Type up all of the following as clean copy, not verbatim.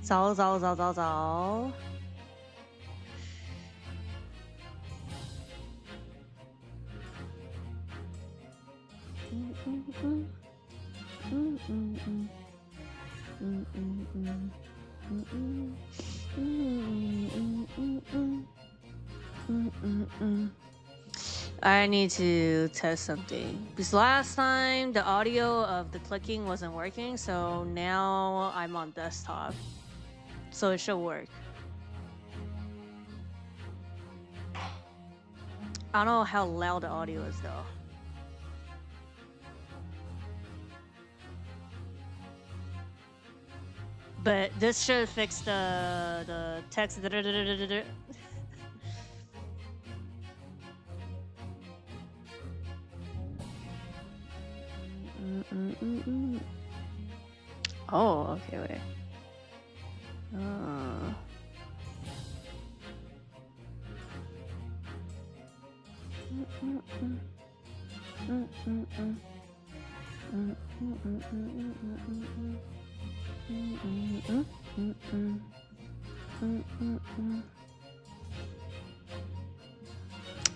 早早早早早。I need to test something because last time the audio of the clicking wasn't working, so now I'm on desktop, so it should work. I don't know how loud the audio is though. But this should fix the text. Oh, okay, wait.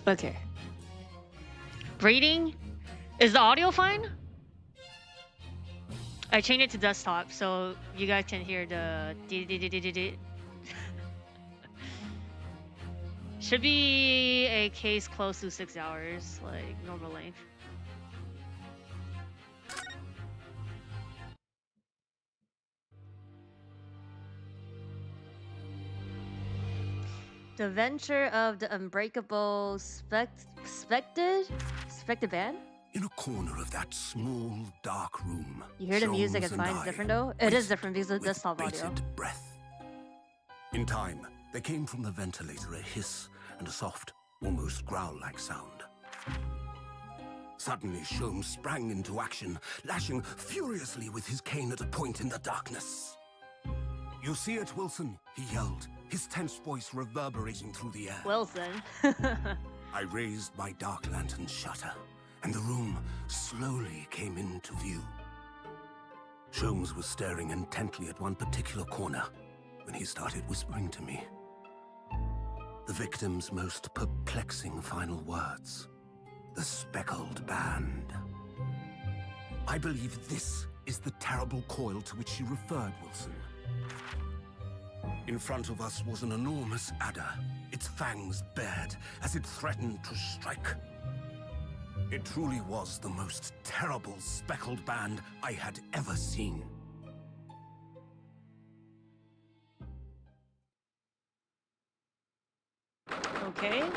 Okay. Reading? Is the audio fine? I changed it to desktop so you guys can hear the should be a case close to 6 hours, like normal length. The Adventure of the Unbreakable Speckled band? In a corner of that small, dark room. You hear the music and find it different though? It is different because of the desktop audio. Breath. In time, there came from the ventilator a hiss and a soft, almost growl-like sound. Suddenly, Sholmes sprang into action, lashing furiously with his cane at a point in the darkness. "You see it, Wilson?" he yelled, his tense voice reverberating through the air. Wilson. I raised my dark lantern shutter, and the room slowly came into view. Sholmes was staring intently at one particular corner when he started whispering to me. The victim's most perplexing final words. The speckled band. I believe this is the terrible coil to which you referred, Wilson. In front of us was an enormous adder, its fangs bared as it threatened to strike. It truly was the most terrible speckled band I had ever seen. Okay.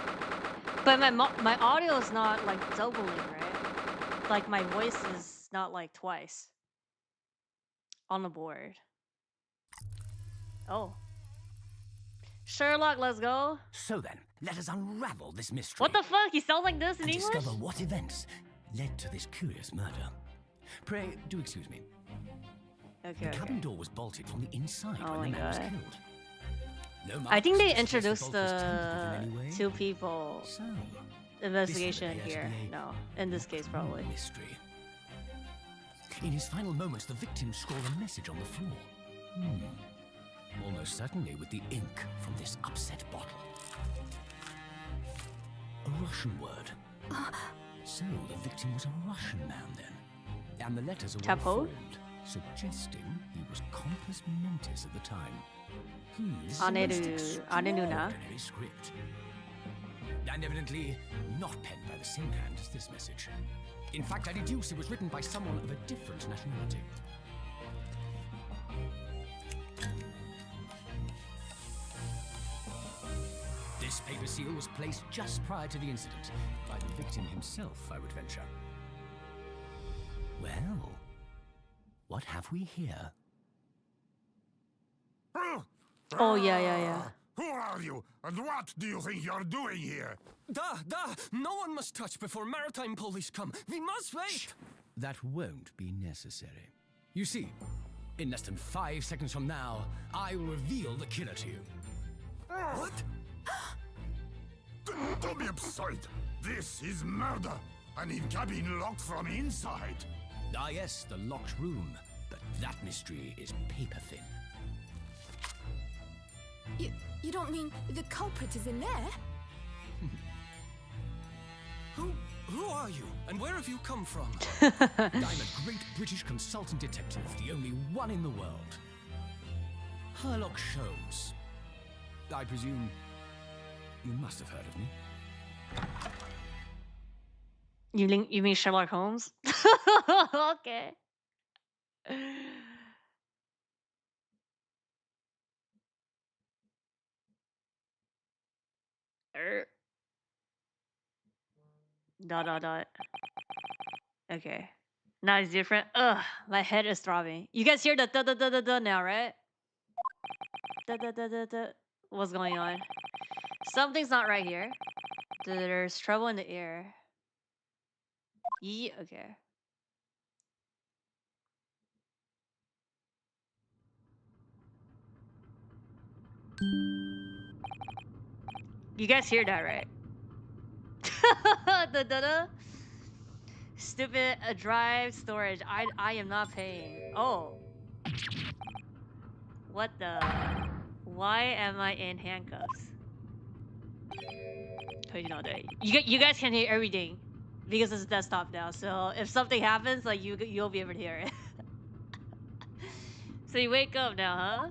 But my audio is not like doubling, right? Like my voice is not like twice on the board. Oh. Sherlock, let's go. So then, let us unravel this mystery. What the fuck? He sounds like this in English? Discover what events led to this curious murder. Pray, do excuse me. Okay. The cabin door was bolted from the inside Oh when the my man was God. killed. No I think they marks to suggest introduced the bolt was tampered the with in any way. two people So, investigation this would here. appear to be a No, in this case probably. mystery. In his final moments, the victim scrawled a message on the floor. Almost certainly with the ink from this upset bottle. A Russian word. So the victim was a Russian man then. And the letters are well Chapeau? formed, suggesting he was compos mentis at the time. His Anenuna. script. And evidently not penned by the same hand as this message. In fact, I deduce it was written by someone of a different nationality. This paper seal was placed just prior to the incident, by the victim himself, I would venture. Well, what have we here? Oh yeah. Who are you, and what do you think you're doing here? No one must touch before maritime police come. We must wait. Shh. That won't be necessary. You see, in less than 5 seconds from now, I will reveal the killer to you. What? Don't be absurd. This is murder. And in cabin locked from inside. Ah yes, the locked room. But that mystery is paper thin. You don't mean the culprit is in there? Who are you? And where have you come from? I'm a great British consultant detective, the only one in the world. Sherlock Holmes. I presume you must have heard of me. You mean Sherlock Holmes? Okay. Er, dot. Okay. Now it's different. Ugh, my head is throbbing. You guys hear the da da da da da now, right? Da da da da da. What's going on? Something's not right here. There's trouble in the air. Okay. You guys hear that, right? Da da da. Stupid drive storage. I am not paying. Oh. What the? Why am I in handcuffs? You guys can hear everything because it's a desktop now. So if something happens, like you'll be able to hear it. So you wake up now, huh?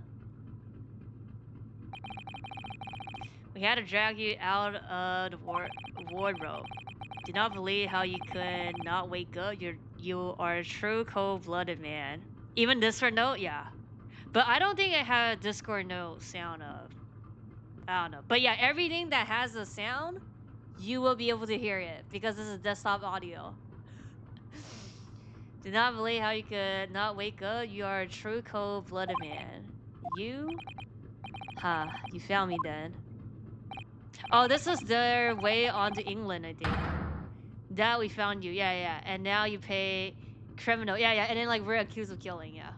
We had to drag you out of the wardrobe. Do not believe how you could not wake up. You are a true cold-blooded man. Even Discord note, yeah. But I don't think it had a Discord note sound of. I don't know. But yeah, everything that has a sound, you will be able to hear it because this is desktop audio. Do not believe how you could not wake up. You are a true cold-blooded man. You? Ha, you found me then. Oh, this is their way on to England, I think. That we found you, yeah. And now you pay criminal, yeah. And then like we're accused of killing, yeah.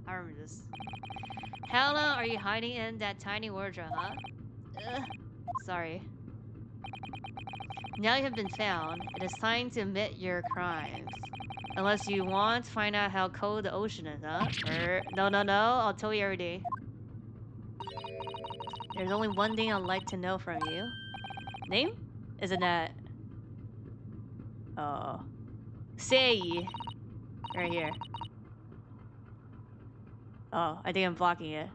I remember this. How long are you hiding in that tiny wardrobe, huh? Sorry. Now you have been found. It is time to admit your crimes. Unless you want to find out how cold the ocean is, huh? No. I'll tell you every day. There's only one thing I'd like to know from you. Name? Isn't that... Oh. Sei. Right here. Oh, I think I'm blocking it.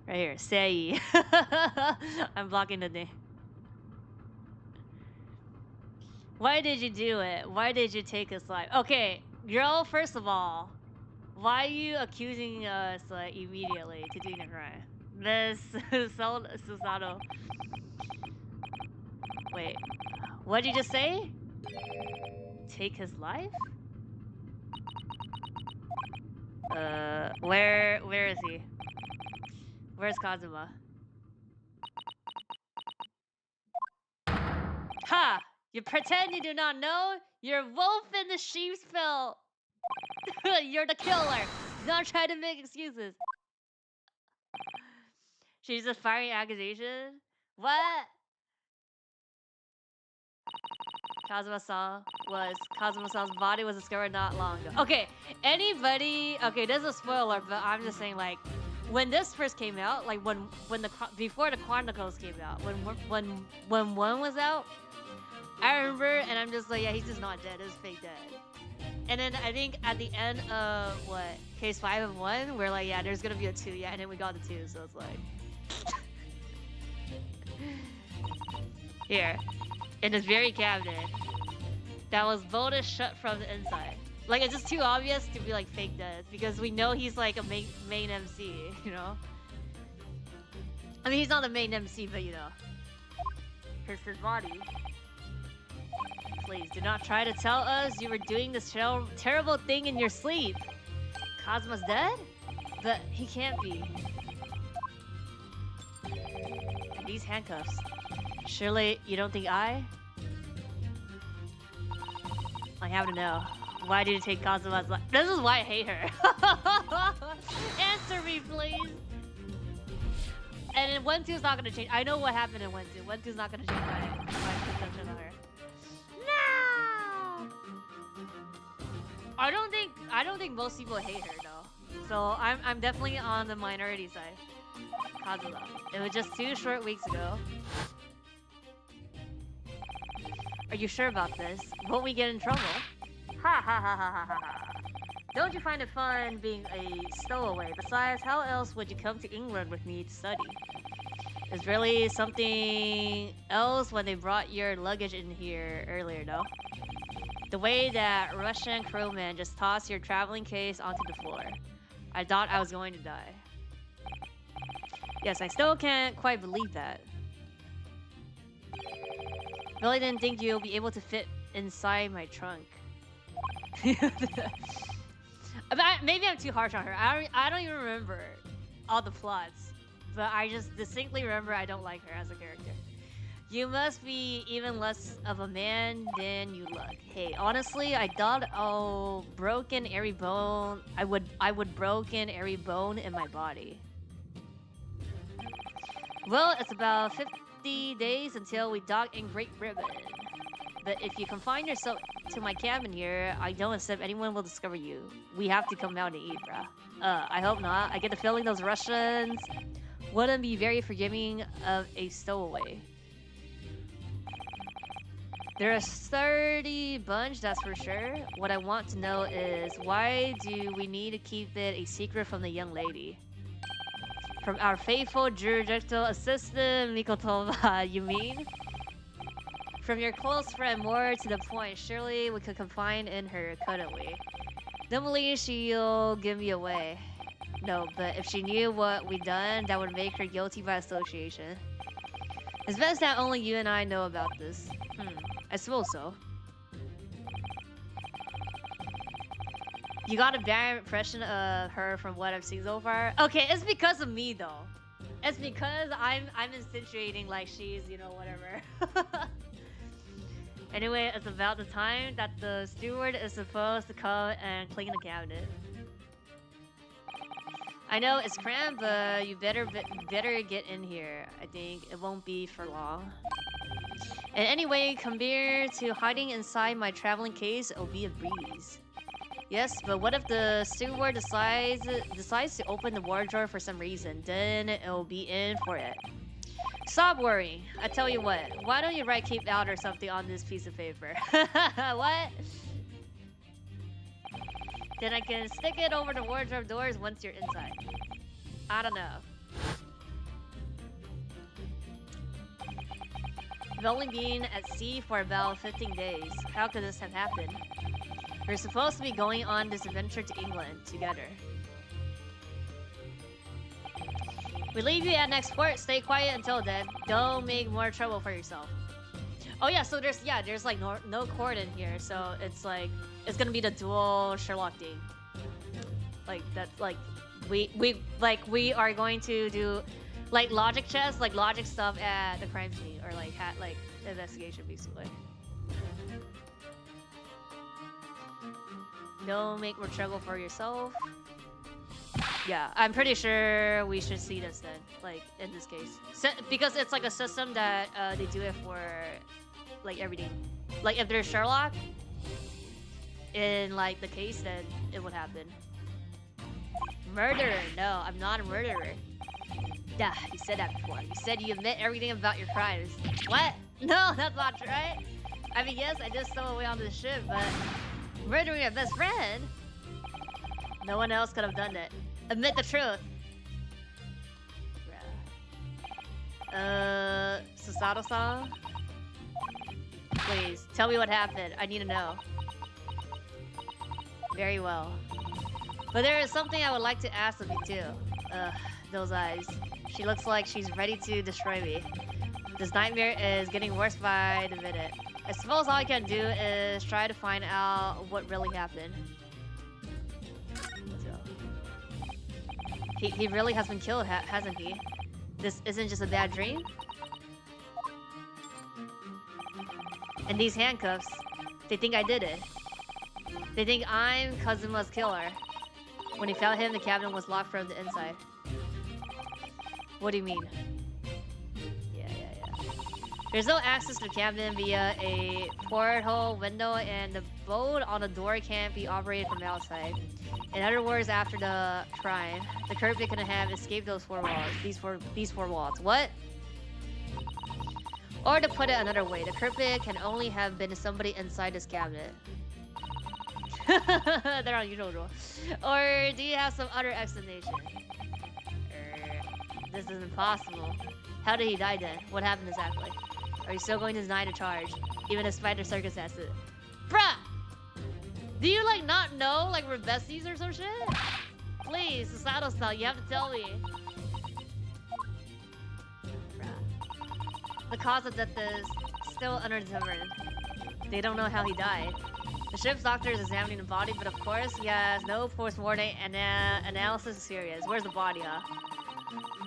Right here. Sei. I'm blocking the name. Why did you do it? Why did you take his life? Okay, girl, first of all, why are you accusing us like immediately to doing a crime? Miss Susato. Wait, what did you just say? Take his life? Where is he? Where's Kazuma? Ha! You pretend you do not know? You're a wolf in the sheep's fell. You're the killer. Do not try to make excuses. She's just firing accusations? What? Kazuma-san's body was discovered not long ago. Okay, anybody... Okay, this is a spoiler, but I'm just saying, like, when this first came out, like, before the Chronicles came out, when one was out, I remember, and I'm just like, yeah, he's just not dead. It's fake dead. And then I think at the end of, what, case 5 of 1, we're like, yeah, there's gonna be a 2, yeah, and then we got the 2, so it's like... Here. In this very cabinet. That was bolted shut from the inside. Like, it's just too obvious to be, like, fake death, because we know he's, like, a main MC, you know? I mean, he's not the main MC, but, you know. Here's his body. Please, do not try to tell us you were doing this terrible thing in your sleep. Kazuma's dead? But he can't be. These handcuffs. Surely you don't think I have to know. Why did you take Kazuma's life? This is why I hate her. Answer me, please. And then 1-2's not gonna change. I know what happened in 1-2. 1-2's not gonna change my perception of her. No! I don't think most people hate her though. So I'm definitely on the minority side. Kazuma. It was just 2 short weeks ago. Are you sure about this? Won't we get in trouble? Ha ha ha ha ha ha ha. Don't you find it fun being a stowaway? Besides, how else would you come to England with me to study? It's really something else when they brought your luggage in here earlier, no? The way that Russian crewman just tossed your traveling case onto the floor. I thought I was going to die. Yes, I still can't quite believe that. Really didn't think you'll be able to fit inside my trunk. Maybe I'm too harsh on her. I don't even remember all the plots. But I just distinctly remember I don't like her as a character. You must be even less of a man than you look. Hey, honestly, I thought broken every bone. I would broken every bone in my body. Well, it's about 50 days until we dock in Great Britain. But if you confine yourself to my cabin here, I don't accept anyone will discover you. We have to come out and eat, bruh. I hope not. I get the feeling those Russians wouldn't be very forgiving of a stowaway. They're a sturdy bunch, that's for sure. What I want to know is, why do we need to keep it a secret from the young lady? From our faithful judicial assistant, Mikotova, you mean? From your close friend, more to the point, surely we could confide in her, couldn't we? Don't believe she'll give me away. No, but if she knew what we'd done, that would make her guilty by association. It's best that only you and I know about this. I suppose so. You got a bad impression of her from what I've seen so far? Okay, it's because of me though. It's because I'm insinuating like she's, you know, whatever. Anyway, it's about the time that the steward is supposed to come and clean the cabinet. I know it's cramped, but you better get in here. I think it won't be for long. And anyway, compared to hiding inside my traveling case, it'll be a breeze. Yes, but what if the steward decides to open the wardrobe for some reason? Then it'll be in for it. Stop worrying. I tell you what, why don't you write keep out or something on this piece of paper? What? Then I can stick it over the wardrobe doors once you're inside. I don't know. We've only been at sea for about 15 days. How could this have happened? We're supposed to be going on this adventure to England together. We leave you at next port. Stay quiet until then. Don't make more trouble for yourself. Oh yeah, so there's like no cord in here, so it's like it's gonna be the dual Sherlock thing. Like that's like we are going to do like logic checks, like logic stuff at the crime scene, or like investigation basically. Don't make more trouble for yourself. Yeah, I'm pretty sure we should see this then, like in this case, because it's like a system that they do it for like everything. Like if there's Sherlock in like the case, then it would happen. Murderer? No, I'm not a murderer. Yeah, you said that before. You said you admit everything about your crimes. What? No, that's not true, right? I mean, yes, I just stole away on the ship, but murdering your best friend? No one else could have done it. Admit the truth. Susato-san? Please, tell me what happened. I need to know. Very well. But there is something I would like to ask of you too. Those eyes. She looks like she's ready to destroy me. This nightmare is getting worse by the minute. I suppose all I can do is try to find out what really happened. He really has been killed, hasn't he? This isn't just a bad dream? And these handcuffs, they think I did it. They think I'm Kazuma's killer. When he found him, the cabin was locked from the inside. What do you mean? Yeah. There's no access to the cabin via a porthole window, and the bolt on the door can't be operated from outside. In other words, after the crime, the culprit couldn't have escaped those four walls. These four walls. What? Or to put it another way, the culprit can only have been somebody inside this cabinet. They're unusual. Or do you have some other explanation? This is impossible. How did he die then? What happened exactly? Are you still going to deny the charge, even despite the circumstances? Bruh! Do you like not know, like we're besties or some shit? Please, Sasato-san, you have to tell me. Bruh. The cause of death is still undetermined. They don't know how he died. The ship's doctor is examining the body, but of course he has no post-mortem analysis serious. Where's the body, huh?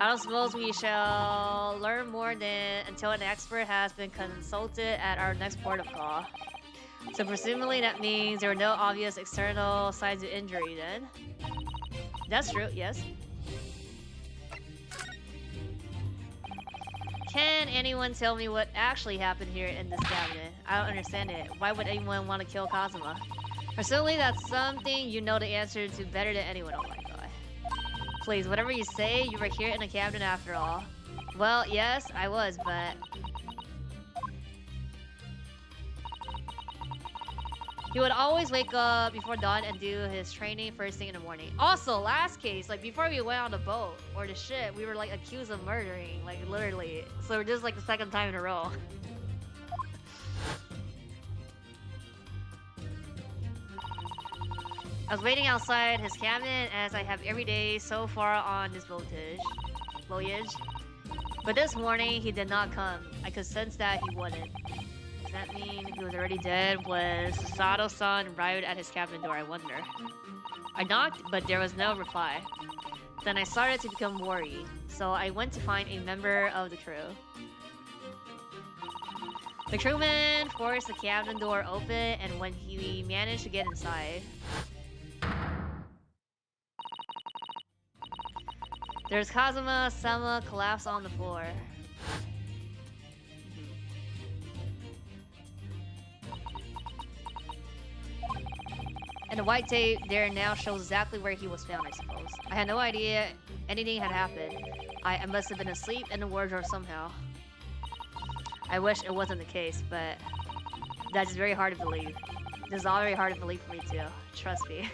I don't suppose we shall learn more than until an expert has been consulted at our next port of call. So presumably that means there were no obvious external signs of injury then. That's true, yes. Can anyone tell me what actually happened here in this cabinet? I don't understand it. Why would anyone want to kill Kazuma? Presumably that's something you know the answer to better than anyone. Oh my god. Please, whatever you say, you were here in the cabinet after all. Well, yes, I was, but... he would always wake up before dawn and do his training first thing in the morning. Also, last case, like before we went on the boat or the ship, we were like accused of murdering, like literally. So this is like the second time in a row. I was waiting outside his cabinet as I have every day so far on this voyage. But this morning, he did not come. I could sense that he wouldn't. Does that mean he was already dead? Was Sato-san arrived at his cabin door, I wonder. I knocked, but there was no reply. Then I started to become worried, so I went to find a member of the crew. The crewman forced the cabin door open, and when he managed to get inside, there's Kazuma-sama collapsed on the floor. And the white tape there now shows exactly where he was found, I suppose. I had no idea anything had happened. I must have been asleep in the wardrobe somehow. I wish it wasn't the case, but that's very hard to believe. This is all very hard to believe for me too. Trust me.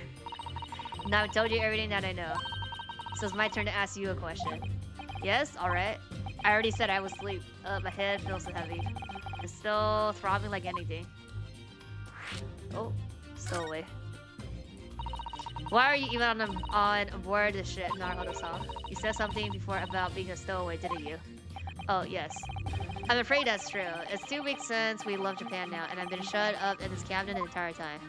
Now I've told you everything that I know. So it's my turn to ask you a question. Yes? Alright. I already said I was asleep. My head feels so heavy. It's still throbbing like anything. Oh, still away. Why are you even on board this ship, Naruto-san? You said something before about being a stowaway, didn't you? Oh, yes. I'm afraid that's true. It's 2 weeks since we left Japan now, and I've been shut up in this cabinet the entire time.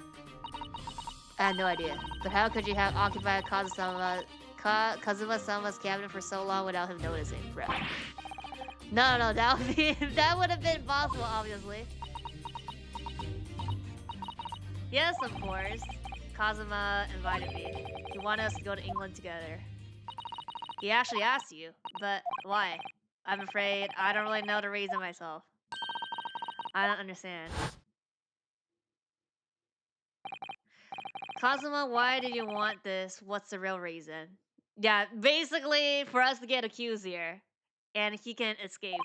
I had no idea. But how could you have occupied Kazuma-sama's cabinet for so long without him noticing, bro? No, that would have been possible, obviously. Yes, of course. Kazuma invited me. He wanted us to go to England together. He actually asked you, but why? I'm afraid I don't really know the reason myself. I don't understand. Kazuma, why did you want this? What's the real reason? Yeah, basically for us to get accused here. And he can escape.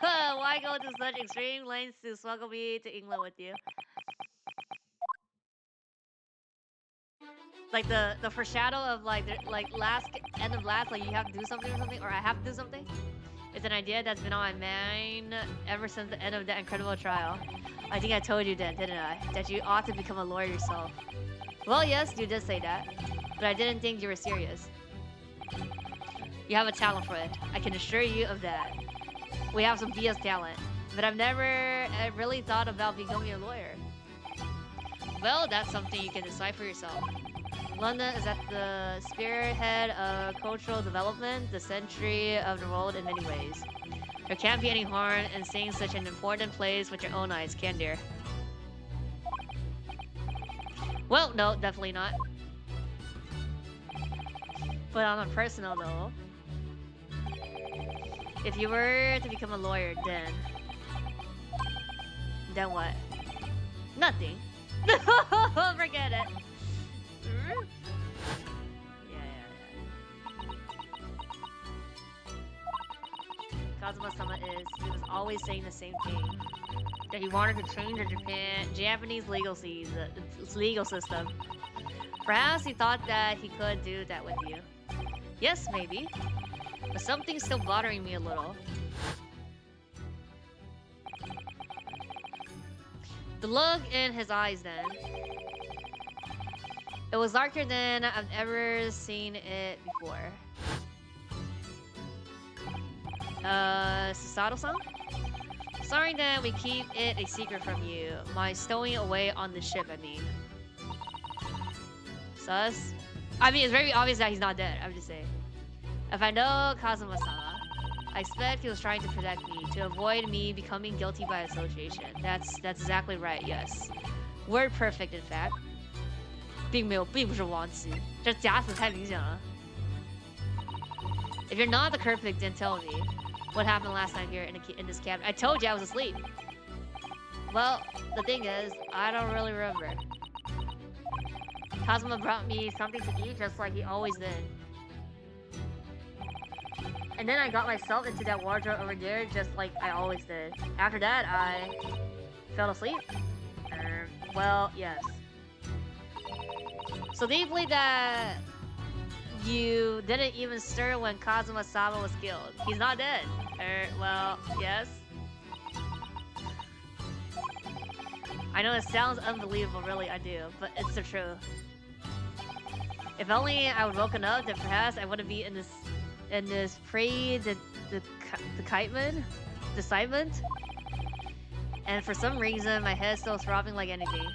Why go to such extreme lengths to smuggle me to England with you? Like the foreshadow of like end of last, like you have to do something or something, or I have to do something. It's an idea that's been on my mind ever since the end of that incredible trial. I think I told you then, didn't I? That you ought to become a lawyer yourself. Well, yes, you did say that, but I didn't think you were serious. You have a talent for it. I can assure you of that. We have some BS talent, but I've never really thought about becoming a lawyer. Well, that's something you can decide for yourself. London is at the spearhead of cultural development, the century of the world in many ways. There can't be any harm in seeing such an important place with your own eyes, can there? Well, no, definitely not. But on a personal note, if you were to become a lawyer, then what? Nothing. Forget it. Kazuma-sama is. He was always saying the same thing. That he wanted to change the Japanese legal system. Perhaps he thought that he could do that with you. Yes, maybe. But something's still bothering me a little. The look in his eyes then. It was darker than I've ever seen it before. Susato-san? Sorry that we keep it a secret from you. My stowing away on the ship, I mean. Sus? I mean, it's very obvious that he's not dead, I'm just saying. If I know Kazuma-sama, I expect he was trying to protect me, to avoid me becoming guilty by association. That's exactly right, yes. Word perfect, in fact. 并不是王子，这假死太明显了。If you're not the perfect, then tell me what happened last time here in this cabin. I told you I was asleep. Well, the thing is, I don't really remember. Kazuma brought me something to eat just like he always did. And then I got myself into that wardrobe over there just like I always did. After that, I fell asleep. Well, yes. So deeply that you didn't even stir when Kazuma-sama was killed. He's not dead. Well, yes. I know it sounds unbelievable, really, I do, but it's the truth. If only I would woken up, then perhaps I wouldn't be in this excitement. And for some reason, my head's still throbbing like anything.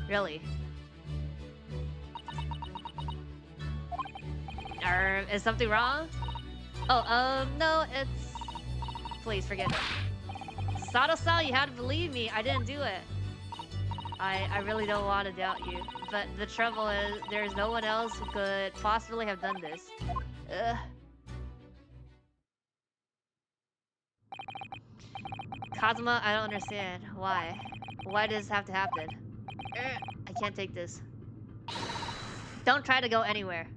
Really. Is something wrong? Oh, no, it's... Please, forget it. Sato-san, you had to believe me. I didn't do it. I really don't want to doubt you. But the trouble is, there's no one else who could possibly have done this. Ugh. Kazuma, I don't understand. Why? Why does this have to happen? I can't take this. Don't try to go anywhere.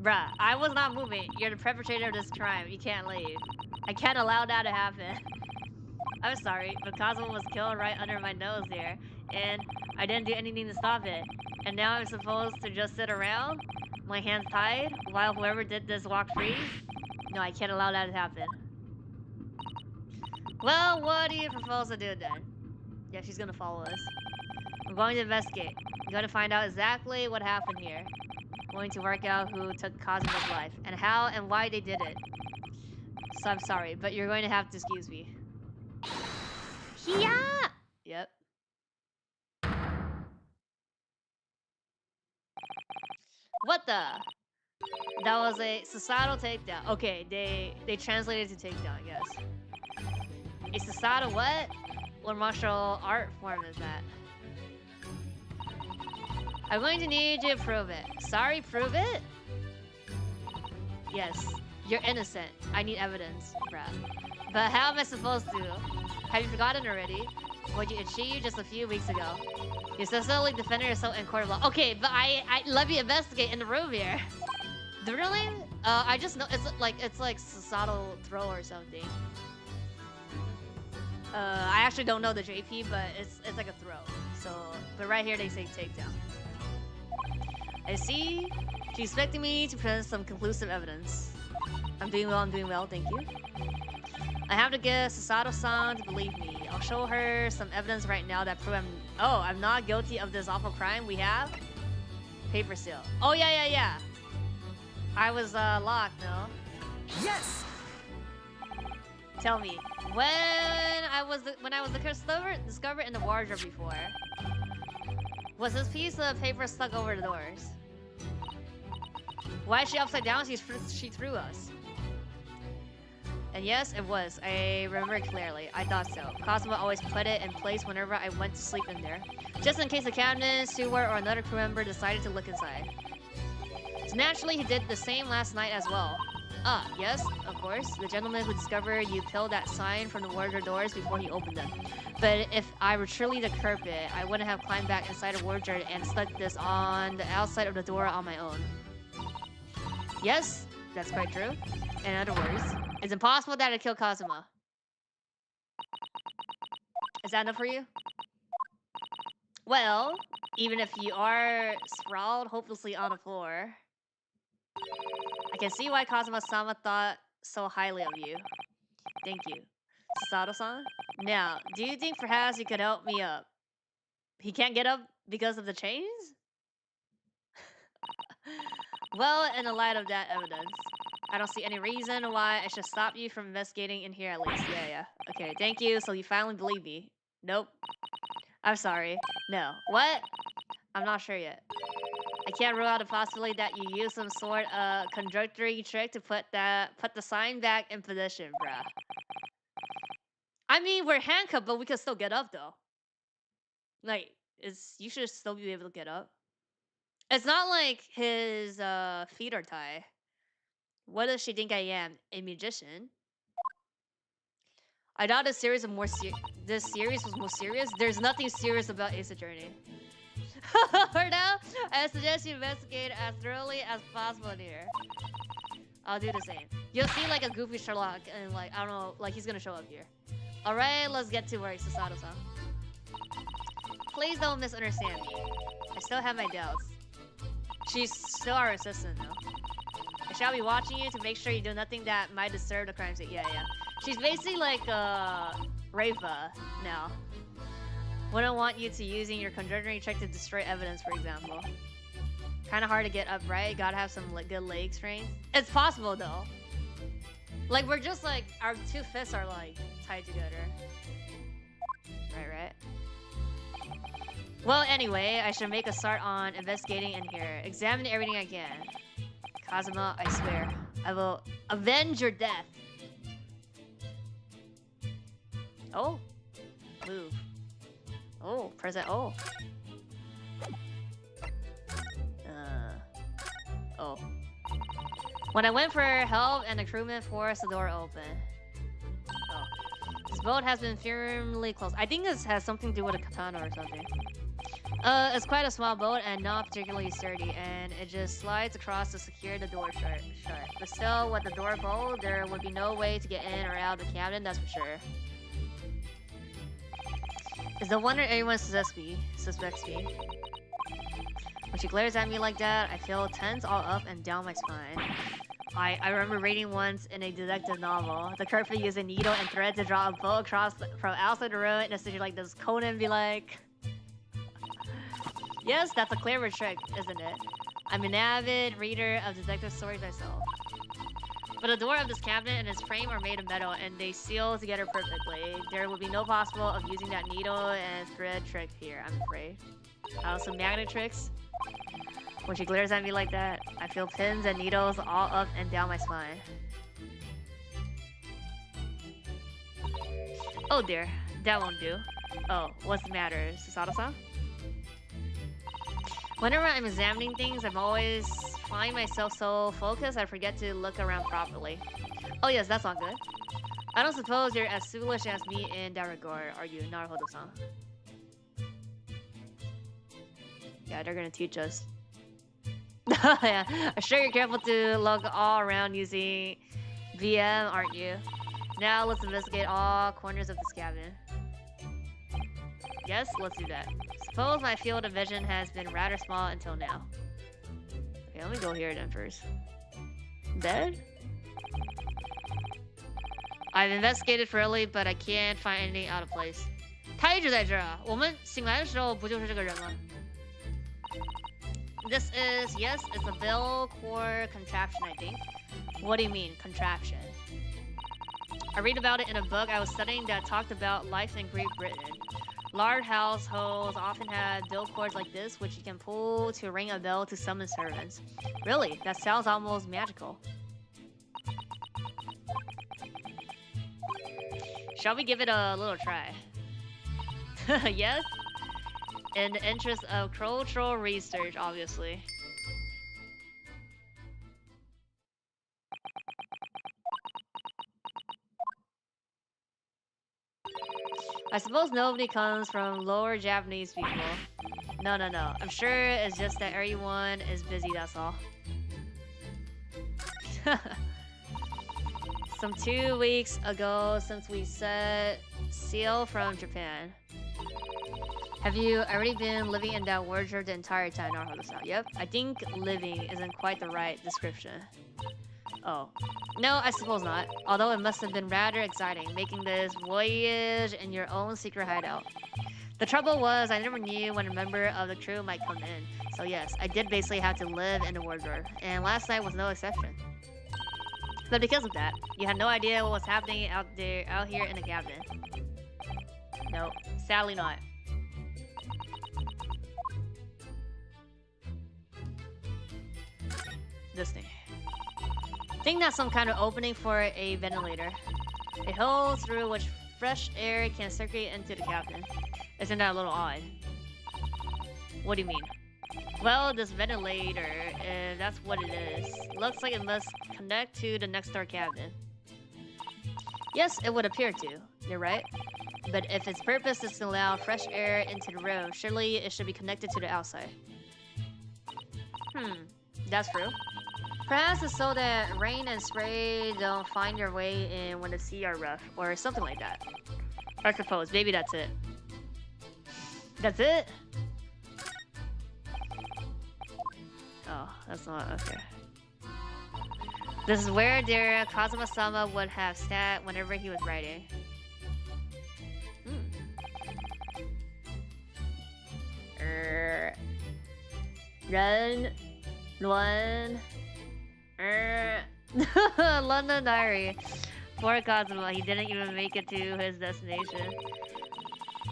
Bruh, I was not moving. You're the perpetrator of this crime. You can't leave. I can't allow that to happen. I'm sorry, but Kazuma was killed right under my nose there, and I didn't do anything to stop it. And now I'm supposed to just sit around, my hands tied, while whoever did this walked free? No, I can't allow that to happen. Well, what do you propose to do then? Yeah, she's gonna follow us. I'm going to investigate. I'm going to find out exactly what happened here. I'm going to work out who took Kazuma's life, and how and why they did it. So I'm sorry, but you're going to have to excuse me. Yeah. Yep. What the? That was a Susato takedown. Okay, they translated to takedown, I guess. A Susato what? What martial art form is that? I'm going to need you to prove it. Sorry, prove it? Yes, you're innocent. I need evidence, bruh. But how am I supposed to? Have you forgotten already what you achieved just a few weeks ago? You successfully defended yourself in court of law. Okay, but I let me investigate in the room here. Really? I just know it's like Susato throw or something. I actually don't know the JP, but it's like a throw. So, but right here they say takedown. I see. She's expecting me to present some conclusive evidence. I'm doing well, thank you. I have to get Susato-san to believe me. I'll show her some evidence right now that prove I'm not guilty of this awful crime. We have paper seal. Oh yeah. I was locked, no? Yes! Tell me, when I was discovered in the wardrobe before, was this piece of paper stuck over the doors? Why is she upside down? She threw us. And yes, it was. I remember it clearly. I thought so. Kazuma always put it in place whenever I went to sleep in there, just in case the captain, steward, or another crew member decided to look inside. So naturally, he did the same last night as well. Ah, yes, of course. The gentleman who discovered you peeled that sign from the wardrobe doors before he opened them. But if I were truly the culprit, I wouldn't have climbed back inside the wardrobe and stuck this on the outside of the door on my own. Yes, That's quite true. In other words, it's impossible that to kill Kazuma. Is that enough for you? Well, even if you are sprawled hopelessly on the floor, I can see why Kazuma-sama thought so highly of you. Thank you. Sato-san? Now, do you think perhaps you could help me up? He can't get up because of the chains? Well, in the light of that evidence, I don't see any reason why I should stop you from investigating in here at least. Yeah. Okay, thank you. So you finally believe me. Nope. I'm sorry. No. What? I'm not sure yet. I can't rule out the possibility that you use some sort of conjunctory trick to put the sign back in position, bruh. I mean, we're handcuffed, but we can still get up though. Like, you should still be able to get up. It's not like his feet are tied. What does she think I am? A magician? I thought this series was more serious. There's nothing serious about Ace Attorney. For now, I suggest you investigate as thoroughly as possible here. I'll do the same. You'll see like a goofy Sherlock and like, I don't know, like he's gonna show up here. Alright, let's get to work, Sasato-san. Please don't misunderstand me. I still have my doubts. She's still our assistant though. I shall be watching you to make sure you do nothing that might disturb the crime scene. Yeah. She's basically like Rafa now. Wouldn't want you to using your conjuring trick to destroy evidence, for example. Kind of hard to get up, right? Gotta have some good leg strength. It's possible though. Like we're just like our two fists are like tied together. Right. Well, anyway, I should make a start on investigating in here. Examine everything I can. Kazuma, I swear, I will avenge your death. Oh, move. Oh, present. Oh. Oh. When I went for help and the crewman forced the door open. Oh. This boat has been firmly closed. I think this has something to do with a katana or something. It's quite a small boat and not particularly sturdy, and it just slides across to secure the door shut. But still, with the door bolted, there would be no way to get in or out of the cabin, that's for sure. It's no wonder everyone suspects me. When she glares at me like that, I feel tense all up and down my spine. I remember reading once in a detective novel, the culprit used a needle and thread to draw a boat across from outside the room in a situation like this. Conan be like... Yes, that's a clever trick, isn't it? I'm an avid reader of detective stories myself. But the door of this cabinet and its frame are made of metal and they seal together perfectly. There would be no possible of using that needle and thread trick here, I'm afraid. Also magnet tricks. When she glares at me like that, I feel pins and needles all up and down my spine. Oh dear, that won't do. Oh, what's the matter, Sasato-san? Whenever I'm examining things, I'm always find myself so focused I forget to look around properly. Oh yes, that's not good. I don't suppose you're as foolish as me in that regard, are you, Naruhodo-san? Yeah, they're gonna teach us. Yeah, I'm sure you're careful to look all around using VM, aren't you? Now let's investigate all corners of this cabin. Yes, let's do that. Suppose my field of vision has been rather small until now. Okay, let me go here then first. Bed? I've investigated thoroughly, but I can't find anything out of place. 他一直在这儿啊，我们醒来的时候不就是这个人吗？ This is, yes, it's a bell core contraption, I think. What do you mean, contraption? I read about it in a book I was studying that talked about life in Great Britain. Large households often have bell cords like this, which you can pull to ring a bell to summon servants. Really? That sounds almost magical. Shall we give it a little try? Yes? In the interest of cultural research, obviously. I suppose nobody comes from lower Japanese people. No. I'm sure it's just that everyone is busy, that's all. some 2 weeks ago since we set sail from Japan. Have you already been living in that wardrobe the entire time? Yep. I think living isn't quite the right description. Oh. No, I suppose not. Although it must have been rather exciting, making this voyage in your own secret hideout. The trouble was, I never knew when a member of the crew might come in. So yes, I did basically have to live in the wardrobe, and last night was no exception. But because of that, you had no idea what was happening out here in the cabin. No, sadly not. This thing. I think that's some kind of opening for a ventilator. A hole through which fresh air can circulate into the cabin. Isn't that a little odd? What do you mean? Well, this ventilator, that's what it is. Looks like it must connect to the next door cabin. Yes, it would appear to. You're right. But if its purpose is to allow fresh air into the room, surely it should be connected to the outside. That's true. Perhaps it's so that rain and spray don't find their way in when the sea are rough, or something like that. I suppose. Maybe that's it. That's it? Oh, that's not okay. This is where their Kazuma-sama would have sat whenever he was writing. Ren, Luan, London Diary. Poor Kazuma, he didn't even make it to his destination.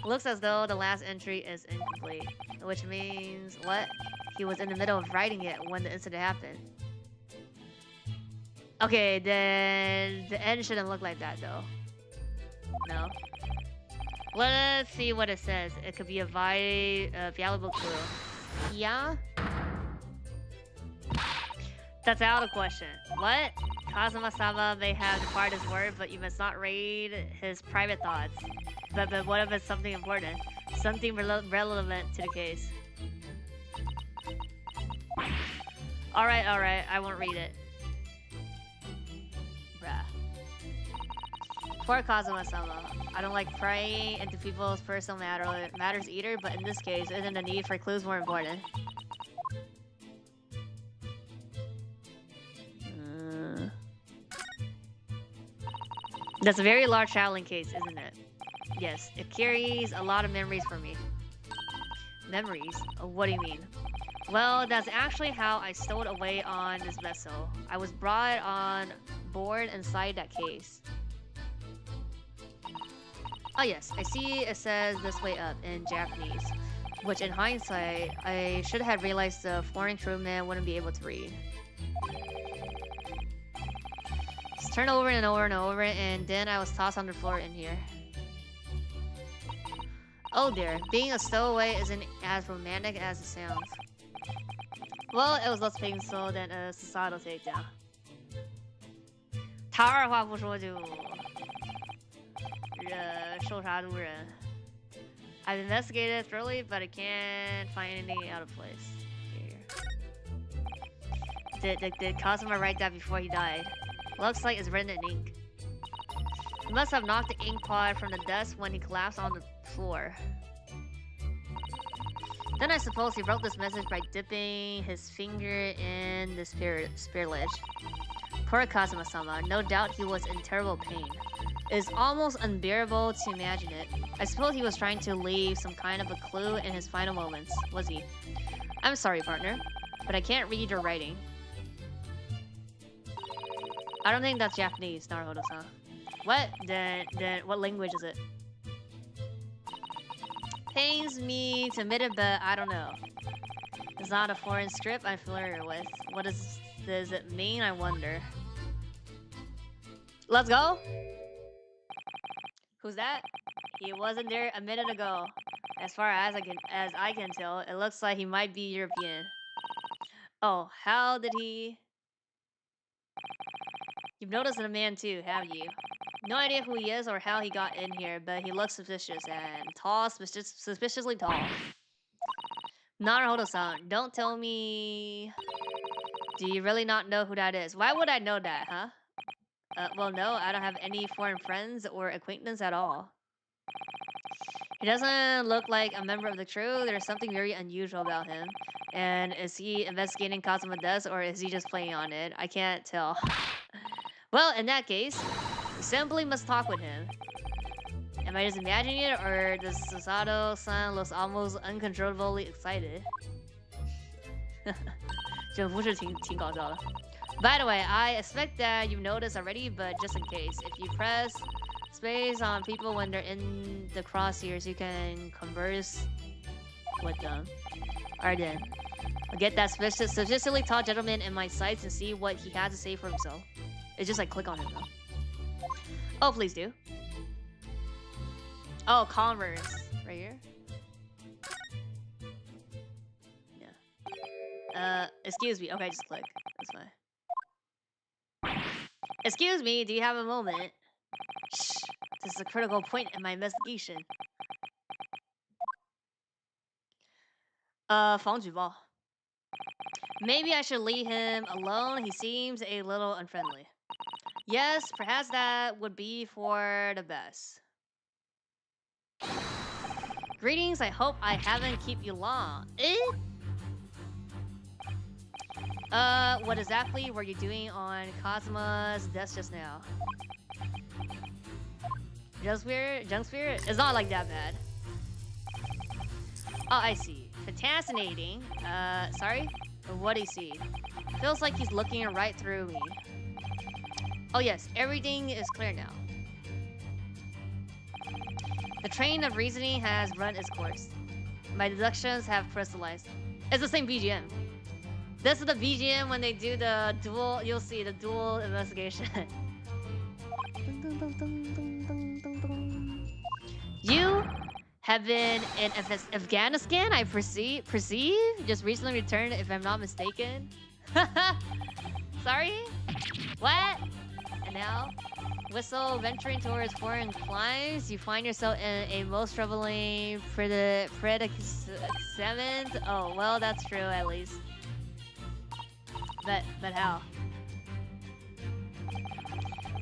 Looks as though the last entry is incomplete, which means what? He was in the middle of writing it when the incident happened. Okay, then the end shouldn't look like that though. No. Let's see what it says. It could be a valuable clue. Yeah? That's out of question. What? Kazuma-sama may have departed his word, but you must not read his private thoughts. But what if it's something important? Something relevant to the case. Alright, I won't read it. Bruh. Poor Kazuma-sama. I don't like prying into people's personal matters either, but in this case, isn't the need for clues more important? That's a very large traveling case, isn't it? Yes, it carries a lot of memories for me. Memories? What do you mean? Well, that's actually how I stowed away on this vessel. I was brought on board inside that case. Oh yes, I see it says this way up in Japanese, which in hindsight, I should have realized the foreign crewman wouldn't be able to read. Just turn over and over and over, and then I was tossed on the floor in here. Oh dear, being a stowaway isn't as romantic as it sounds. Well, it was less painful than a societal takedown. 他二话不说就受杀毒人. I've investigated thoroughly, but I can't find anything out of place. Here. Did Kazuma write that before he died? Looks like it's written in ink. He must have knocked the ink pot from the desk when he collapsed on the floor. Then I suppose he wrote this message by dipping his finger in the spillage. Poor Kazuma-sama, no doubt he was in terrible pain. It's almost unbearable to imagine it. I suppose he was trying to leave some kind of a clue in his final moments, was he? I'm sorry, partner, but I can't read your writing. I don't think that's Japanese, Naruhodo-san. What? Then what language is it? Pains me to admit it, but I don't know. It's not a foreign script I'm familiar with. What does it mean, I wonder? Let's go! Who's that? He wasn't there a minute ago. As far as I can tell, it looks like he might be European. Oh, how did he... You've noticed the man too, have you? No idea who he is or how he got in here, but he looks suspicious and tall, suspiciously tall. Naruhodo-san, don't tell me... Do you really not know who that is? Why would I know that, huh? Well, no, I don't have any foreign friends or acquaintance at all. He doesn't look like a member of the crew. There's something very unusual about him. And is he investigating Kazuma death or is he just playing on it? I can't tell. Well, in that case, we simply must talk with him. Am I just imagining it, or does Susato-san looks almost uncontrollably excited? 这不是挺搞笑的。By the way, I expect that you've noticed already, but just in case, if you press space on people when they're in the crosshairs, you can converse with them. Alright then. I'll get that sufficiently tall gentleman in my sights and see what he has to say for himself. It's just like click on him though. Oh, please do. Oh, Converse. Right here? Yeah. Excuse me. Okay, just click. That's fine. Excuse me, do you have a moment? Shh. This is a critical point in my investigation. 防举报. Maybe I should leave him alone. He seems a little unfriendly. Yes, perhaps that would be for the best. Greetings, I hope I haven't kept you long. What exactly were you doing on Kazuma's desk just now? Junk spirit? It's not like that bad. Oh, I see. Fascinating. Sorry? What do you see? Feels like he's looking right through me. Oh yes, everything is clear now. The train of reasoning has run its course. My deductions have crystallized. It's the same BGM. This is the BGM when they do the dual, you'll see the dual investigation. You have been in Afghanistan, I perceive? Just recently returned, if I'm not mistaken. Sorry? What? And now, whistle venturing towards foreign climes, you find yourself in a most troubling predicament. Oh, well, that's true at least. But how?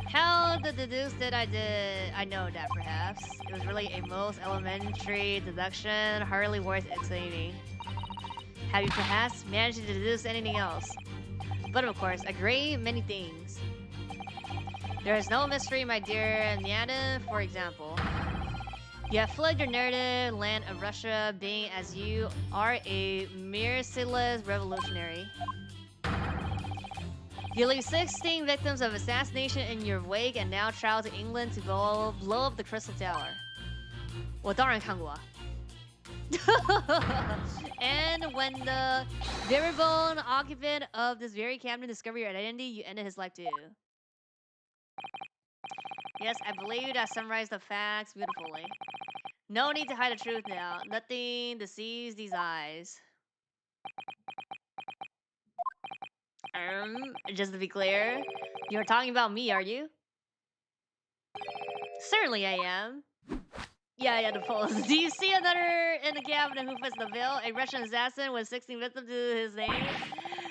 How the deduce did I know that perhaps? It was really a most elementary deduction, hardly worth explaining. Have you perhaps managed to deduce anything else? But of course, a great many things. There is no mystery, my dear Nyanin, for example. You have fled your narrative land of Russia, being as you are a merciless revolutionary. You leave 16 victims of assassination in your wake and now travel to England to blow up the Crystal Tower. 我当然看过啊。And when the very bone occupant of this very cabinet discovered your identity, you ended his life too. Yes, I believe that summarized the facts beautifully. No need to hide the truth now. Nothing deceives these eyes. Just to be clear, you're talking about me, are you? Certainly I am. Yeah, the polls. Do you see another in the cabinet who fits the bill? A Russian assassin with 16 victims to his name?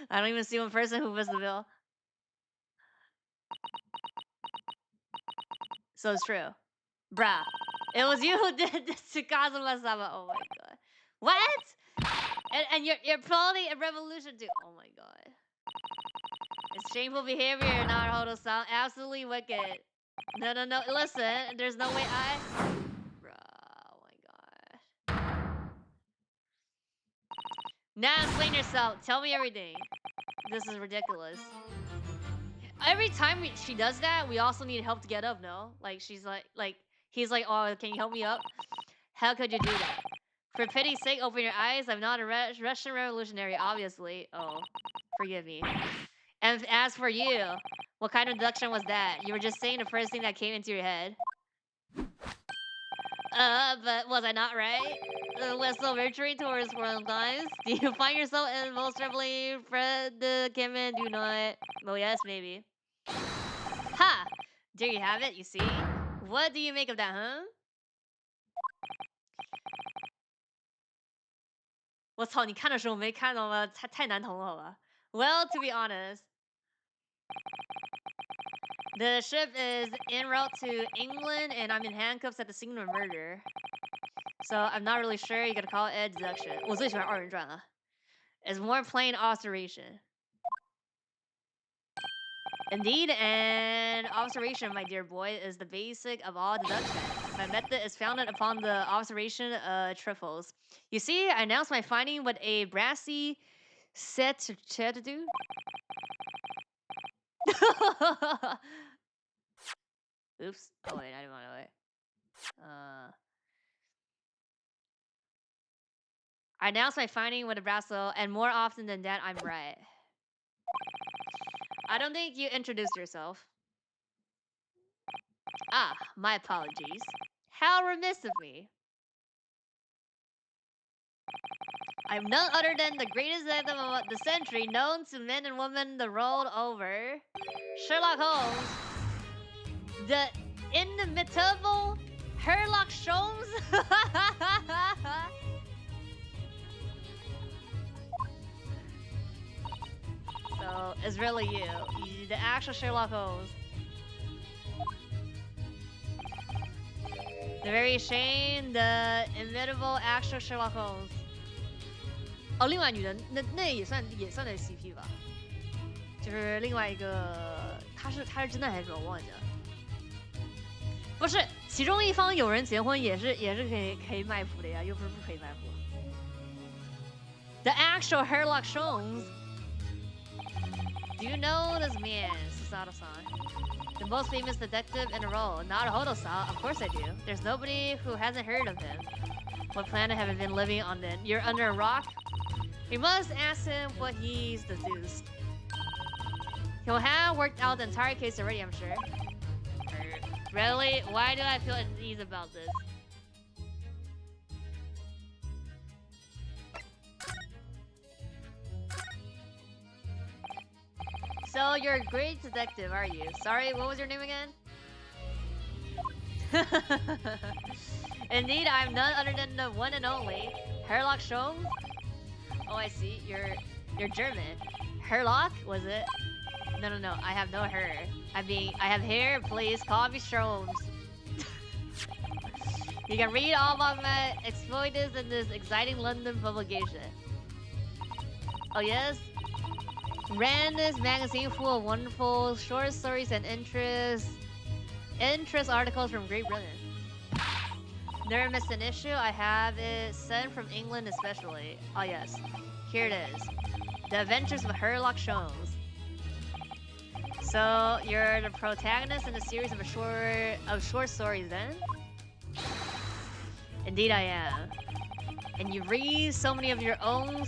I don't even see one person who fits the bill. So it's true. Bruh. It was you who did this to Kazuma-sama. Oh my god. What? And you're planning a revolution too. Oh my god. It's shameful behavior, Naruto-san. Absolutely wicked. No. Listen, there's no way I... Bruh, oh my god. Now explain yourself. Tell me everything. This is ridiculous. Every time she does that, we also need help to get up, no? Like, she's like, he's like, oh, can you help me up? How could you do that? For pity's sake, open your eyes. I'm not a Russian revolutionary, obviously. Oh, forgive me. And as for you, what kind of deduction was that? You were just saying the first thing that came into your head. But was I not right? Whistle venturing towards foreign climes. Do you find yourself in most troubling predicament? Do not. Well, yes, maybe. Ha! There you have it, you see? What do you make of that, huh? 我操，你看的时候没看到吗？太难懂了，好吧？Well, to be honest, The ship is en route to England, and I'm in handcuffs at the scene of murder. So I'm not really sure. You gotta call it deduction. 我最喜欢二人转了. It's more plain observation. Indeed, and observation, my dear boy, is the basic of all deduction. My method is founded upon the observation of trifles. You see, I announced my finding with a brassy set to do. Oops. Oh wait, I didn't want to wait. I announced my finding with a brasso, and more often than that, I'm right. I don't think you introduced yourself. Ah, my apologies. How remiss of me. I'm none other than the greatest detective of the century, known to men and women the world over. Sherlock Holmes. The inimitable Sherlock Holmes. So, it's really you. The actual Sherlock Holmes. The very shame, the inimitable actual Sherlock Holmes. 哦，另外女人，那也算的 CP 吧，就是另外一个，他是侦探还是什么我忘记了。不是，其中一方有人结婚也是可以卖腐的呀，又不是不可以卖腐。The actual Sherlock Holmes. Do you know this man, Susato-san? The most famous detective in the world. Not Hodo-san, of course I do. There's nobody who hasn't heard of him. What planet have you been living on then? You're under a rock? We must ask him what he's deduced. He'll have worked out the entire case already, I'm sure. Really? Why do I feel at ease about this? So you're a great detective, are you? Sorry, what was your name again? Indeed, I'm none other than the one and only Sherlock Holmes. Oh, I see. You're German. Sherlock, was it? No. I have no hair. I have hair. Please call me Sherlock. You can read all about my exploits in this exciting London publication. Oh yes. Ran this magazine full of wonderful short stories and interest articles from Great Britain. Never missed an issue. I have it sent from England especially. Oh yes, here it is. The Adventures of Sherlock Holmes. So you're the protagonist in a series of short stories then? Indeed I am. And you read so many of your own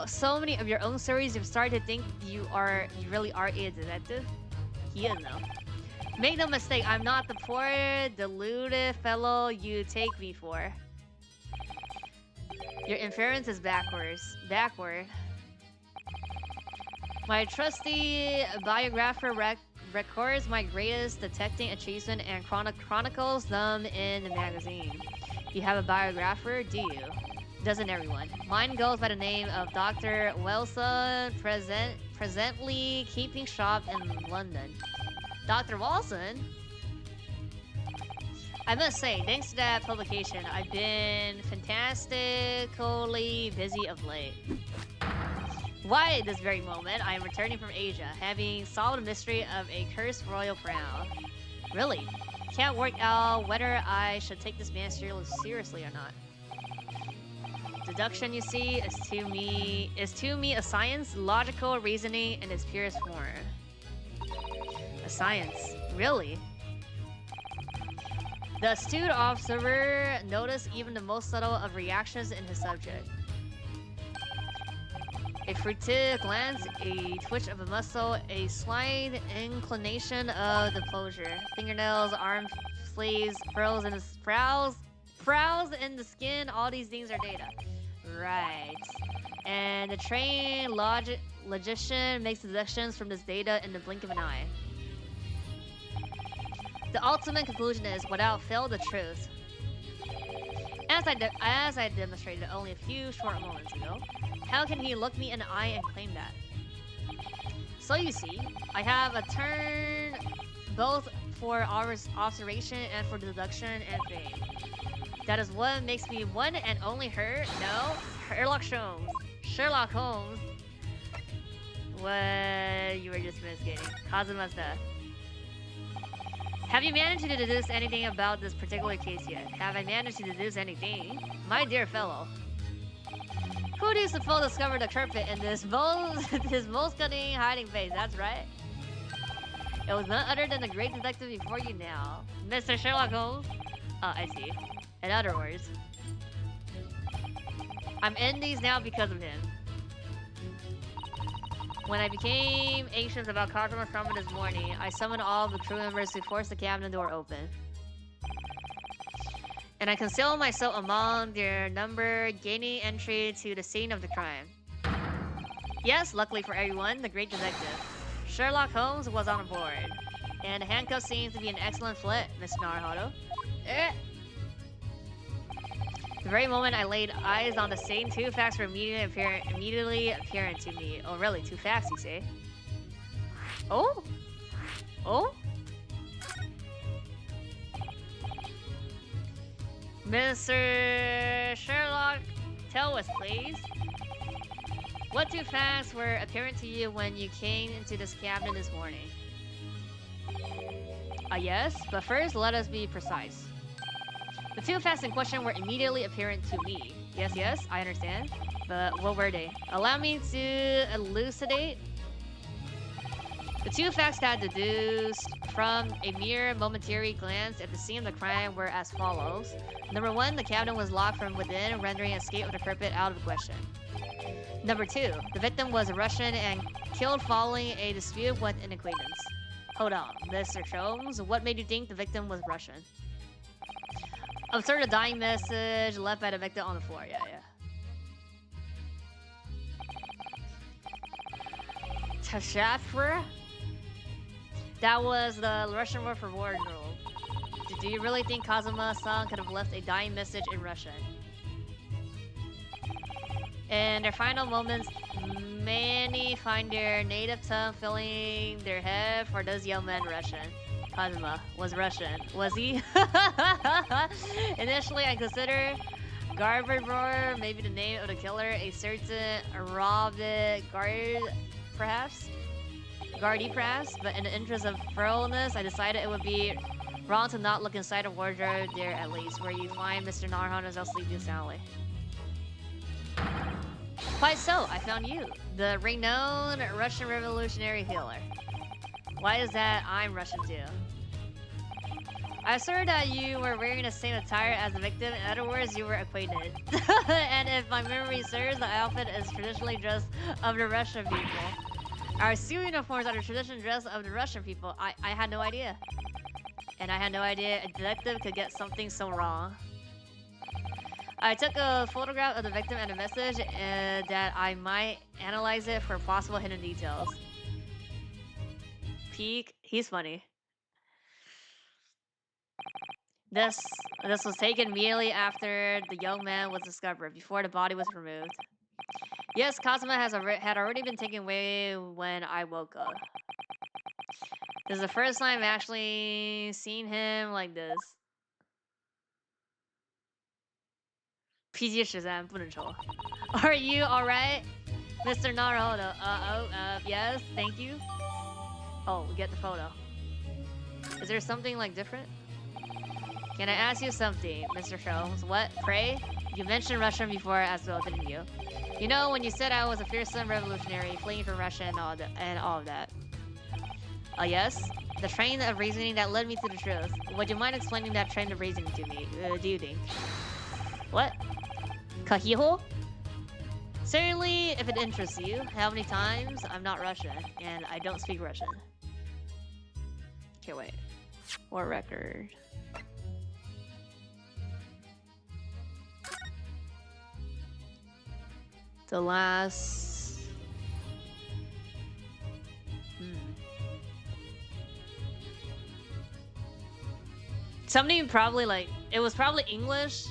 stories, you've started to think you really are a detective. He is though. Make no mistake, I'm not the poor, deluded fellow you take me for. Your inference is backward. My trusty biographer records my greatest detecting achievement and chronicles them in the magazine. You have a biographer, do you? Doesn't everyone? Mine goes by the name of Dr. Wilson, presently keeping shop in London. Dr. Wilson? I must say, thanks to that publication, I've been fantastically busy of late. Why, at this very moment, I am returning from Asia, having solved the mystery of a cursed royal crown. Really? Can't work out whether I should take this man seriously or not. Deduction, you see, is to me a science, logical reasoning in its purest form. A science, really? The astute observer noticed even the most subtle of reactions in his subject. A furtive glance, a twitch of a muscle, a slight inclination of the posture. Fingernails, arm sleeves, furrows in the brows in the skin, all these things are data. Right. And the trained logician makes deductions from this data in the blink of an eye. The ultimate conclusion is, without fail, the truth. As I demonstrated only a few short moments ago, how can he look me in the eye and claim that? So you see, I have a turn both for observation and for deduction and fame. That is what makes me one and only her. No, Sherlock Holmes. Sherlock Holmes. What you were just mitigating. Kazuma's death. Have you managed to deduce anything about this particular case yet? Have I managed to deduce anything? My dear fellow. Who do you suppose discovered the culprit in this most cunning hiding place? That's right. It was none other than the great detective before you now, Mr. Sherlock Holmes. Oh, I see. In other words, I'm in these now because of him. When I became anxious about Kazuma's summon this morning, I summoned all the crew members to force the cabin door open. And I concealed myself among their number, gaining entry to the scene of the crime. Yes, luckily for everyone, the great detective, Sherlock Holmes, was on board. And the handcuff seems to be an excellent fit, Mr. Naruhodo. The very moment I laid eyes on the scene, two facts were immediately apparent to me. Oh, really? Two facts, you say? Oh? Oh? Mr. Sherlock, tell us, please. What two facts were apparent to you when you came into this cabin this morning? Yes, but first, let us be precise. The two facts in question were immediately apparent to me. Yes, I understand. But what were they? Allow me to elucidate. The two facts that I deduced from a mere momentary glance at the scene of the crime were as follows. Number one, the cabin was locked from within, rendering escape of the culprit out of the question. Number two, the victim was Russian and killed following a dispute with an acquaintance. Hold on, Mr. Holmes, what made you think the victim was Russian? Observe the dying message left by the victim on the floor. Yeah. Tashafra? That was the Russian word for wardrobe. Do you really think Kazuma-san could have left a dying message in Russian? In their final moments, many find their native tongue filling their head for those young men Russian. Kazuma was Russian. Was he? Initially, I considered Garbodor, maybe the name of the killer, a certain Robert Gardy perhaps, but in the interest of thoroughness, I decided it would be wrong to not look inside the wardrobe there at least, where you find Mr. Naruhodo sleeping soundly. Quite so, I found you, the renowned Russian revolutionary healer. Why is that I'm Russian too? I saw that you were wearing the same attire as the victim. In other words, you were acquainted. And if my memory serves, the outfit is traditionally dressed of the Russian people. Our suit uniforms are the traditional dress of the Russian people. I had no idea. And I had no idea a detective could get something so wrong. I took a photograph of the victim and a message that I might analyze it for possible hidden details. Peek, he's funny. This was taken immediately after the young man was discovered, before the body was removed. Yes, Kazuma had already been taken away when I woke up. This is the first time I've actually seen him like this. PG Shazam 不能抽. Are you alright, Mr. Naruhodo? Yes, thank you. Oh, we get the photo. Is there something like different? Can I ask you something, Mr. Holmes? What? Pray? You mentioned Russian before as well, didn't you? You know, when you said I was a fearsome revolutionary fleeing from Russia and all of that. Yes? The train of reasoning that led me to the truth. Would you mind explaining that train of reasoning to me? Do you think? What? Kahiho? Certainly, if it interests you. How many times? I'm not Russian, and I don't speak Russian. Okay, wait. War record. The last... Something probably like... It was probably English.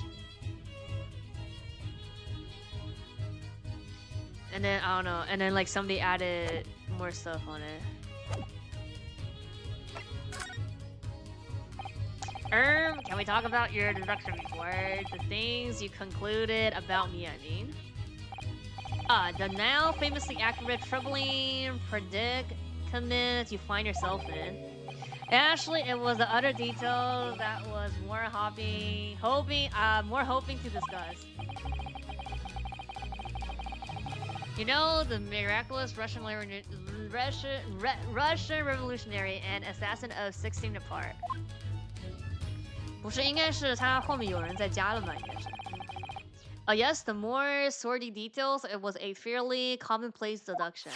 And then, I don't know. And then like somebody added more stuff on it. Can we talk about your deduction report? The things you concluded about me, I mean. The now famously accurate troubling predicament you find yourself in. Actually, it was the other details that was more hoping to discuss. You know, the miraculous Russian revolutionary and assassin of 16 apart. 不是，应该是他后面有人再加了吧？应该是。Yes, the more sordid details, it was a fairly commonplace deduction.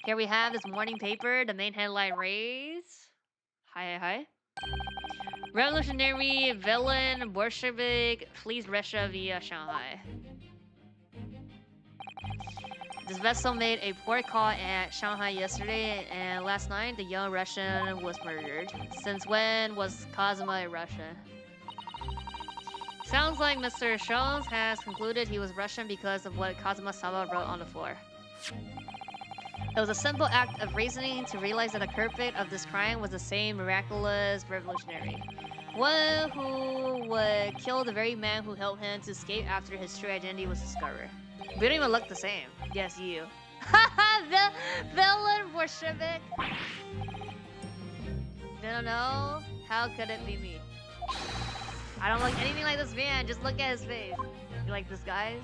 Here we have this morning paper. The main headline reads: Hi. Revolutionary villain Bolshevik flees Russia via Shanghai. This vessel made a port call at Shanghai yesterday, and last night the young Russian was murdered. Since when was Kazuma in Russia? Sounds like Mr. Shones has concluded he was Russian because of what Kazuma-sama wrote on the floor. It was a simple act of reasoning to realize that the culprit of this crime was the same miraculous revolutionary. One who would kill the very man who helped him to escape after his true identity was discovered. We don't even look the same. Yes, you. The villain Bolshevik. Don't know. How could it be me? I don't look anything like this man. Just look at his face. You like this, guys?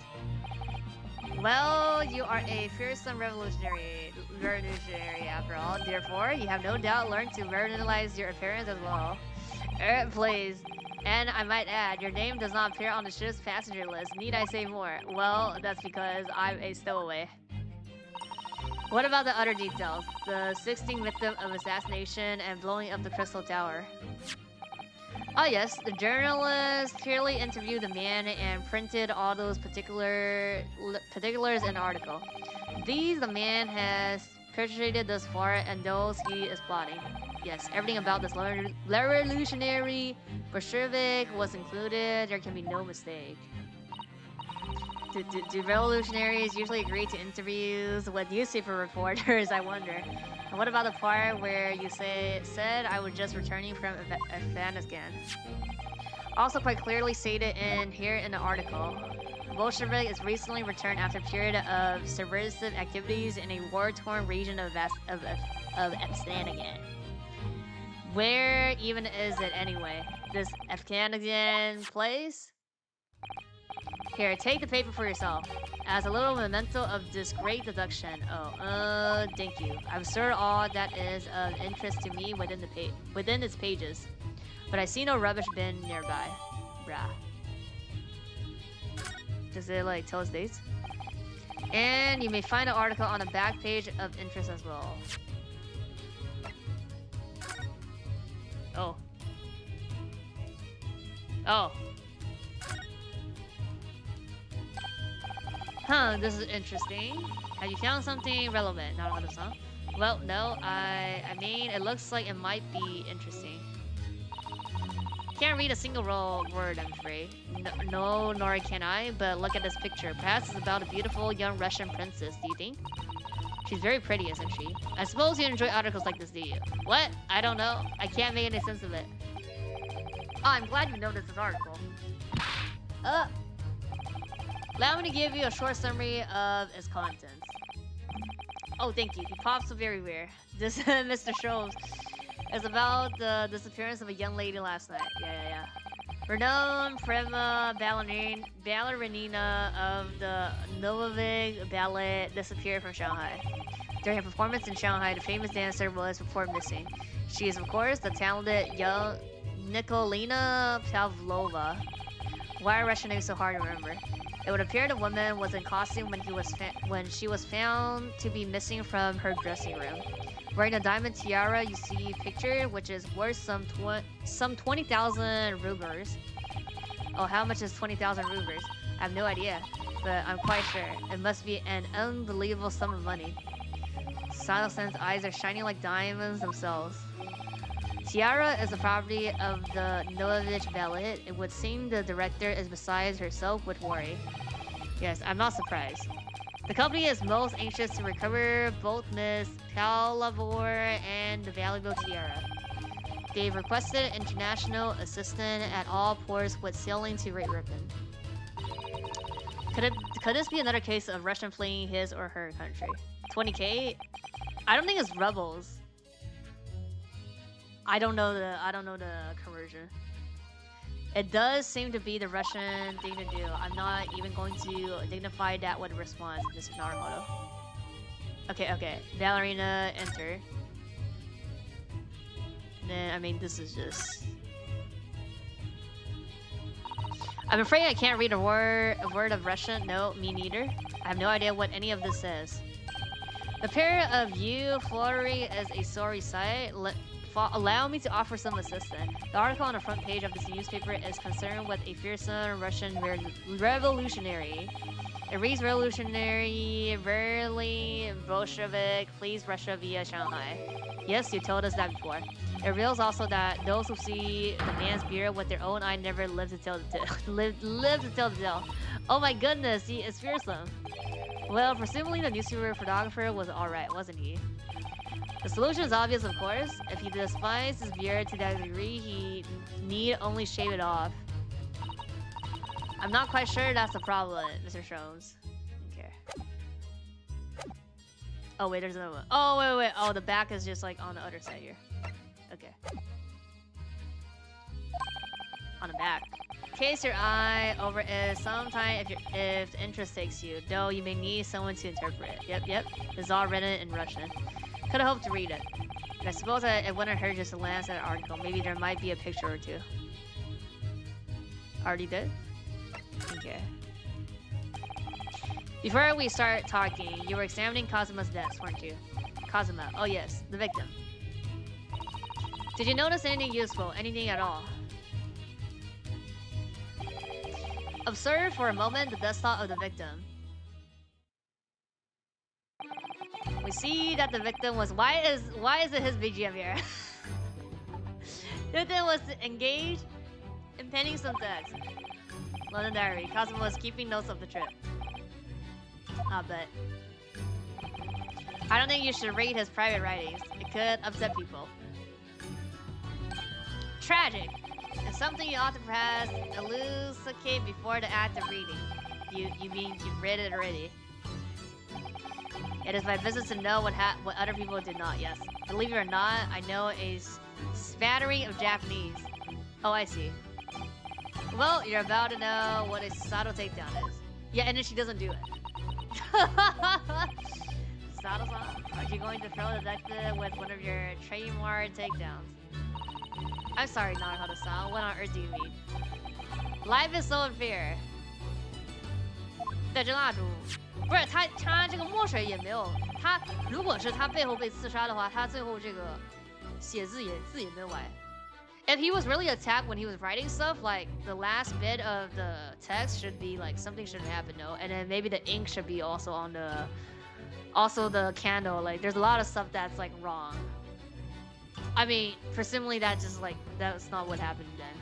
Well, you are a fearsome revolutionary after all. Therefore, you have no doubt learned to marginalize your appearance as well. Please. And I might add, your name does not appear on the ship's passenger list. Need I say more? Well, that's because I'm a stowaway. What about the other details? The 16th victim of assassination and blowing up the Crystal Tower. Oh yes, the journalist clearly interviewed the man and printed all those particulars in the article. These the man has perpetrated thus far and those he is plotting. Yes, everything about this revolutionary Bolshevik was included. There can be no mistake. Do revolutionaries usually agree to interviews with newspaper reporters, I wonder? And what about the part where you said I was just returning from Afghanistan? Also quite clearly stated in the article. Bolshevik is recently returned after a period of subversive activities in a war-torn region of Afghanistan. Where even is it anyway? This Afghanistan place? Here, take the paper for yourself. As a little memento of this great deduction. Oh, thank you. I'm sure all that is of interest to me within its pages. But I see no rubbish bin nearby. Brah. Does it like tell us dates? And you may find an article on the back page of interest as well. Oh. Huh, this is interesting. Have you found something relevant? Not honest, huh? Well, no, I mean, it looks like it might be interesting. Can't read a single word, I'm afraid. No, nor can I, but look at this picture. Perhaps it's about a beautiful young Russian princess, do you think? She's very pretty, isn't she? I suppose you enjoy articles like this, do you? What? I don't know. I can't make any sense of it. Oh, I'm glad you noticed this article. Allow me to give you a short summary of its contents. Oh, thank you. He pops up everywhere. This Mr. Shows is about the disappearance of a young lady last night. Yeah. Renowned prima ballerina of the Novik Ballet disappeared from Shanghai. During a performance in Shanghai, the famous dancer was reported missing. She is, of course, the talented young Nikolina Pavlova. Why are Russian names so hard to remember? It would appear the woman was in costume when she was found to be missing from her dressing room. Wearing a diamond tiara you see picture, which is worth some 20,000 rubles. Oh, how much is 20,000 rubles? I have no idea, but I'm quite sure. It must be an unbelievable sum of money. Silent eyes are shining like diamonds themselves. Tiara is the property of the Novik Ballet. It would seem the director is beside herself with worry. Yes, I'm not surprised. The company is most anxious to recover both Miss Palavor and the valuable tiara. They've requested international assistance at all ports with sailing to Great Ribbon. Could this be another case of Russian fleeing his or her country? 20k? I don't think it's rebels. I don't know the conversion. It does seem to be the Russian thing to do. I'm not even going to dignify that with a response, Mr. Narumoto. Okay. Ballerina, enter. And then, I mean, this is just... I'm afraid I can't read a word of Russian. No, me neither. I have no idea what any of this says. The pair of you fluttering as a sorry sight. Allow me to offer some assistance. The article on the front page of this newspaper is concerned with a fearsome Russian revolutionary. It reads revolutionary, rarely Bolshevik, flees Russia via Shanghai. Yes, you told us that before. It reveals also that those who see the man's beard with their own eye never live to tell the tale. live to tell the tale. Oh my goodness, he is fearsome. Well, presumably the newspaper photographer was alright, wasn't he? The solution is obvious, of course. If he despises his beard to that degree, he need only shave it off. I'm not quite sure that's the problem, Mr. Sholmes. Okay. Oh wait, there's another one. Oh wait. Oh, the back is just like on the other side here. Okay. On the back. Case your eye over it sometime if the interest takes you, though you may need someone to interpret it. Yep. It's all written in Russian. Could have hoped to read it. But I suppose it wouldn't hurt just to glance at the article. Maybe there might be a picture or two. Already did? Okay. Before we start talking, you were examining Kazuma's desk, weren't you? Kazuma. Oh yes, the victim. Did you notice anything useful? Anything at all? Observe for a moment the desktop of the victim. We see that the victim was... Why is it his BGM here? The victim was engaged in penning some text. London Diary. Kazuma was keeping notes of the trip. I'll bet. I don't think you should read his private writings. It could upset people. Tragic. It's something you ought to perhaps elucidate before the act of reading. You mean you've read it already? It is my business to know what other people do not. Yes. Believe it or not, I know a smattering of Japanese. Oh, I see. Well, you're about to know what a subtle takedown is. Yeah, and then she doesn't do it. Sato-san, are you going to throw the detective with one of your trademark takedowns? I'm sorry, Naruhodo-san. What on earth do you mean? Life is so unfair. 对，真蜡烛，不是他这个墨水也没有，他如果是他背后被刺杀的话，他最后这个写字也没有歪。If he was really attacked when he was writing stuff, like the last bit of the text should be like something should happen, no, and then maybe the ink should be also on the candle. Like there's a lot of stuff that's like wrong. I mean, presumably that's not what happened then.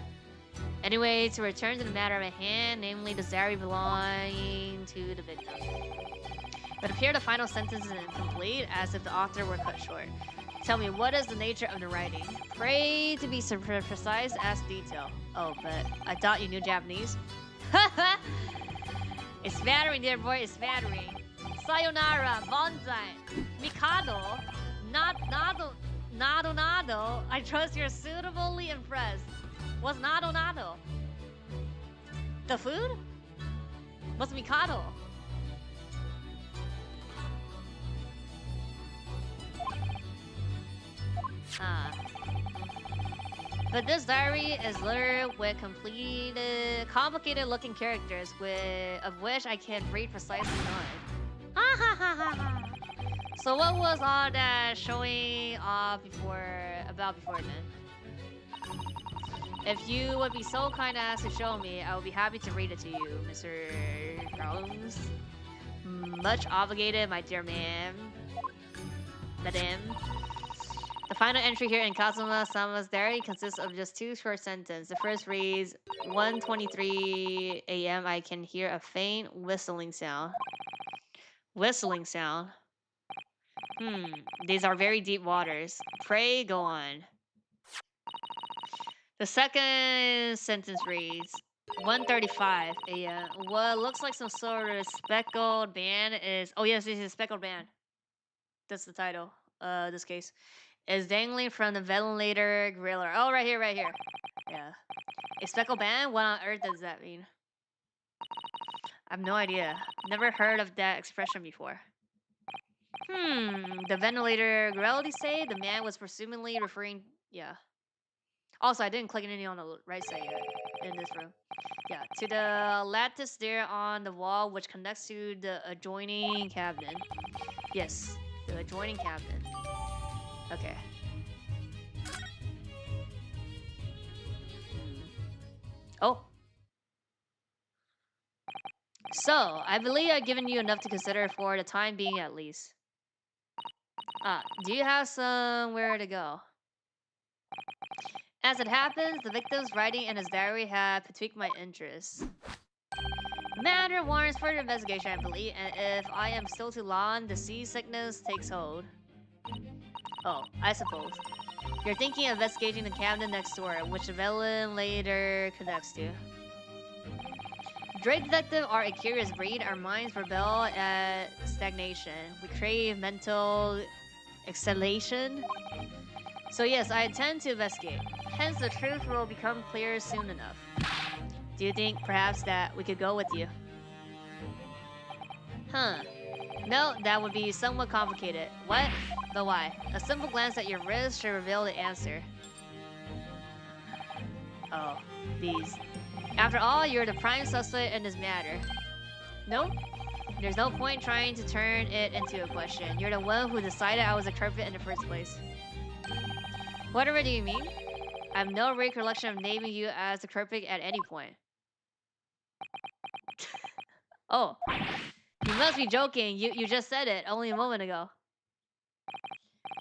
Anyway, to return to the matter at hand, namely the diary belonging to the victim. It appeared the final sentence is incomplete, as if the author were cut short. Tell me, what is the nature of the writing? Pray to be precise as detail. Oh, but I thought you knew Japanese. It's smattering, dear boy, it's smattering. Sayonara, bonsai, Mikado, Nado. I trust you're suitably impressed. What's Nado? The food? What's Mikado? But this diary is littered with complicated-looking characters, of which I can read precisely none. So what was all that showing off about before then? If you would be so kind as to show me, I would be happy to read it to you, Mr. Charles. Much obligated, my dear ma'am. Madame. The final entry here in Kazuma-sama's diary consists of just two short sentences. The first reads, 1:23 a.m. I can hear a faint whistling sound. Whistling sound? These are very deep waters. Pray go on. The second sentence reads 1:35 a.m. What looks like some sort of speckled band is. Oh, yes, this is speckled band. That's the title. This case is dangling from the ventilator griller. Oh, right here, right here. Yeah. A speckled band? What on earth does that mean? I have no idea. Never heard of that expression before. The ventilator grill, they say? The man was presumably referring... Yeah. Also, I didn't click any on the right side yet. In this room. Yeah. To the lattice there on the wall, which connects to the adjoining cabinet. Yes. The adjoining cabinet. Okay. Oh. So, I believe I've given you enough to consider for the time being at least. Do you have somewhere to go? As it happens, the victim's writing in his diary had piqued my interest. Matter warrants further investigation, I believe, and if I am still too long, the seasickness takes hold. Oh, I suppose. You're thinking of investigating the cabinet next door, which the villain later connects to. Drake detective are a curious breed. Our minds rebel at stagnation. We crave mental exhalation. So yes, I intend to investigate. Hence, the truth will become clear soon enough. Do you think perhaps that we could go with you? Huh. No, that would be somewhat complicated. What? But why? A simple glance at your wrist should reveal the answer. Oh, these. After all, you're the prime suspect in this matter. Nope. There's no point trying to turn it into a question. You're the one who decided I was a culprit in the first place. Whatever do you mean? I have no recollection of naming you as the culprit at any point. Oh. You must be joking. You just said it only a moment ago.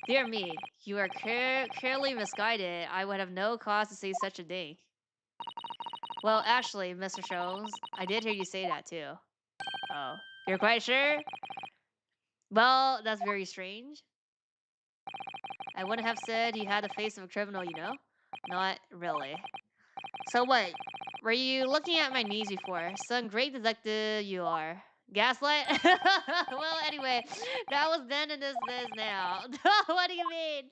Dear me, you are clearly misguided. I would have no cause to say such a thing. Well, actually, Mr. Jones, I did hear you say that too. Oh, you're quite sure? Well, that's very strange. I wouldn't have said you had the face of a criminal, you know? Not really. So what? Were you looking at my knees before? Some great detective you are. Gaslight? Well, anyway, that was then and this is now. What do you mean?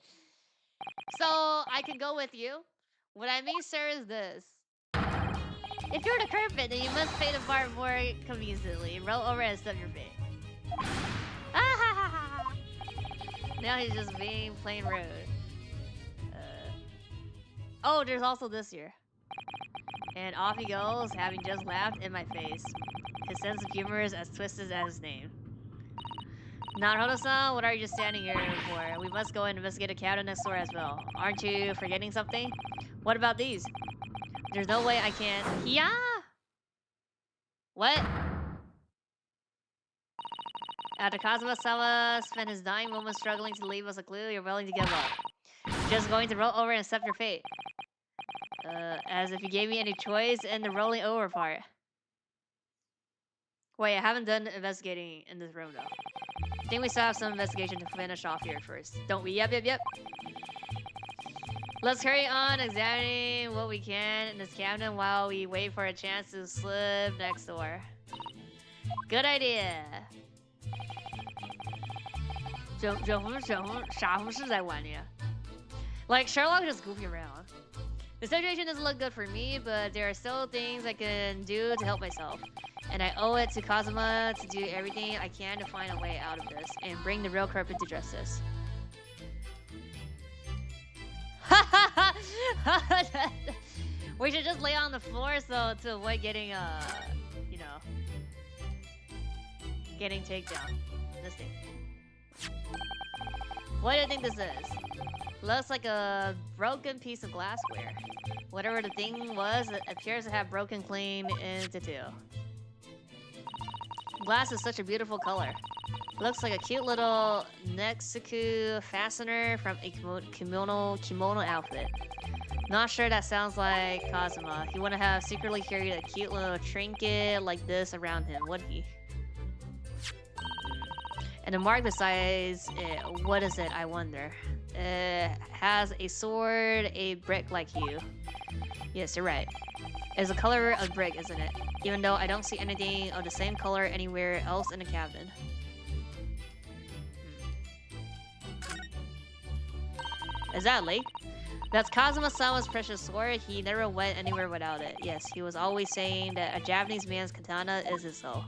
So, I can go with you? What I mean, sir, is this. If you're the culprit, then you must pay the bar more conveniently. Roll over and stub your feet. Now he's just being plain rude. Oh, there's also this here. And off he goes, having just laughed in my face. His sense of humor is as twisted as his name. Naruto-san, what are you just standing here for? We must go and investigate a cabinet next door as well. Aren't you forgetting something? What about these? There's no way I can... Yeah! What? After Kazuma-sama spent his dying moments struggling to leave us a clue, you're willing to give up. You're just going to roll over and accept your fate. As if you gave me any choice in the rolling over part. Wait, I haven't done investigating in this room though. I think we still have some investigation to finish off here first. Don't we? Yep. Let's carry on examining what we can in this cabinet while we wait for a chance to slip next door. Good idea. 傻胡是在玩呀? Like Sherlock just goofing around. The situation doesn't look good for me, but there are still things I can do to help myself. And I owe it to Kazuma to do everything I can to find a way out of this and bring the real culprit to justice. We should just lay on the floor so to avoid getting you know, getting takedown. This thing. What do you think this is? Looks like a broken piece of glassware. Whatever the thing was, it appears to have broken clean into two. Glass is such a beautiful color. Looks like a cute little Netsuku fastener from a kimono outfit. Not sure that sounds like Kazuma. He wouldn't have secretly carried a cute little trinket like this around him, would he? And the mark besides it, what is it, I wonder? It has a sword, a brick like you. Yes, you're right. It's the color of brick, isn't it? Even though I don't see anything of the same color anywhere else in the cabin. Is that a lake? That's Kazuma-sama's precious sword. He never went anywhere without it. Yes, he was always saying that a Japanese man's katana is his soul.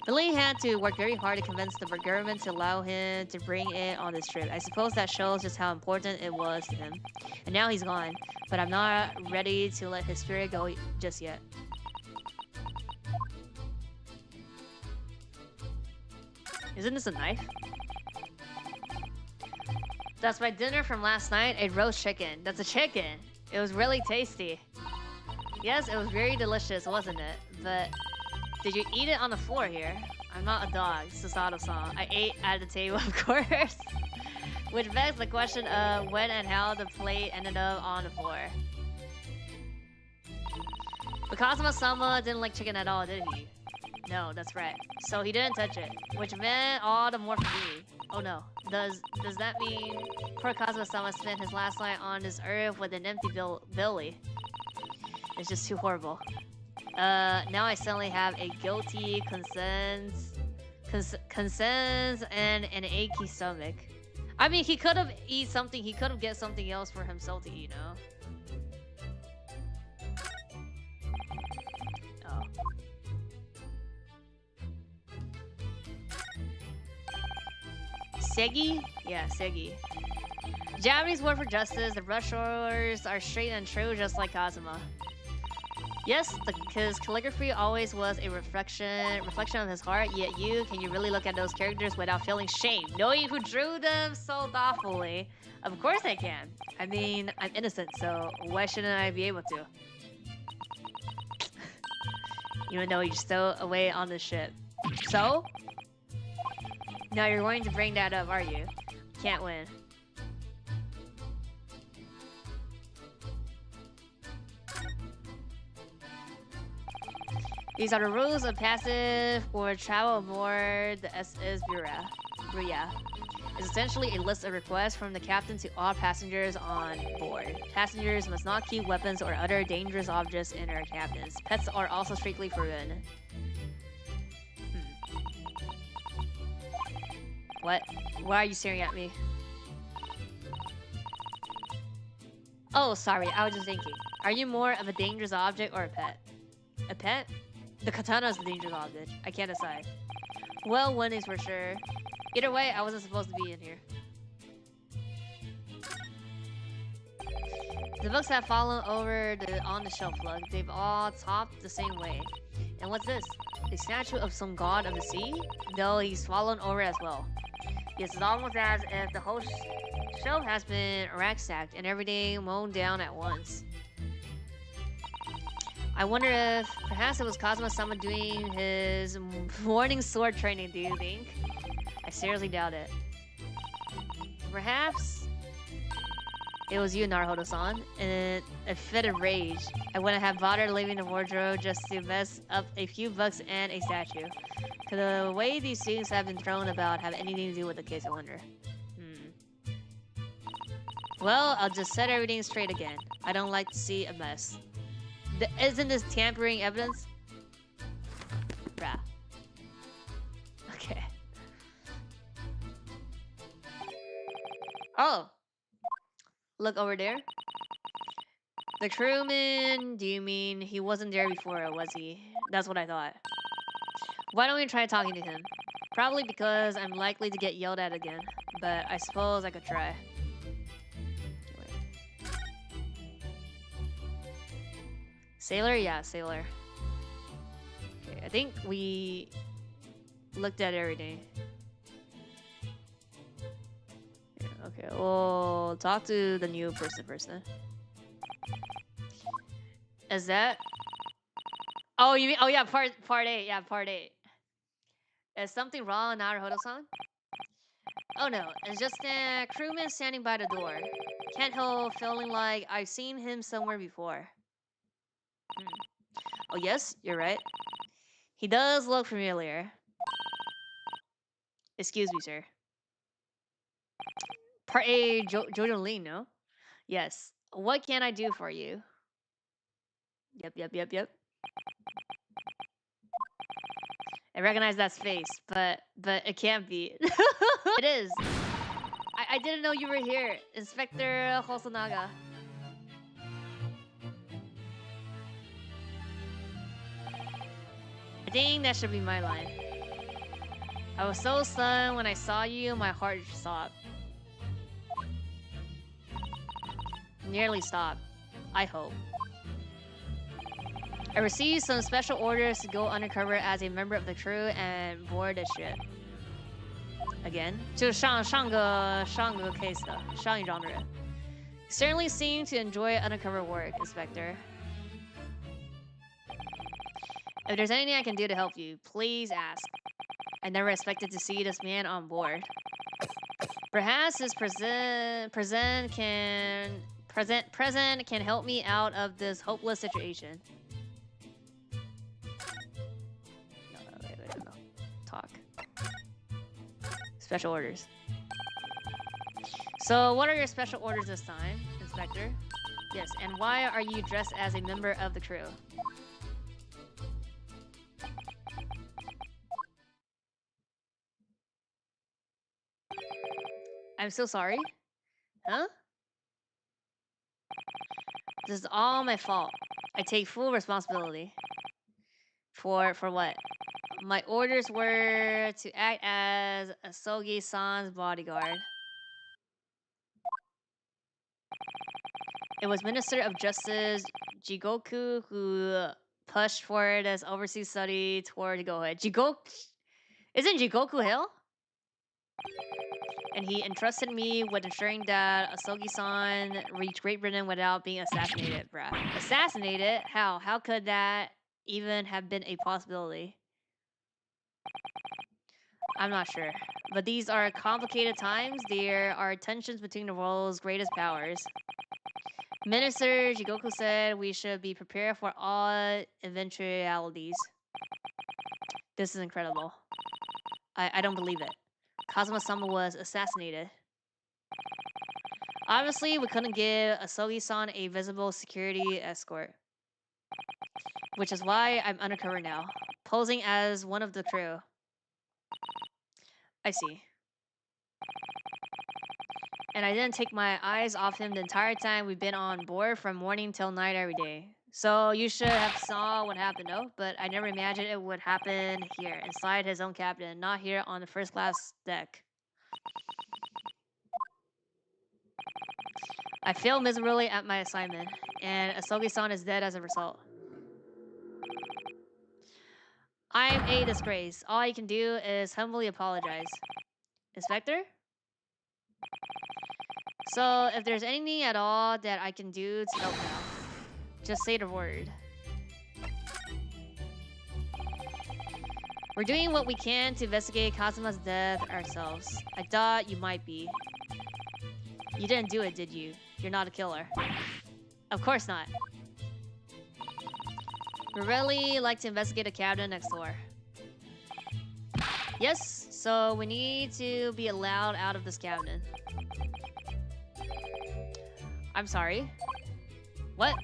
Billy had to work very hard to convince the government to allow him to bring it on this trip. I suppose that shows just how important it was to him. And now he's gone, but I'm not ready to let his spirit go just yet. Isn't this a knife? That's my dinner from last night, a roast chicken. That's a chicken. It was really tasty. Yes, it was very delicious, wasn't it? But did you eat it on the floor here? I'm not a dog, Susato-san. I ate at the table, of course. Which begs the question of when and how the plate ended up on the floor. But Kazuma-sama didn't like chicken at all, did he? No, that's right. So he didn't touch it, which meant all the more for me. Oh no. Does that mean poor Kazuma-sama spent his last night on this earth with an empty belly? It's just too horrible. Now I suddenly have a guilty conscience and an achy stomach. I mean, he could have eaten something. He could have get something else for himself to eat, no? Oh. Segi? Yeah, Segi. Japanese word for justice. The brushers are straight and true, just like Kazuma. Yes, his calligraphy always was a reflection of his heart. Yet can you really look at those characters without feeling shame, knowing who drew them so thoughtfully? Of course I can. I mean, I'm innocent, so why shouldn't I be able to? Even though you're still away on the ship. So? Now you're going to bring that up, are you? Can't win. These are the rules of passage for travel aboard the SS Buria. It's essentially a list of requests from the captain to all passengers on board. Passengers must not keep weapons or other dangerous objects in their cabins. Pets are also strictly forbidden. What? Why are you staring at me? Oh, sorry, I was just thinking. Are you more of a dangerous object or a pet? A pet? The katana is the dangerous object. I can't decide. Well, one is for sure. Either way, I wasn't supposed to be in here. The books have fallen over on the shelf lug. They've all topped the same way. And what's this? A statue of some god of the sea? Though he's fallen over as well. Yes, it's almost as if the whole shelf has been rack-stacked and everything mown down at once. I wonder if perhaps it was Kazuma-sama doing his morning sword training, do you think? I seriously doubt it. Perhaps it was you, Naruhodo-san, in a fit of rage. I wouldn't have bothered leaving the wardrobe just to mess up a few bucks and a statue. Could the way these things have been thrown about have anything to do with the case, I wonder? Well, I'll just set everything straight again. I don't like to see a mess. Isn't this tampering evidence? Bruh. Okay. Oh! Look over there. The crewman, do you mean he wasn't there before, was he? That's what I thought. Why don't we try talking to him? Probably because I'm likely to get yelled at again, but I suppose I could try. Sailor? Yeah, sailor. Okay, I think we looked at everything. Yeah, okay, we'll talk to the new person first then. Is that? Oh, you mean? Oh yeah, part 8. Yeah, part 8. Is something wrong, Naruhodo-san? Oh no, it's just a crewman standing by the door. Can't help feeling like I've seen him somewhere before. Oh yes, you're right. He does look familiar. Excuse me, sir. Part A, Jojo Lee, no? Yes. What can I do for you? Yep. I recognize that face, but it can't be. It is. I didn't know you were here, Inspector Hosonaga. I think that should be my line. I was so stunned when I saw you, my heart stopped. Nearly stopped. I hope. I received some special orders to go undercover as a member of the crew and board the ship. Again, 就上个 case 的，上一章的人。Certainly seem to enjoy undercover work, Inspector. If there's anything I can do to help you, please ask. I never expected to see this man on board. Perhaps his present can help me out of this hopeless situation. No. Talk. Special orders. So, what are your special orders this time, Inspector? Yes, and why are you dressed as a member of the crew? I'm so sorry. Huh? This is all my fault. I take full responsibility. For what? My orders were to act as Asogi-san's bodyguard. It was Minister of Justice Jigoku who pushed for this overseas study toward Gohei. Isn't Jigoku hell? And he entrusted me with ensuring that Asogi-san reached Great Britain without being assassinated, bruh. Assassinated? How? How could that even have been a possibility? I'm not sure. But these are complicated times. There are tensions between the world's greatest powers. Minister Jigoku said we should be prepared for all eventualities. This is incredible. I don't believe it. Kazuma-sama was assassinated. Obviously, we couldn't give Asogi-san a visible security escort. Which is why I'm undercover now, posing as one of the crew. I see. And I didn't take my eyes off him the entire time we've been on board from morning till night every day. So you should have saw what happened, no? But I never imagined it would happen here, inside his own cabin, not here on the first class deck. I failed miserably at my assignment, and Asogi-san is dead as a result. I'm a disgrace. All I can do is humbly apologize. Inspector? So, if there's anything at all that I can do to help out, just say the word. We're doing what we can to investigate Kazuma's death ourselves. I thought you might be. You didn't do it, did you? You're not a killer. Of course not. We really like to investigate a cabin next door. Yes, so we need to be allowed out of this cabinet. I'm sorry. What?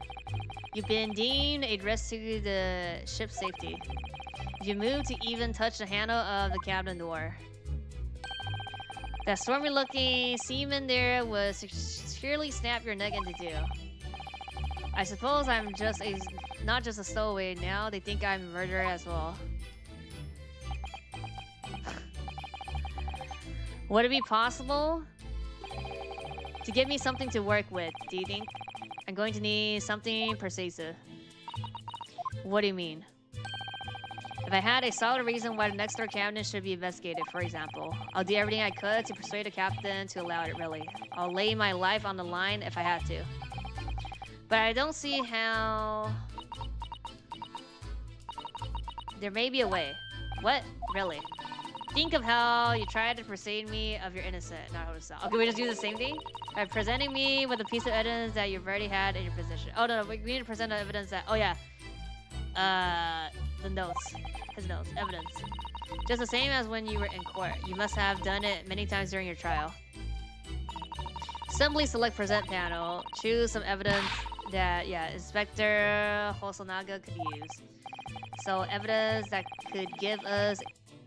You've been deemed a risk to the ship's safety. If you move to even touch the handle of the cabin door. That stormy-looking seaman there would securely snap your neck into two. I suppose I'm just not just a stowaway now. They think I'm a murderer as well. Would it be possible to give me something to work with, do you think? I'm going to need something persuasive. What do you mean? If I had a solid reason why the next door cabinet should be investigated, for example, I'll do everything I could to persuade the captain to allow it, really. I'll lay my life on the line if I have to. But I don't see how... There may be a way. What? Really? Think of how you tried to persuade me of your innocent, not yourself. Okay, we just do the same thing? By presenting me with a piece of evidence that you've already had in your possession. Oh, no, we need to present the evidence that... Oh, yeah. The notes. His notes. Evidence. Just the same as when you were in court. You must have done it many times during your trial. Simply select present panel. Choose some evidence that, yeah, Inspector Hosonaga could use. So evidence that could give us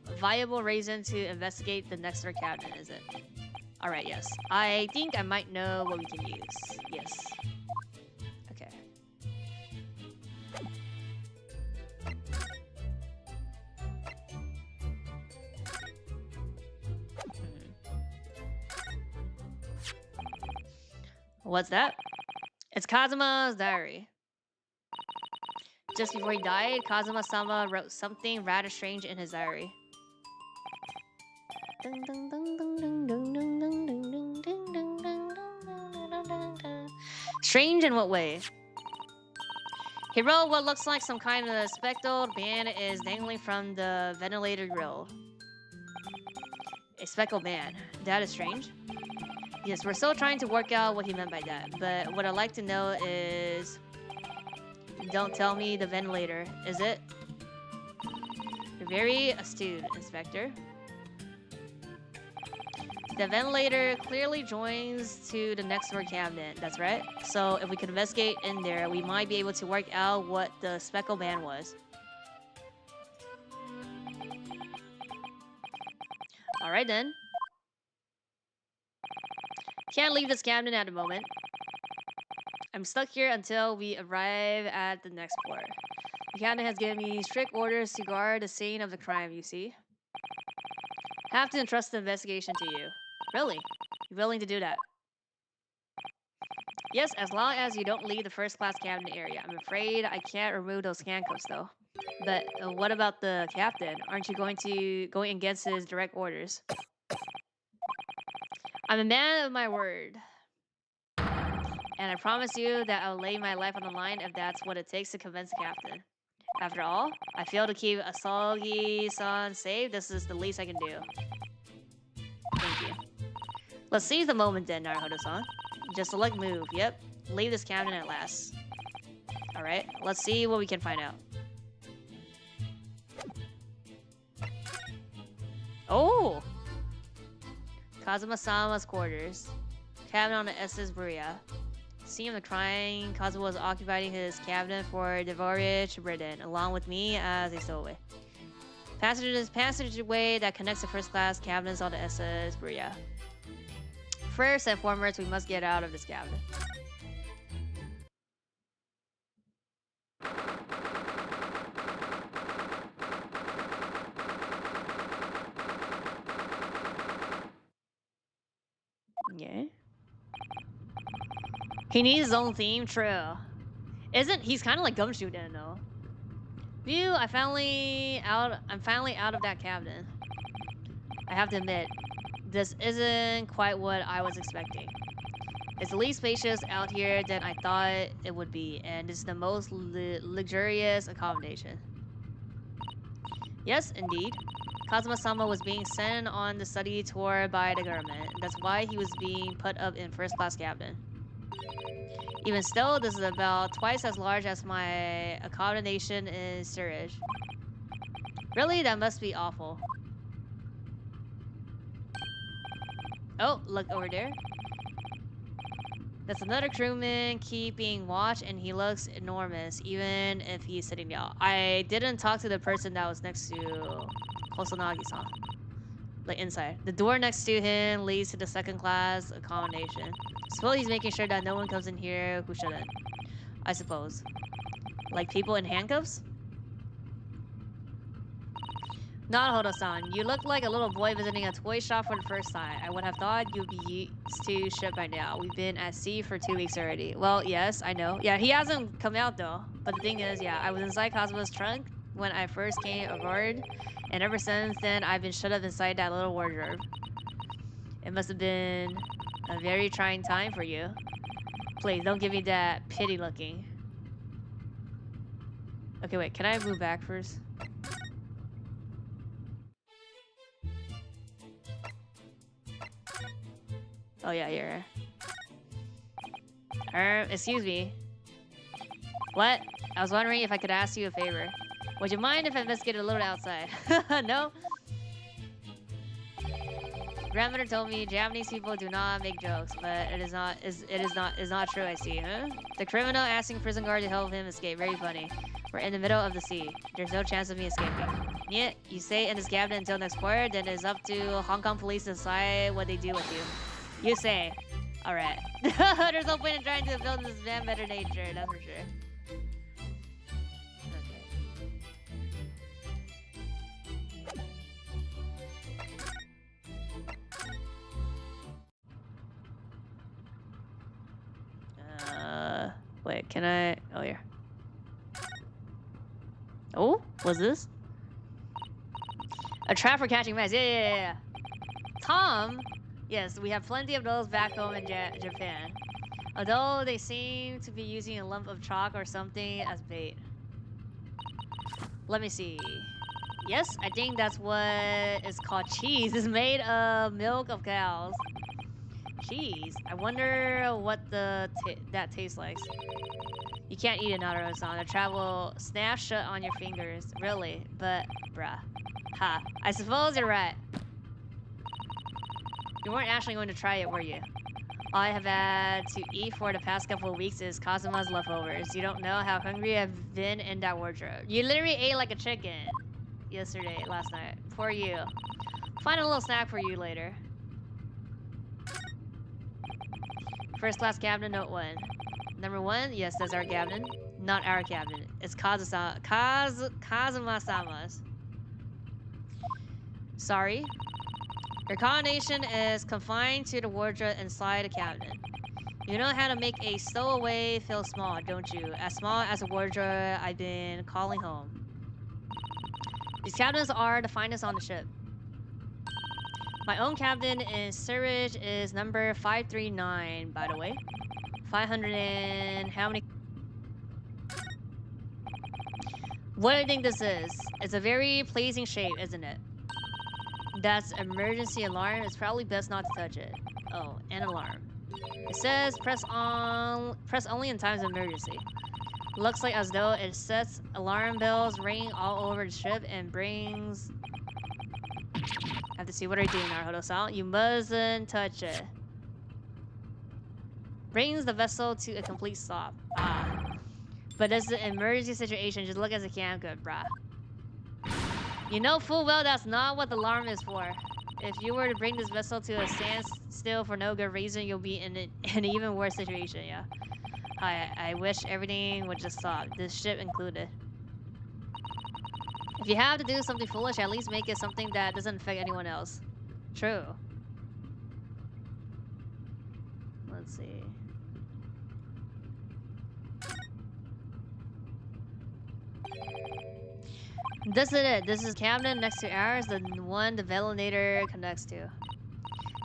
a viable reason to investigate the next door cabinet, is it? Alright, yes. I think I might know what we can use. Yes. Okay. What's that? It's Kazuma's diary. Just before he died, Kazuma-sama wrote something rather strange in his diary. Strange in what way? He wrote what looks like some kind of speckled band is dangling from the ventilator grill. A speckled band. That is strange. Yes, we're still trying to work out what he meant by that, but what I'd like to know is... Don't tell me the ventilator, is it? You're very astute, Inspector. The ventilator clearly joins to the next door cabinet, that's right. So if we could investigate in there, we might be able to work out what the speckle band was. Alright then. Can't leave this cabinet at the moment. I'm stuck here until we arrive at the next floor. The cabinet has given me strict orders to guard the scene of the crime, you see. Have to entrust the investigation to you. Really? You're willing to do that? Yes, as long as you don't leave the first class cabinet area. I'm afraid I can't remove those handcuffs though. But what about the captain? Aren't you going against his direct orders? I'm a man of my word. And I promise you that I'll lay my life on the line if that's what it takes to convince the captain. After all, I fail to keep Asogi-san safe. This is the least I can do. Thank you. Let's seize the moment then, Naruhodo-san. Just select move. Yep. Leave this cabinet at last. Alright, let's see what we can find out. Oh! Kazuma-sama's quarters. Cabinet on the SS Buria. Scene of the crime, Kazuma was occupying his cabinet for the voyage to Britain, along with me as a stowaway. Passageway that connects the first class cabinets on the SS Buria. First and foremost, we must get out of this cabinet. Yeah. He needs his own theme, true. He's kind of like Gumshoe then, though. Phew, I'm finally out of that cabinet. I have to admit, this isn't quite what I was expecting. It's the least spacious out here than I thought it would be, and it's the most luxurious accommodation. Yes, indeed. Kazuma-sama was being sent on the study tour by the government. That's why he was being put up in first-class cabinet. Even still, this is about twice as large as my accommodation in Surrey. Really? That must be awful. Oh, look over there. That's another crewman keeping watch, and he looks enormous, even if he's sitting down. I didn't talk to the person that was next to Hosonaga-san. Like inside. The door next to him leads to the second class accommodation. Suppose he's making sure that no one comes in here who shouldn't. I suppose. Like people in handcuffs? Naruhodo-san, you look like a little boy visiting a toy shop for the first time. I would have thought you'd be used to ship by now. We've been at sea for 2 weeks already. Well, yes, I know. Yeah, he hasn't come out though. But the thing is, yeah, I was inside Kazuma's trunk when I first came aboard. And ever since then, I've been shut up inside that little wardrobe. It must have been a very trying time for you. Please, don't give me that pity looking. Okay, wait, can I move back first? Oh yeah, here. Excuse me. What? I was wondering if I could ask you a favor. Would you mind if I investigated a little outside? No? grandmother told me Japanese people do not make jokes, but it is not true. I see, huh? The criminal asking prison guard to help him escape. Very funny. We're in the middle of the sea. There's no chance of me escaping. Yeah, you stay in this cabinet until next quarter, then it's up to Hong Kong police to decide what they do with you. You say. Alright. There's no point in trying to build this man better nature, that's for sure. Wait, can I? Oh, here. Oh, what's this? A trap for catching mice. Yeah. Tom? Yes, we have plenty of those back home in Japan. Although they seem to be using a lump of chalk or something as bait. Let me see. Yes, I think that's what is called cheese. It's made of milk of cows. Cheese. I wonder what that tastes like. You can't eat it, Naruto-san. The trap will snap shut on your fingers. Really? But, bruh. Ha. I suppose you're right. You weren't actually going to try it, were you? All I have had to eat for the past couple of weeks is Kazuma's leftovers. You don't know how hungry I've been in that wardrobe. You literally ate like a chicken last night. For you. Find a little snack for you later. First class cabinet, note 1. Number 1, yes, that's our cabinet. Not our cabinet. It's Kazuma-sama's. Sorry. Your combination is confined to the wardrobe inside the cabinet. You know how to make a stowaway feel small, don't you? As small as a wardrobe I've been calling home. These cabinets are the finest on the ship. My own cabinet in Surridge is number 539, by the way. 500 and how many? What do you think this is? It's a very pleasing shape, isn't it? That's emergency alarm. It's probably best not to touch it. Oh, an alarm. It says press only in times of emergency. Looks like as though it sets alarm bells ringing all over the ship and brings... I have to see what are you doing, Naruto-san. You mustn't touch it. Brings the vessel to a complete stop. Ah. But this is an emergency situation. Just look as a cam good, brah. You know full well that's not what the alarm is for. If you were to bring this vessel to a standstill for no good reason, you'll be in an even worse situation, yeah. I wish everything would just stop, this ship included. If you have to do something foolish, at least make it something that doesn't affect anyone else. True. Let's see. This is it. This is cabinet next to ours, the one the ventilator connects to.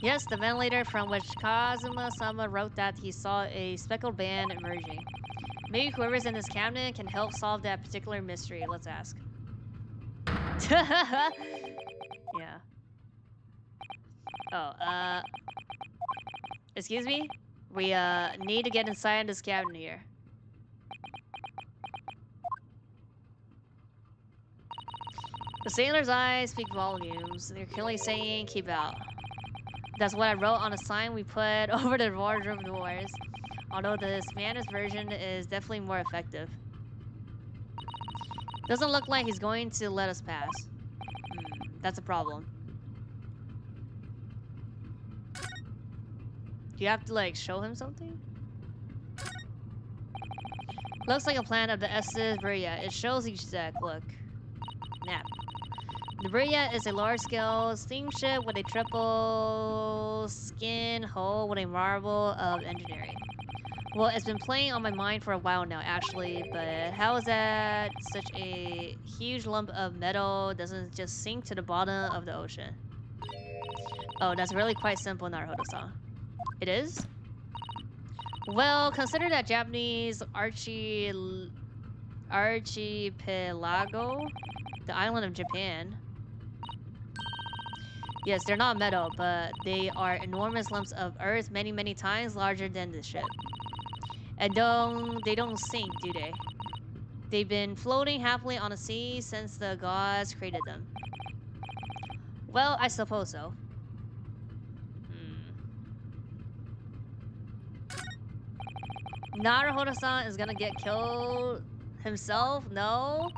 Yes, the ventilator from which Kazuma-sama wrote that he saw a speckled band emerging. Maybe whoever's in this cabinet can help solve that particular mystery. Let's ask. Yeah. Oh, excuse me? We, need to get inside this cabinet here. The sailor's eyes speak volumes. They're clearly saying, keep out. That's what I wrote on a sign we put over the wardrobe doors. Although the Spanish version is definitely more effective. Doesn't look like he's going to let us pass. That's a problem. Do you have to, like, show him something? Looks like a plan of the Estes Beria. It shows each deck. Look. Nap. The Beria is a large-scale steamship with a triple skin hull with a marvel of engineering. Well, it's been playing on my mind for a while now, actually, but how is that such a huge lump of metal doesn't just sink to the bottom of the ocean? Oh, that's really quite simple, Naruto-san. It is? Well, consider that Japanese archipelago, the island of Japan. Yes, they're not metal, but they are enormous lumps of earth many, many times larger than the ship. And they don't sink, do they? They've been floating happily on the sea since the gods created them. Well, I suppose so. Naruhodo-san is gonna get killed himself? No?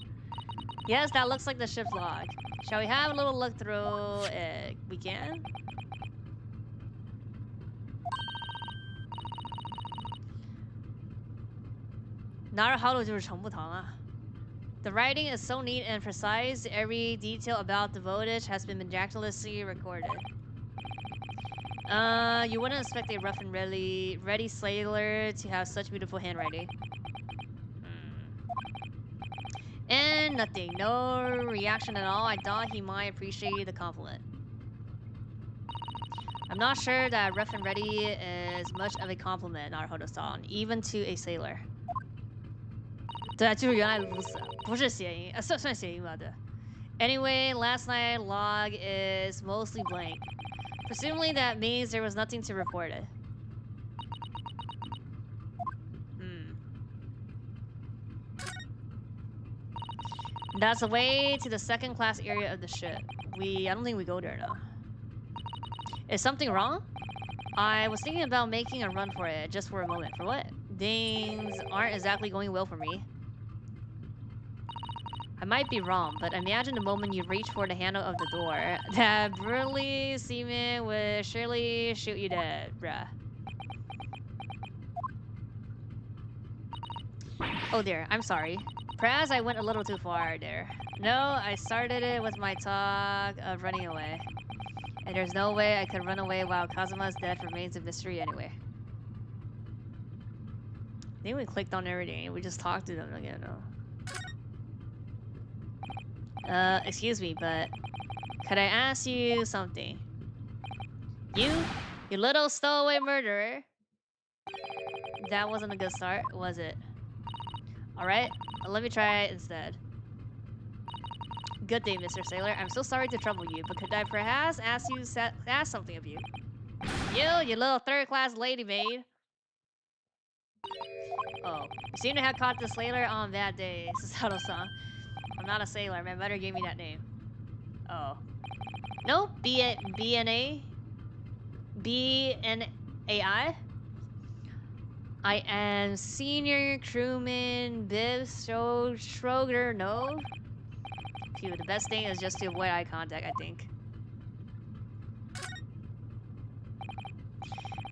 Yes, that looks like the ship's log. Shall we have a little look through it? We can? Naruhodo 就是程步堂啊. The writing is so neat and precise. Every detail about the voltage has been meticulously recorded. You wouldn't expect a rough and ready sailor to have such beautiful handwriting. And nothing. No reaction at all. I thought he might appreciate the compliment. I'm not sure that rough and ready is much of a compliment, Naruhodo-san, even to a sailor. 对啊，就是原来如此，不是谐音，算谐音吧，对。Anyway, last night log is mostly blank. Presumably that means there was nothing to report it. That's the way to the second class area of the ship. I don't think we go there now. Is something wrong? I was thinking about making a run for it just for a moment. For what? Things aren't exactly going well for me. I might be wrong, but imagine the moment you reach for the handle of the door. That burly seaman would surely shoot you dead, bruh. Oh dear, I'm sorry. Perhaps I went a little too far there. No, I started it with my talk of running away. And there's no way I could run away while Kazuma's death remains a mystery anyway. I think we clicked on everything. We just talked to them again, no? Excuse me, but could I ask you something? You little stowaway murderer. That wasn't a good start, was it? Alright, let me try it instead. Good day, Mr. Sailor. I'm so sorry to trouble you, but could I perhaps ask something of you? You little third-class lady maid. Oh, you seem to have caught the sailor on bad days, Susato-san. I'm not a sailor. My mother gave me that name. Oh. No? B-N-A? B-N-A-I? I am senior crewman Biv Schroeder, no? Phew, the best thing is just to avoid eye contact, I think.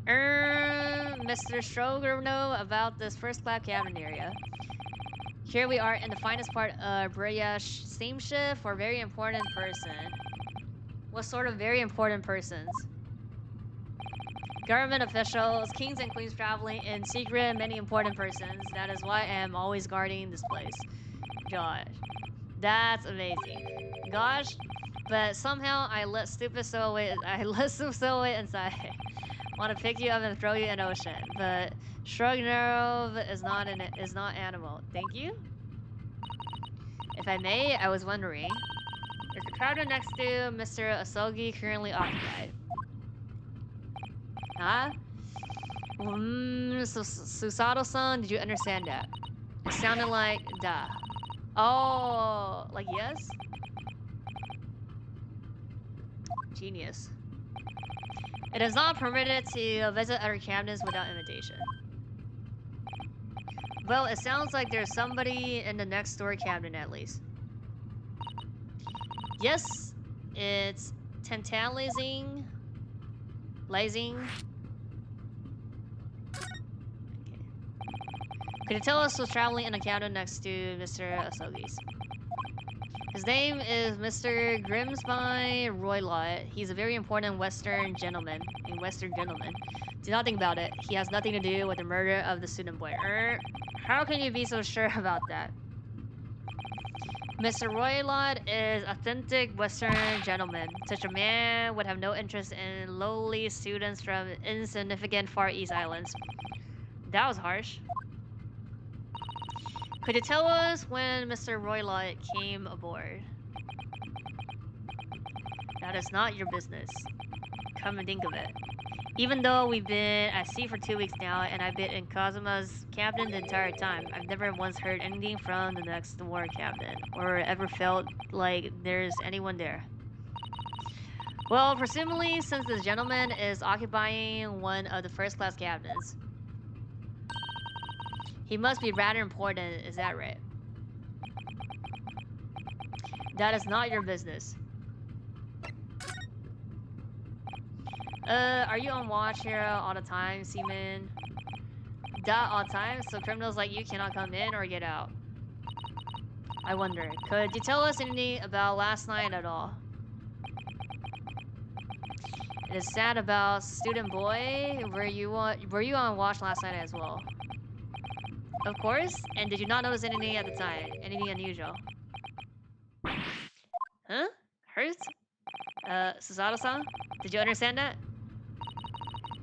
Mr. Schroeder, know about this first class cabin area. Here we are in the finest part of Brea steamship for a very important person. What sort of very important persons? Government officials, kings and queens traveling in secret, many important persons. That is why I am always guarding this place. Gosh. That's amazing. Gosh. But somehow I let stupid stowaway inside. Want to pick you up and throw you in the ocean. But Shrugnerov is not animal. Thank you? If I may, I was wondering, is the cabin next to Mr. Asogi currently occupied? Huh? Susato-san, did you understand that? It sounded like da. Oh, like yes? Genius. It is not permitted to visit other cabins without invitation. Well, it sounds like there's somebody in the next door cabin at least. Yes, it's tantalizing. Lazing. Okay. Could you tell us who's traveling in a cabin next to Mr. Asogi's? His name is Mr. Grimsby Roylott. He's a very important Western gentleman. Do not think about it. He has nothing to do with the murder of the student boy. How can you be so sure about that? Mr. Roylott is authentic Western gentleman. Such a man would have no interest in lowly students from insignificant Far East islands. That was harsh. Could you tell us when Mr. Roylott came aboard? That is not your business. Come and think of it. Even though we've been at sea for 2 weeks now, and I've been in Kazuma's cabin the entire time, I've never once heard anything from the next door cabin, or ever felt like there's anyone there. Well, presumably, since this gentleman is occupying one of the first class cabins. He must be rather important, is that right? That is not your business. Are you on watch here all the time, Seaman? All the time, so criminals like you cannot come in or get out. I wonder, could you tell us anything about last night at all? It is sad about student boy. Were you on watch last night as well? Of course. And did you not notice anything at the time? Anything unusual? Huh? Hurt? Susato-san? Did you understand that?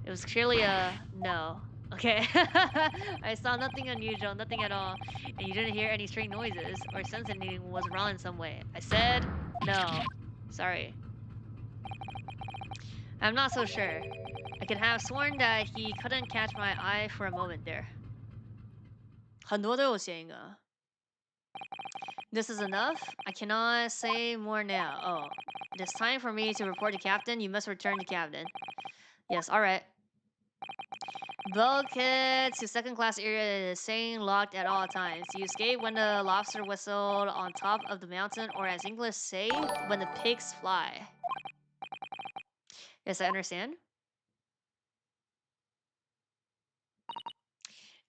It was clearly a no. Okay. I saw nothing unusual, nothing at all. And you didn't hear any strange noises or sense anything was wrong in some way. I said no. Sorry. I'm not so sure. I could have sworn that he couldn't catch my eye for a moment there. This is enough? I cannot say more now. Oh, it is time for me to report to Captain. You must return to Captain. Yes, alright. Bulkhead to second class area is staying locked at all times. You escape when the lobster whistled on top of the mountain, or as English say, when the pigs fly. Yes, I understand.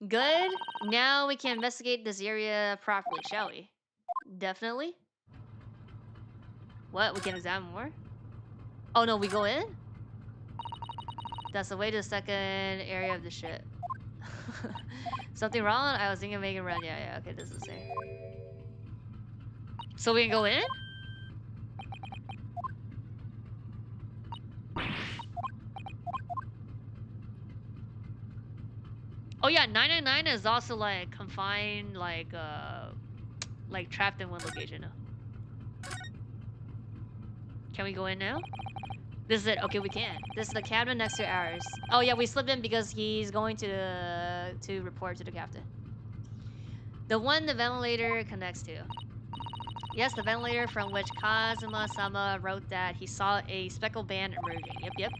Good. Now we can investigate this area properly, shall we? Definitely. What? We can examine more? Oh no, we go in? That's the way to the second area of the ship. Something wrong? I was thinking of making a run. Yeah, okay, this is the same. So we can go in? Oh yeah, 999 is also like confined, like trapped in one location. Can we go in now? This is it. Okay, we can. This is the cabin next to ours. Oh yeah, we slipped in because he's going to report to the captain. The one the ventilator connects to. Yes, the ventilator from which Kazuma-sama wrote that he saw a speckled band emerging. Yep.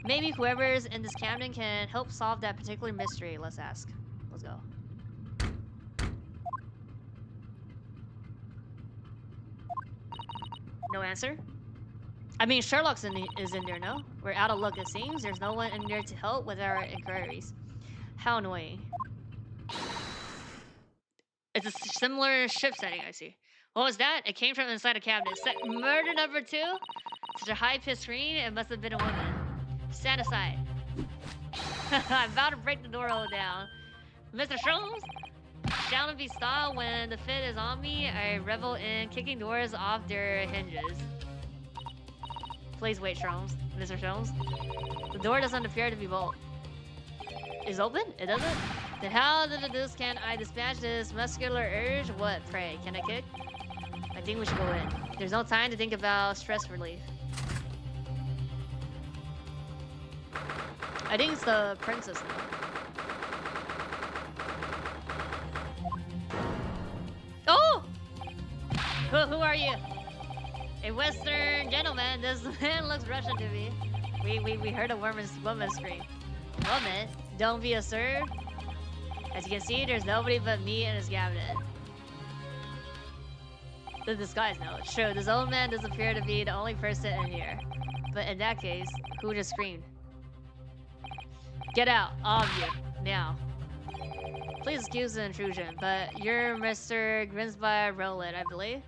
Maybe whoever's in this cabin can help solve that particular mystery. Let's ask. Let's go. No answer? I mean, Sherlock's is in there, no? We're out of luck, it seems. There's no one in there to help with our inquiries. How annoying. It's a similar ship setting, I see. What was that? It came from inside a cabinet. Murder number 2? Such a high-pitched scream, it must have been a woman. Stand aside. I'm about to break the door hole down. Mr. Sholmes? Shall be style when the fit is on me. I revel in kicking doors off their hinges. Please wait, Sholmes. Mr. Sholmes. The door doesn't appear to be bolted. Is open? It doesn't? Then how can I dispatch this muscular urge? What, pray? Can I kick? I think we should go in. There's no time to think about stress relief. I think it's the princess now. Oh! Who are you? A Western gentleman. This man looks Russian to me. We heard a woman scream. Woman? Don't be a sir. As you can see, there's nobody but me in his cabinet. The disguise, no. It's true, this old man does appear to be the only person in here. But in that case, who just screamed? Get out, all of you, now. Please excuse the intrusion, but you're Mr. Grinsby Rowland, I believe?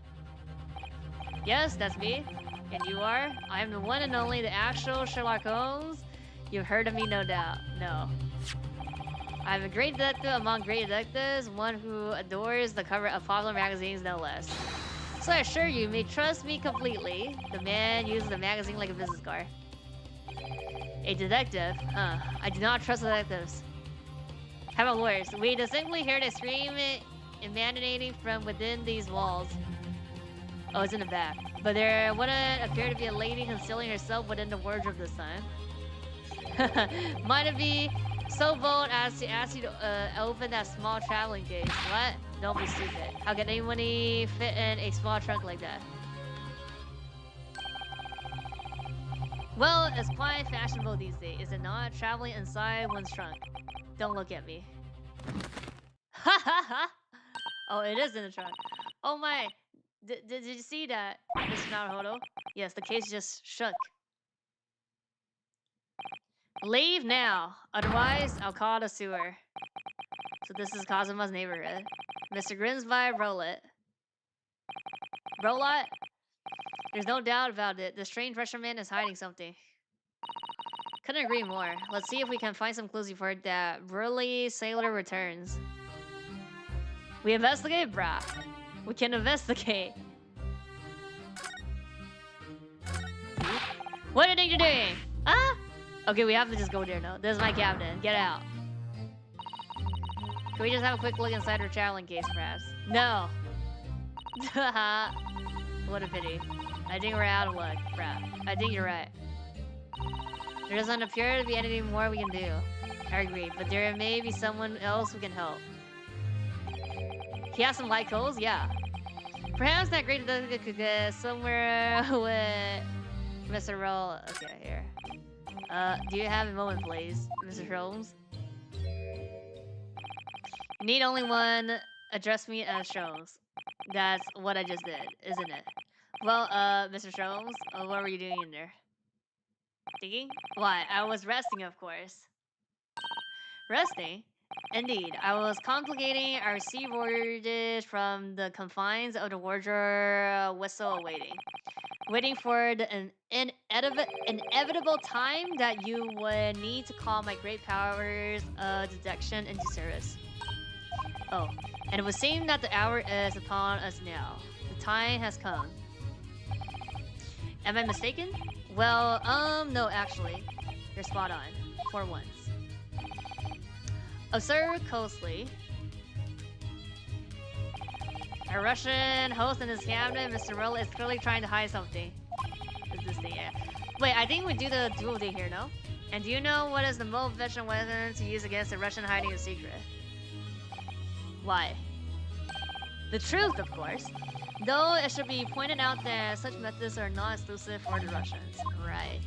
Yes, that's me. And you are? I am the one and only, the actual Sherlock Holmes. You've heard of me, no doubt. No. I'm a great detective among great detectives, one who adores the cover of popular magazines, no less. So I assure you may trust me completely. The man uses the magazine like a business card. A detective? Huh. I do not trust detectives. How about lawyers? We distinctly heard a scream emanating from within these walls. Oh, it's in the back. But there wouldn't appear to be a lady concealing herself within the wardrobe this time. Might it be so bold as to ask you to open that small traveling case? What? Don't be stupid. How can anybody fit in a small trunk like that? Well, it's quite fashionable these days, is it not? Traveling inside one's trunk. Don't look at me. Oh, it is in the trunk. Oh my. Did you see that, Mr. Naruhodo? Yes, the case just shook. Leave now, otherwise I'll call the sewer. So this is Kazuma's neighborhood. Mr. Grinsby, roll it. Rolot? There's no doubt about it. The strange Russian man is hiding something. Couldn't agree more. Let's see if we can find some clues before that burly sailor returns. We investigate, brah. We can investigate. What do you think you're doing? Ah? Okay, we have to just go there now. This is my captain. Get out. Can we just have a quick look inside her traveling case, perhaps? No. What a pity. I think we're out of luck, brah. I think you're right. There doesn't appear to be anything more we can do. I agree, but there may be someone else who can help. He has some light coals? Yeah. Perhaps that great detective could get somewhere with Mr. Roll. Okay, here. Do you have a moment, please, Mr. Holmes? You need only one. Address me as Sholmes. That's what I just did, isn't it? Well, Mr. Sholmes, what were you doing in there? Thinking? Why, I was resting, of course. Resting? Indeed, I was complicating our sea voyage from the confines of the wardrobe whistle waiting for the inevitable time that you would need to call my great powers of detection into service. Oh, and it would seem that the hour is upon us now. The time has come. Am I mistaken? Well, no, actually. You're spot on. For once. Observe closely. Our Russian host and his cabinet, Mr. Roll, is clearly trying to hide something. Is this thing, yeah. Wait, I think we do the dual thing here, no? And do you know what is the most efficient weapon to use against a Russian hiding a secret? Why? The truth, of course. Though it should be pointed out that such methods are not exclusive for the Russians. Right.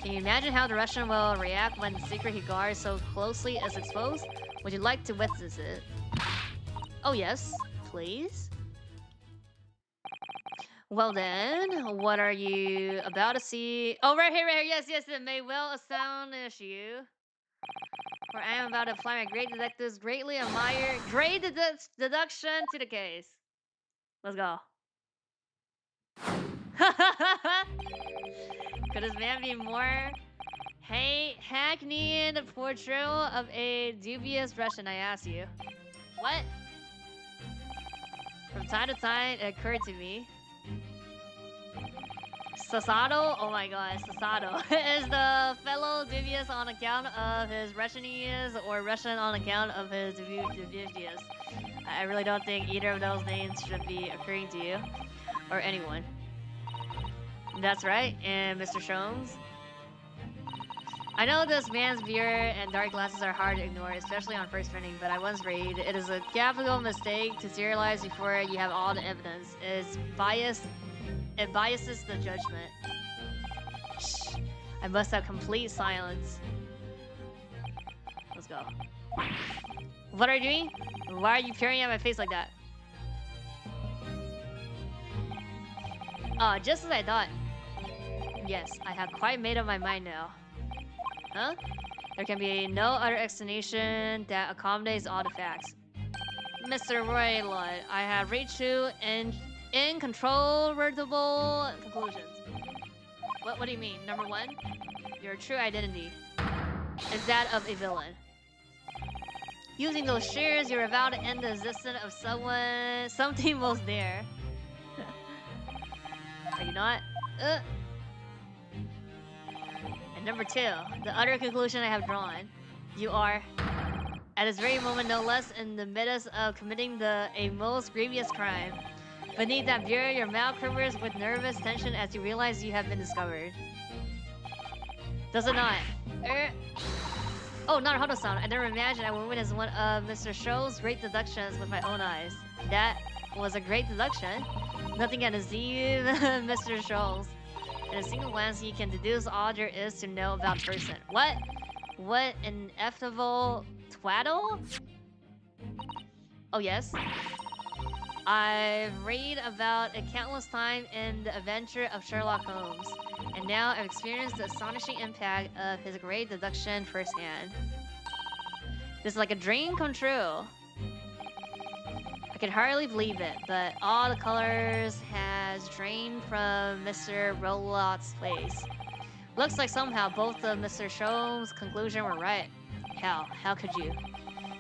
Can you imagine how the Russian will react when the secret he guards so closely is exposed? Would you like to witness it? Oh yes, please. Well then, what are you about to see? Oh, right here, yes, it may well astonish you. For I am about to apply my great detective's greatly admired great deduction to the case. Let's go. Could this man be more hackneyed portrayal of a dubious Russian, I ask you? What? From time to time, it occurred to me. Sasato? Oh my god, Sasato is the fellow dubious on account of his Russianese or Russian on account of his dubious. I really don't think either of those names should be occurring to you or anyone. That's right, and Mr. Sholmes. I know this man's beard and dark glasses are hard to ignore, especially on first printing, but I once read it is a capital mistake to serialize before you have all the evidence. It's biased. It biases the judgment. Shh. I must have complete silence. Let's go. What are you doing? Why are you peering at my face like that? Just as I thought. Yes, I have quite made up my mind now. Huh? There can be no other explanation that accommodates all the facts. Mr. Roylott, I have reached to incontrovertible conclusions. What do you mean? Number one, your true identity is that of a villain. Using those shears, you're about to end the existence of something most there. Are you not? And number two, the utter conclusion I have drawn. You are, at this very moment no less, in the midst of committing a most grievous crime. Beneath that beard, your mouth quivers with nervous tension as you realize you have been discovered. Does it not? Oh, Naruhodo-san, I never imagined I would witness one of Mr. Show's great deductions with my own eyes. That was a great deduction. Nothing can deceive Mr. Scholes. In a single glance, he can deduce all there is to know about the person. What ineffable twaddle? Oh yes. I've read about it countless times in the adventure of Sherlock Holmes, and now I've experienced the astonishing impact of his great deduction firsthand. This is like a dream come true. I can hardly believe it, but all the colors has drained from Mr. Rolot's face. Looks like somehow both of Mr. Sholmes' conclusion were right. How could you?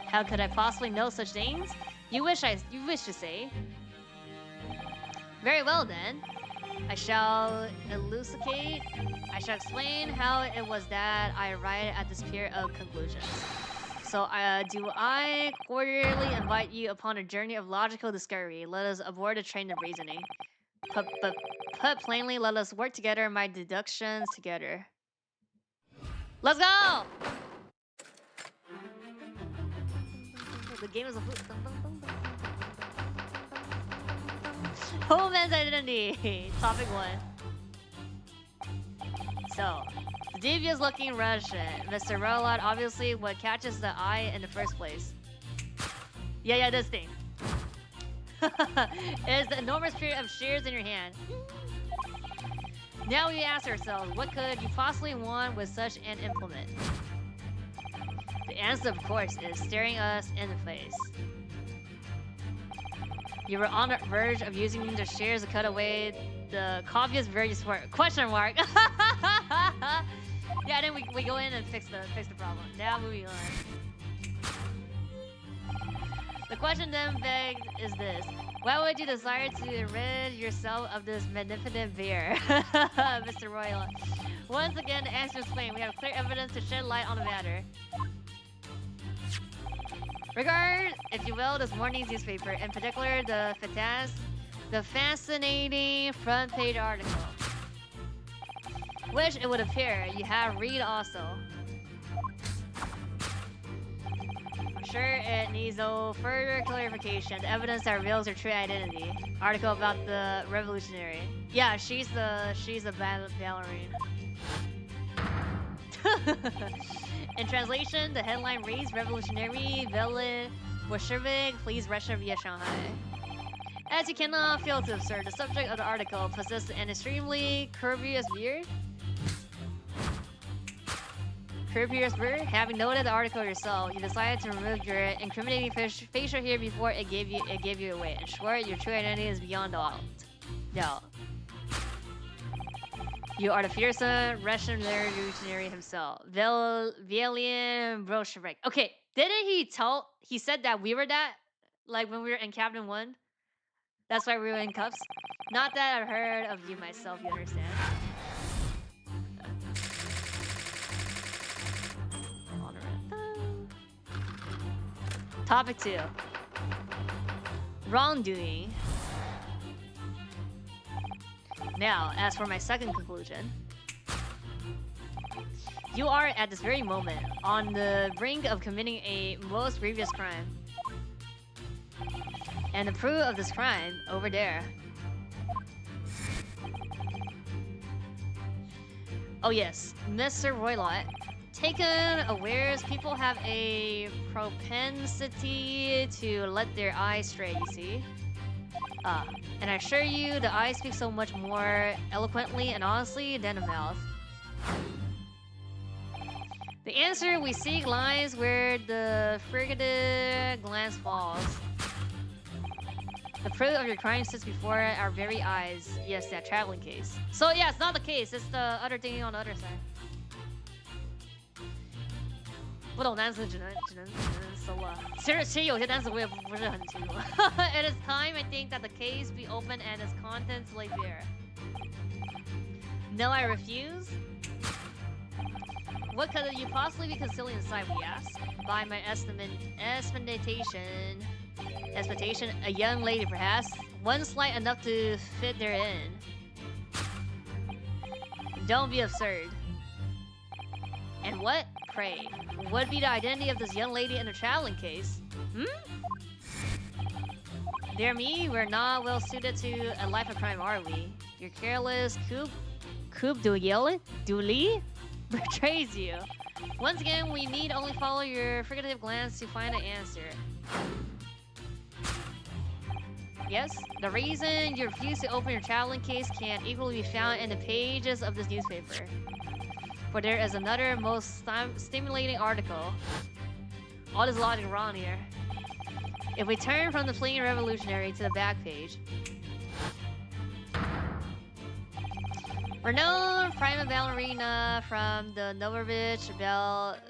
How could I possibly know such things? You wish to say. Very well then. I shall elucidate. I shall explain how it was that I arrived at this pair of conclusions. So, do I cordially invite you upon a journey of logical discovery. Let us aboard a train of reasoning. Put plainly, let us work together my deductions together. Let's go! The game is a Woman's identity. Topic 1. So, the devious looking Russian, Mr. Rolot, obviously what catches the eye in the first place. Yeah, this thing. Is the enormous pair of shears in your hand. Now we ask ourselves, what could you possibly want with such an implement? The answer, of course, is staring us in the face. You were on the verge of using the shears to cut away the obvious very smart question mark. Yeah, then we go in and fix the problem. Now moving on. The question then begged is this: why would you desire to rid yourself of this magnificent bear, Mr. Royal? Once again, the answer is plain. We have clear evidence to shed light on the matter. Regard, if you will, this morning's newspaper, in particular the fascinating front page article, which it would appear you have read also. I'm sure it needs no further clarification. The evidence that reveals her true identity. Article about the revolutionary. Yeah, she's a ballerina. In translation, the headline reads, Revolutionary Villain Bolshevik flees Russia via Shanghai. As you cannot fail to observe, the subject of the article possesses an extremely curvious beard. Having noted the article yourself, you decided to remove your incriminating facial hair before it gave you away. In short, your true identity is beyond doubt. You are the fearsome Russian revolutionary himself, Valiant Bolshevik. Okay, didn't he said that we were that? Like when we were in Cabin 1? That's why we were in cuffs? Not that I've heard of you myself, you understand? Topic 2. Wrongdoing. Now, as for my second conclusion, you are at this very moment on the brink of committing a most grievous crime. And the proof of this crime over there. Oh yes, Mr. Roylott. Taken awares, people have a propensity to let their eyes stray, you see? And I assure you, the eye speaks so much more eloquently and honestly than the mouth. The answer we seek lies where the frigative glance falls. The proof of your crime sits before our very eyes. Yes, that traveling case. So yeah, it's not the case. It's the other thing on the other side. 不懂单词只能搜啊。其实有些单词我也不是很清楚。It is time, I think, that the case be opened and its contents laid bare. No, I refuse. What could you possibly be concealing inside, we ask? By my expectation, a young lady perhaps, one slight enough to fit therein. Don't be absurd. And what, pray, would be the identity of this young lady in the traveling case? Dear me, we're not well suited to a life of crime, are we? Your careless coupe douli betrays you. Once again, we need only follow your fricative glance to find the answer. Yes, the reason you refuse to open your traveling case can equally be found in the pages of this newspaper. For there is another most stimulating article. All this logic wrong here. If we turn from the fleeing revolutionary to the back page, renowned prima ballerina from the Novovich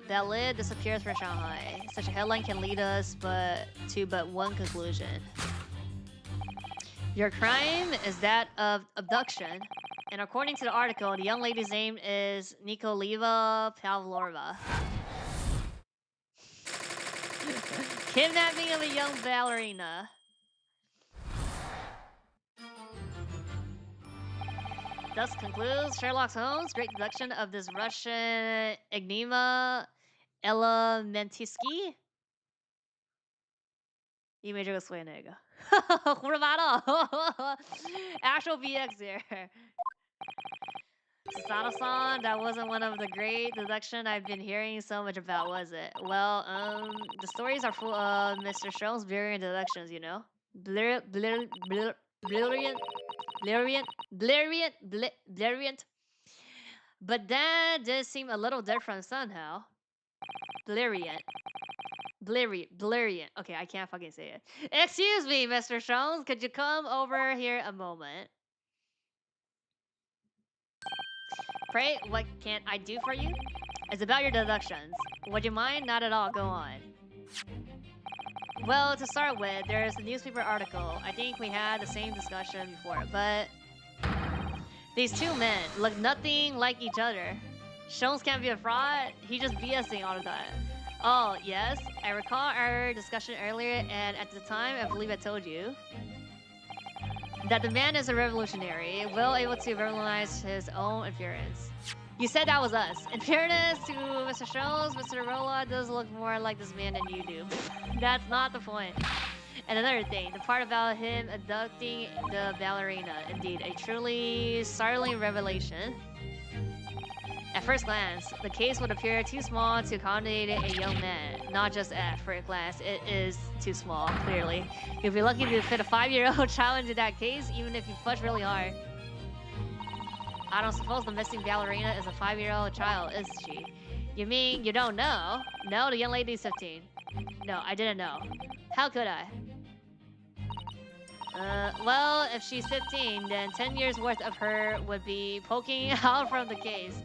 Ballet disappears from Shanghai. Such a headline can lead us to one conclusion. Your crime is that of abduction, and according to the article, the young lady's name is Nikoleva Pavlova. Kidnapping of a young ballerina. Thus concludes Sherlock Holmes' great deduction of this Russian enigma elementisky. 因为这个所以那个胡说八道 Actual BX here. Sasato-san, that wasn't one of the great deductions I've been hearing so much about, was it? Well, the stories are full of Mr. Sherlock's brilliant deductions, you know? Brilliant. But that does seem a little different somehow. Brilliant. Okay, I can't fucking say it. Excuse me, Mr. Jones, could you come over here a moment? Pray, what can I do for you? It's about your deductions. Would you mind? Not at all, go on. Well, to start with, there's a newspaper article. I think we had the same discussion before, but these two men look nothing like each other. Jones can't be a fraud, he just BSing all the time. Oh, yes, I recall our discussion earlier, and at the time, I believe I told you that the man is a revolutionary, well able to revolutionize his own appearance. You said that was us. In fairness to Mr. Jones, Mr. Rolla does look more like this man than you do. That's not the point. And another thing, the part about him abducting the ballerina, indeed, a truly startling revelation. At first glance, the case would appear too small to accommodate a young man. Not just at first glance, it is too small, clearly. You'll be lucky to fit a 5-year-old child into that case, even if you push really hard. I don't suppose the missing ballerina is a 5-year-old child, is she? You mean you don't know? No, the young lady's 15. No, I didn't know. How could I? Well, if she's 15, then 10 years worth of her would be poking out from the case.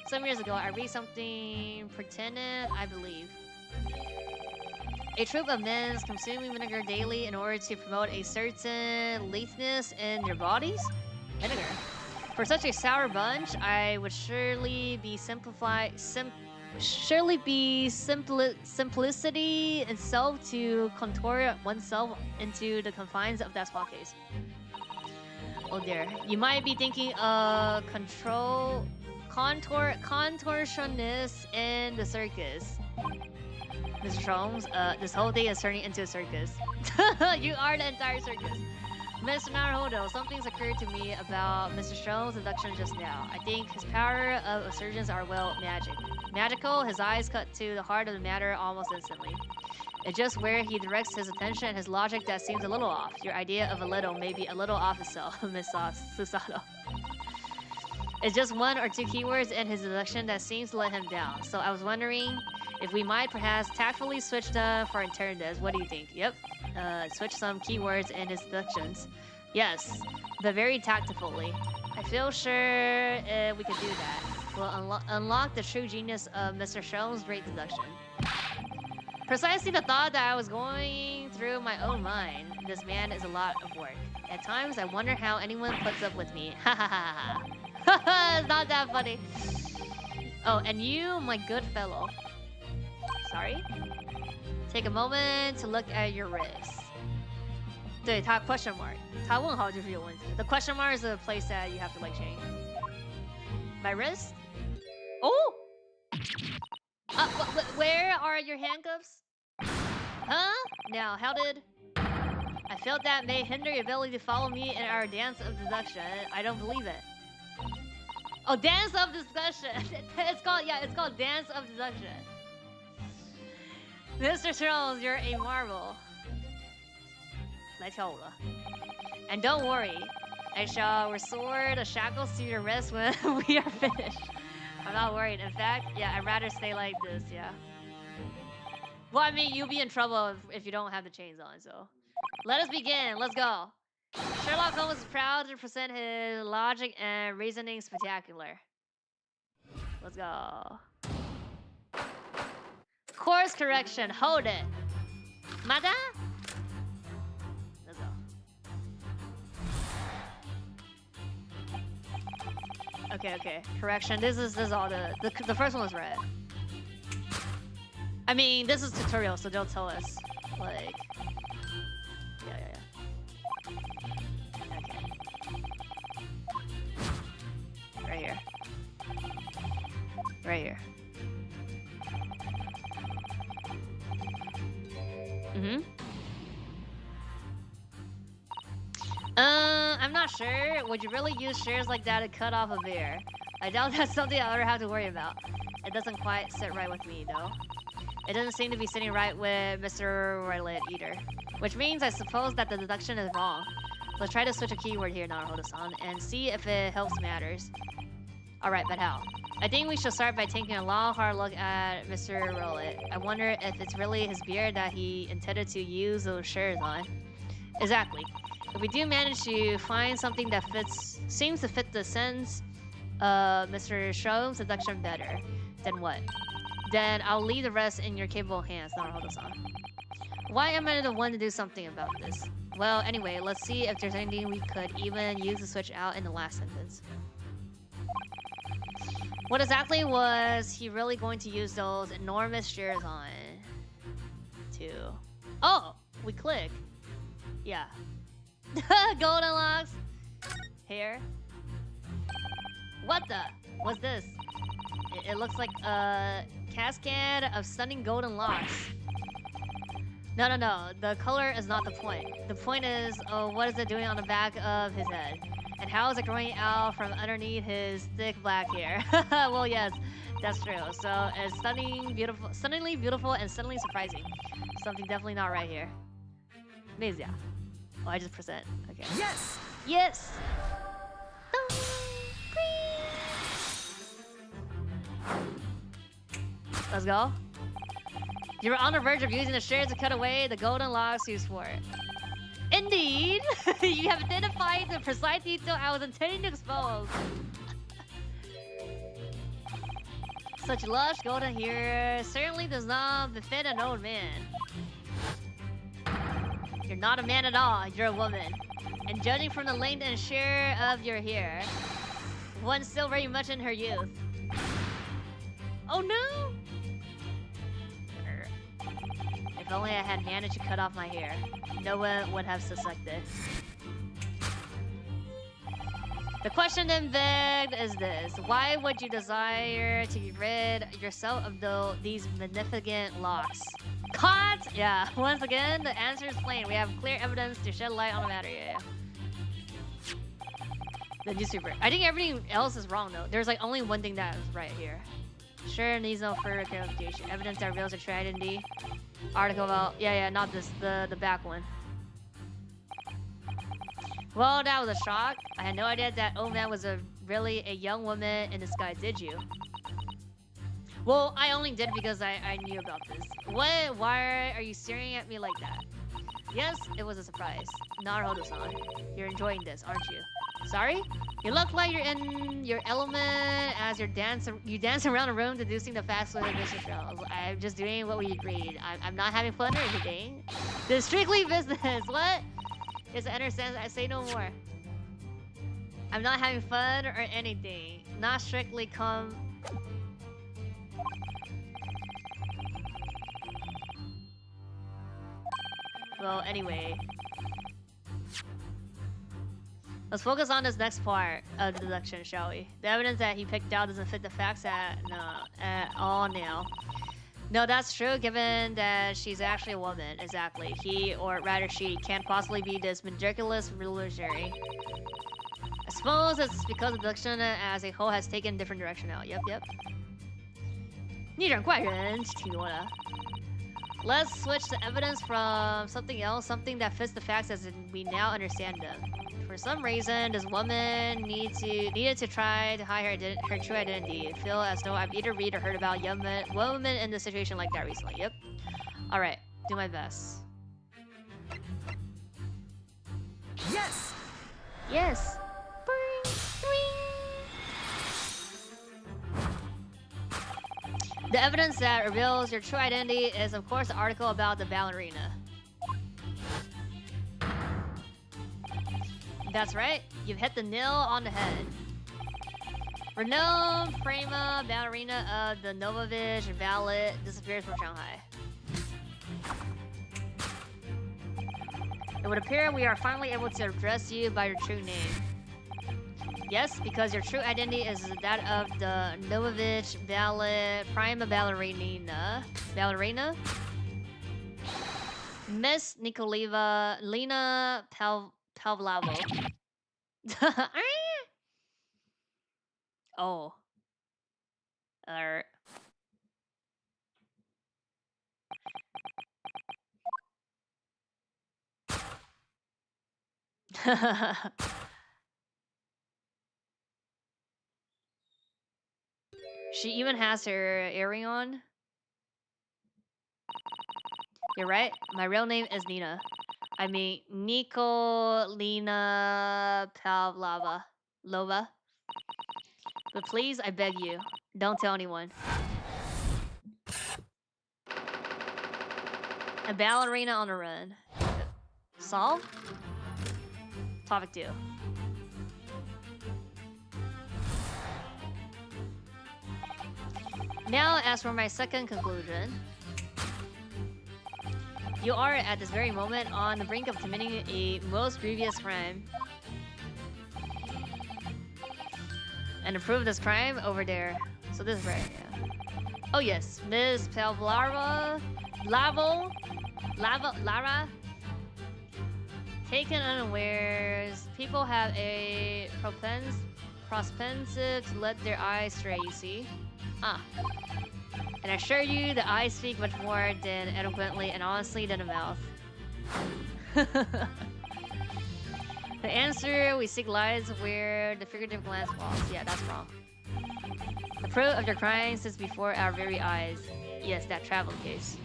Some years ago, I read something pertinent, I believe. A troop of men consuming vinegar daily in order to promote a certain letheness in their bodies? Vinegar. For such a sour bunch, I would surely be simplicity itself to contour oneself into the confines of that small case. Oh dear. You might be thinking of contortionists in the circus. Mr. Holmes, this whole thing is turning into a circus. You are the entire circus. Mr. Naruhodo, something's occurred to me about Mr. Stroh's induction just now. I think his power of surgeons are, well, magical. His eyes cut to the heart of the matter almost instantly. It's just where he directs his attention and his logic that seems a little off. Your idea of a little may be a little off itself, Miss Susato. It's just one or two keywords in his deduction that seems to let him down. So I was wondering if we might perhaps tactfully switch them for alternatives. What do you think? Yep. Switch some keywords in his deductions. Yes, but very tactfully. I feel sure we could do that. We'll unlock the true genius of Mr. Shelm's great deduction. Precisely the thought that I was going through my own mind. This man is a lot of work. At times, I wonder how anyone puts up with me. Ha ha ha ha. It's not that funny. Oh, and you, my good fellow. Sorry? Take a moment to look at your wrist. 对，它 question mark. 它问号就是有问题. The question mark is a place that you have to like change. My wrist? Oh! Where are your handcuffs? Huh? Now, how did... I felt that may hinder your ability to follow me in our dance of deduction. I don't believe it. Oh, dance of discussion. It's called, yeah, it's called dance of deduction. Mr. Charles, you're a marvel. 来跳舞了. And don't worry, I shall restore the shackles to your wrist when we are finished. I'm not worried. In fact, yeah, I'd rather stay like this, yeah. Well, I mean, you'll be in trouble if you don't have the chains on, so. Let us begin. Let's go. Sherlock Holmes is proud to present his logic and reasoning spectacular. Let's go. Course correction. Hold it. Mada? Let's go. Okay. Correction. This is all the first one was right. I mean, this is tutorial, so don't tell us. Like, yeah. Okay. Right here. Right here. I'm not sure. Would you really use shears like that to cut off a bear? I doubt that's something I'll ever have to worry about. It doesn't quite sit right with me, though. It doesn't seem to be sitting right with Mr. Roilet either. Which means I suppose that the deduction is wrong. Let's try to switch a keyword here, Naruhodo-san, and see if it helps matters. Alright, but how? I think we should start by taking a long, hard look at Mr. Roilet. I wonder if it's really his beard that he intended to use those shears on. Exactly. If we do manage to find something that seems to fit the sense of Mr. Sholmes' deduction better, then what? Then I'll leave the rest in your capable hands, Naruhodo-san. Why am I the one to do something about this? Well, anyway, let's see if there's anything we could even use to switch out in the last sentence. What exactly was he really going to use those enormous shears on? Oh, we click. Yeah. Golden locks. Hair. What the? What's this? It looks like a cascade of stunning golden locks. No. The color is not the point. The point is, what is it doing on the back of his head? And how is it growing out from underneath his thick black hair? Well, yes, that's true. So it's stunningly beautiful, and suddenly surprising. Something definitely not right here. Amazing. Oh, I just present. Okay. Yes! Yes! Let's go. You were on the verge of using the shears to cut away the golden locks used for it. Indeed! You have identified the precise detail I was intending to expose. Such lush golden hair certainly does not befit an old man. You're not a man at all, you're a woman. And judging from the length and sheer of your hair, one still very much in her youth. Oh no! If only I had managed to cut off my hair, no one would have suspected. The question then begged is this: why would you desire to get rid yourself of these magnificent locks? Caught! Yeah, once again, the answer is plain. We have clear evidence to shed light on the matter. Yeah. The newspaper. I think everything else is wrong though. There's like only one thing that is right here. Sure needs no further clarification. Evidence that reveals a true identity. Article about not this, the back one. Well, that was a shock. I had no idea that old man was really a young woman in disguise, did you? Well, I only did because I knew about this. What? Why are you staring at me like that? Yes, it was a surprise. Naruhodo-san, you're enjoying this, aren't you? Sorry? You look like you're in your element as you dance around the room deducing the facts with Mr. Charles. I'm just doing what we agreed. I'm not having fun or anything. This is strictly business. What? Yes, I understand. I say no more. I'm not having fun or anything. Not strictly come... Well, anyway. Let's focus on this next part of the deduction, shall we? The evidence that he picked out doesn't fit the facts at all now. No, that's true, given that she's actually a woman. Exactly. He, or rather she, can't possibly be this meticulous revolutionary. Suppose it's because the abduction as a whole has taken a different direction now. Yep, yep. 逆转怪人挺多的. Let's switch the evidence from something else, something that fits the facts as we now understand them. For some reason, this woman needed to try to hide her true identity. I feel as though I've either read or heard about women in a situation like that recently. Yep. Alright, do my best. Yes! Yes! The evidence that reveals your true identity is, of course, the article about the ballerina. That's right, you've hit the nail on the head. Renowned prima ballerina of the Novovich Ballet disappears from Shanghai. It would appear we are finally able to address you by your true name. Yes, because your true identity is that of the Novovich Ballet prima ballerina. Ballerina? Miss Lena Pavlavo. Oh. She even has her earring on. You're right. My real name is Nina. I mean, Nikolina Pavlova. Lova. But please, I beg you, don't tell anyone. A ballerina on a run. Solve? Topic 2. Now, as for my second conclusion, you are at this very moment on the brink of committing a most grievous crime. And to prove this crime, over there. So this is right, yeah. Oh yes, Ms. Pavlova, Lara. Taken unawares, people have a propensity to let their eyes stray, you see. And I assure you, the eyes speak much more than eloquently and honestly than a mouth. The answer we seek lies where the figurative glance falls. Yeah, that's wrong. The proof of your crime sits before our very eyes. Yes, that travel case.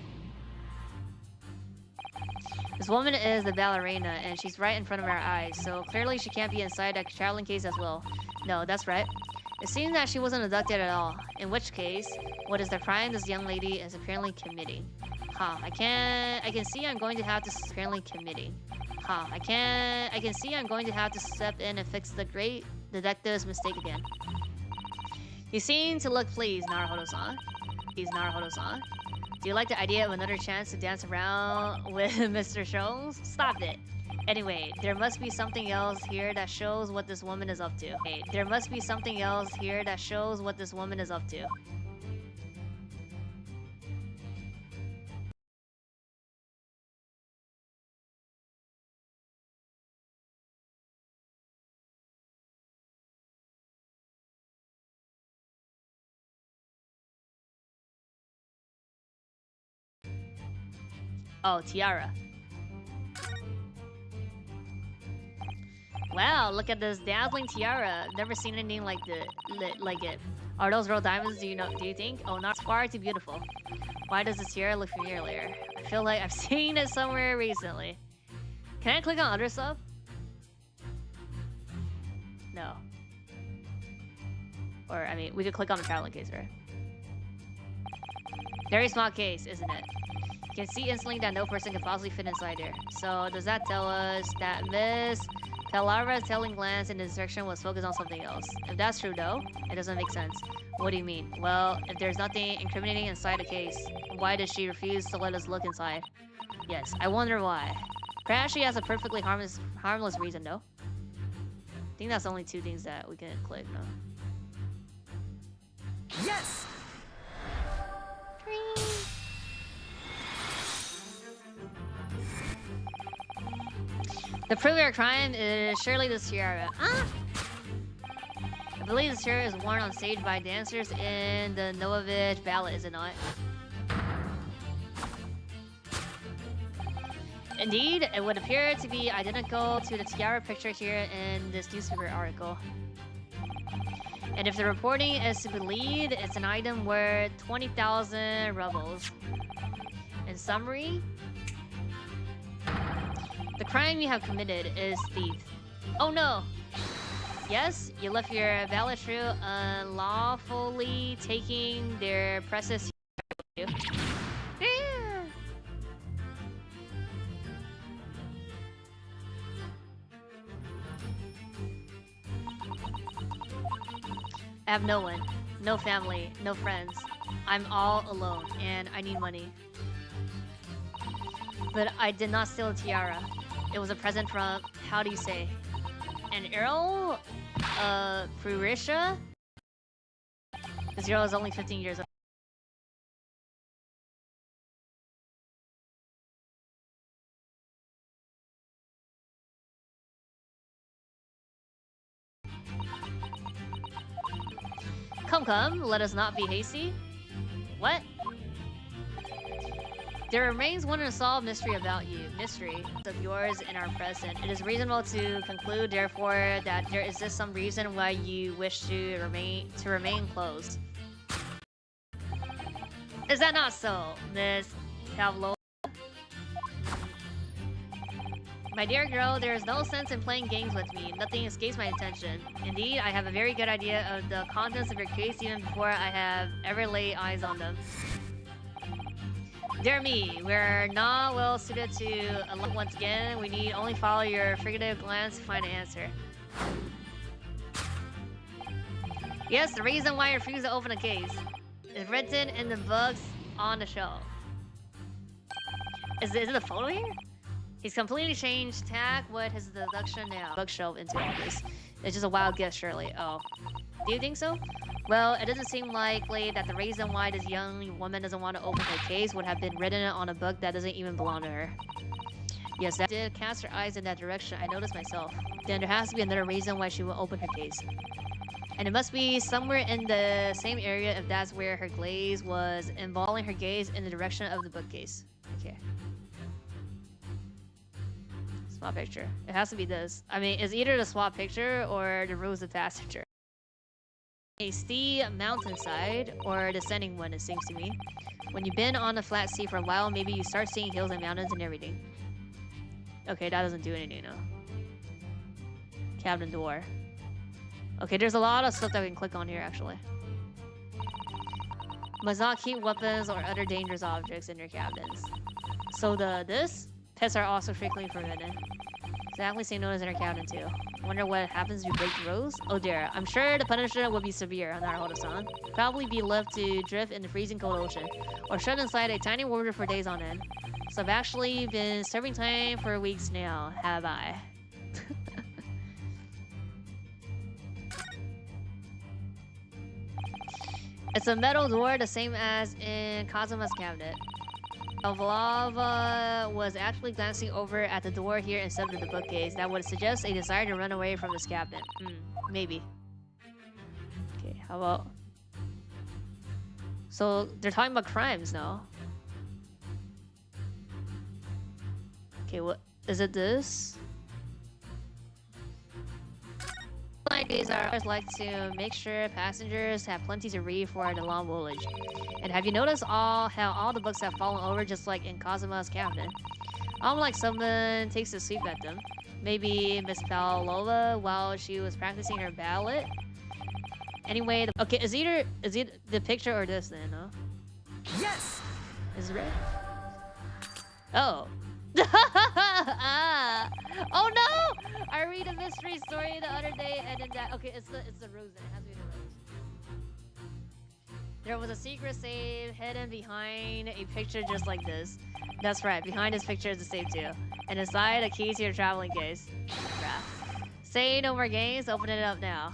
This woman is the ballerina, and she's right in front of our eyes, so clearly she can't be inside that traveling case as well. No, that's right. It seems that she wasn't abducted at all, in which case, what is the crime this young lady is apparently committing? I can see I'm going to have to apparently committing. I can see I'm going to have to step in and fix the great detective's mistake again. You seem to look pleased, Naruhodo-san. Do you like the idea of another chance to dance around with Mr. Jones? Stop it. Anyway, there must be something else here that shows what this woman is up to. Oh, tiara. Wow, look at this dazzling tiara. Never seen anything like it. Are those real diamonds, do you think? Oh, not far too beautiful. Why does this tiara look familiar? I feel like I've seen it somewhere recently. Can I click on other stuff? No. Or, I mean, we could click on the traveling case, right? Very small case, isn't it? You can see instantly that no person can possibly fit inside there. So, does that tell us that Miss Pelara's telling glance in this direction was focused on something else? If that's true, though, it doesn't make sense. What do you mean? Well, if there's nothing incriminating inside the case, why does she refuse to let us look inside? Yes, I wonder why. Perhaps she has a perfectly harmless reason, though. I think that's only 2 things that we can click, no? Yes! The proof of your crime is surely this tiara. I believe this shirt is worn on stage by dancers in the Novovich ballet, is it not? Indeed, it would appear to be identical to the tiara picture here in this newspaper article. And if the reporting is to be believed, it's an item worth 20,000 rubles. In summary, the crime you have committed is thief. Oh no! Yes, you left your valet crew unlawfully taking their precious with you. Yeah. I have no one, no family, no friends. I'm all alone, and I need money. But I did not steal a tiara. It was a present from, how do you say, an Earl? Prurisha? This girl is only 15 years old. Come, let us not be hasty. What? There remains one unsolved mystery about you. Mystery of yours in our present. It is reasonable to conclude, therefore, that there exists some reason why you wish to remain closed. Is that not so, Miss Pavlova? My dear girl, there is no sense in playing games with me. Nothing escapes my attention. Indeed, I have a very good idea of the contents of your case even before I have ever laid eyes on them. Dear me, we're not well suited to look once again. We need only follow your fricative glance to find an answer. Yes, the reason why I refuse to open a case is written in the books on the shelf. Is it a photo here? He's completely changed tack with his deduction now. Bookshelf into all this. It's just a wild guess, surely. Oh. Do you think so? Well, it doesn't seem likely that the reason why this young woman doesn't want to open her case would have been written on a book that doesn't even belong to her. Yes, that did cast her eyes in that direction. I noticed myself. Then there has to be another reason why she will open her case. And it must be somewhere in the same area if that's where her glaze was, involving her gaze in the direction of the bookcase. Okay. Swap picture. It has to be this. I mean, it's either the swap picture or the rules of passenger. A steep mountainside or descending one, it seems to me. When you've been on a flat sea for a while, maybe you start seeing hills and mountains and everything. Okay, that doesn't do anything, no. Cabin door. Okay, there's a lot of stuff that we can click on here, actually. Must not keep weapons or other dangerous objects in your cabins. So this? Pets are also frequently forbidden. Exactly same notice in our cabin too. Wonder what happens if you break the rules? Oh dear, I'm sure the punishment will be severe on Naruto-san. Probably be left to drift in the freezing cold ocean, or shut inside a tiny water for days on end. So I've actually been serving time for weeks now, have I? It's a metal door, the same as in Kazuma's cabinet. Pavlova was actually glancing over at the door here instead of the bookcase. That would suggest a desire to run away from this cabinet. Maybe. Okay, how about... So, they're talking about crimes now. Okay, what... Is it this? Like these are always like to make sure passengers have plenty to read for the long voyage. And have you noticed how all the books have fallen over just like in Kazuma's cabinet? Almost like someone takes a sweep at them. Maybe Miss Pavlova while she was practicing her ballet. Anyway, okay, is it the picture or this then, no? Yes! Is it red? Oh. Ah. Oh no! I read a mystery story the other day and then that okay, it's the rose then. It has to be the rose. There was a secret save hidden behind a picture just like this. That's right, behind this picture is the save too. And inside a key to your traveling case. Say no more games, open it up now.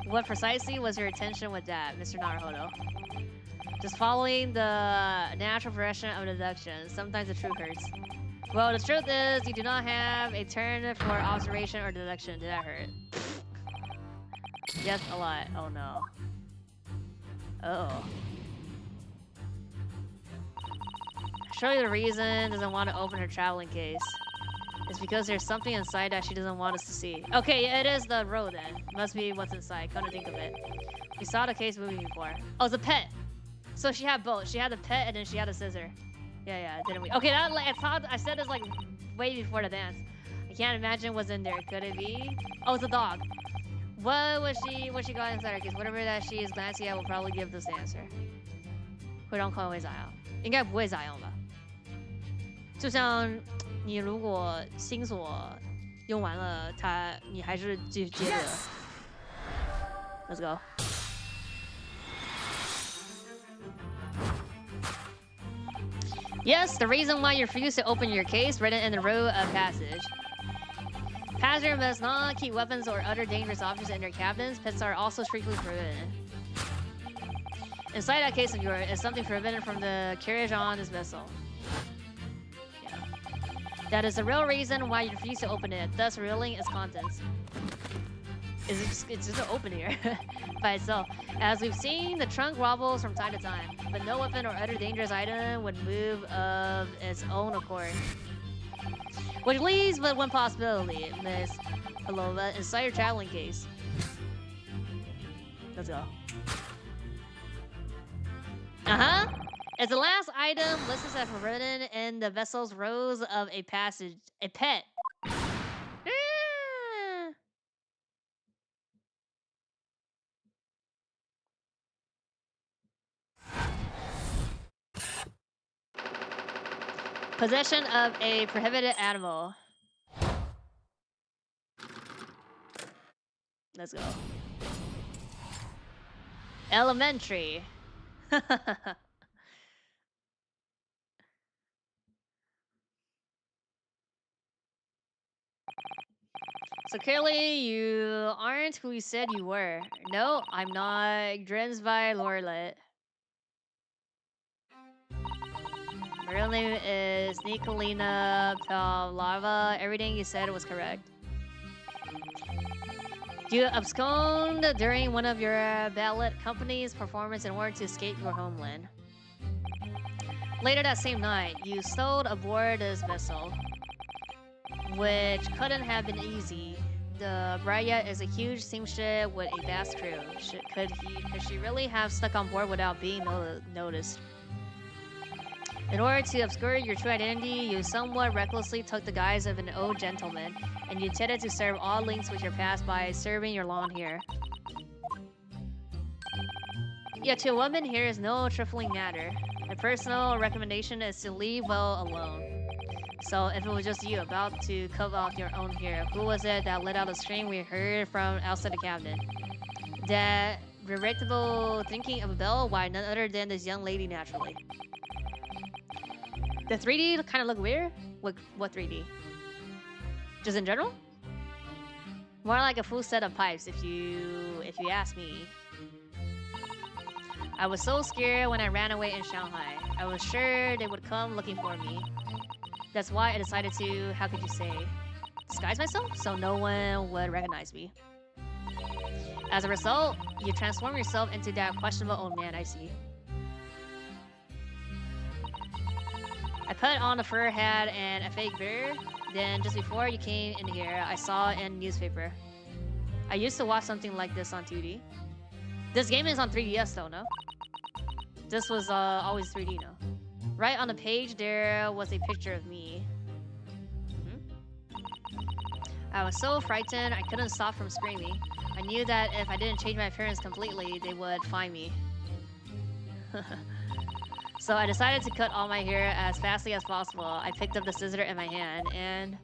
What precisely was your intention with that, Mr. Naruhodo? Just following the natural progression of deduction. Sometimes the truth hurts. Well, the truth is, you do not have a turn for observation or deduction. Did that hurt? Yes, a lot. Oh no. Oh. Surely the reason doesn't want to open her traveling case. It's because there's something inside that she doesn't want us to see. Okay, yeah, it is the road then. Must be what's inside. Come to think of it. We saw the case moving before. Oh, it's a pet. So she had both. She had the pet and then she had a scissor. Yeah, didn't we? Okay, that like I said this like way before the dance. I can't imagine what's in there. Could it be? Oh, it's a dog. What she got inside her case? Whatever that she is glancing at will probably give this the answer. 会让客人会咋样？应该不会咋样吧？就像你如果新锁用完了，你还是继续接着。Let's go. Yes, the reason why you refuse to open your case written in the row of passage. Passenger must not keep weapons or other dangerous objects in their cabins. Pets are also strictly forbidden. Inside that case of yours is something forbidden from the carriage on this vessel. Yeah. That is the real reason why you refuse to open it, thus revealing its contents. It's just an open here by itself. As we've seen, the trunk wobbles from time to time, but no weapon or other dangerous item would move of its own accord. Which leaves but one possibility, Miss Palova, inside your traveling case. Let's go. It's the last item listed as forbidden in the vessel's rows of a passage. A pet. Possession of a prohibited animal. Let's go. Elementary. So clearly you aren't who you said you were. No, I'm not. Grins by Lorlet. My real name is Nikolina Pavlova. Everything you said was correct. You absconded during one of your ballet company's performance in order to escape your homeland. Later that same night, you stowed aboard this vessel, which couldn't have been easy. The Braya is a huge steamship with a vast crew. Could she really have stuck on board without being noticed? In order to obscure your true identity, you somewhat recklessly took the guise of an old gentleman, and you intended to serve all links with your past by serving your long hair. Yet to a woman here is no trifling matter. My personal recommendation is to leave well alone. So if it was just you about to cut off your own hair, who was it that let out a scream we heard from outside the cabinet? That regrettable thinking of a bell? Why, none other than this young lady naturally. The 3D kind of look weird? What 3D? Just in general? More like a full set of pipes if you ask me. I was so scared when I ran away in Shanghai. I was sure they would come looking for me. That's why I decided to, how could you say, disguise myself so no one would recognize me. As a result, you transform yourself into that questionable old man I see. I put on a fur hat and a fake beard. Then, just before you came in here, I saw it in newspaper. I used to watch something like this on 2D. This game is on 3DS though, no? This was always 3D, no? Right on the page, there was a picture of me. I was so frightened, I couldn't stop from screaming. I knew that if I didn't change my appearance completely, they would find me. So I decided to cut all my hair as fastly as possible. I picked up the scissor in my hand, and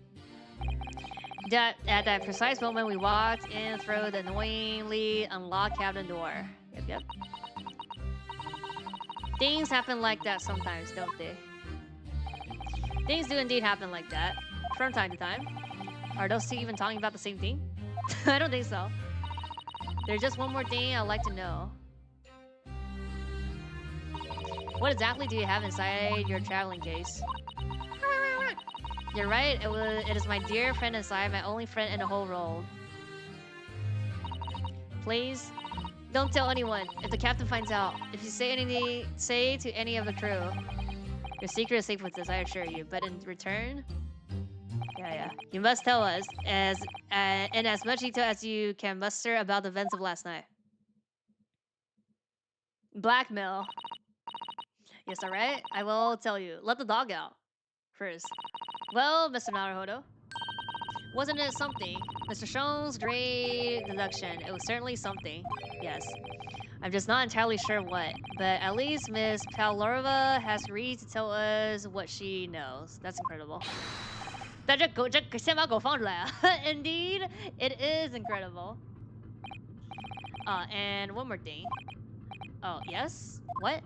at that precise moment, we walked in through the annoyingly unlocked cabin door. Yep. Things happen like that sometimes, don't they? Things do indeed happen like that, from time to time. Are those two even talking about the same thing? I don't think so. There's just one more thing I'd like to know. What exactly do you have inside your traveling case? You're right, it is my dear friend inside, my only friend in the whole world. Please? Don't tell anyone. If the captain finds out, if you say anything, say to any of the crew. Your secret is safe with us, I assure you. But in return, yeah, you must tell us in as much detail as you can muster about the events of last night. Blackmail. Yes, all right. I will tell you. Let the dog out first. Well, Mr. Naruhodo, wasn't it something? Mr. Shone's great deduction. It was certainly something. Yes. I'm just not entirely sure what, but at least Miss Palorova has agreed to tell us what she knows. That's incredible. Indeed, it is incredible. And one more thing. Oh, yes? What?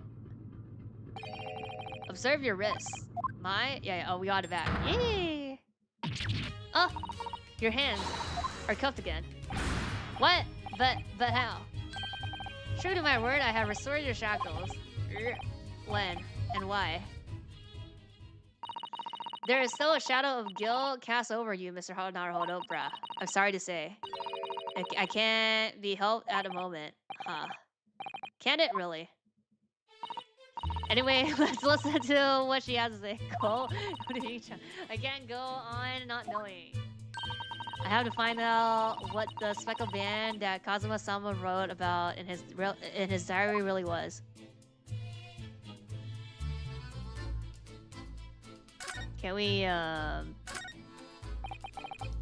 Observe your wrists. Oh, we got it back. Yay! Oh, your hands are cuffed again. What? But how? True to my word, I have restored your shackles. When and why? There is still a shadow of guilt cast over you, Mr. Naruhodo, bruh. I'm sorry to say. I can't be helped at the moment. Huh. Can it really? Anyway, let's listen to what she has to say. Cole, I can't go on not knowing. I have to find out what the speckled band that Kazuma-sama wrote about in his diary really was. Can we,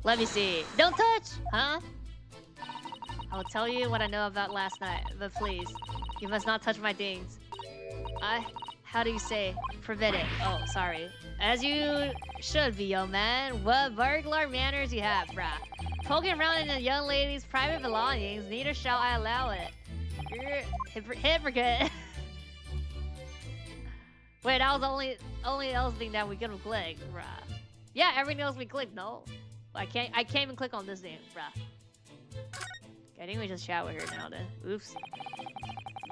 let me see. Don't touch! Huh? I'll tell you what I know about last night, but please, you must not touch my things. How do you say? Forbid it. Oh, sorry. As you should be, young man. What burglar manners you have, bruh. Poking around in a young lady's private belongings, neither shall I allow it. You're hypocrite. Wait, that was the only else thing that we could have clicked, bruh. Yeah, everything else we clicked, no. I can't even click on this thing, bruh. Okay, I think we just chat with her now then. Oops.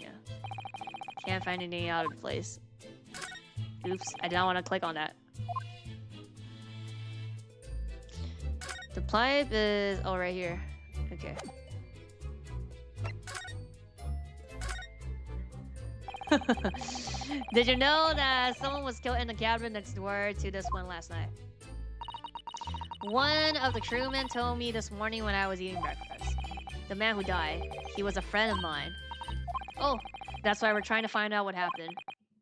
Yeah. Can't find anything out of place. Oops, I don't want to click on that. The pipe is... oh, right here. Okay. Did you know that someone was killed in the cabin next door to this one last night? One of the crewmen told me this morning when I was eating breakfast. The man who died, he was a friend of mine. Oh, that's why we're trying to find out what happened.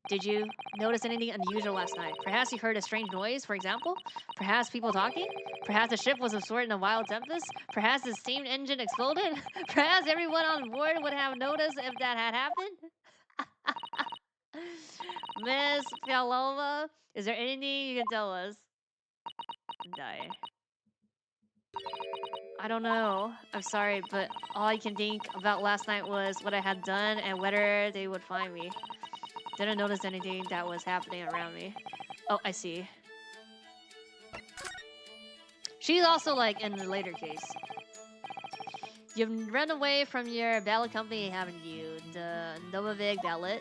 Did you notice anything unusual last night? Perhaps you heard a strange noise, for example? Perhaps people talking? Perhaps the ship was absorbed in a wild tempest? Perhaps the steam engine exploded? Perhaps everyone on board would have noticed if that had happened? Miss Paloma, is there anything you can tell us? Die. I don't know. I'm sorry, but all I can think about last night was what I had done and whether they would find me. Didn't notice anything that was happening around me. Oh, I see. She's also like in the later case. You've run away from your ballet company, haven't you? The Novavig Ballet?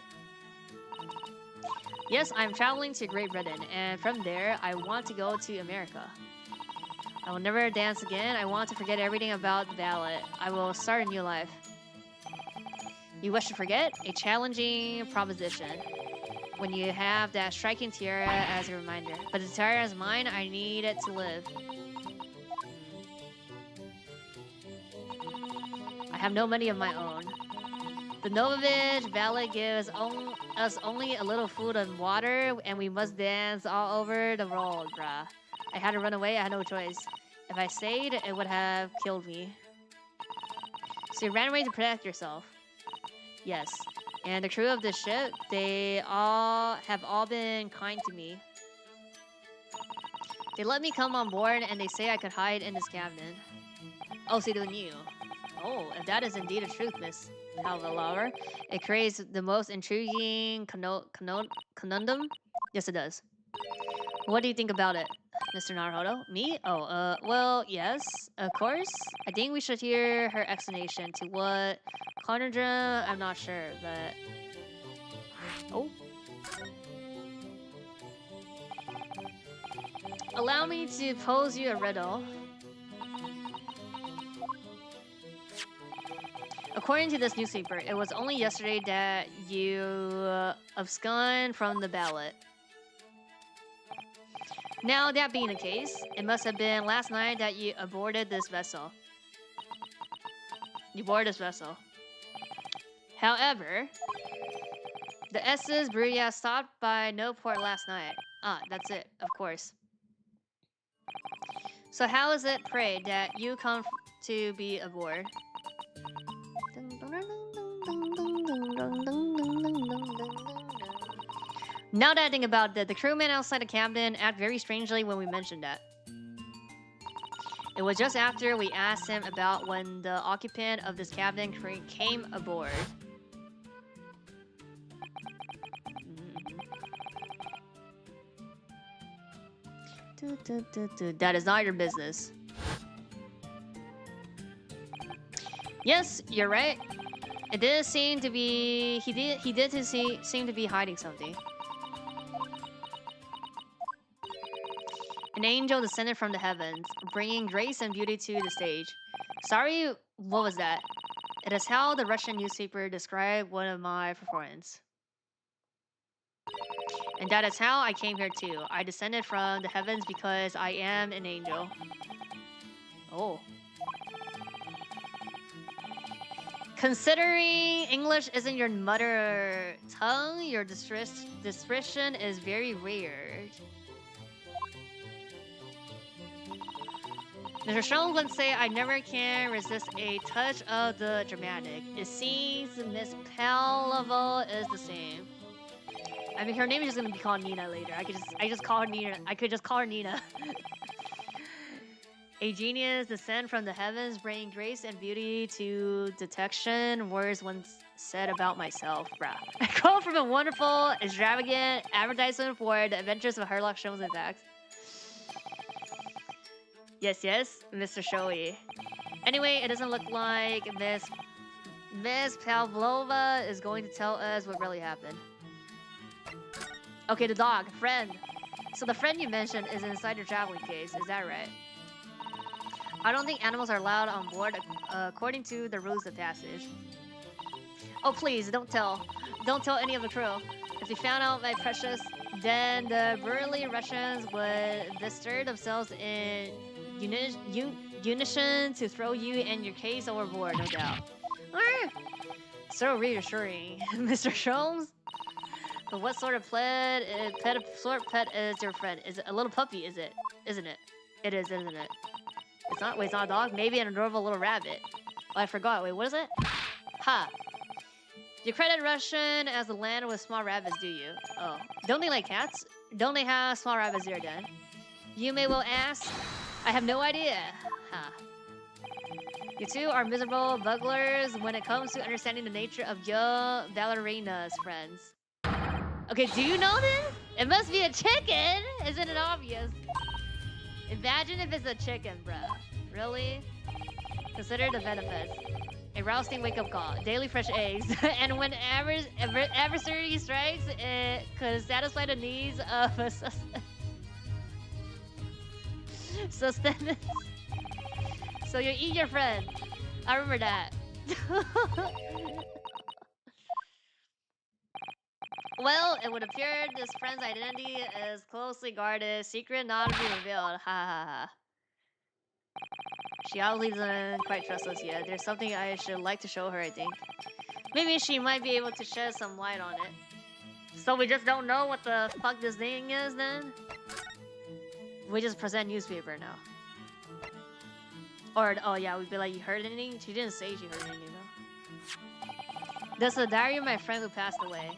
Yes, I'm traveling to Great Britain, and from there, I want to go to America. I will never dance again. I want to forget everything about the ballet. I will start a new life. You wish to forget? A challenging proposition. When you have that striking tiara as a reminder. But the tiara is mine, I need it to live. I have no money of my own. The Novavich Ballet gives us only a little food and water, and we must dance all over the world, bruh. I had to run away, I had no choice. If I stayed, it would have killed me. So you ran away to protect yourself. Yes. And the crew of the ship, they have all been kind to me. They let me come on board and they say I could hide in this cabin. Oh, so they knew. Oh, if that is indeed the truth, Miss Palvalover, it creates the most intriguing conundrum. Yes, it does. What do you think about it, Mr. Naruhodo? Me? Oh, well, yes, of course. I think we should hear her explanation to what conundrum, I'm not sure, but... oh. Allow me to pose you a riddle. According to this newspaper, it was only yesterday that you absconded from the ballot. Now, that being the case, it must have been last night that you aborted this vessel. You boarded this vessel. However, the S's Bruya stopped by no port last night. Ah, that's it, of course. So how is it, pray, that you come to be aboard? Now that I think about it, the crewmen outside the cabin act very strangely when we mentioned that. It was just after we asked him about when the occupant of this cabin came aboard. That is not your business. Yes, you're right. It did seem to be... He did seem to be hiding something. An angel descended from the heavens, bringing grace and beauty to the stage. Sorry, what was that? It is how the Russian newspaper described one of my performances. And that is how I came here too. I descended from the heavens because I am an angel. Oh. Considering English isn't your mother tongue, your description is very weird. Mr. Sean would say, I never can resist a touch of the dramatic. It seems Miss Palavel is the same. I mean, her name is just gonna be called Nina later. I could just call her Nina. I could just call her Nina. A genius descend from the heavens, bringing grace and beauty to detection. Words once said about myself, bruh. I quote from a wonderful, extravagant advertisement for the adventures of Sherlock Holmes and facts. Yes, yes, Mr. Shoei. Anyway, it doesn't look like Miss Pavlova is going to tell us what really happened. Okay, the dog, friend. So the friend you mentioned is inside your traveling case, is that right? I don't think animals are allowed on board according to the rules of passage. Oh please, don't tell. Don't tell any of the crew. If they found out my precious, then the burly Russians would bestir themselves in unison to throw you and your case overboard, no doubt. So reassuring, Mr. Sholmes. But what sort of pet is your friend? Is it a little puppy? Is it? Isn't it? It is, isn't it? It's not. Wait, it's not a dog. Maybe an adorable little rabbit. Oh, I forgot. Wait, what is it? Ha. You credit Russian as the land with small rabbits, do you? Oh, don't they like cats? Don't they have small rabbits there, then? You may well ask. I have no idea. Ha. You two are miserable bugglers when it comes to understanding the nature of your ballerina's friends. Okay, do you know this? It must be a chicken! Isn't it obvious? Imagine if it's a chicken, bruh. Really? Consider the benefits. A rousing wake-up call, daily fresh eggs, and when adversary strikes, it could satisfy the needs of a sustenance. So you eat your friend. I remember that. Well, it would appear this friend's identity is closely guarded, secret not to be revealed. Ha ha ha. She obviously doesn't quite trust us yet. There's something I should like to show her, I think. Maybe she might be able to shed some light on it. So we just don't know what the fuck this thing is then? We just present newspaper now. Or, oh yeah, we'd be like, you heard anything? She didn't say she heard anything though. That's the diary of my friend who passed away.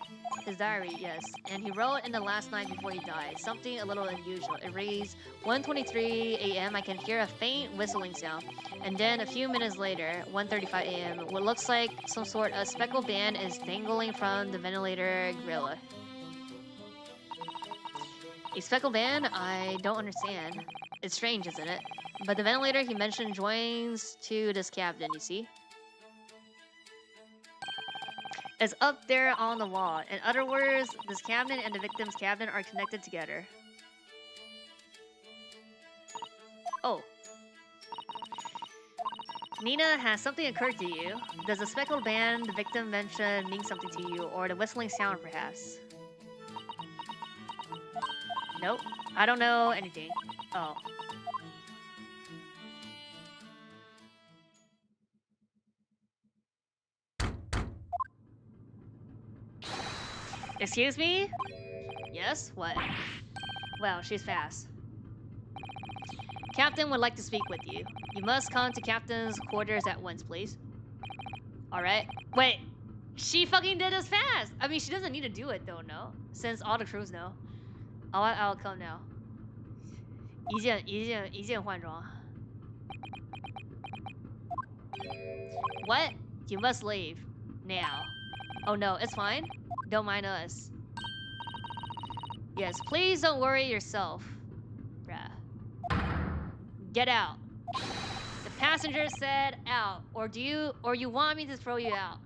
His diary, yes. And he wrote in the last night before he died. Something a little unusual. It reads, 1:23 a.m. I can hear a faint whistling sound. And then a few minutes later, 1:35 a.m. what looks like some sort of speckled band is dangling from the ventilator grill. A speckled band? I don't understand. It's strange, isn't it? But the ventilator he mentioned joins to this cabin, you see? It's up there on the wall. In other words, this cabin and the victim's cabin are connected together. Oh. Nina, has something occurred to you? Does the speckled band the victim mentioned mean something to you, or the whistling sound perhaps? Nope. I don't know anything. Oh. Excuse me? Yes? What? Well, she's fast. Captain would like to speak with you. You must come to Captain's quarters at once, please. Alright. Wait. She fucking did this fast! I mean, she doesn't need to do it though, no? Since all the crews know. I'll come now. 一键换装. What? You must leave. Now. Oh no, it's fine. Don't mind us. Yes, please don't worry yourself. Bruh. Get out. The passenger said out. Or you want me to throw you out?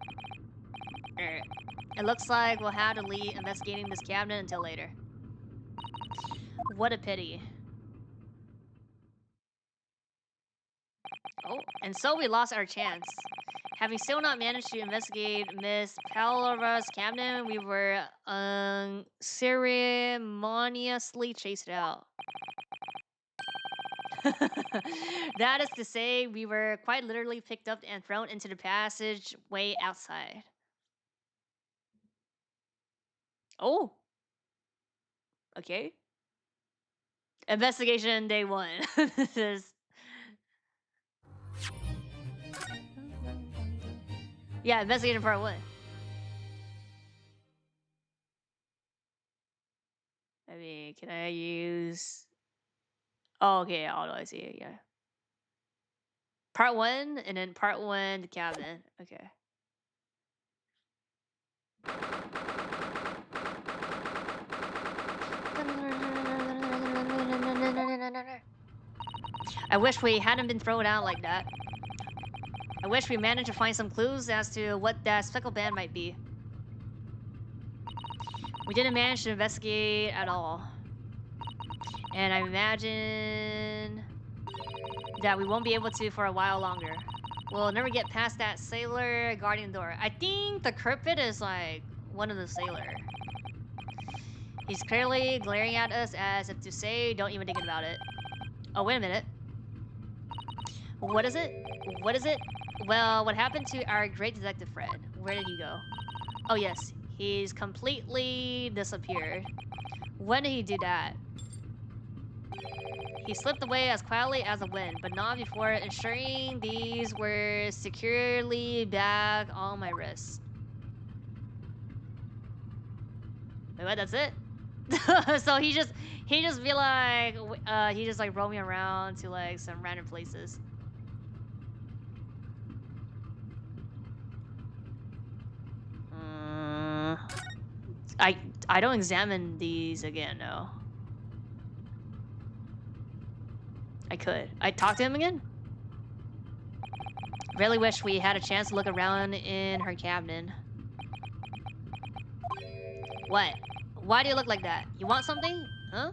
It looks like we'll have to leave investigating this cabinet until later. What a pity. Oh, and so we lost our chance. Having still not managed to investigate Miss Pavlova's cabinet, we were unceremoniously chased out. That is to say, we were quite literally picked up and thrown into the passageway outside. Oh. Okay. Investigation day 1. This is... Yeah, investigation part 1. I mean, can I use... Oh, okay, auto, I see it, yeah. Part 1, and then part 1, the cabinet. Okay. I wish we hadn't been thrown out like that. I wish we managed to find some clues as to what that speckled band might be. We didn't manage to investigate at all. And I imagine that we won't be able to for a while longer. We'll never get past that sailor guarding the door. I think the culprit is like one of the sailor. He's clearly glaring at us as if to say, don't even think about it. Oh, wait a minute. What is it? What is it? Well, what happened to our great detective Fred? Where did he go? Oh yes, he's completely disappeared. When did he do that? He slipped away as quietly as the wind, but not before ensuring these were securely back on my wrist. Wait, what? That's it? So he just be like, he just like roll me around to like some random places. I don't examine these again, no. I could. I'd talk to him again? Really wish we had a chance to look around in her cabinet. What? Why do you look like that? You want something? Huh?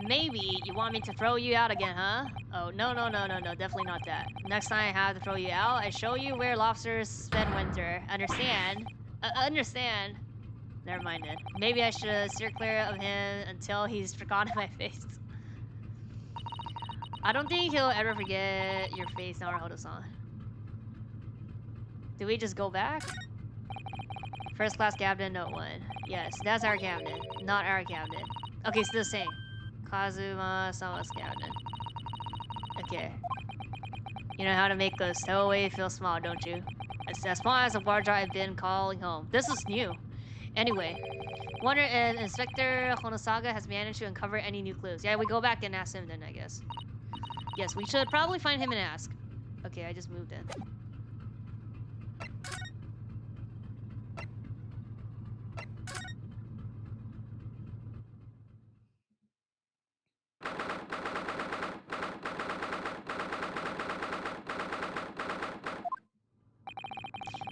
Maybe you want me to throw you out again, huh? Oh, no, definitely not that. Next time I have to throw you out, I show you where lobsters spend winter. Understand? Understand? Never mind then. Maybe I should steer clear of him until he's forgotten my face. I don't think he'll ever forget your face, Naruhodo-san. Do we just go back? First class cabinet, note 1. Yes, that's our cabinet, not our cabinet. Okay, still the same. Kazuma-sama's cabinet. Okay. You know how to make a stowaway feel small, don't you? It's as small as a bar jar I've been calling home. This is new. Anyway, wonder if Inspector Honosaga has managed to uncover any new clues. Yeah, we go back and ask him then, I guess. Yes, we should probably find him and ask. Okay, I just moved in.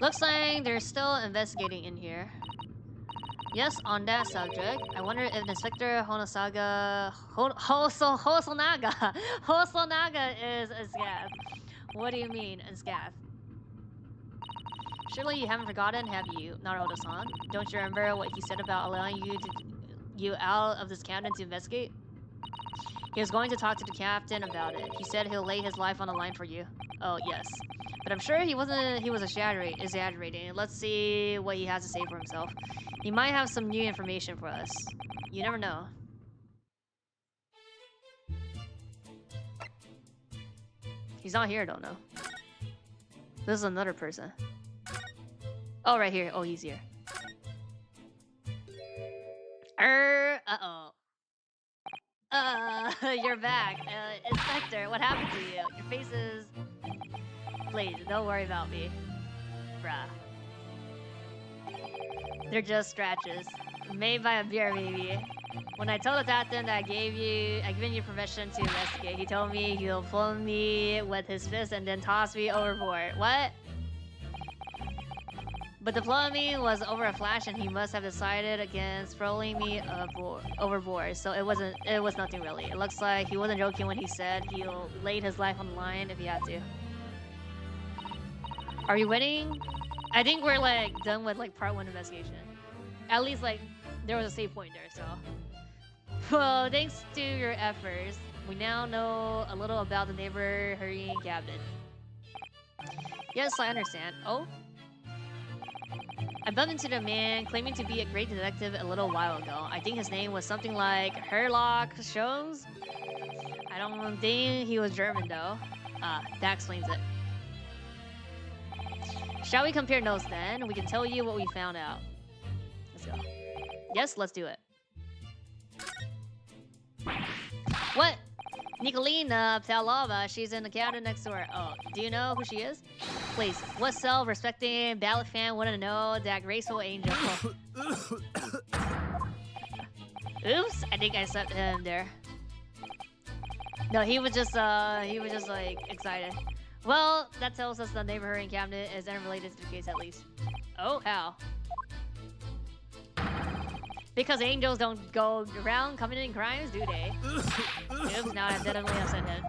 Looks like they're still investigating in here. Yes, on that subject, I wonder if Inspector Honosaga... Hosonaga is... yeah. What do you mean, unscathed? Surely you haven't forgotten, have you, Naruto-san? Don't you remember what he said about allowing you out of this cabin to investigate? He was going to talk to the captain about it. He said he'll lay his life on the line for you. Oh, yes. But I'm sure he was exaggerating. Let's see what he has to say for himself. He might have some new information for us. You never know. He's not here, don't know. This is another person. Oh, right here. Oh, he's here. Uh-oh. You're back. Inspector, what happened to you? Your face is... Please, don't worry about me. Bruh. They're just scratches. Made by a beer, maybe. When I told the captain that I've given you permission to investigate, he told me he'll pull me with his fist and then toss me overboard. What? But the plumbing was over a flash, and he must have decided against throwing me overboard. So it was nothing really. It looks like he wasn't joking when he said he'll lay his life on the line if he had to. Are we winning? I think we're like done with like part 1 investigation. At least like there was a save point there, so. Well, thanks to your efforts, we now know a little about the neighbor hurrying cabinet. Yes, I understand. Oh? I bumped into the man claiming to be a great detective a little while ago. I think his name was something like Herlock Sholmes. I don't think he was German though. That explains it. Shall we compare notes then? We can tell you what we found out. Let's go. Yes, let's do it. What? Nikolina Pavlova, she's in the cabinet next door. Oh, do you know who she is? Please, what self-respecting ballad fan wouldn't know that graceful angel? Oops, I think I stepped him there. No, he was just like excited. Well, that tells us the neighborhood cabinet is unrelated to the case at least. Oh, how? Because angels don't go around committing crimes, do they? Oops, now I've definitely upset him.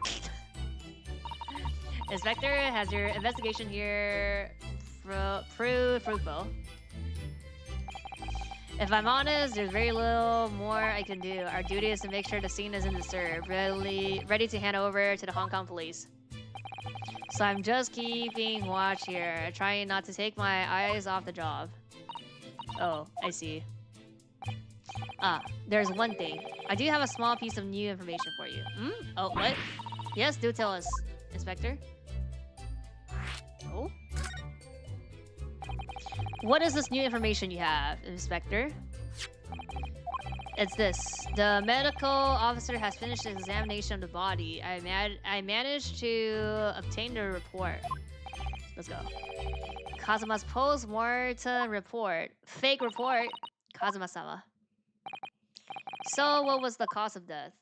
Inspector, has your investigation here proved fruitful? If I'm honest, there's very little more I can do. Our duty is to make sure the scene isn't disturbed, ready to hand over to the Hong Kong police. So I'm just keeping watch here, trying not to take my eyes off the job. Oh, I see. There's one thing. I do have a small piece of new information for you. Hmm? Oh, what? Yes, do tell us, Inspector. Oh? What is this new information you have, Inspector? It's this. The medical officer has finished the examination of the body. I managed to obtain the report. Let's go. Kazuma's post-mortem report. Fake report. Kazuma-sama. So, what was the cause of death?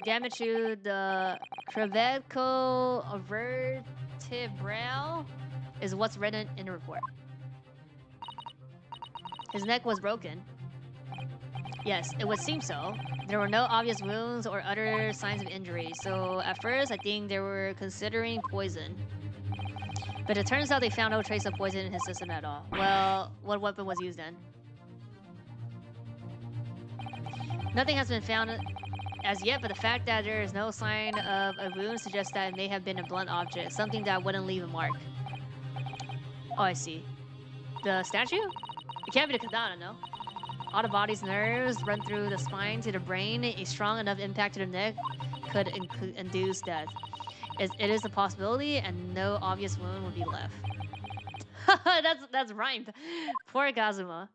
Damage to the clavicle vertebrae is what's written in the report. His neck was broken. Yes, it would seem so. There were no obvious wounds or other signs of injury, so at first I think they were considering poison. But it turns out they found no trace of poison in his system at all. Well, what weapon was used then? Nothing has been found as yet, but the fact that there is no sign of a wound suggests that it may have been a blunt object, something that wouldn't leave a mark. Oh, I see. The statue? It can't be the katana, no? All the body's nerves run through the spine to the brain. A strong enough impact to the neck could induce death. It is a possibility, and no obvious wound would be left. that's rhymed. Poor Kazuma.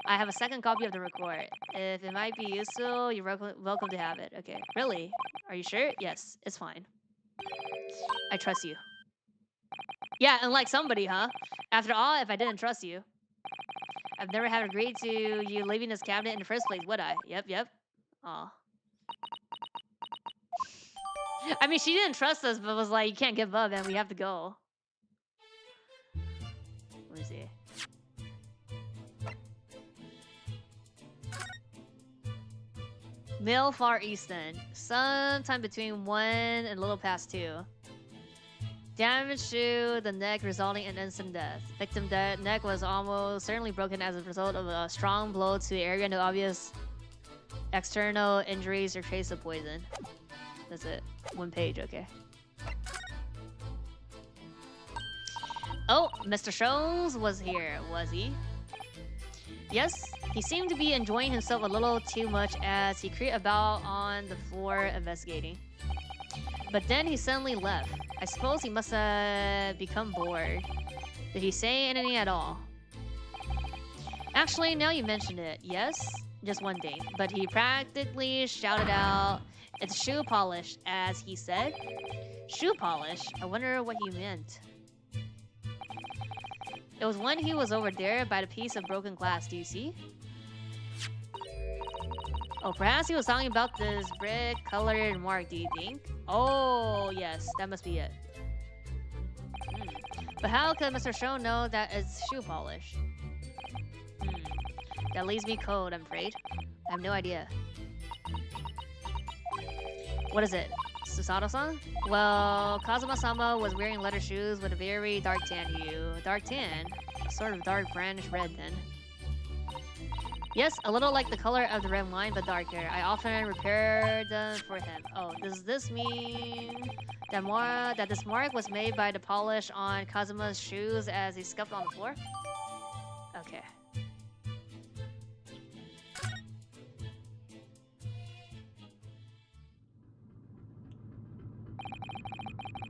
I have a second copy of the report. If it might be useful, you're welcome to have it. Okay. Really? Are you sure? Yes, it's fine. I trust you. Yeah, unlike somebody, huh? After all, if I didn't trust you, I've never have agreed to you leaving this cabinet in the first place, would I? Yep. Aw. I mean, she didn't trust us, but was like, you can't give up, and we have to go. Let me see. Middle Far Eastern. Sometime between 1 and a little past 2. Damage to the neck resulting in instant death. Victim neck was almost certainly broken as a result of a strong blow to the area. No obvious external injuries or trace of poison. That's it. 1 page, okay. Oh, Mr. Shones was here, was he? Yes, he seemed to be enjoying himself a little too much as he creeped about on the floor investigating. But then he suddenly left. I suppose he must have become bored. Did he say anything at all? Actually, now you mention it, yes, just one thing. But he practically shouted out, "It's shoe polish," as he said. Shoe polish? I wonder what he meant. It was when he was over there by the piece of broken glass, do you see? Oh, perhaps he was talking about this brick-colored mark, do you think? Oh, yes, that must be it. But how could Mr. Shone know that it's shoe polish? That leaves me cold, I'm afraid. I have no idea. What is it? Susato-san? Well, Kazuma-sama was wearing leather shoes with a very dark tan hue. Dark tan? Sort of dark brownish red then. Yes, a little like the color of the red wine, but darker. I often repair them for him. Oh, does this mean that this mark was made by the polish on Kazuma's shoes as he scuffed on the floor? Okay.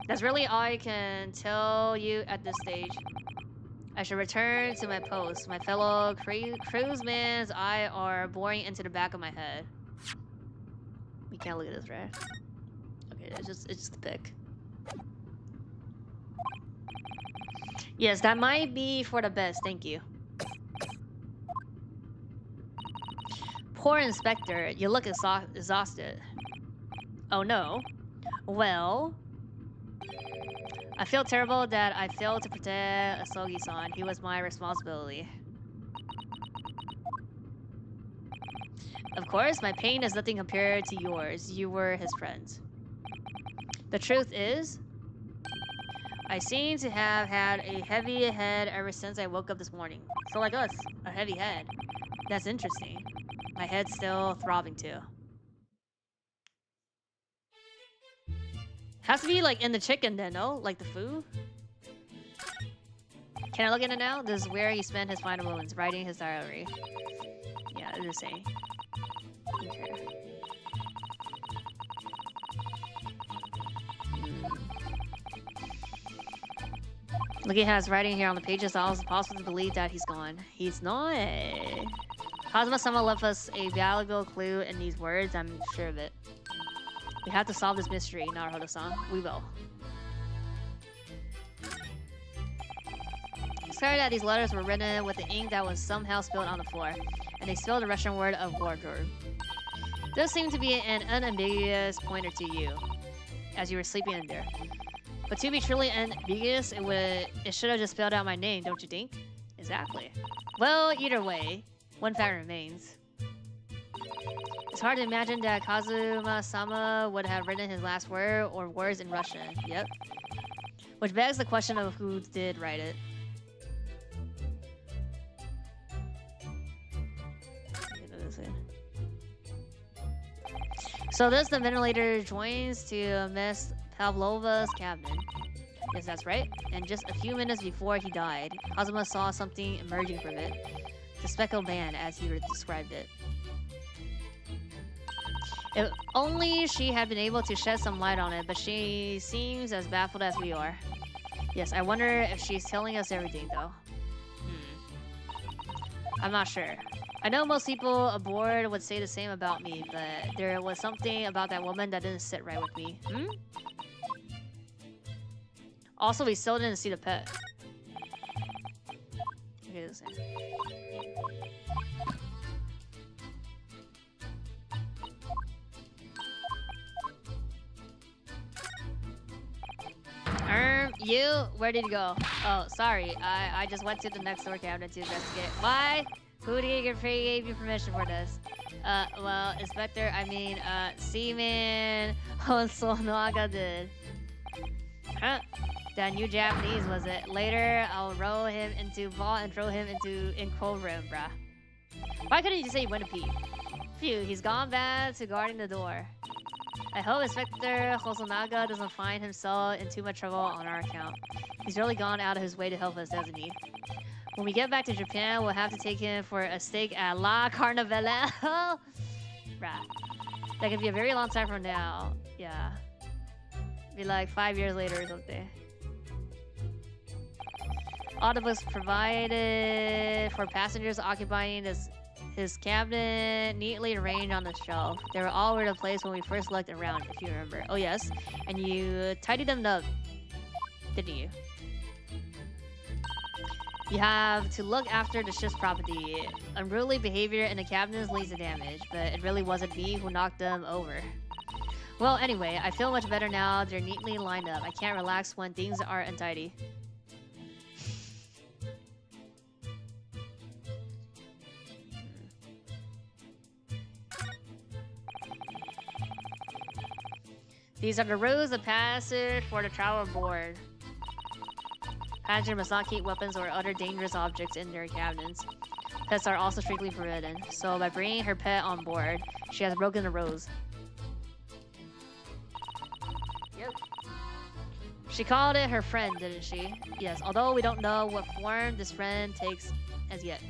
That's really all I can tell you at this stage. I should return to my post. My fellow crewsmen's eye are boring into the back of my head. We can't look at this, right? Okay, it's just a pic. Yes, that might be for the best, thank you. Poor Inspector, you look exhausted. Oh no. Well, I feel terrible that I failed to protect Asogi-san. He was my responsibility. Of course, my pain is nothing compared to yours. You were his friend. The truth is, I seem to have had a heavy head ever since I woke up this morning. So like us, a heavy head. That's interesting. My head's still throbbing too. Has to be like in the chicken then, no? Like the food? Can I look at it now? This is where he spent his final moments, writing his diary. Yeah, it's the same. Okay. Looking at his writing here on the pages, it's almost impossible to believe that he's gone. He's not. Kazuma-sama left us a valuable clue in these words, I'm sure of it. We have to solve this mystery, Naruhodo-san. We will. It's clear that these letters were written with the ink that was somehow spilled on the floor, and they spelled the Russian word of wardrobe. This seemed to be an unambiguous pointer to you, as you were sleeping in there. But to be truly ambiguous, it should have just spelled out my name, don't you think? Exactly. Well, either way, one fact remains. It's hard to imagine that Kazuma-sama would have written his last word or words in Russian. Yep. Which begs the question of who did write it. So this the ventilator joins to Miss Pavlova's cabin. Yes, that's right. And just a few minutes before he died, Kazuma saw something emerging from it. The speckled man, as he described it. If only she had been able to shed some light on it, but she seems as baffled as we are. Yes, I wonder if she's telling us everything, though. I'm not sure. I know most people aboard would say the same about me, but there was something about that woman that didn't sit right with me. Also, we still didn't see the pet. Okay, the same. You? Where did you go? Oh, sorry. I just went to the next door cabinet to investigate. Why? Who gave you permission for this? Well, Inspector, I mean, Seaman Hosonaga did. Huh? That new Japanese, was it? Later, I'll roll him into vault and throw him in cold room, bruh. Why couldn't you say he went to pee? Phew, he's gone back to guarding the door. I hope Inspector Hosonaga doesn't find himself in too much trouble on our account. He's really gone out of his way to help us, doesn't he? When we get back to Japan, we'll have to take him for a steak at La Carnivella. Bruh. That could be a very long time from now. Yeah. Be like 5 years later or something. All the books provided for passengers occupying his cabinet neatly arranged on the shelf. They were all over the place when we first looked around, if you remember. Oh yes, and you tidied them up, didn't you? You have to look after the ship's property. Unruly behavior in the cabinets leads to damage, but it really wasn't me who knocked them over. Well, anyway, I feel much better now. They're neatly lined up. I can't relax when things are untidy. These are the rules of passage for the travel aboard. Passenger must not keep weapons or other dangerous objects in their cabins. Pets are also strictly forbidden. So by bringing her pet on board, she has broken the rules. Yep. She called it her friend, didn't she? Yes, although we don't know what form this friend takes as yet.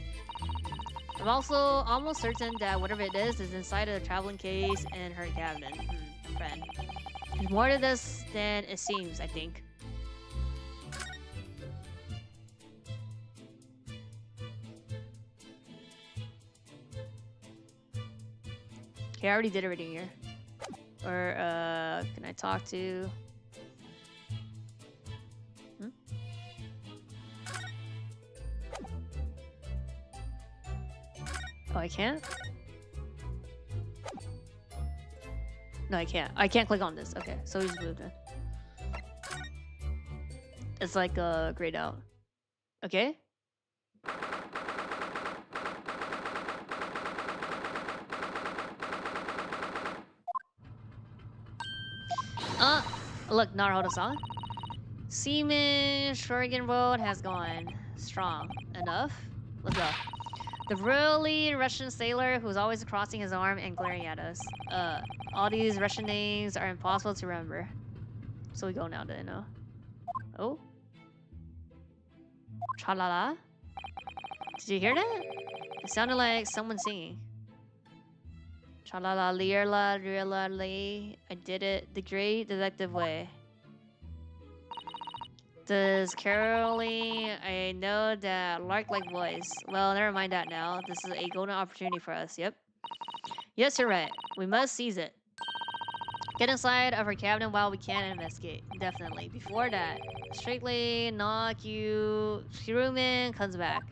I'm also almost certain that whatever it is inside of the traveling case in her cabinet. Friend. There's more to this than it seems, I think. Okay, I already did everything here. Or, can I talk to... Oh, I can't? No, I can't. I can't click on this. Okay, so we just moved it. It's like grayed out. Okay. Look, Naruto-san. Seaman Shuriken Road has gone strong enough. Let's go. The burly Russian sailor who's always crossing his arm and glaring at us. All these Russian names are impossible to remember. So we go now, do you know? Oh? Tra-la-la? Did you hear that? It sounded like someone singing. Tra-la-la, leer-la, leer-la, lay. I did it the great detective way. Does caroling, I know that lark-like voice. Well, never mind that now. This is a golden opportunity for us, yep. Yes, you're right. We must seize it. Get inside of her cabinet while we can investigate. Definitely. Before that, strictly knock you... Shruman comes back.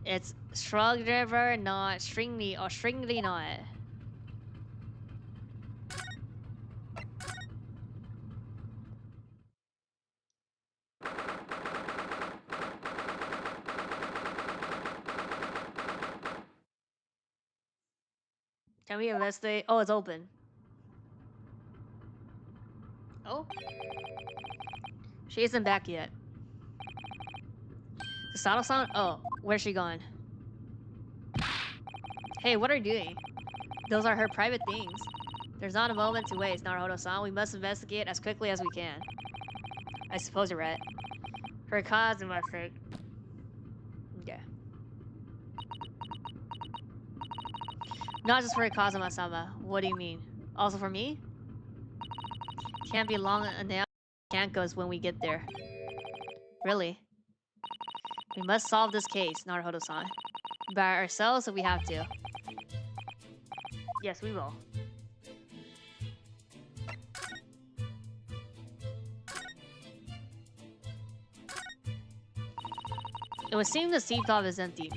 It's shrug driver, not stringly, or stringly not. Can we investigate? Oh, it's open. Oh? She isn't back yet. Sato-san? Oh, where's she gone? Hey, what are you doing? Those are her private things. There's not a moment to waste, Naruto-san. We must investigate as quickly as we can. I suppose you're right. For cause and my sake. Okay. Not just for Kazuma-sama. What do you mean? Also for me? Can't be long enough. Can't goes when we get there. Really? We must solve this case, Naruto-san. By ourselves if we have to. Yes, we will. It would seem the sea top is empty.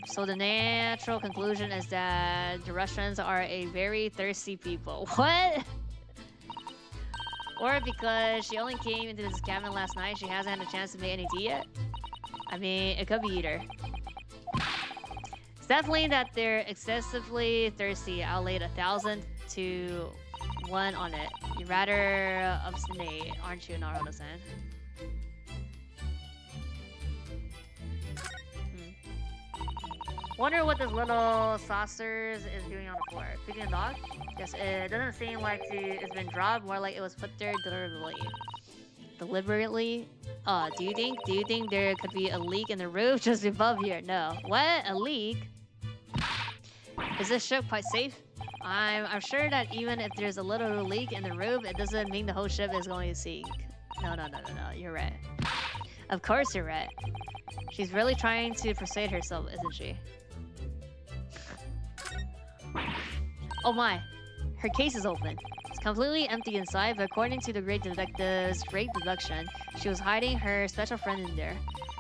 So the natural conclusion is that the Russians are a very thirsty people. What? Or because she only came into this cabin last night, she hasn't had a chance to make any tea yet? I mean, it could be either. It's definitely that they're excessively thirsty. I'll lay 1,000 to 1 on it. You're rather obstinate, aren't you, Naruto-san? Wonder what this little saucers is doing on the floor. Feeding a dog? Yes, it doesn't seem like it's been dropped, more like it was put there deliberately. Deliberately? Do you think there could be a leak in the roof just above here? No. What? A leak? Is this ship quite safe? I'm sure that even if there's a little leak in the roof, it doesn't mean the whole ship is going to sink. No, you're right. Of course you're right. She's really trying to persuade herself, isn't she? Oh my, her case is open. It's completely empty inside, but according to the great detective's great deduction, she was hiding her special friend in there.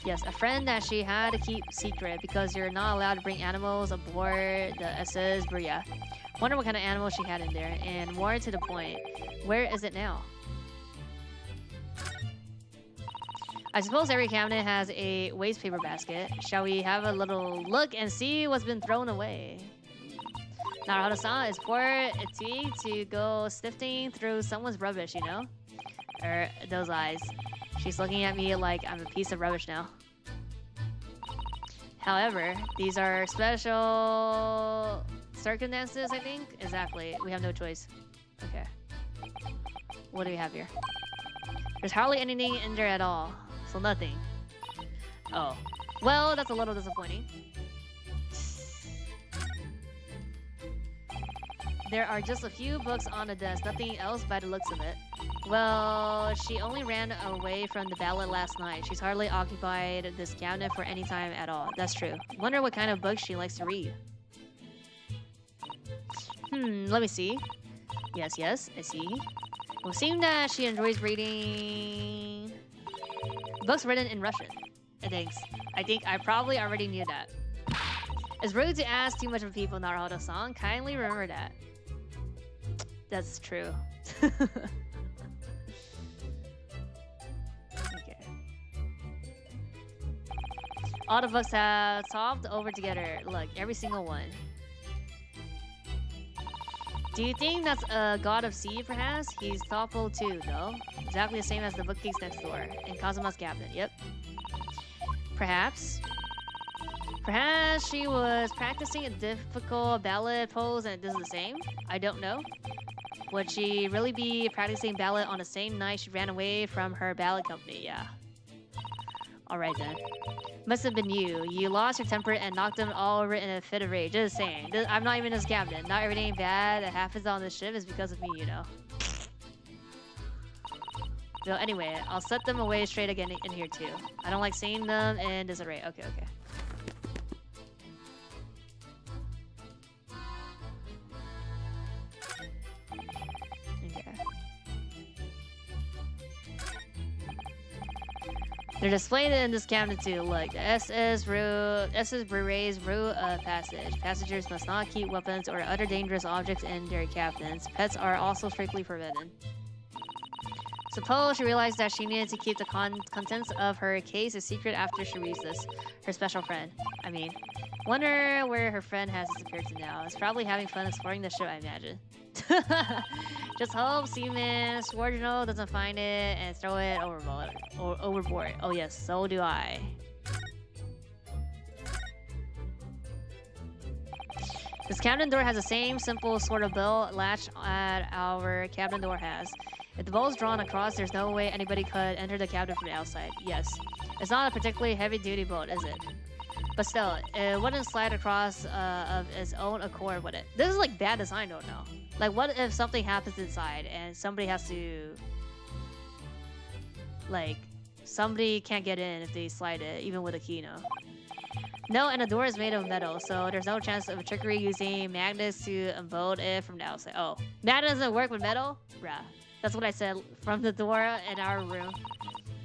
Yes, a friend that she had to keep secret because you're not allowed to bring animals aboard the SS Bria. Wonder what kind of animal she had in there, and more to the point, where is it now? I suppose every cabinet has a waste paper basket. Shall we have a little look and see what's been thrown away? Naruto-san is poor Iti to go sifting through someone's rubbish, you know? Those eyes. She's looking at me like I'm a piece of rubbish now. However, these are special circumstances, I think? Exactly. We have no choice. Okay. What do we have here? There's hardly anything in there at all. So nothing. Oh. Well, that's a little disappointing. There are just a few books on the desk, nothing else by the looks of it. Well, she only ran away from the ballot last night. She's hardly occupied this cabinet for any time at all. That's true. Wonder what kind of books she likes to read. Let me see. Yes, I see. It would seem that she enjoys reading books written in Russian. I think I probably already knew that. It's rude to ask too much of people, Naruto-san. Kindly remember that. That's true. Okay. All the books have solved over together. Look, every single one. Do you think that's a god of sea, perhaps? He's thoughtful too, though. Exactly the same as the bookcase next door. In Kazuma's cabinet, yep. Perhaps. Perhaps she was practicing a difficult ballad pose and it does the same? I don't know. Would she really be practicing ballad on the same night she ran away from her ballad company? Yeah. Alright then. Must have been you. You lost your temper and knocked them all over in a fit of rage. Just saying. I'm not even in this cabinet. Not everything bad that happens on this ship is because of me, you know. So anyway, I'll set them away straight again in here too. I don't like seeing them in disarray. Okay. They're displayed in this cabinet too. Look, the SS Brewery's rule of passage. Passengers must not keep weapons or other dangerous objects in their cabins. Pets are also strictly forbidden. Suppose she realized that she needed to keep the contents of her case a secret after she reads this. Her special friend. I mean, wonder where her friend has disappeared to now. It's probably having fun exploring the ship, I imagine. Just hope Seaman Swargino doesn't find it and throw it overboard. Oh yes, so do I. This cabin door has the same simple sort of bell latch that our cabin door has. If the bolt is drawn across, there's no way anybody could enter the cabin from the outside. Yes. It's not a particularly heavy-duty bolt, is it? But still, it wouldn't slide across of its own accord, would it? This is like bad design, don't know. Like, what if something happens inside and somebody has to... Like, somebody can't get in if they slide it, even with a key, no? No, and the door is made of metal, so there's no chance of trickery using magnets to unbolt it from the outside. Oh, magnet doesn't work with metal? Bruh. That's what I said from the door in our room.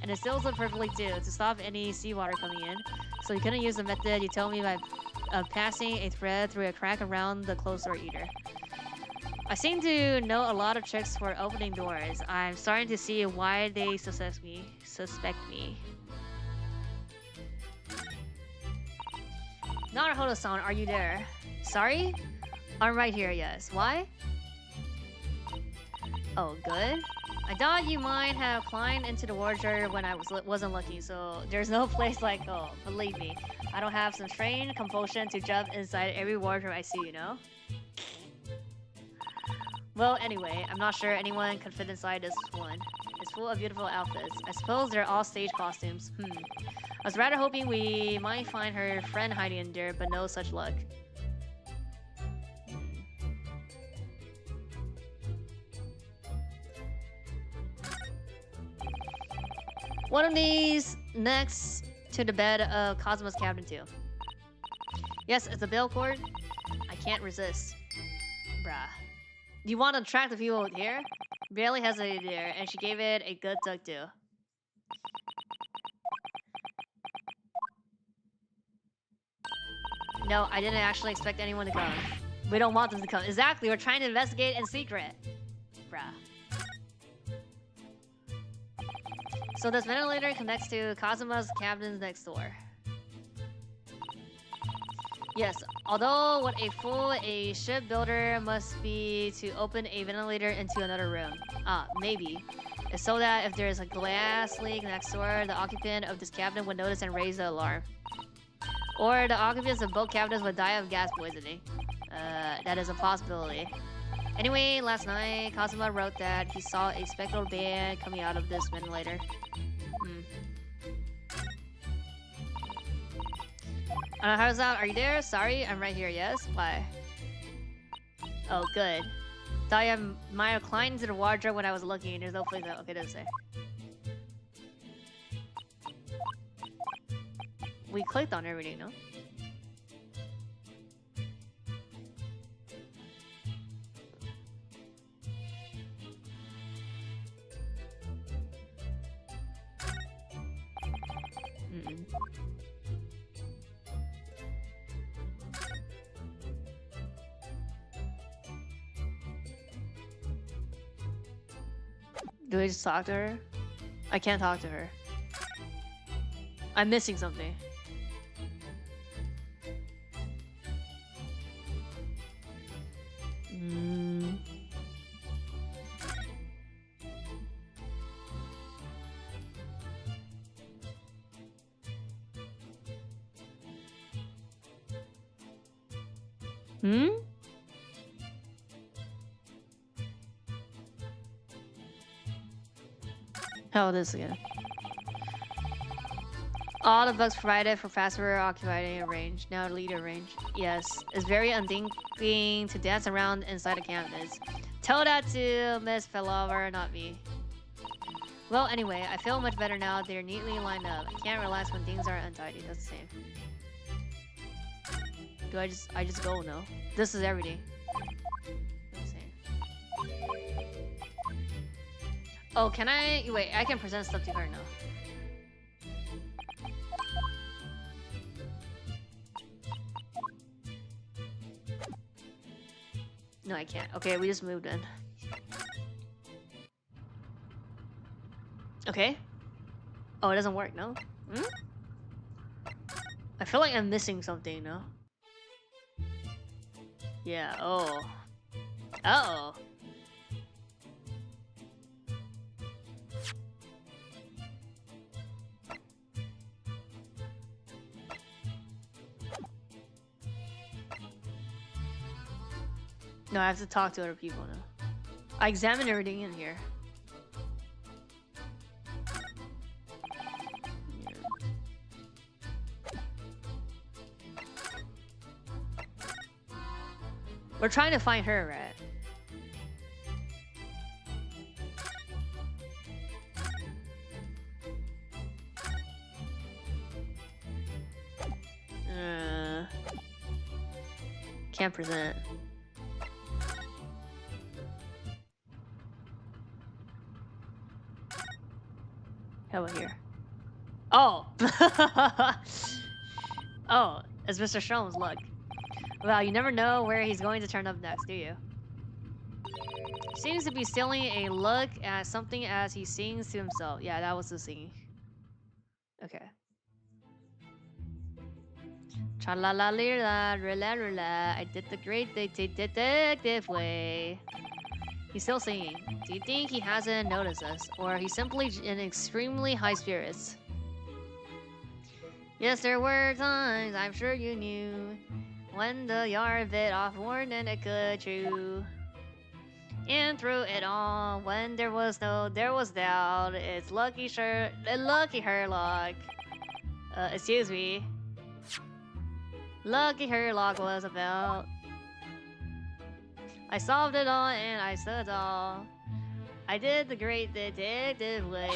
And it seals it perfectly too, to stop any seawater coming in. So you couldn't use the method you told me by passing a thread through a crack around the closed door either. I seem to know a lot of tricks for opening doors. I'm starting to see why they suspect me. Naruhodo-san, are you there? Sorry? I'm right here, yes. Why? Oh, good. I thought you might have climbed into the wardrobe when I wasn't looking, so there's no place like home. Believe me, I don't have some strange compulsion to jump inside every wardrobe I see, you know? Well, anyway, I'm not sure anyone could fit inside this one. It's full of beautiful outfits. I suppose they're all stage costumes. I was rather hoping we might find her friend hiding in there, but no such luck. One of these next to the bed of Cosmo's cabin too. Yes, it's a bill cord. I can't resist. Bruh. You want to attract the people here? Barely hesitated there, and she gave it a good tug too. No, I didn't actually expect anyone to come. We don't want them to come. Exactly, we're trying to investigate in secret. Bruh. So this ventilator connects to Kazuma's cabins next door. Yes, although what a fool a shipbuilder must be to open a ventilator into another room. Maybe. It's so that if there's a glass leak next door, the occupant of this cabinet would notice and raise the alarm. Or the occupants of both cabinets would die of gas poisoning. That is a possibility. Anyway, last night, Kazuma wrote that he saw a speckled band coming out of this ventilator. How's that? Are you there? Sorry, I'm right here, yes? Why? Oh, good. Thought I might have climbed into the wardrobe when I was looking. There's no place that... Okay, doesn't say. We clicked on everything, no? Do I just talk to her? I can't talk to her. I'm missing something. Oh, this again. All the bugs provided for faster occupying a range. Now leader range. Yes, it's very unthinking to dance around inside the cabinets. Tell that to Miss Fellower, not me. Well, anyway, I feel much better now. They're neatly lined up. I can't relax when things are untidy. That's the same. Do I just go? No. This is everything. Oh, can I? Wait, I can present stuff to her now. No, I can't. Okay, we just moved in. Okay. Oh, it doesn't work, no? I feel like I'm missing something, no? Yeah, oh. Uh-oh. No, I have to talk to other people now. I examined everything in here. Yeah. We're trying to find her, right? Can't present. How about here? Oh! Oh, it's Mr. Sholmes, look. Well, you never know where he's going to turn up next, do you? Seems to be stealing a look at something as he sings to himself. Yeah, that was the singing. Okay. Tra la la la la, I did the great detective way. He's still singing. Do you think he hasn't noticed us? Or he's simply in extremely high spirits? Yes, there were times, I'm sure you knew, when the yard bit off more than it could chew. And through it all, when there was doubt, it's lucky Herlock. Excuse me. Lucky Herlock was about. I solved it all and I stood tall. I did the great detective way.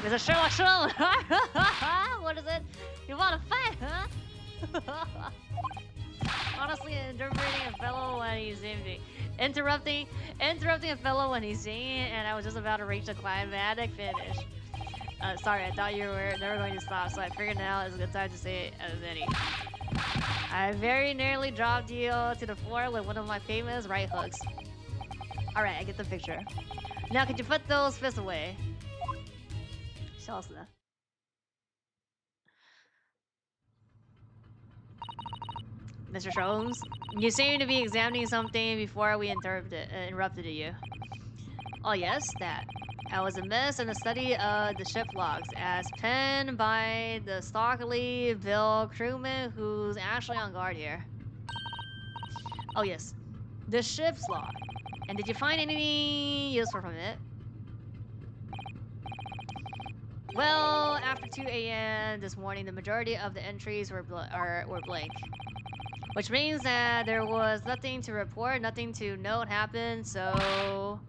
There's a Sherlock Holmes. What is it? You want to fight, huh? Honestly, interpreting a fellow when he's singing. Interrupting a fellow when he's singing, and I was just about to reach the climatic finish. Sorry, I thought you were never going to stop, so I figured now is a good time to say it as any. I very nearly dropped you to the floor with one of my famous right hooks. Alright, I get the picture. Now, could you put those fists away? Chelsea. Mr. Sholmes, you seem to be examining something before we interrupted you. Oh yes, that. I was immersed in the study of the ship logs as penned by the stockily built crewman who's actually on guard here. Oh yes, the ship's log. And did you find anything useful from it? Well, after 2 a.m. this morning, the majority of the entries were blank. Which means that there was nothing to report, nothing to note happened, so...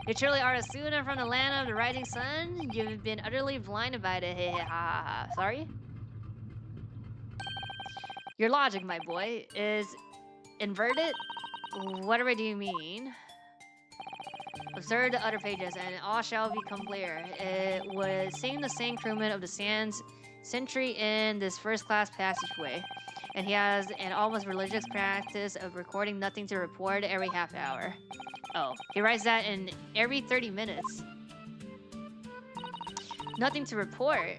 You truly are a student from the land of the rising sun? You've been utterly blinded by it. Sorry? Your logic, my boy, is inverted? Whatever do you mean? Observe the other pages, and all shall become clear. It would seem the same crewman of the Sands sentry in this first-class passageway, and he has an almost religious practice of recording nothing to report every half hour. Oh, he writes that in every 30 minutes. Nothing to report.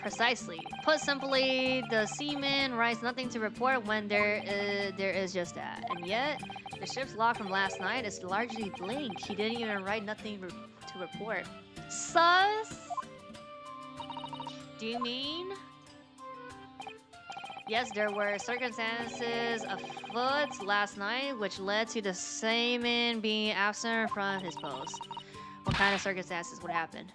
Precisely. Put simply, the seaman writes nothing to report when there is just that. And yet, the ship's log from last night is largely blank. He didn't even write nothing to report. Sus? Do you mean? Yes, there were circumstances afoot last night which led to the seaman being absent from his post. What kind of circumstances would happen?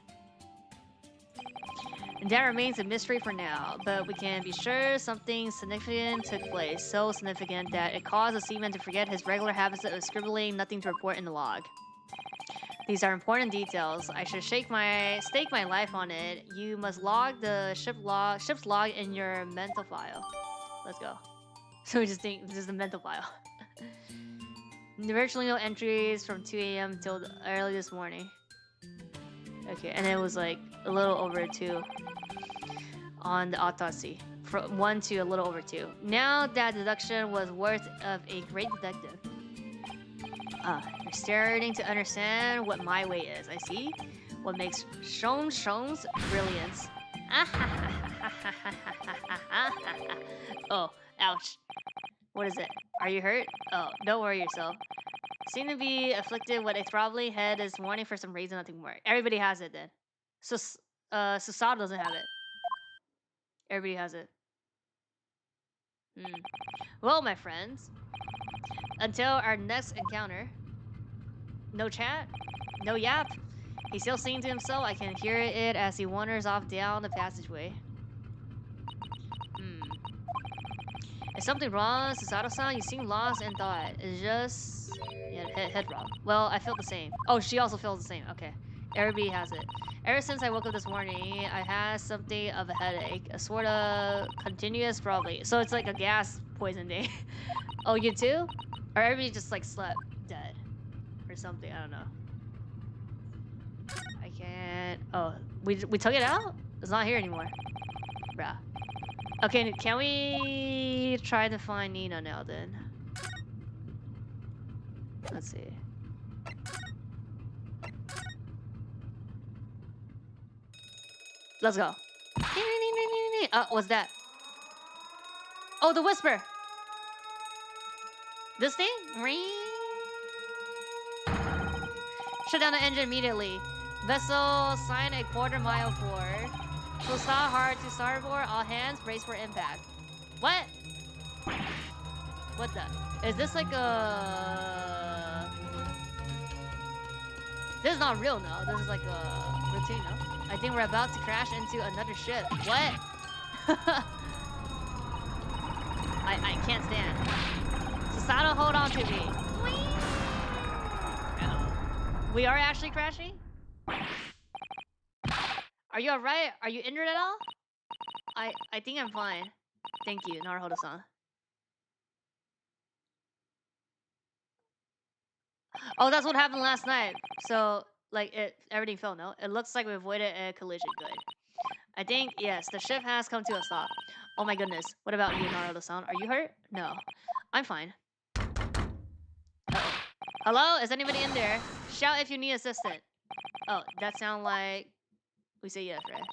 And that remains a mystery for now, but we can be sure something significant took place, so significant that it caused the seaman to forget his regular habits of scribbling nothing to report in the log. These are important details. I should stake my life on it. You must log the ship's log in your mental file. Let's go. So we just think this is the mental file. Virtually no entries from 2 a.m. till early this morning. Okay, and it was like a little over 2 on the autopsy. From 1 to a little over 2. Now that deduction was worth of a great detective. You're starting to understand what my way is. I see. What makes Shone's brilliance. Oh, ouch. What is it? Are you hurt? Oh, don't worry yourself. Seem to be afflicted with a throbbing head this morning for some reason, nothing more. Everybody has it then. So, Susato doesn't have it. Everybody has it. Well, my friends, until our next encounter, no chat, no yap. He's still singing to himself. I can hear it as he wanders off down the passageway. Is something wrong, Susato-san? You seem lost in thought. It's just... yeah, head rock. Well, I felt the same. Oh, she also feels the same. Okay. Everybody has it. Ever since I woke up this morning, I had something of a headache. A sort of continuous, probably. So it's like a gas poison day. Oh, you too? Or everybody just like slept dead. Or something, I don't know. I can't... oh, we took it out? It's not here anymore. Bruh. Okay, can we try to find Nina now then? Let's see. Let's go. What's that? Oh, the whisper. This thing? Shut down the engine immediately. Vessel, sign a quarter-mile forward. Full stop, hard to starboard. All hands, brace for impact. What? What the? Is this like a... This is not real, no. This is like a routine, no? I think we're about to crash into another ship. What? I can't stand. Susato, hold on to me. We are actually crashing? Are you alright? Are you injured at all? I think I'm fine. Thank you, Naruhodo-san. Oh, that's what happened last night. So, like, everything fell, no? It looks like we avoided a collision. Good. I think, yes, the ship has come to a stop. Oh my goodness. What about you, Naruhodo-san? Are you hurt? No. I'm fine. Uh-oh. Hello? Is anybody in there? Shout if you need assistance. Oh, that sound like... We say yes, right?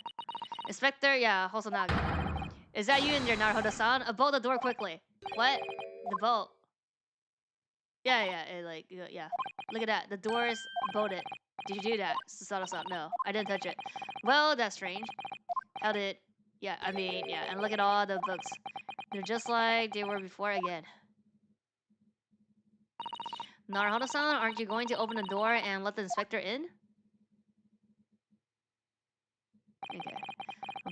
Inspector, yeah, Hosonaga. Is that you in there, Naruhodo-san? Bolt the door quickly. What? The bolt. Yeah. Look at that. The door is bolted. Did you do that? Susato-san, no. I didn't touch it. Well, that's strange. How did... Yeah, I mean, yeah. And look at all the books. They're just like they were before again. Naruhodo-san, aren't you going to open the door and let the inspector in? Okay.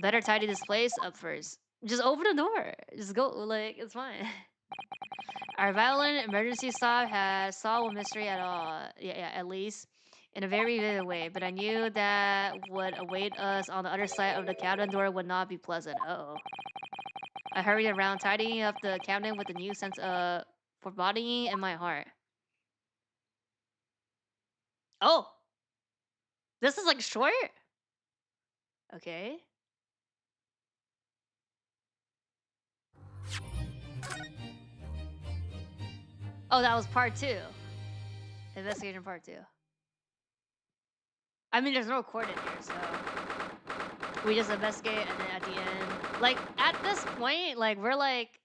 Better tidy this place up first. Just open the door. Just go, like, it's fine. Our violent emergency stop has solved a mystery at all. Yeah, at least in a very vivid way. But I knew that what await us on the other side of the cabin door would not be pleasant. Uh-oh. I hurried around, tidying up the cabinet with a new sense of foreboding in my heart. Oh! This is like short? Okay. Oh, that was part 2. Investigation part 2. I mean, there's no record in here, so... We just investigate, and then at the end... Like, at this point, like, we're like...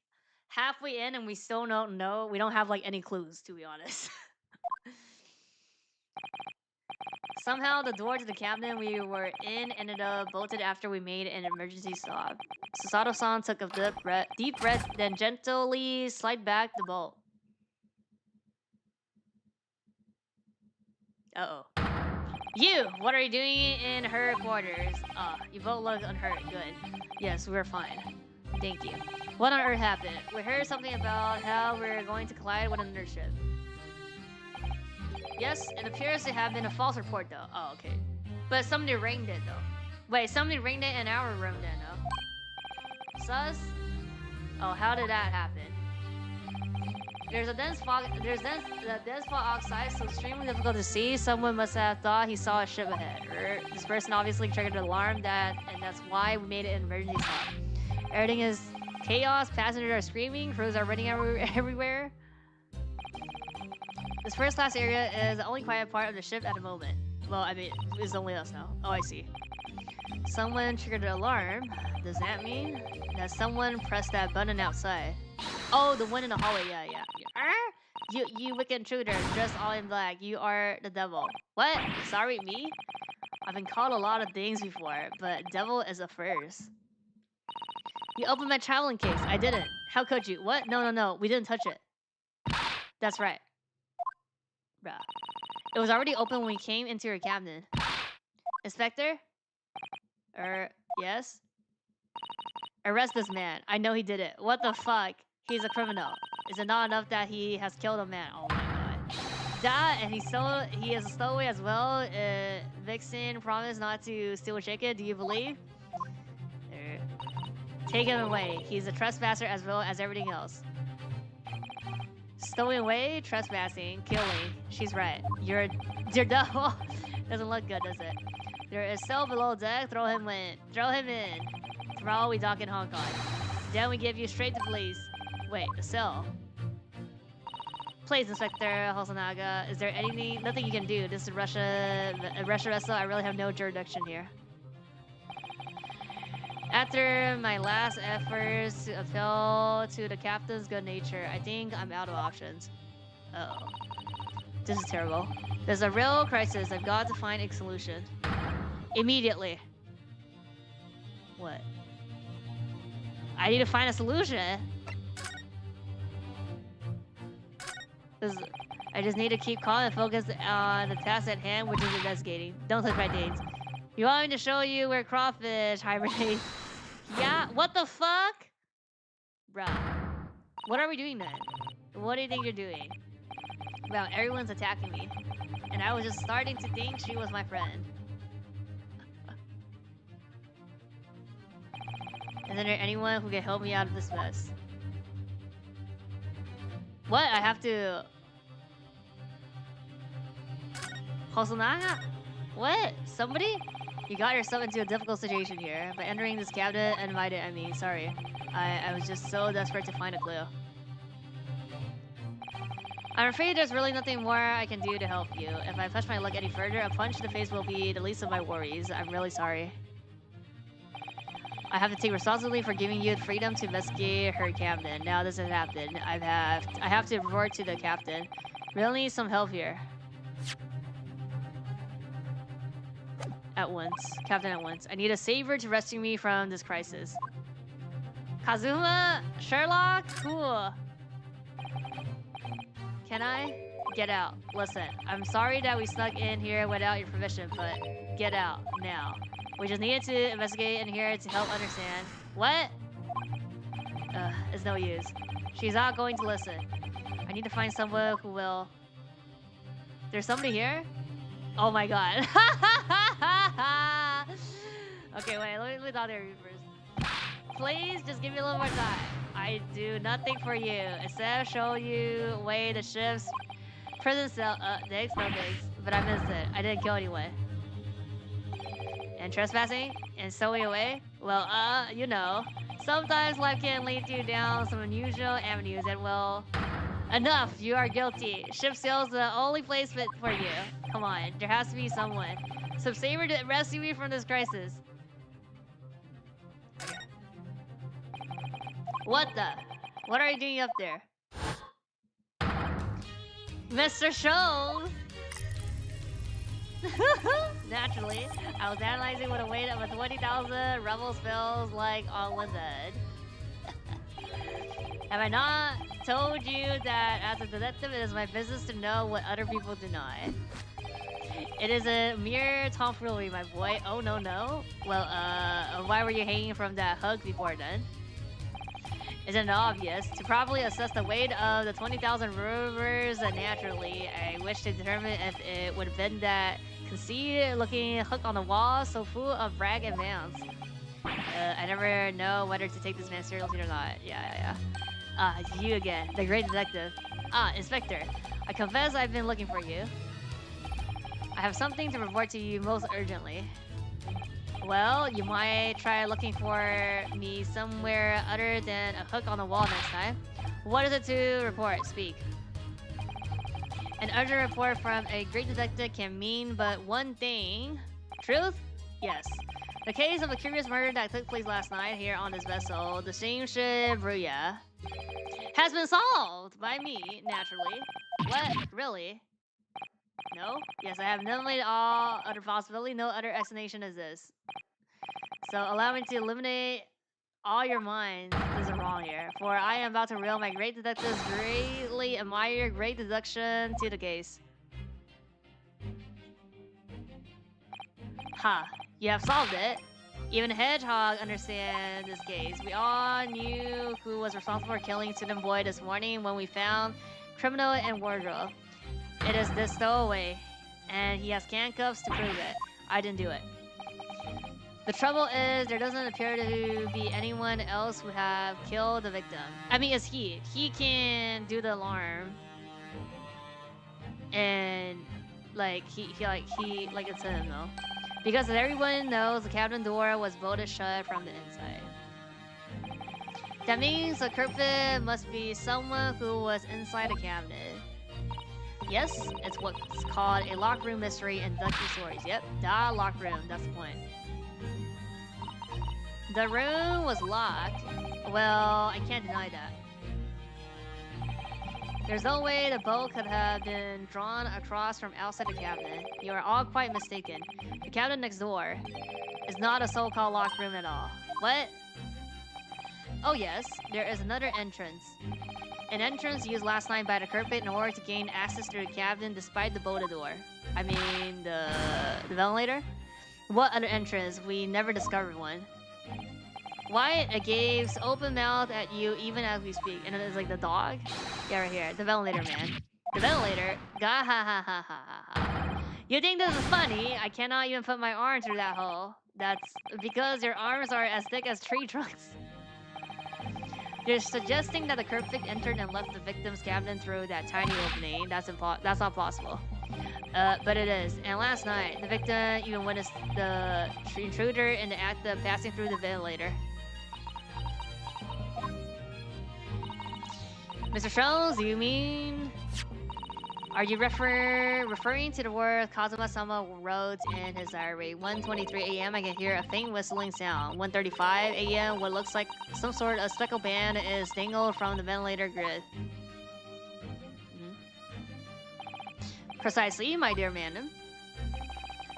halfway in, and we still don't know. We don't have, like, any clues, to be honest. Somehow, the door to the cabinet we were in ended up bolted after we made an emergency stop. Susato-san took a deep breath, then gently slid back the bolt. Uh-oh. You! What are you doing in her quarters? You both look unhurt. Good. Yes, we're fine. Thank you. What on earth happened? We heard something about how we're going to collide with another ship. Yes, it appears to have been a false report, though. Oh, okay. But somebody ringed it, though. Wait, somebody ringed it in our room, then, no? Sus? Oh, how did that happen? There's a dense fog. There's dense fog outside, so extremely difficult to see. Someone must have thought he saw a ship ahead. This person obviously triggered an alarm, and that's why we made it an emergency stop. Everything is chaos. Passengers are screaming. Crews are running everywhere. This first class area is the only quiet part of the ship at the moment. Well, I mean, it's only us now. Oh, I see. Someone triggered an alarm. Does that mean that someone pressed that button outside? Oh, the one in the hallway. Yeah. You wicked intruder, dressed all in black. You are the devil. What? Sorry, me? I've been called a lot of things before, but devil is a first. You opened my traveling case. I didn't. How could you? What? No. We didn't touch it. That's right. Bruh. It was already open when we came into your cabinet. Inspector? Yes? Arrest this man. I know he did it. What the fuck? He's a criminal. Is it not enough that he has killed a man? Oh my god. That, and he is a stowaway as well. Vixen promised not to steal a chicken. Do you believe? Take him away. He's a trespasser as well as everything else. Stowing away, trespassing, killing. She's right. You're devil. Doesn't look good, does it? There is a cell below deck. Throw him in. Tomorrow we dock in Hong Kong. Then we give you straight to police. Wait, a cell. Please, Inspector Hosonaga. Is there nothing you can do? This is a Russia vessel. I really have no jurisdiction here. After my last efforts to appeal to the captain's good nature, I think I'm out of options. Uh oh. This is terrible. There's a real crisis. I've got to find a solution. Immediately. What? I need to find a solution. I just need to keep calm and focus on the task at hand, which is investigating. Don't touch my dates. You want me to show you where crawfish hibernate? Yeah? What the fuck? Bruh. What are we doing then? What do you think you're doing? Well, everyone's attacking me. And I was just starting to think she was my friend. Isn't there anyone who can help me out of this mess? What? I have to... Hosonaga? What? Somebody? You got yourself into a difficult situation here. By entering this cabinet uninvited, I mean, sorry. I was just so desperate to find a clue. I'm afraid there's really nothing more I can do to help you. If I push my luck any further, a punch to the face will be the least of my worries. I'm really sorry. I have to take responsibility for giving you the freedom to investigate her cabinet. Now this has happened. I have to report to the captain. Really need some help here. At once. Captain at once. I need a savior to rescue me from this crisis. Kazuma? Sherlock? Cool. Can I? Get out. Listen, I'm sorry that we snuck in here without your permission, but get out now. We just needed to investigate in here to help understand. What? It's no use. She's not going to listen. I need to find someone who will. There's somebody here? Oh my god. Okay, wait, let me talk to you first. Please, just give me a little more time. I do nothing for you, except show you away the ship's prison cell. Thanks, no thanks. But I missed it. I didn't kill anyone. And trespassing? And stowing away? Well, you know. Sometimes life can lead you down some unusual avenues and well... Enough! You are guilty. Ship sail's the only place fit for you. Come on, there has to be someone. Some savior to rescue me from this crisis. What the? What are you doing up there? Mr. Shows! Naturally, I was analyzing what a weight of a 20,000 rebels feels like on one's head. Have I not told you that as a detective it is my business to know what other people do not? It is a mere tomfoolery, my boy. Oh no no. Well, why were you hanging from that hook before then? Isn't it obvious? To properly assess the weight of the 20,000 rovers, naturally, I wish to determine if it would have been that conceited-looking hook on the wall so full of brag and vans. I never know whether to take this man seriously or not. Yeah. You again, the great detective. Inspector. I confess I've been looking for you. I have something to report to you most urgently. Well, you might try looking for me somewhere other than a hook on the wall next time. What is it to report? Speak. An urgent report from a great detective can mean but one thing. Truth? Yes. The case of a curious murder that took place last night here on this vessel, the steamship Bruya, has been solved by me, naturally. What? Really? No? Yes, I have eliminated all other possibility. No other explanation is this. So allow me to eliminate all your minds. This is wrong here. For I am about to reveal my great detective's greatly admired great deduction to the case. Ha! You have solved it. Even Hedgehog understands this case. We all knew who was responsible for killing Student Boy this morning when we found criminal in wardrobe. It is this stowaway, and he has handcuffs to prove it. I didn't do it. The trouble is, there doesn't appear to be anyone else who have killed the victim. I mean, it's he. He can do the alarm, and like it's him though, because everyone knows the cabin door was bolted shut from the inside. That means the culprit must be someone who was inside the cabinet. Yes, it's what's called a locked room mystery in Ducky stories. Yep, the locked room. That's the point. The room was locked. Well, I can't deny that. There's no way the bolt could have been drawn across from outside the cabinet. You are all quite mistaken. The cabinet next door is not a so-called locked room at all. What? Oh yes, there is another entrance. An entrance used last night by the carpet in order to gain access to the cabinet despite the bolted door. I mean, the ventilator? What other entrance? We never discovered one. Why? It gapes open mouth at you even as we speak. And then it's like the dog? Yeah, right here. The ventilator man. The ventilator? Gah ha ha ha ha ha ha. You think this is funny? I cannot even put my arm through that hole. That's because your arms are as thick as tree trunks. You're suggesting that the cryptic entered and left the victim's cabinet through that tiny opening. That's not possible. But it is. And last night, the victim even witnessed the intruder in the act of passing through the ventilator. Mr. Jones, you mean? Are you referring to the word Kazuma-sama wrote in his diary? 1:23 a.m. I can hear a faint whistling sound. 1:35 a.m. What looks like some sort of speckled band is dangled from the ventilator grid. Precisely, my dear madam.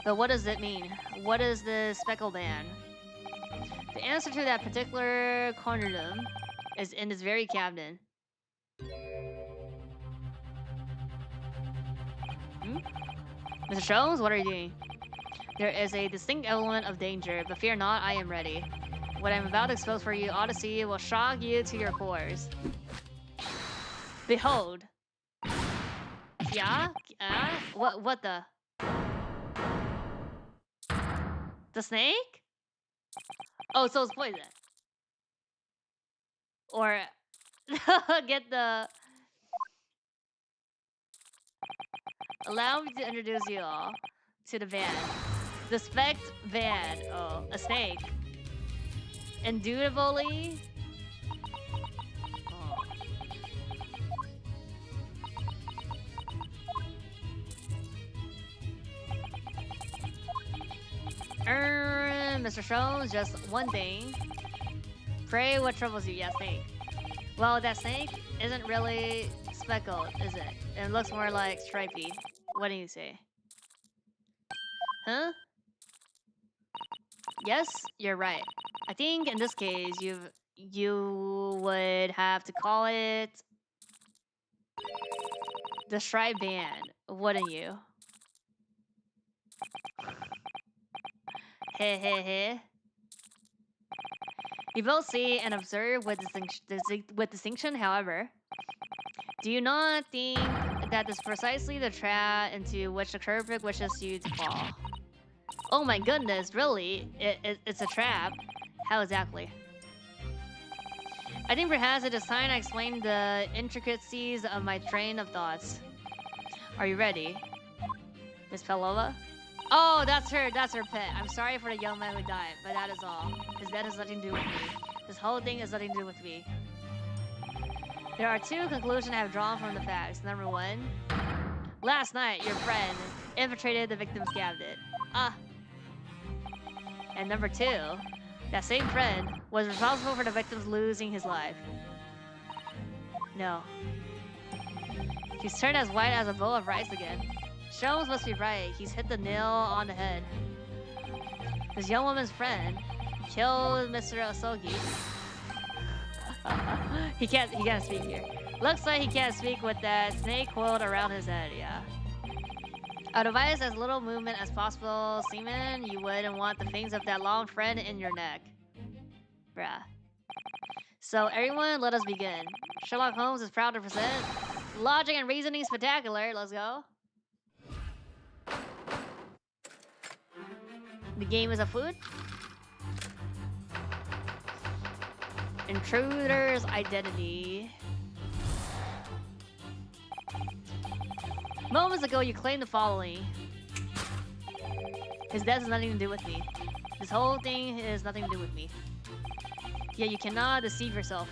But what does it mean? What is the speckled band? The answer to that particular conundrum is in this very cabinet. Mr. Jones, what are you doing? There is a distinct element of danger, but fear not, I am ready. What I'm about to expose for you, Odyssey, will shock you to your cores. Behold. Yeah? What the? The snake? Oh, so it's poison. Or get the... Allow me to introduce you all to the van. The Spect van. Oh, a snake. Indubitably. Oh. Mr. Jones, just one thing. Pray, what troubles you? Yeah, snake. Well, that snake isn't really speckled, is it? It looks more like stripy. What do you say? Huh? Yes, you're right. I think in this case, you would have to call it the striped band, wouldn't you? Heh heh heh. You both see and observe with distinction, however. Do you not think that is precisely the trap into which the culprit wishes you to fall? Oh my goodness, really? It's a trap? How exactly? I think perhaps it is time I explain the intricacies of my train of thoughts. Are you ready? Miss Pelova? Oh, that's her pet. I'm sorry for the young man who died, but that is all. His death has nothing to do with me. This whole thing has nothing to do with me. There are two conclusions I have drawn from the facts. Number one, last night your friend infiltrated the victim's cabinet. And number two, that same friend was responsible for the victim's losing his life. No. He's turned as white as a bowl of rice again. Jones must be right. He's hit the nail on the head. This young woman's friend killed Mr. Osogi. He can't speak here. Looks like he can't speak with that snake coiled around his head, yeah. Otherwise, as little movement as possible, seaman, you wouldn't want the things of that long thread in your neck. Bruh. So everyone, let us begin. Sherlock Holmes is proud to present Logic and Reasoning Spectacular. Let's go. The game is afoot. Intruder's identity. Moments ago, you claimed the following. His death has nothing to do with me. This whole thing has nothing to do with me. Yet you cannot deceive yourself.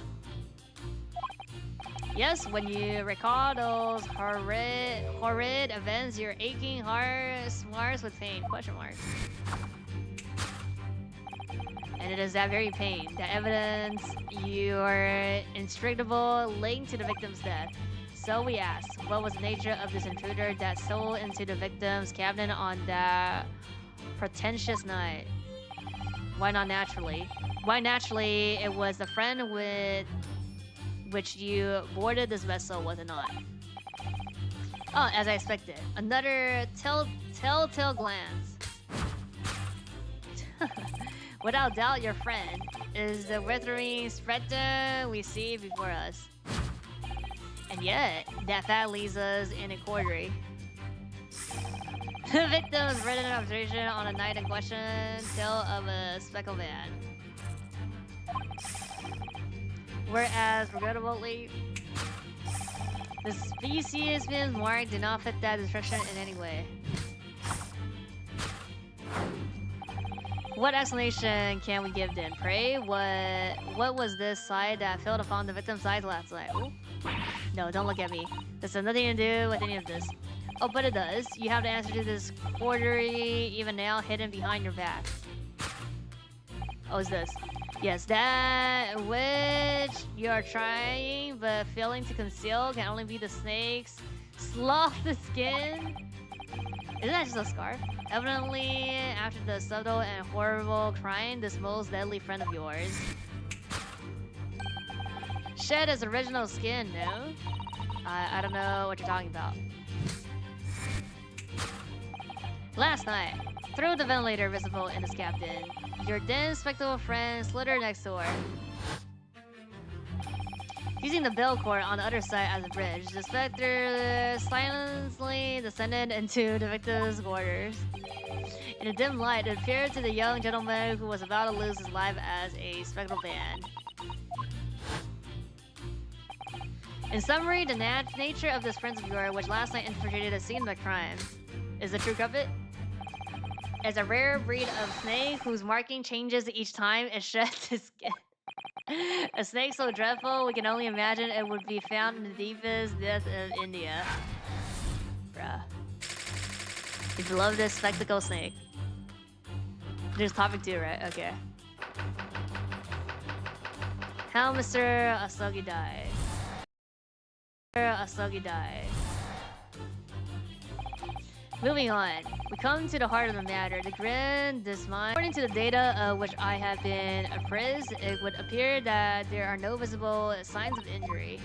Yes, when you recall those horrid events, your aching heart smarts with pain. Question mark. And it is that very pain that evidence your inextricable link to the victim's death. So we ask, what was the nature of this intruder that stole into the victim's cabinet on that pretentious night? Why not naturally? Why naturally it was the friend with which you boarded this vessel, was it not? Oh, as I expected. Another telltale glance. Without doubt, your friend is the withering specter we see before us. And yet, that fact leaves us in a quandary. The victim's written observation on a night in question, tale of a speckled man. Whereas, regrettably, the specimen's mark did not fit that description in any way. What explanation can we give then? Pray, what was this sight that fell upon the victim's eyes last night? Ooh. No, don't look at me. This has nothing to do with any of this. Oh, but it does. You have the answer to this quandary even now hidden behind your back. Oh, is this? Yes, that which you are trying but failing to conceal can only be the snake's slough the skin. Isn't that just a scarf? Evidently, after the subtle and horrible crime, this most deadly friend of yours shed his original skin, no? I don't know what you're talking about. Last night, through the ventilator visible in this cabin, your then spectral friend slid her next door. Using the bell cord on the other side as a bridge, the specter silently descended into the victim's quarters. In a dim light, it appeared to the young gentleman who was about to lose his life as a spectral band. In summary, the nature of this friends of yours, which last night infiltrated a scene of the crime, is the true culprit. As a rare breed of snake whose marking changes each time it sheds its skin. A snake so dreadful we can only imagine it would be found in the deepest depths of India. Bruh. If you love this spectacle snake. There's topic 2, right? Okay. How Mr. Asogi died. Asogi died. Moving on, we come to the heart of the matter. The grand dismay. According to the data which I have been apprised, it would appear that there are no visible signs of injury.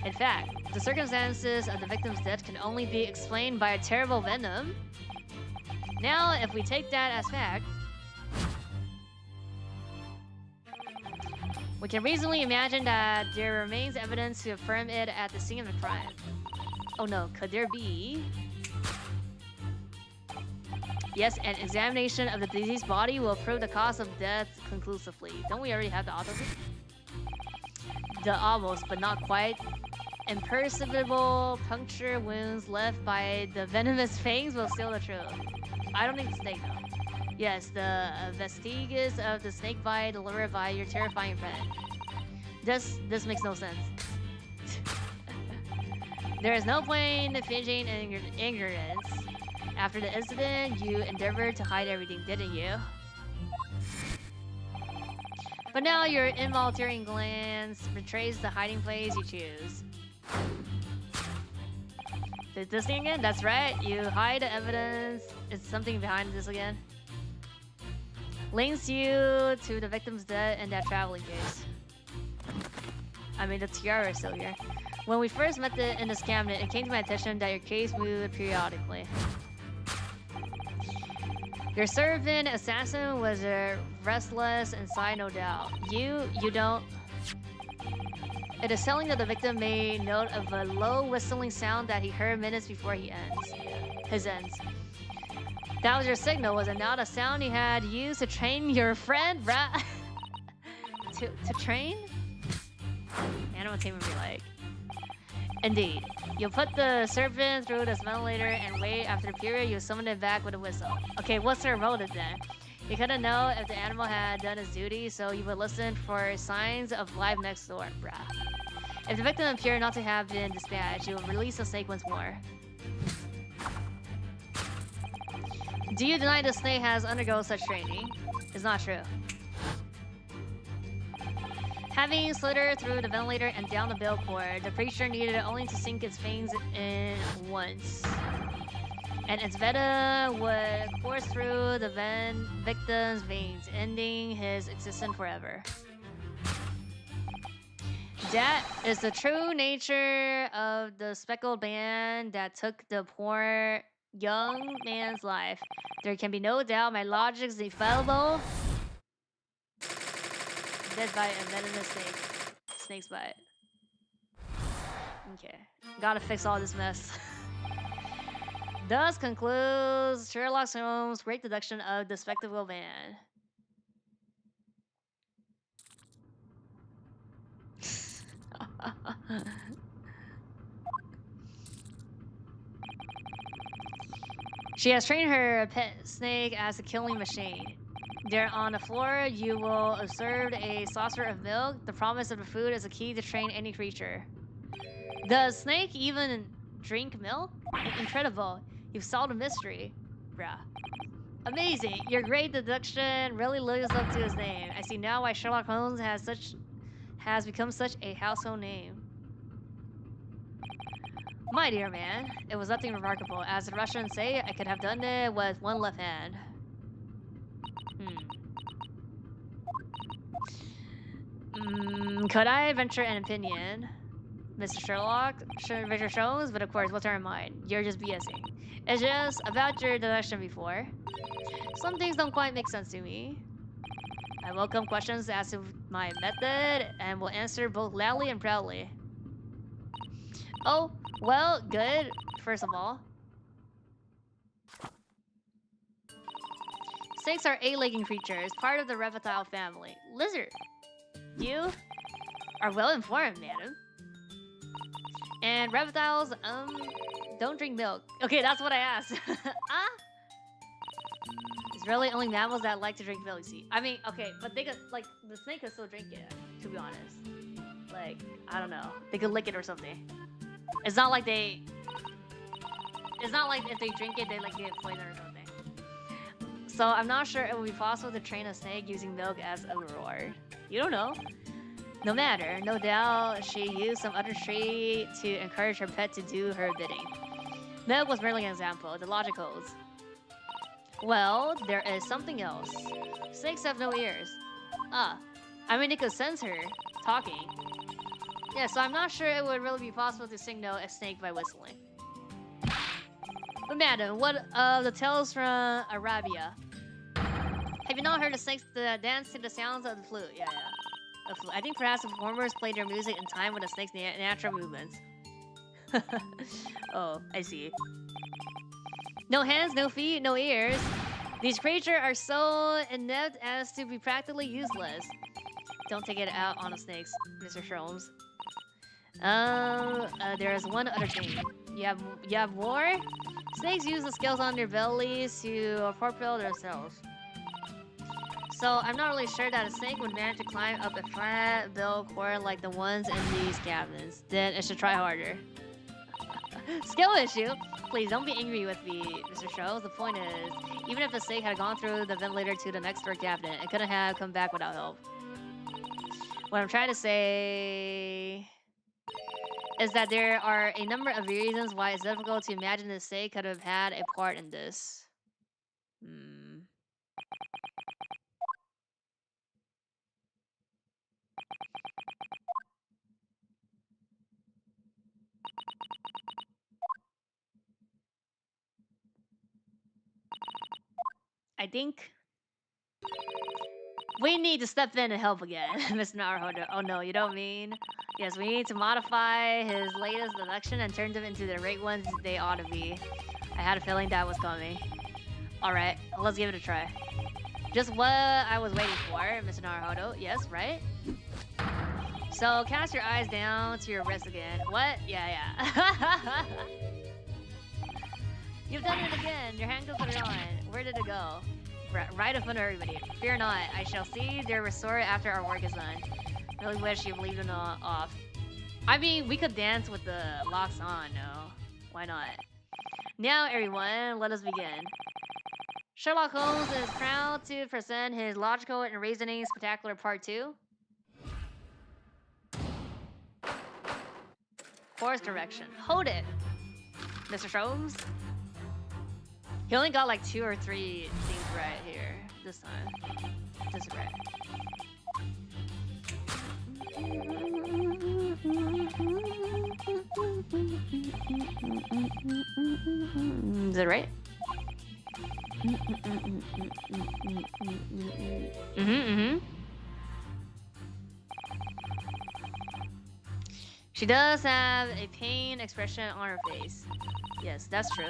In fact, the circumstances of the victim's death can only be explained by a terrible venom. Now, if we take that as fact, we can reasonably imagine that there remains evidence to affirm it at the scene of the crime. Oh no, could there be? Yes, an examination of the deceased body will prove the cause of death conclusively. Don't we already have the autopsy? The almost, but not quite, imperceptible puncture wounds left by the venomous fangs will seal the truth. I don't need the snake though. Yes, the vestiges of the snake bite delivered by your terrifying friend. This makes no sense. There is no point in feigning ignorance. After the incident, you endeavored to hide everything, didn't you? But now your involuntary glance betrays the hiding place you choose. This thing again? That's right, you hide the evidence. Is something behind this again? Links you to the victim's death and that traveling case. I mean, the tiara is still here. When we first met in this cabinet, it came to my attention that your case moved periodically. Your servant assassin was restless inside, no doubt. You don't. It is telling that the victim made note of a low whistling sound that he heard minutes before his ends. That was your signal, was it not? A sound you had used to train your friend, bruh? to train? Animal team would be like. Indeed. You'll put the serpent through this ventilator and wait after a period, you'll summon it back with a whistle. Okay, what's her motive then? You couldn't know if the animal had done its duty, so you would listen for signs of life next door, bruh. If the victim appeared not to have been dispatched, you will release the snake once more. Do you deny the snake has undergone such training? It's not true. Having slithered through the ventilator and down the bill cord, the creature needed only to sink its fangs in once. And its venom would course through the victim's veins, ending his existence forever. That is the true nature of the speckled band that took the poor young man's life. There can be no doubt my logic is infallible. Dead bite and venomous snake. Snake's bite. Okay. Gotta fix all this mess. Thus concludes Sherlock Holmes' great deduction of the spectacle band. She has trained her pet snake as a killing machine. There on the floor, you will observe a saucer of milk. The promise of the food is a key to train any creature. Does snake even drink milk? Incredible. You've solved a mystery. Bruh. Amazing. Your great deduction really lives up to his name. I see now why Sherlock Holmes has become such a household name. My dear man, it was nothing remarkable. As the Russians say, I could have done it with one left hand. Could I venture an opinion, Mr. Sherlock? Mr. Holmes, but of course, what's in mind? You're just BSing. It's just about your deduction before. Some things don't quite make sense to me. I welcome questions as to my method and will answer both loudly and proudly. Oh, well, good. First of all, snakes are eight-legged creatures, part of the reptile family. Lizard. You are well informed, madam. And reptiles, don't drink milk. Okay, that's what I asked. It's really only mammals that like to drink milk, see. I mean, okay, but they could, like, the snake could still drink it, to be honest. Like, I don't know. They could lick it or something. It's not like if they drink it, they like get poison or something. So I'm not sure it would be possible to train a snake using milk as a reward. You don't know. No matter, no doubt she used some other treat to encourage her pet to do her bidding. Milk was merely an example, the logic holds. Well, there is something else. Snakes have no ears. I mean, it could sense her talking. Yeah, so I'm not sure it would really be possible to signal a snake by whistling. But madam, what of the tales from Arabia? Have you not heard the snakes dance to the sounds of the flute? Yeah. The flute. I think perhaps the performers played their music in time with the snake's natural movements. Oh, I see. No hands, no feet, no ears. These creatures are so inept as to be practically useless. Don't take it out on the snakes, Mr. Sholmes. There is one other thing. You have more? Snakes use the scales on their bellies to propel themselves. So I'm not really sure that a snake would manage to climb up a flat bill cord like the ones in these cabins. Then it should try harder. Skill issue? Please don't be angry with me, Mr. Sholmes. The point is, even if the snake had gone through the ventilator to the next door cabinet, it couldn't have come back without help. What I'm trying to say is that there are a number of reasons why it's difficult to imagine the snake could have had a part in this. I think we need to step in and help again, Mr. Naruhodo. Oh no, you don't mean? Yes, we need to modify his latest deduction and turn them into the right ones they ought to be. I had a feeling that was coming. Alright, let's give it a try. Just what I was waiting for, Mr. Naruhodo. Yes, right? So, cast your eyes down to your wrist again. What? Yeah. You've done it again. Your handcuffs are on. Where did it go? Right in front of everybody. Fear not. I shall see they're restored after our work is done. Really wish you'd leave them off. I mean, we could dance with the locks on, no? Why not? Now, everyone, let us begin. Sherlock Holmes is proud to present his logical and reasoning spectacular part 2. Course correction. Hold it, Mr. Holmes. He only got like 2 or 3 things right here this time. This is right. Is it right? She does have a pain expression on her face. Yes, that's true.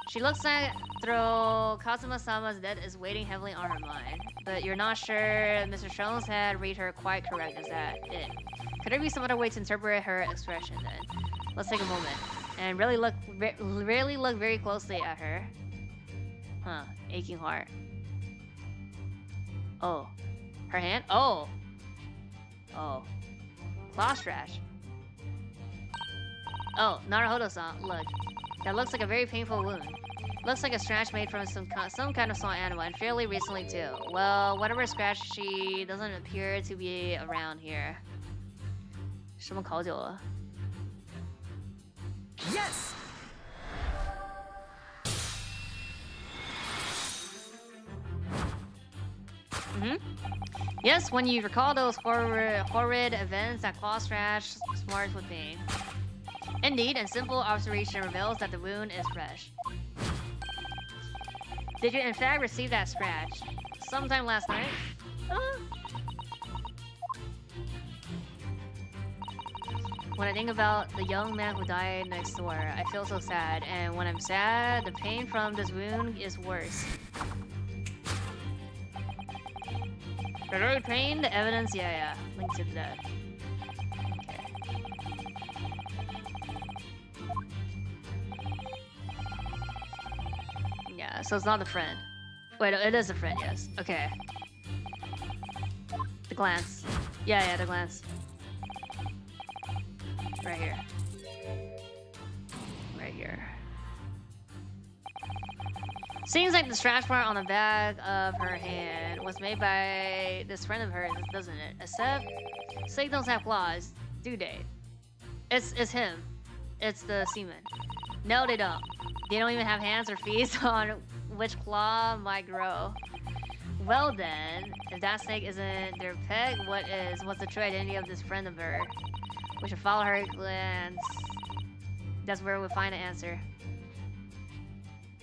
She looks like through Kazuma-sama's death is weighing heavily on her mind. But you're not sure Mr. Jones had read her quite correct. Is that it? Could there be some other way to interpret her expression then? Let's take a moment and really look very closely at her. Huh, aching heart. Oh, her hand? Oh. Claw scratch. Oh, Naruhodo-san, look. That looks like a very painful wound. Looks like a scratch made from some kind of small animal, and fairly recently too. Well, whatever scratch, she doesn't appear to be around here. 什么考究了? Yes! Yes, when you recall those horrid events that claw scratch smarts with pain. Indeed, and simple observation reveals that the wound is fresh. Did you in fact receive that scratch? Sometime last night? When I think about the young man who died next door, I feel so sad, and when I'm sad, the pain from this wound is worse. The very pain, the evidence, yeah, linked to that. Yeah, so it's not the friend. Wait, it is a friend, yes. Okay. The glance. Yeah, the glance. Right here. Right here. Seems like the scratch mark on the back of her hand was made by this friend of hers, doesn't it? Except snakes have claws, do they? It's him. It's the seaman. No, they don't. They don't even have hands or feet on which claw might grow. Well then, if that snake isn't their pet, what is? What's the true identity of this friend of hers? We should follow her glance. That's where we'll find the answer.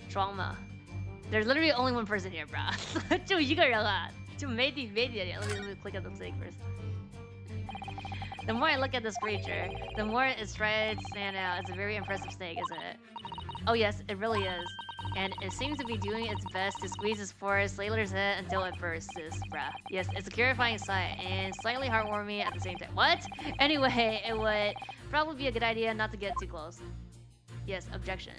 Trauma. There's literally only one person here, bruh. 就一个人啊，就没底点。Let me click on the snake first. The more I look at this creature, the more its strides stand out. It's a very impressive snake, isn't it? Oh yes, it really is. And it seems to be doing its best to squeeze its poor sailor's head until it bursts, bruh. Yes, it's a purifying sight and slightly heartwarming at the same time. What? Anyway, it would probably be a good idea not to get too close. Yes, objection.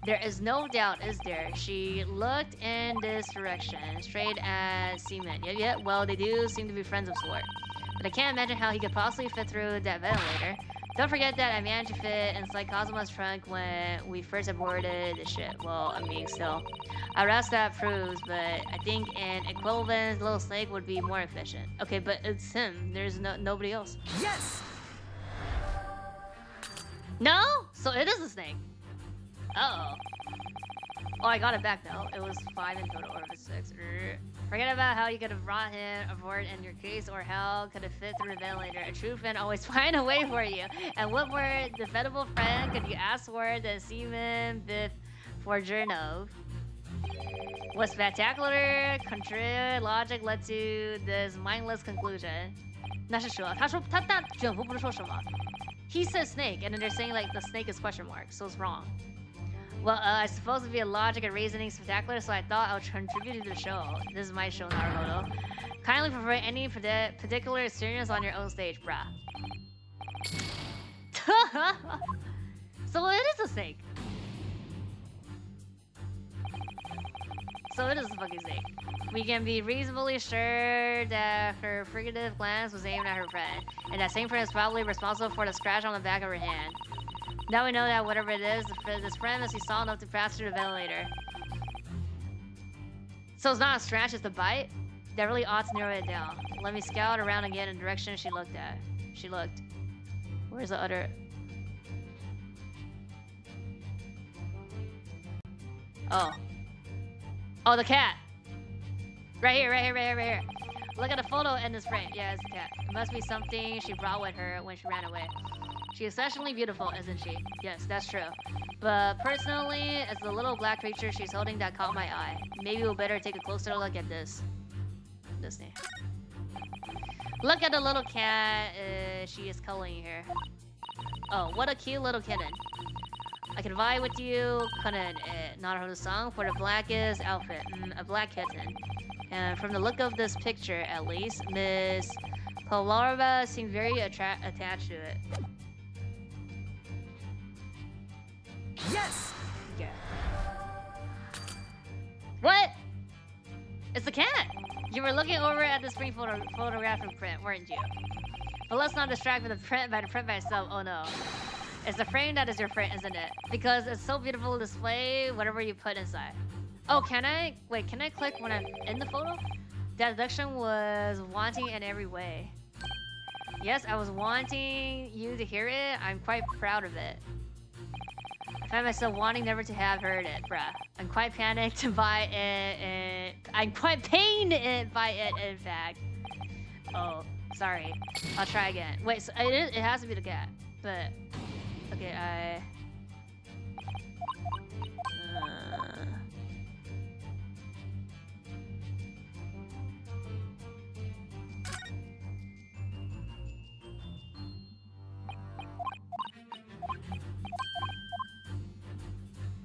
There is no doubt, is there? She looked in this direction, straight at Seaman. Yeah, well, they do seem to be friends of sort. But I can't imagine how he could possibly fit through that ventilator. Don't forget that I managed to fit inside Kazuma's trunk when we first aborted the ship. Well, I mean, still. I rest that proves, but I think an equivalent little snake would be more efficient. Okay, but it's him. There's nobody else. Yes! No? So it is a snake. Uh-oh. Oh, I got it back though. It was 5 in total, or if it's 6. Forget about how you could have brought him aboard in your case, or how could have fit through the ventilator. A true friend always find a way for you. And what more defendable friend could you ask for than Seaman Biff for Journal? What spectacular, contrary logic led to this mindless conclusion? 那是说，他说他卷福不是说什么 He said snake, and then they're saying like the snake is question mark, so it's wrong. Well, I suppose it'd be a logic and reasoning spectacular, so I thought I would contribute to the show. This is my show, Naruhodo. Kindly provide any particular experience on your own stage, bruh. So it is a snake. So it is a fucking snake. We can be reasonably sure that her frigative glance was aimed at her friend, and that same friend is probably responsible for the scratch on the back of her hand. Now we know that whatever it is, this friend must be small enough to pass through the ventilator. So it's not a scratch, it's a bite? That really ought to narrow it down. Let me scout around again in the direction she looked at. She looked. Where's the other... Oh. Oh, the cat! Right here, right here, right here, right here. Look at the photo in this frame. Yeah, it's the cat. It must be something she brought with her when she ran away. She is exceptionally beautiful, isn't she? Yes, that's true. But personally, it's the little black creature she's holding that caught my eye. Maybe we'll better take a closer look at this. This thing. Look at the little cat she is cuddling here. Oh, what a cute little kitten. I can vie with you, couldn't it? Not heard the song for the blackest outfit. A black kitten. And from the look of this picture, at least, Miss Polarva seemed very attached to it. Yes! Yeah. What? It's the cat! You were looking over at the screen photographic print, weren't you? But let's not distract by the print by itself. Oh no. It's the frame that is your print, isn't it? Because it's so beautiful to display whatever you put inside. Oh, can I? Wait, can I click when I'm in the photo? That deduction was wanting in every way. Yes, I was wanting you to hear it. I'm quite proud of it. I find myself wanting never to have heard it, bruh. I'm quite panicked by it. I'm quite pained by it, in fact. Oh, sorry. I'll try again. Wait, so it has to be the cat. But, okay,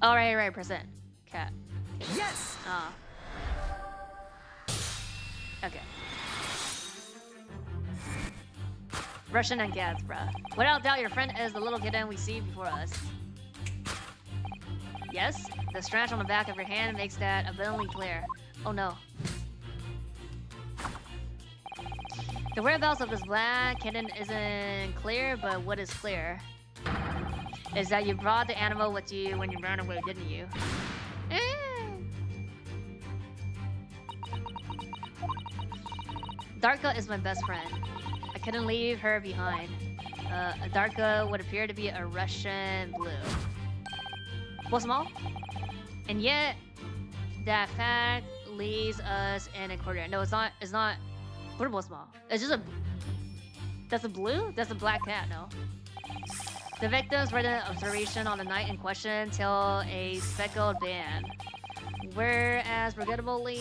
oh, right, percent. Cat. Yes! Ah. Okay. Russian and cats, bruh. Without doubt, your friend is the little kitten we see before us. Yes? The scratch on the back of your hand makes that abundantly clear. Oh no. The whereabouts of this black kitten isn't clear, but what is clear is that you brought the animal with you when you ran away, didn't you? Darka is my best friend. I couldn't leave her behind. Darka would appear to be a Russian blue. Well, small? And yet, that fact leaves us in a corner. No, it's not. What about small? It's just a... That's a blue? That's a black cat, no? The victims read an observation on the night in question till a speckled band. Whereas, regrettably...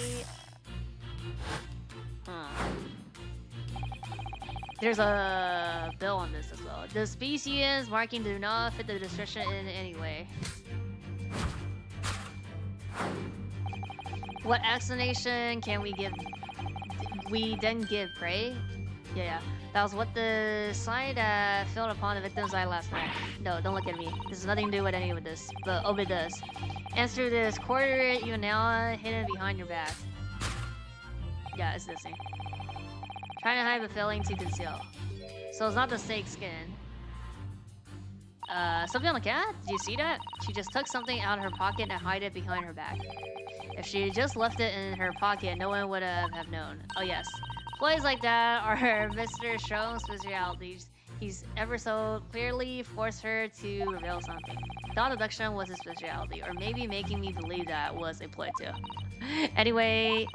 There's a bill on this as well. The species marking do not fit the description in any way. What explanation can we give? We then give prey? Yeah. That was what the sign that fell upon the victim's eye last night. No, don't look at me. This has nothing to do with any of this. But it does. Answer this quarter even now hidden behind your back. Yeah, it's this thing. Trying to hide the feelings to conceal. So it's not the snake skin. Something on the cat? Did you see that? She just took something out of her pocket and hid it behind her back. If she had just left it in her pocket, no one would have known. Oh yes. Plays like that are Mr. Show's specialities. He's ever so clearly forced her to reveal something. Thought deduction was his specialty, or maybe making me believe that was a play too. Anyway,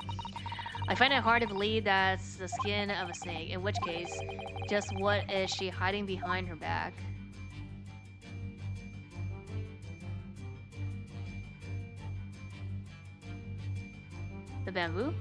I find it hard to believe that's the skin of a snake, in which case, just what is she hiding behind her back? The bamboo?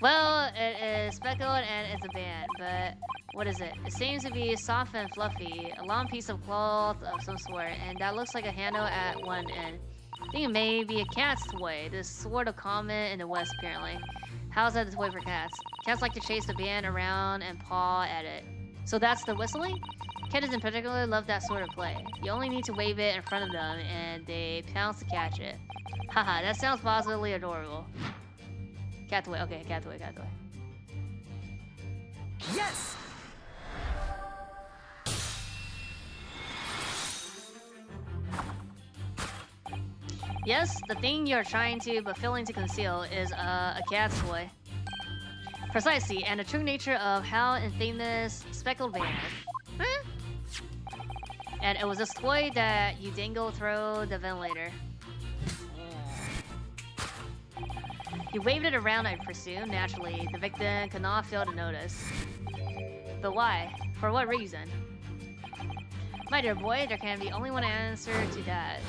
Well, it is speckled and it's a band, but what is it? It seems to be soft and fluffy, a long piece of cloth of some sort, and that looks like a handle at one end. I think it may be a cat's toy. This sort of common in the West, apparently. How's that a toy for cats? Cats like to chase the band around and paw at it. So that's the whistling? Kittens in particular love that sort of play. You only need to wave it in front of them, and they pounce to catch it. Haha, that sounds positively adorable. Catway, okay, Catway. Yes! Yes, the thing you're trying to but failing to conceal is a cat's toy. Precisely, and the true nature of how infamous Speckled vanished. Huh? And it was this toy that you dangle through the ventilator. You waved it around, I presume. Naturally, the victim could not fail to notice. But why? For what reason? My dear boy, there can be only one answer to that.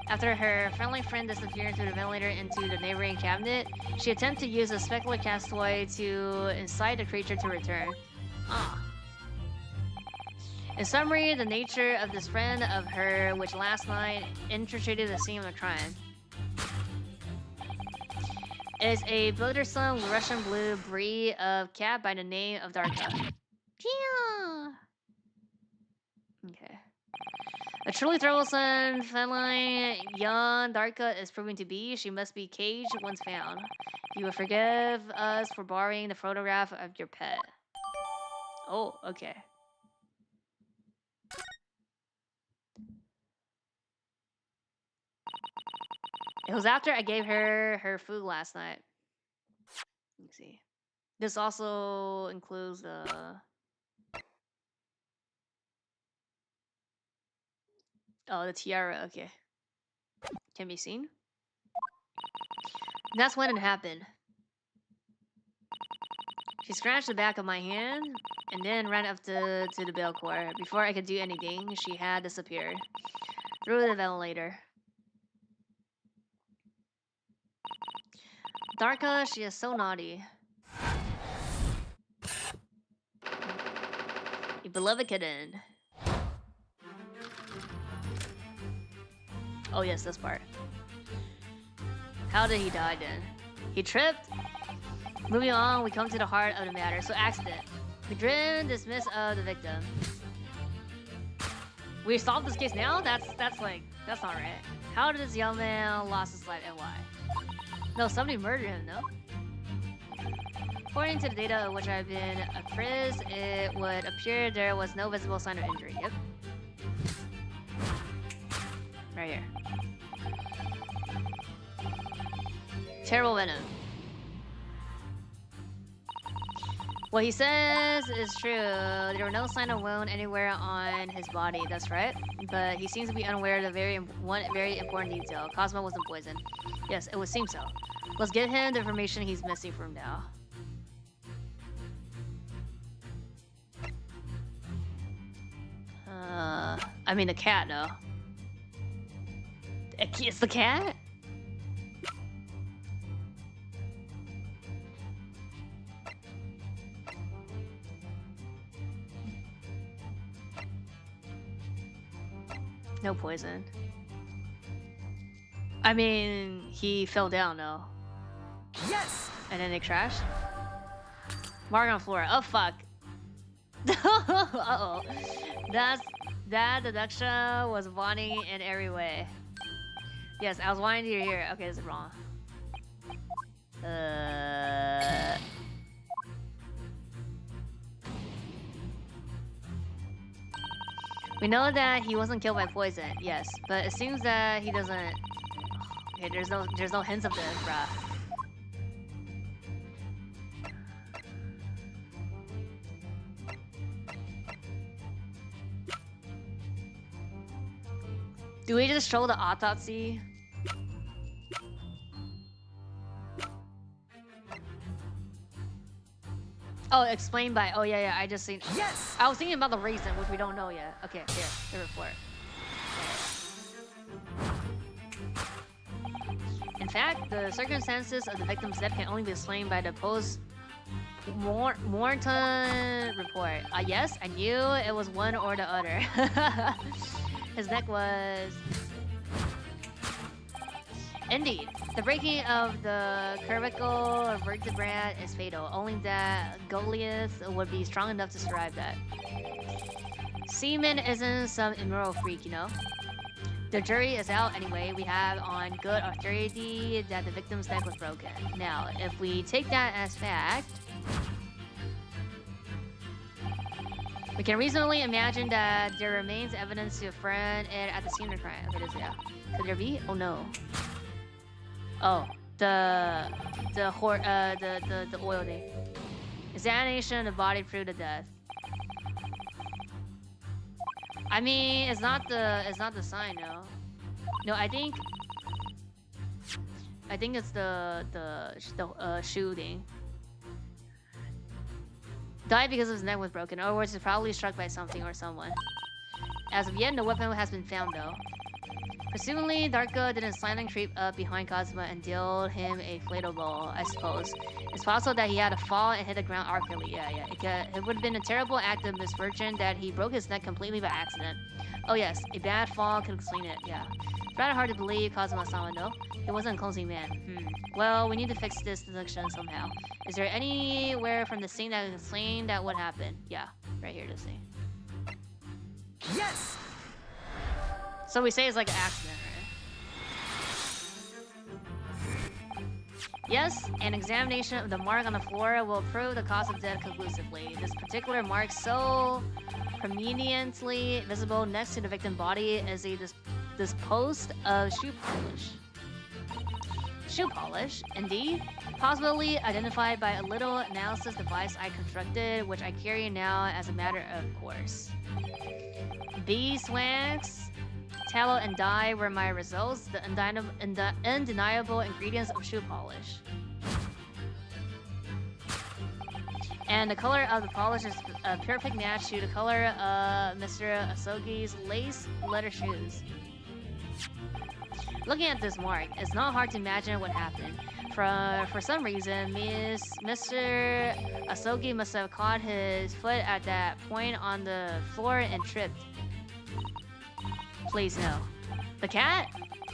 After her friendly friend disappeared through the ventilator into the neighboring cabinet, she attempted to use a specular cat's toy to incite the creature to return. Ah. In summary, the nature of this friend of her, which last night infiltrated the scene of the crime, is a bloodthirsty Russian blue breed of cat by the name of Darka. Yeah. Okay. A truly troublesome feline young Darka is proving to be. She must be caged once found. You will forgive us for borrowing the photograph of your pet. Oh, okay. It was after I gave her her food last night. Let me see. This also includes the... Oh, the tiara, okay. Can be seen. That's when it happened. She scratched the back of my hand and then ran up to the bell cord. Before I could do anything, she had disappeared through the ventilator. Darka, she is so naughty. A beloved kitten. Oh yes, this part. How did he die then? He tripped? Moving on, we come to the heart of the matter. So accident. The grim dismiss of the victim. We solved this case now? That's not right. How did this young man lost his life and why? No, somebody murdered him, no? According to the data of which I've been apprised, it would appear there was no visible sign of injury. Yep. Right here. Terrible venom. What he says is true. There were no sign of wound anywhere on his body. That's right. But he seems to be unaware of one very important detail. Cosmo wasn't poisoned. Yes, it would seem so. Let's get him the information he's missing from now. I mean the cat, no. It's the cat? No poison. I mean, he fell down, though. Yes! And then it crashed. Mark on floor. Oh, fuck. Uh-oh. That deduction was wanting in every way. Yes, I was wanting to hear. Okay, this is wrong. We know that he wasn't killed by poison, yes, but it seems that he doesn't. Okay, there's no hints of this, bruh. Do we just show the autopsy? Oh, explained by. Oh yeah, I just seen. Yes. I was thinking about the reason, which we don't know yet. Okay, here, the report. In fact, the circumstances of the victim's death can only be explained by the post-mortem report. Yes, I knew it was one or the other. His neck was... Indeed, the breaking of the cervical vertebra is fatal. Only that Goliath would be strong enough to survive that. Seaman isn't some immoral freak, you know? The jury is out anyway. We have on good authority that the victim's neck was broken. Now, if we take that as fact, we can reasonably imagine that there remains evidence to affirm it at the scene of the crime. Okay, yeah. Could there be? Oh no. Oh, the oil thing. Examination of the body proved the death. I mean, it's not the sign, no. No, I think it's the shooting. Died because his neck was broken, or was probably struck by something or someone. As of yet, no weapon has been found though. Presumably, Darko didn't silently creep up behind Kazuma and dealt him a fatal blow, I suppose. It's possible that he had a fall and hit the ground awkwardly. Yeah. It would have been a terrible act of misfortune that he broke his neck completely by accident. Oh yes, a bad fall could explain it, yeah. It's rather hard to believe Kazuma-sama, no? He wasn't a clumsy man. Well, we need to fix this deduction somehow. Is there anywhere from the scene that can explain that what happened? Yeah, right here to see. Yes! So we say it's like an accident, right? Yes, an examination of the mark on the floor will prove the cause of death conclusively. This particular mark, so prominently visible next to the victim's body, is a disposed of shoe polish. Shoe polish, indeed. Possibly identified by a little analysis device I constructed, which I carry now as a matter of course. Beeswax, tallow, and dye were my results, the undeniable ingredients of shoe polish. And the color of the polish is a perfect match to the color of Mr. Asogi's lace leather shoes. Looking at this mark, it's not hard to imagine what happened. For some reason, Mr. Asogi must have caught his foot at that point on the floor and tripped. Please no. The cat?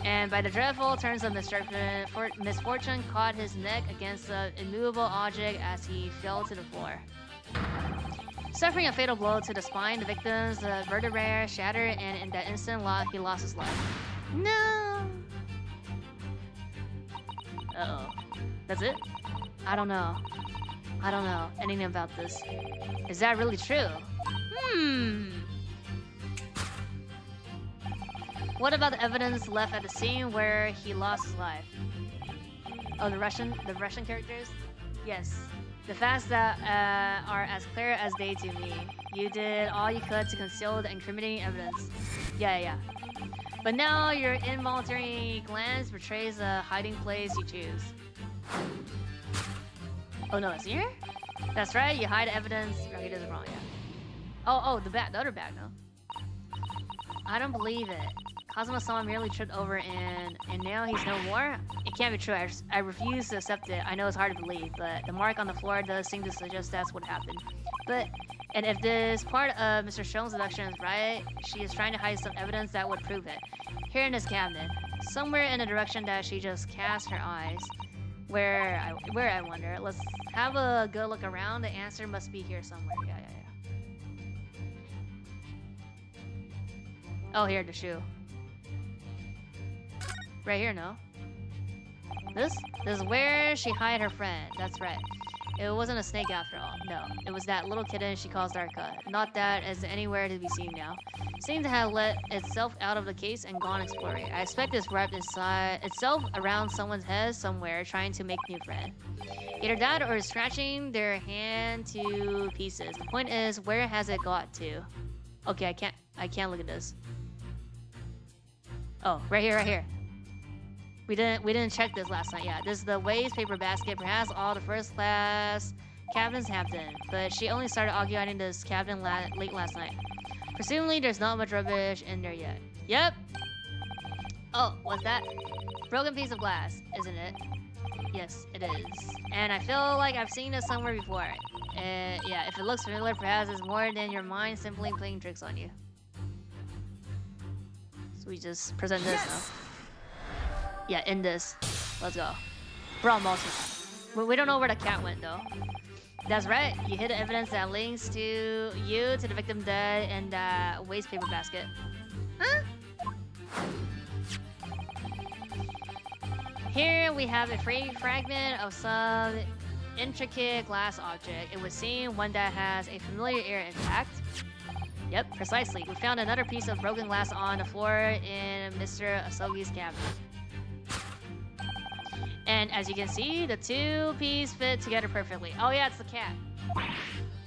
And by the dreadful turns of misfortune caught his neck against an immovable object as he fell to the floor. Suffering a fatal blow to the spine, the victim's vertebrae shattered, and in that instant he lost his life. No! Uh-oh. That's it? I don't know anything about this. Is that really true? What about the evidence left at the scene where he lost his life? Oh, the Russian characters? Yes. The facts that are as clear as day to me. You did all you could to conceal the incriminating evidence. Yeah. But now your involuntary glance betrays a hiding place you choose. Oh no, it's here? That's right, you hide evidence. Okay, this is wrong, yeah. Oh, the other bag, no? I don't believe it. Kazuma-sama merely tripped over and now he's no more? It can't be true. I refuse to accept it. I know it's hard to believe, but the mark on the floor does seem to suggest that's what happened. And if this part of Mr. Shone's deduction is right, she is trying to hide some evidence that would prove it. Here in this cabinet. Somewhere in the direction that she just cast her eyes. Where I wonder. Let's have a good look around. The answer must be here somewhere. Yeah. Oh, here, the shoe. Right here, no? This is where she hid her friend. That's right. It wasn't a snake after all. No, it was that little kitten she calls Darka. Not that is anywhere to be seen now. Seemed to have let itself out of the case and gone exploring. I expect it's wrapped inside itself around someone's head somewhere, trying to make new friend. Either that or scratching their hand to pieces. The point is, where has it got to? Okay, I can't look at this. Oh, right here. We didn't check this last night. Yeah, this is the waste paper basket. Perhaps all the first class cabins have been, but she only started occupying this cabin late last night. Presumably, there's not much rubbish in there yet. Yep. Oh, what's that? Broken piece of glass, isn't it? Yes, it is. And I feel like I've seen this somewhere before. Yeah, if it looks familiar, perhaps it's more than your mind simply playing tricks on you. So we just present this now. Yeah, in this. Let's go. Bro, we don't know where the cat went though. That's right. You hid the evidence that links to you to the victim dead and waste paper basket. Huh? Here we have a fragment of some intricate glass object. It would seem one that has a familiar air intact. Yep, precisely. We found another piece of broken glass on the floor in Mr. Asogi's cabinet. And as you can see, the two pieces fit together perfectly. Oh yeah, it's the cat.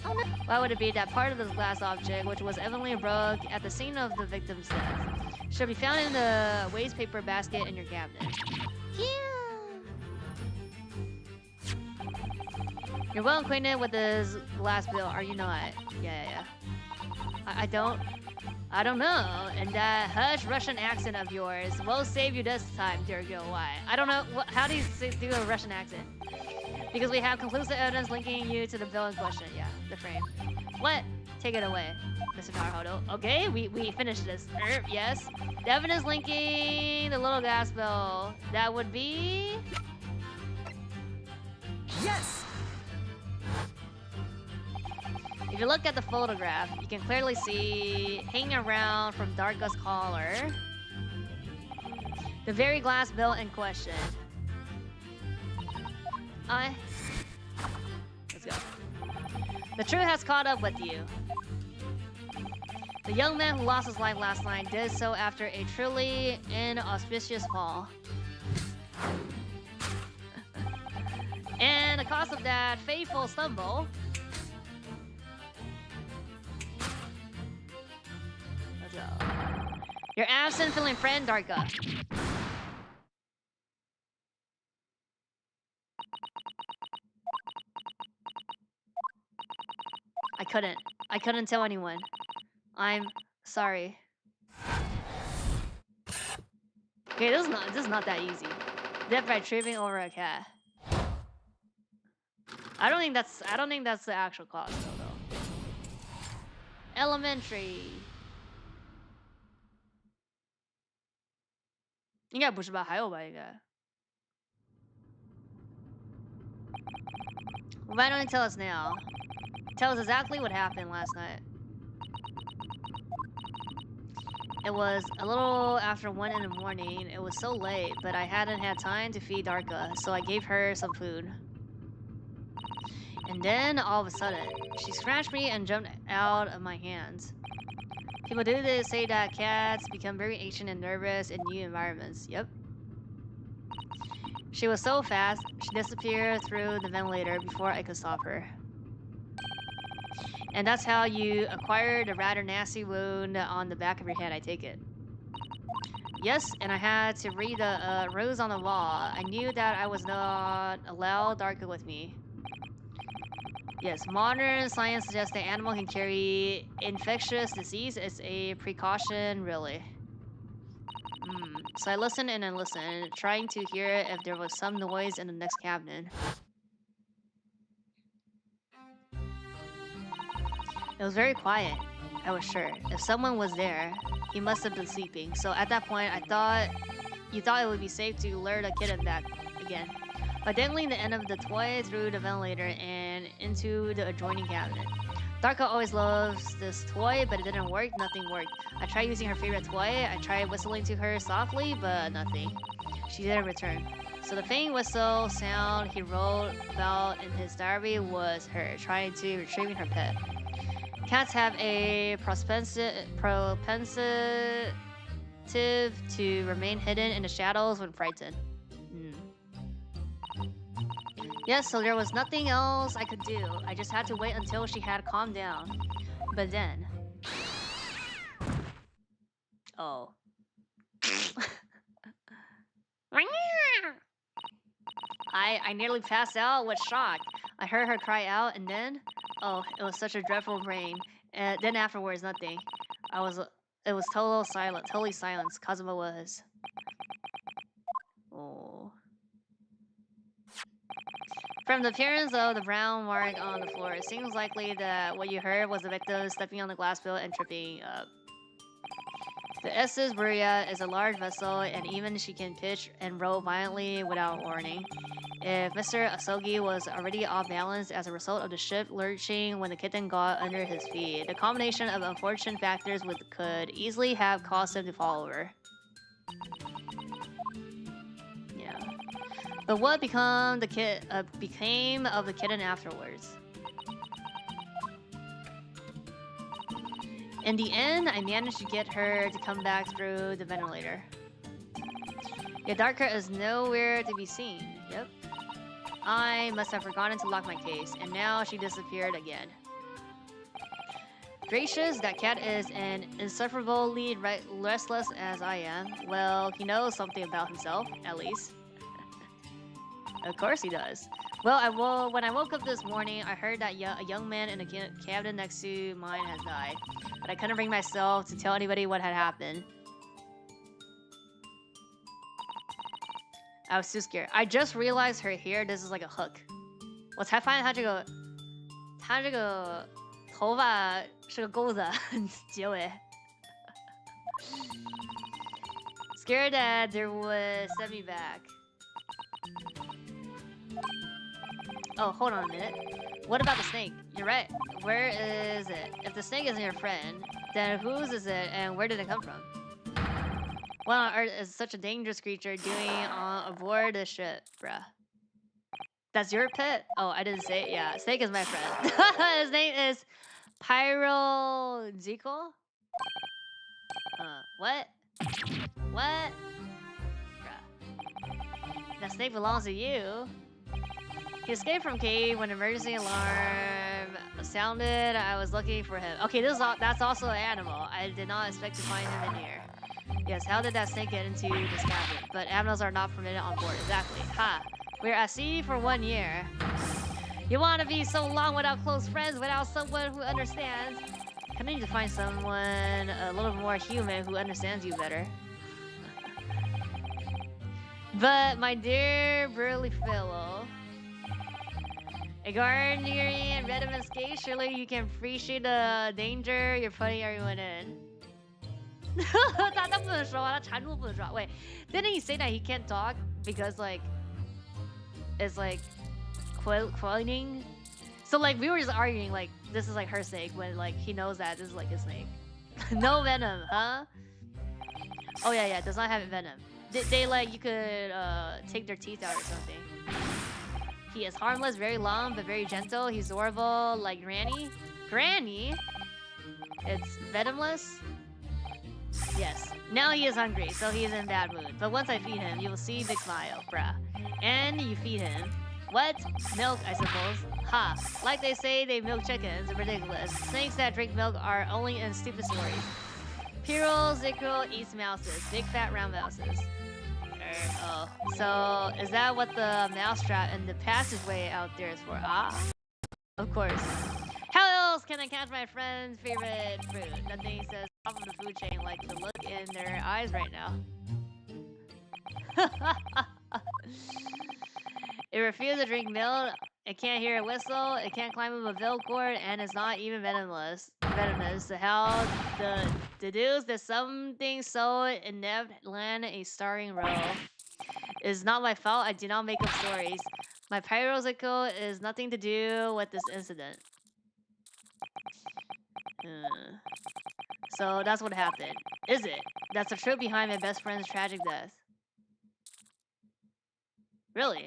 Oh no. Why would it be that part of this glass object, which was evidently broke at the scene of the victim's death, should be found in the waste paper basket in your cabinet? Yeah. You're well acquainted with this glass bill, are you not? Yeah. I don't know. And that hush Russian accent of yours will save you this time, dear girl. Why? I don't know. How do you do a Russian accent? Because we have conclusive evidence linking you to the bill in question. Yeah, the frame. What? Take it away, Mr. Naruhodo. Okay, we finished this. Yes. The evidence linking the little gas bill. That would be... Yes! If you look at the photograph, you can clearly see, hanging around from Darka's collar, the very glass bill in question. Let's go. The truth has caught up with you. The young man who lost his life last night did so after a truly inauspicious fall. And the cause of that fateful stumble... Let's go. Your absent feeling friend, Darka. I couldn't tell anyone. I'm sorry. Okay, this is not that easy. Death by tripping over a cat. I don't think that's the actual cause though. Elementary. 应该不是吧？还有吧？应该。Why don't you tell us now? Tell us exactly what happened last night. It was a little after 1 in the morning. It was so late, but I hadn't had time to feed Darka, so I gave her some food. And then, all of a sudden, she scratched me and jumped out of my hands. People do say that cats become very anxious and nervous in new environments. Yep. She was so fast, she disappeared through the ventilator before I could stop her. And that's how you acquired a rather nasty wound on the back of your head, I take it. Yes, and I had to read the rules on the wall. I knew that I was not allowed Darka with me. Yes, modern science suggests the animal can carry infectious disease. It's a precaution, really. So I listened and I listened, trying to hear if there was some noise in the next cabinet. It was very quiet, I was sure. If someone was there, he must have been sleeping. So at that point, you thought it would be safe to lure the kitten back again. By dangling the end of the toy through the ventilator and into the adjoining cabinet. Darka always loves this toy, but it didn't work. Nothing worked. I tried using her favorite toy. I tried whistling to her softly, but nothing. She didn't return. So the faint whistle sound he wrote about in his diary was her trying to retrieve her pet. Cats have a propensity to remain hidden in the shadows when frightened. Yes, so there was nothing else I could do. I just had to wait until she had calmed down. But then... Oh. I nearly passed out with shock. I heard her cry out and then... Oh, it was such a dreadful rain. Then afterwards, nothing. It was totally silence. Kazuma was... Oh... From the appearance of the brown mark on the floor, it seems likely that what you heard was the victim stepping on the glass bill and tripping up. The Estes Buria is a large vessel, and even she can pitch and roll violently without warning. If Mr. Asogi was already off balance as a result of the ship lurching when the kitten got under his feet, the combination of unfortunate factors could easily have caused him to fall over. Yeah. But what became of the kitten afterwards? In the end, I managed to get her to come back through the ventilator. Yadarka is nowhere to be seen. Yep. I must have forgotten to lock my case, and now she disappeared again. Gracious, that cat is as insufferably restless as I am. Well, he knows something about himself, at least. Of course he does. Well, when I woke up this morning, I heard that a young man in a cabin next to mine has died. But I couldn't bring myself to tell anybody what had happened. I was too scared. I just realized her hair, this is like a hook. 我才发现她这个头发是个钩子结尾。Scared that there would set me back. Oh, hold on a minute. What about the snake? You're right. Where is it? If the snake isn't your friend, then whose is it and where did it come from? What on earth is such a dangerous creature doing aboard this ship, bruh? That's your pet? Oh, I didn't say it. Yeah, snake is my friend. His name is Pyrozico? What? What? Bruh. That snake belongs to you. He escaped from cave when emergency alarm sounded. I was looking for him. Okay, that's also an animal. I did not expect to find him in here. Yes, how did that snake get into this cabin? But animals are not permitted on board. Exactly. Ha! We're at sea for 1 year. You want to be so long without close friends, without someone who understands? I need to find someone a little more human who understands you better. But my dear burly fellow, a Guardian Red of Escape, surely you can appreciate the danger you're putting everyone in. 他不能说话，他缠住不能说话。Wait, didn't he say that he can't talk because like it's like quoting? So like we were just arguing like this is like her snake when like he knows that this is like his snake. No venom, huh? Oh yeah, does not have venom. They like you could take their teeth out or something. He is harmless, very long but very gentle. He's adorable like Granny. Granny? It's venomless? Yes. Now he is hungry, so he is in bad mood. But once I feed him, you will see big smile, bruh. And you feed him. What? Milk, I suppose. Ha! Like they say, they milk chickens. Ridiculous. Snakes that drink milk are only in stupid stories. Pyrozico eats mouses. Big fat round mouses. Oh. So, is that what the mousetrap in the passageway out there is for? Ah? Of course. How else can I catch my friend's favorite fruit? Nothing says top of the food chain like the look in their eyes right now. It refuses to drink milk, it can't hear a whistle, it can't climb up a veil cord, and it's not even venomous. So how deduce that something so inept land a starring role? It's not my fault, I do not make up stories. My Pyrozico is nothing to do with this incident. So that's what happened. Is it? That's the truth behind my best friend's tragic death. Really?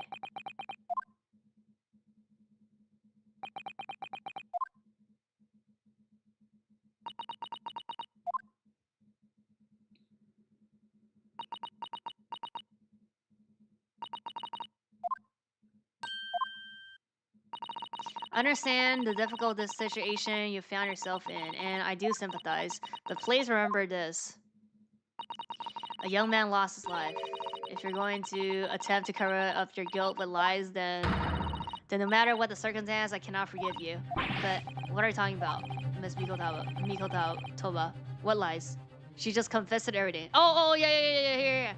Understand the difficult situation you found yourself in, and I do sympathize. But please remember this. A young man lost his life. If you're going to attempt to cover up your guilt with lies, then no matter what the circumstance, I cannot forgive you. But what are you talking about, Miss Miko Toba? What lies? She just confessed everything. Oh, yeah.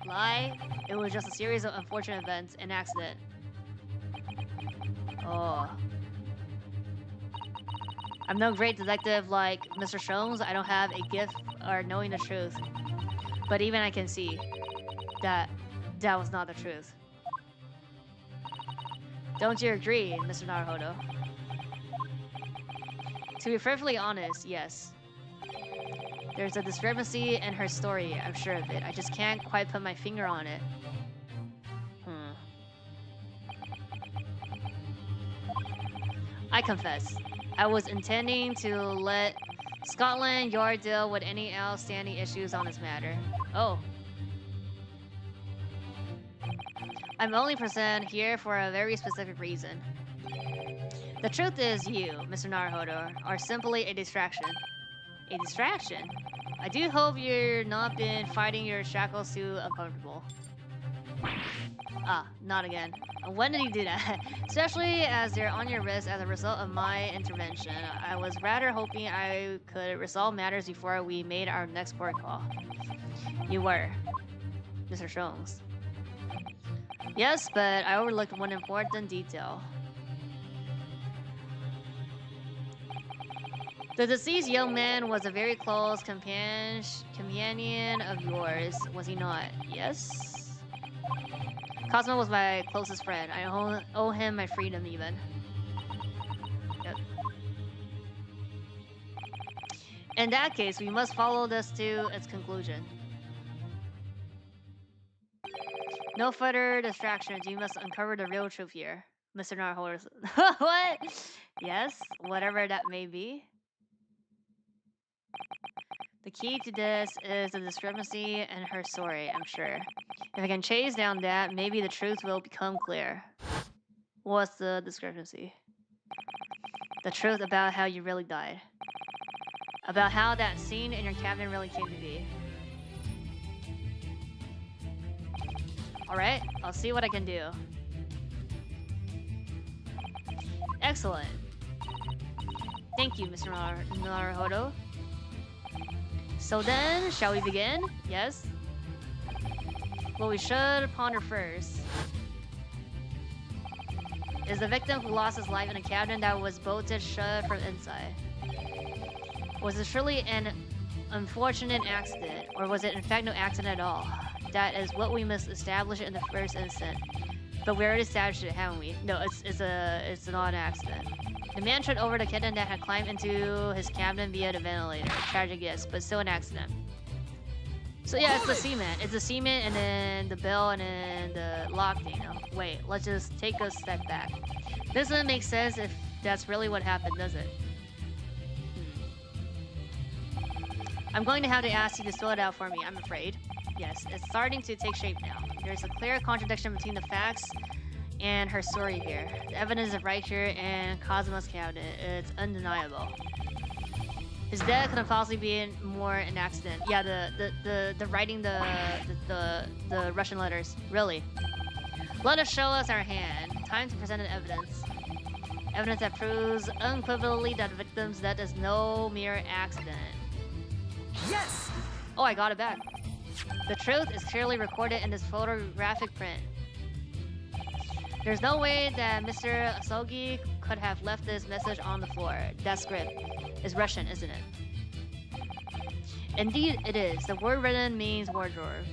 Lie? It was just a series of unfortunate events, an accident. Oh. I'm no great detective like Mr. Sholmes. I don't have a gift or knowing the truth. But even I can see that was not the truth. Don't you agree, Mr. Naruhodo? To be perfectly honest, yes. There's a discrepancy in her story, I'm sure of it. I just can't quite put my finger on it. I confess, I was intending to let Scotland Yard deal with any outstanding issues on this matter. Oh. I'm only present here for a very specific reason. The truth is you, Mr. Naruhodo, are simply a distraction. A distraction? I do hope you're not been fighting your shackles too uncomfortable. Ah, not again. When did he do that? Especially as they're on your wrist as a result of my intervention. I was rather hoping I could resolve matters before we made our next port call. You were, Mr. Sholmes. Yes, but I overlooked one important detail. The deceased young man was a very close companion of yours, was he not? Yes? Cosmo was my closest friend. I owe him my freedom, even. Yep. In that case, we must follow this to its conclusion. No further distractions. You must uncover the real truth here, Mr. Naruhodo. What? Yes, whatever that may be. The key to this is the discrepancy in her story, I'm sure. If I can chase down that, maybe the truth will become clear. What's the discrepancy? The truth about how you really died. About how that scene in your cabin really came to be. Alright, I'll see what I can do. Excellent. Thank you, Mr. Naruhodo. So then, shall we begin? Yes? What we should ponder first is the victim who lost his life in a cabin that was bolted shut from inside. Was it truly an unfortunate accident, or was it in fact no accident at all? That is what we must establish in the first instant. But we already established it, haven't we? No, it's not an accident. The man tripped over the kitten that had climbed into his cabin via the ventilator. Tragic, yes, but still an accident. So yeah, it's the cement. It's the cement and then the bell and then the lock thing. No, wait, let's just take a step back. This doesn't make sense if that's really what happened, does it? I'm going to have to ask you to spell it out for me, I'm afraid. Yes, it's starting to take shape now. There's a clear contradiction between the facts and her story here. The evidence is right here in Cosmo's cabinet. It's undeniable. His death couldn't possibly be more an accident. Yeah, the writing the Russian letters. Really. Let us show us our hand. Time to present an evidence. Evidence that proves unequivocally that the victim's death is no mere accident. Yes! Oh, I got it back. The truth is clearly recorded in this photographic print. There's no way that Mr. Asogi could have left this message on the floor. That script is Russian, isn't it? Indeed, it is. The word written means wardrobe.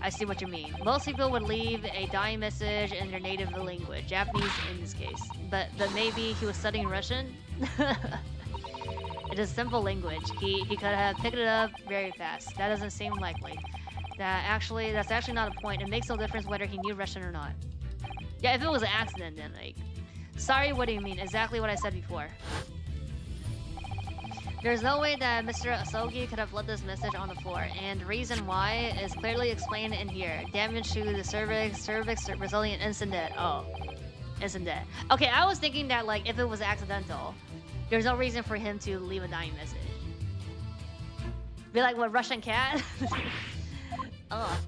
I see what you mean. Most people would leave a dying message in their native language, Japanese in this case. But maybe he was studying Russian? It is simple language. He could have picked it up very fast. That doesn't seem likely. That's actually not a point. It makes no difference whether he knew Russian or not. Yeah, if it was an accident, then like, sorry, what do you mean? Exactly what I said before. There's no way that Mr. Asogi could have left this message on the floor, and the reason why is clearly explained in here. Damage to the cervix resulting in instant death. Oh, instant death. Okay, I was thinking that like if it was accidental, there's no reason for him to leave a dying message. Be like, what, Russian cat? Oh.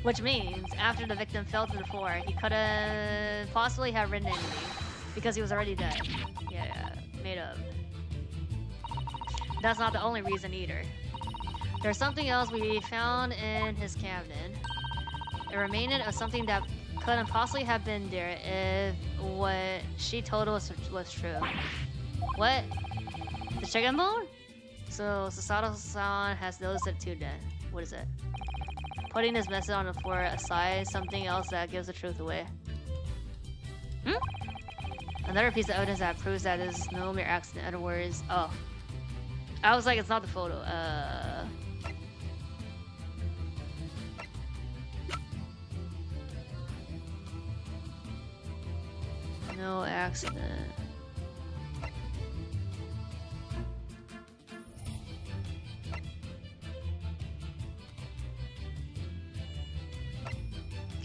Which means, after the victim fell to the floor, he couldn't possibly have written anything, because he was already dead. Yeah, made up. That's not the only reason either. There's something else we found in his cabinet. A remnant of something that couldn't possibly have been there if what she told us was true. What? The chicken bone? So Sasato-san has noticed it too then. What is it? Putting this message on the floor aside, something else that gives the truth away. Hmm? Another piece of evidence that proves that it is no mere accident. In other words, oh. I was like, it's not the photo. No accident.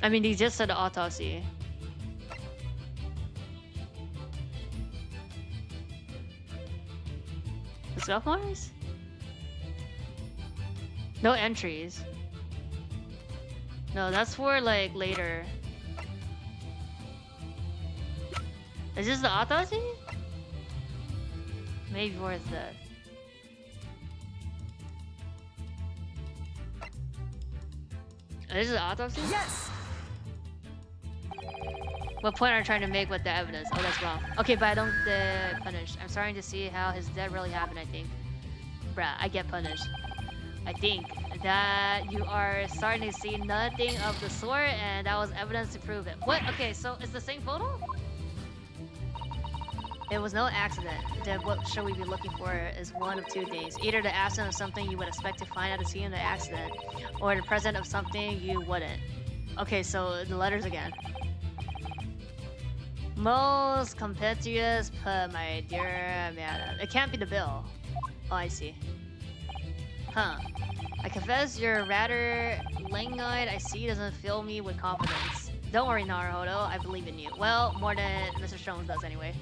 I mean, he just said autopsy. The scuff marks? No entries. No, that's for like later. Is this the autopsy? Maybe worth that. This is the autopsy? Yes! What point are you trying to make with the evidence? Oh, that's wrong. Okay, but I don't get punished. I'm starting to see how his death really happened, I think. Bruh, I get punished. I think that you are starting to see nothing of the sort, and that was evidence to prove it. What? Okay, so it's the same photo? It was no accident. Then what should we be looking for is one of two things. Either the absence of something you would expect to find at the scene of the accident, or the presence of something you wouldn't. Okay, so the letters again. Most competitive, my dear madam. It can't be the bill. Oh, I see. Huh. I confess you're rather languid. I see doesn't fill me with confidence. Don't worry, Naruhodo. I believe in you. Well, more than Mr. Jones does anyway.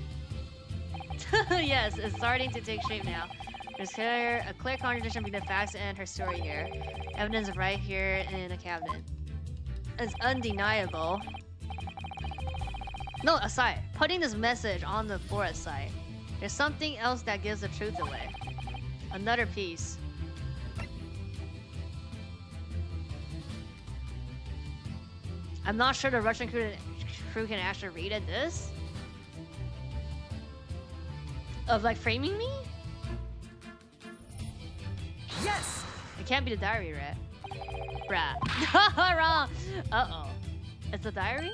Yes, it's starting to take shape now. There's a clear contradiction between the facts and her story here. Evidence right here in a cabinet. It's undeniable. No, aside. Putting this message on the floor aside. There's something else that gives the truth away. Another piece. I'm not sure the Russian crew can actually read it. This? Of like framing me? Yes! It can't be the diary, right? Bruh. Wrong. Uh-oh. It's the diary?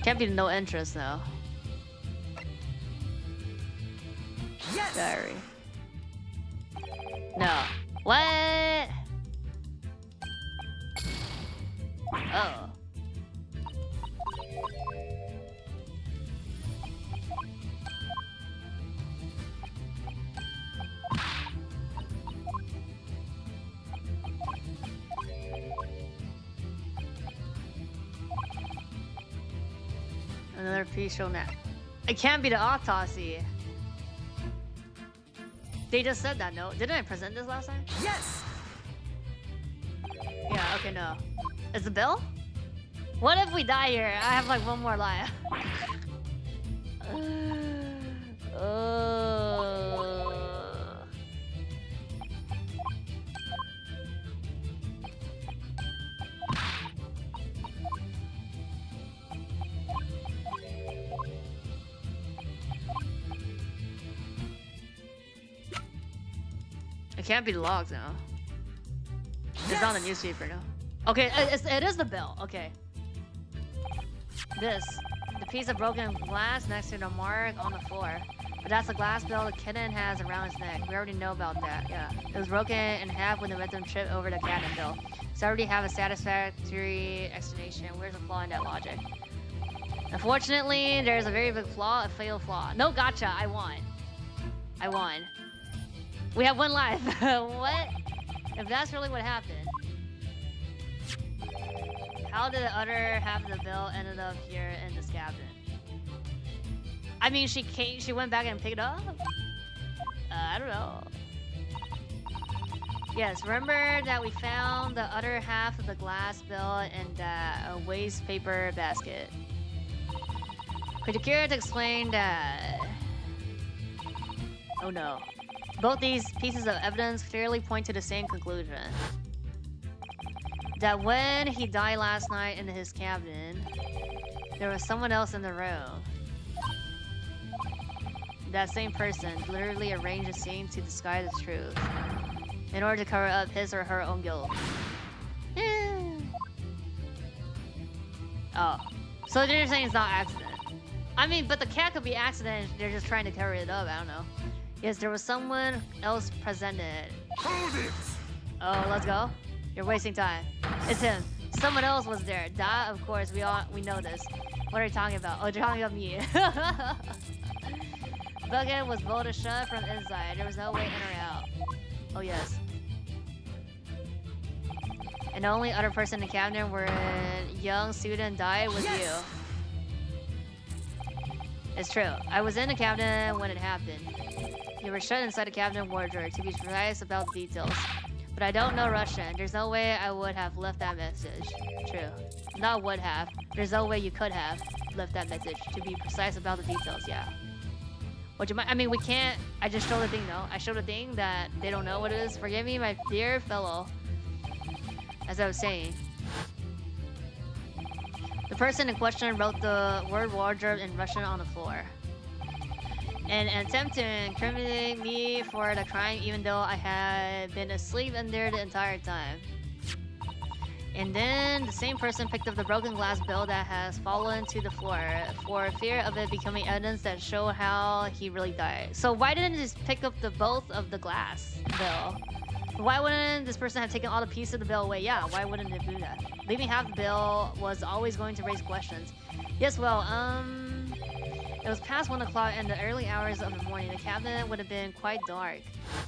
Can't be no interest though. Yes! Diary. No. What? Oh. Another piece shown that. It can't be the autopsy. They just said that, no? Didn't I present this last time? Yes! Yeah, okay, no. Is the bill? What if we die here? I have like one more life. It can't be the logs now. It's not the newspaper now. Okay, it is the bill. Okay. This. The piece of broken glass next to the mark on the floor. But that's the glass bill the kitten has around his neck. We already know about that, yeah. It was broken in half when the victim tripped over the cat and bill. So I already have a satisfactory explanation. Where's the flaw in that logic? Unfortunately, there's a very big flaw, a fatal flaw. No gotcha, I won. I won. We have one life. What? If that's really what happened. How did the other half of the bill ended up here in this cabinet? I mean, she went back and picked it up? I don't know. Yes, remember that we found the other half of the glass bill in the waste paper basket. Could you care to explain that? Oh no. Both these pieces of evidence clearly point to the same conclusion. That when he died last night in his cabin, There was someone else in the room. That same person literally arranged a scene to disguise the truth in order to cover up his or her own guilt. Oh. So you're saying it's not accident. I mean, but the cat could be accident. They're just trying to cover it up. I don't know. Yes, there was someone else presented. Hold it! Oh, let's go. You're wasting time. It's him. Someone else was there. That, of course, we know this. What are you talking about? Oh, you're talking about me. Bucket was bolted shut from inside. There was no way in or out. Oh, yes. And the only other person in the cabinet where a young student died was you. It's true. I was in the cabinet when it happened. You were shut inside the cabinet wardrobe, to be precise about the details. But I don't know Russian. There's no way I would have left that message. True. Not would have. There's no way you could have left that message, to be precise about the details, yeah. Would you mind? I mean, we can't. I just showed the thing, though. I showed a thing that they don't know what it is. Forgive me, my dear fellow. As I was saying. The person in question wrote the word wardrobe in Russian on the floor. In an attempt to incriminate me for the crime, even though I had been asleep in there the entire time. And then the same person picked up the broken glass bill that has fallen to the floor for fear of it becoming evidence that showed how he really died. So why didn't he just pick up the both of the glass bill? Why wouldn't this person have taken all the pieces of the bill away? Yeah, why wouldn't it do that? Leaving half the bill was always going to raise questions. Yes, well, it was past 1 o'clock in the early hours of the morning. The cabinet would have been quite dark.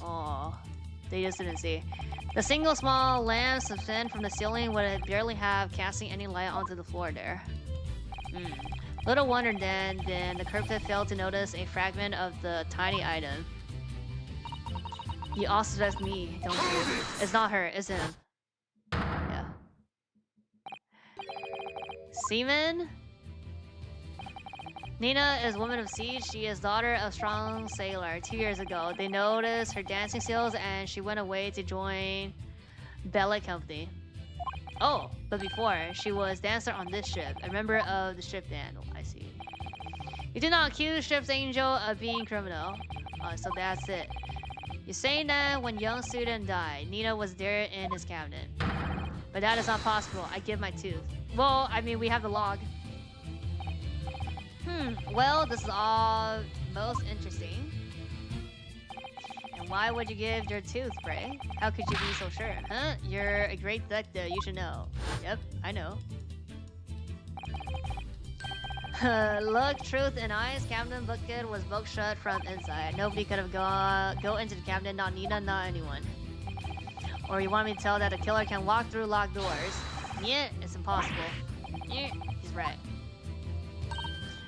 Oh, they just didn't see. The single small lamp suspended from the ceiling would barely have casting any light onto the floor there. Little wonder then the culprit failed to notice a fragment of the tiny item. You also suspect me, don't you? It's not her, it's him. Yeah. Seaman? Nina is woman of siege. She is daughter of strong sailor. 2 years ago, they noticed her dancing skills and she went away to join ballet company. Oh, but before, she was dancer on this ship, a member of the ship band. Oh, I see. You do not accuse ship's angel of being criminal. So that's it. You're saying that when young student died, Nina was there in his cabinet. But that is not possible. I give my tooth. Well, I mean, we have the log. Well, this is all most interesting. And why would you give your tooth, Bray? How could you be so sure? Huh? You're a great detective, you should know. Yep, I know. Look, truth in eyes, cabinet bucket was booked shut from inside. Nobody could have go into the cabinet, not Nina, not anyone. Or you want me to tell that a killer can walk through locked doors? Yeah, it's impossible. Yeah, he's right.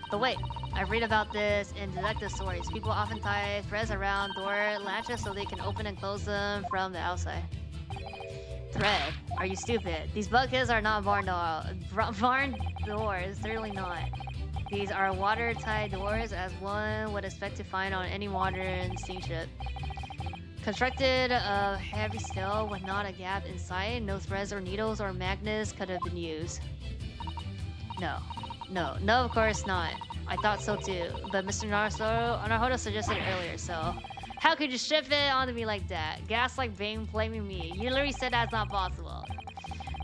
But wait, I read about this in detective stories. People often tie threads around door latches so they can open and close them from the outside. Thread? Are you stupid? These buckets are not barn doors, certainly not. These are watertight doors as one would expect to find on any modern steamship. Constructed of heavy steel with not a gap inside, no threads or needles or magnets could have been used. No, of course not. I thought so too, but Mr. Naruhodo suggested it earlier, so... How could you shift it onto me like that? Gaslight blaming me. You literally said that's not possible.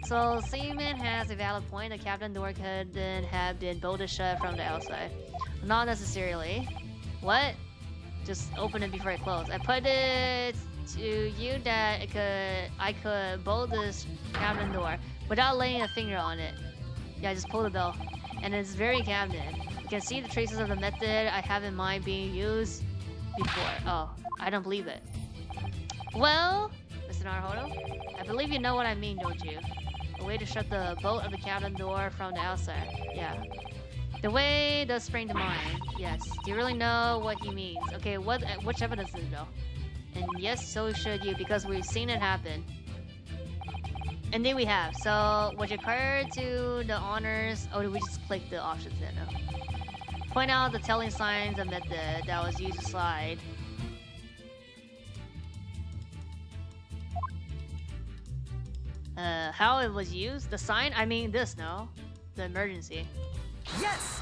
So, Seaman has a valid point. The cabin door could then have been bolted shut from the outside. Not necessarily. What? Just open it before it closed. I put it to you that I could bolt this cabin door without laying a finger on it. Yeah, just pull the bell. And it's very cabinet. You can see the traces of the method I have in mind being used before. Oh, I don't believe it. Well, Mr. Naruhodo, I believe you know what I mean, don't you? A way to shut the bolt of the cabin door from the outside. Yeah. The way does spring to mind. Yes. Do you really know what he means? Okay, which evidence is it though? And yes, so should you, because we've seen it happen. Indeed we have. So, would you require to the honors... Oh, did we just click the options then? No. Point out the telling signs of method that was used to slide. How it was used? The sign? I mean this, no? The emergency. Yes!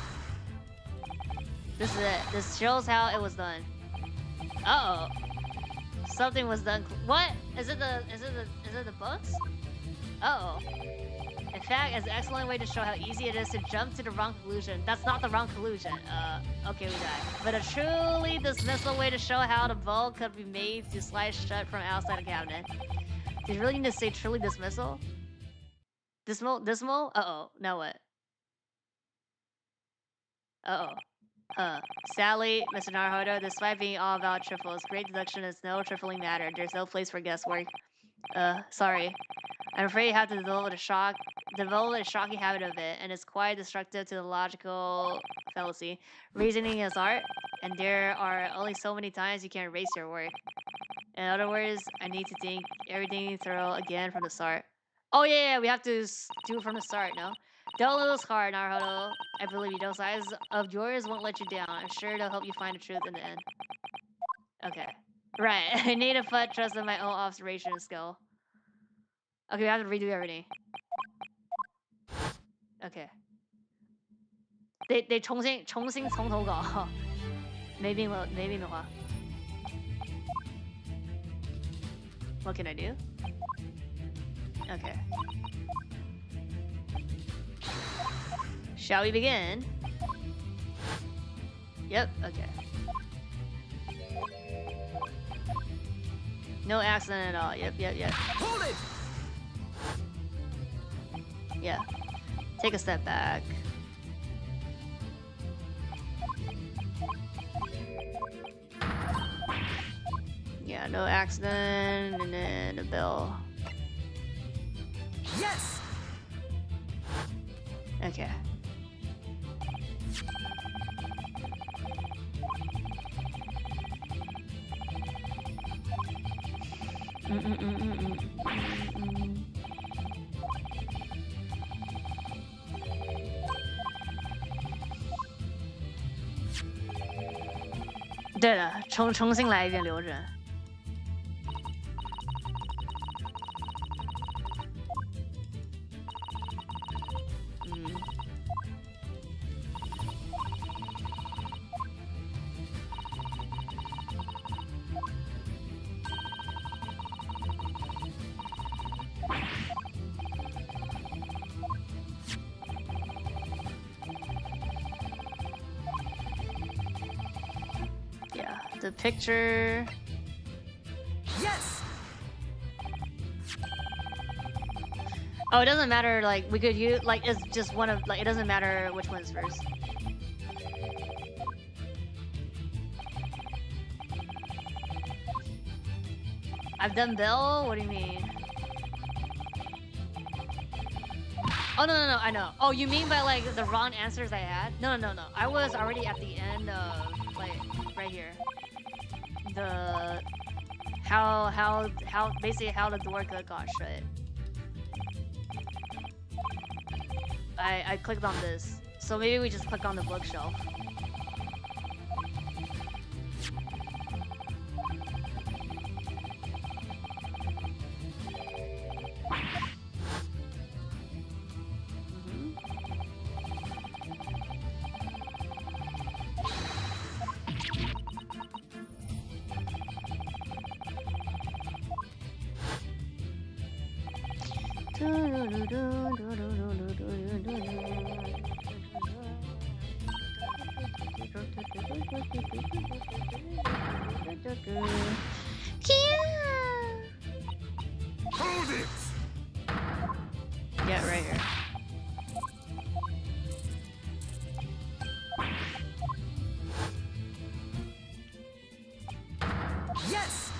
This is it. This shows how it was done. Uh oh. Something was done. What? Is it the books? Uh oh. In fact, it's an excellent way to show how easy it is to jump to the wrong conclusion. That's not the wrong conclusion. Okay, we died. But a truly dismissal way to show how the bolt could be made to slide shut from outside the cabinet. Do you really need to say truly dismissal? Dismal? Uh-oh. Now what? Uh-oh. Sadly, Mr. Naruhodo, despite being all about trifles, great deduction is no trifling matter. There's no place for guesswork. Sorry. I'm afraid you have to develop a shocking habit of it, and it's quite destructive to the logical fallacy. Reasoning is art, and there are only so many times you can erase your work. In other words, I need to think everything thorough again from the start. Oh yeah, we have to do it from the start, no? Don't lose heart, Naruhodo. I believe you. Those eyes of yours won't let you down. I'm sure they'll help you find the truth in the end. Okay. Right, I need to put trust in my own observation skill. Okay, we have to redo everything. Okay. 得重新从头搞。没病的话。What can I do? Okay. Shall we begin? Yep, okay. No accident at all. Yep. Hold it! Yeah. Take a step back. Yeah, no accident, and then a bell. Yes! Okay.对了，重新来一遍流程。The picture. Yes. Oh, it doesn't matter. Like we could use like it's just one of like it doesn't matter which one's first. I've done Bill. What do you mean? Oh no, I know. Oh, you mean by like the wrong answers I had? No. I was already at the end of like right here. The how basically how the door got shut. I clicked on this, so maybe we just click on the bookshelf. Hold it! Yeah, right here. Yes!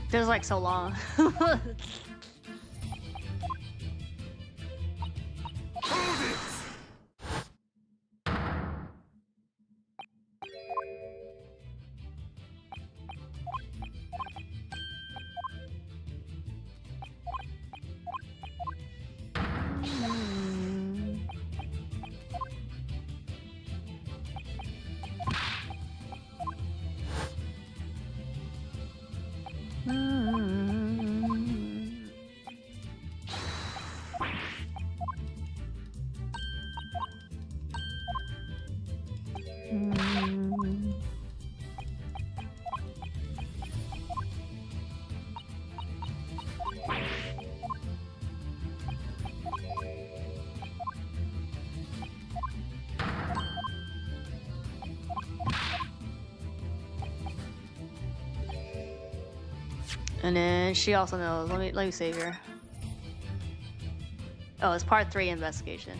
Feels like so long. Hold it! And then she also knows. Let me save her. Oh, it's part 3 investigation.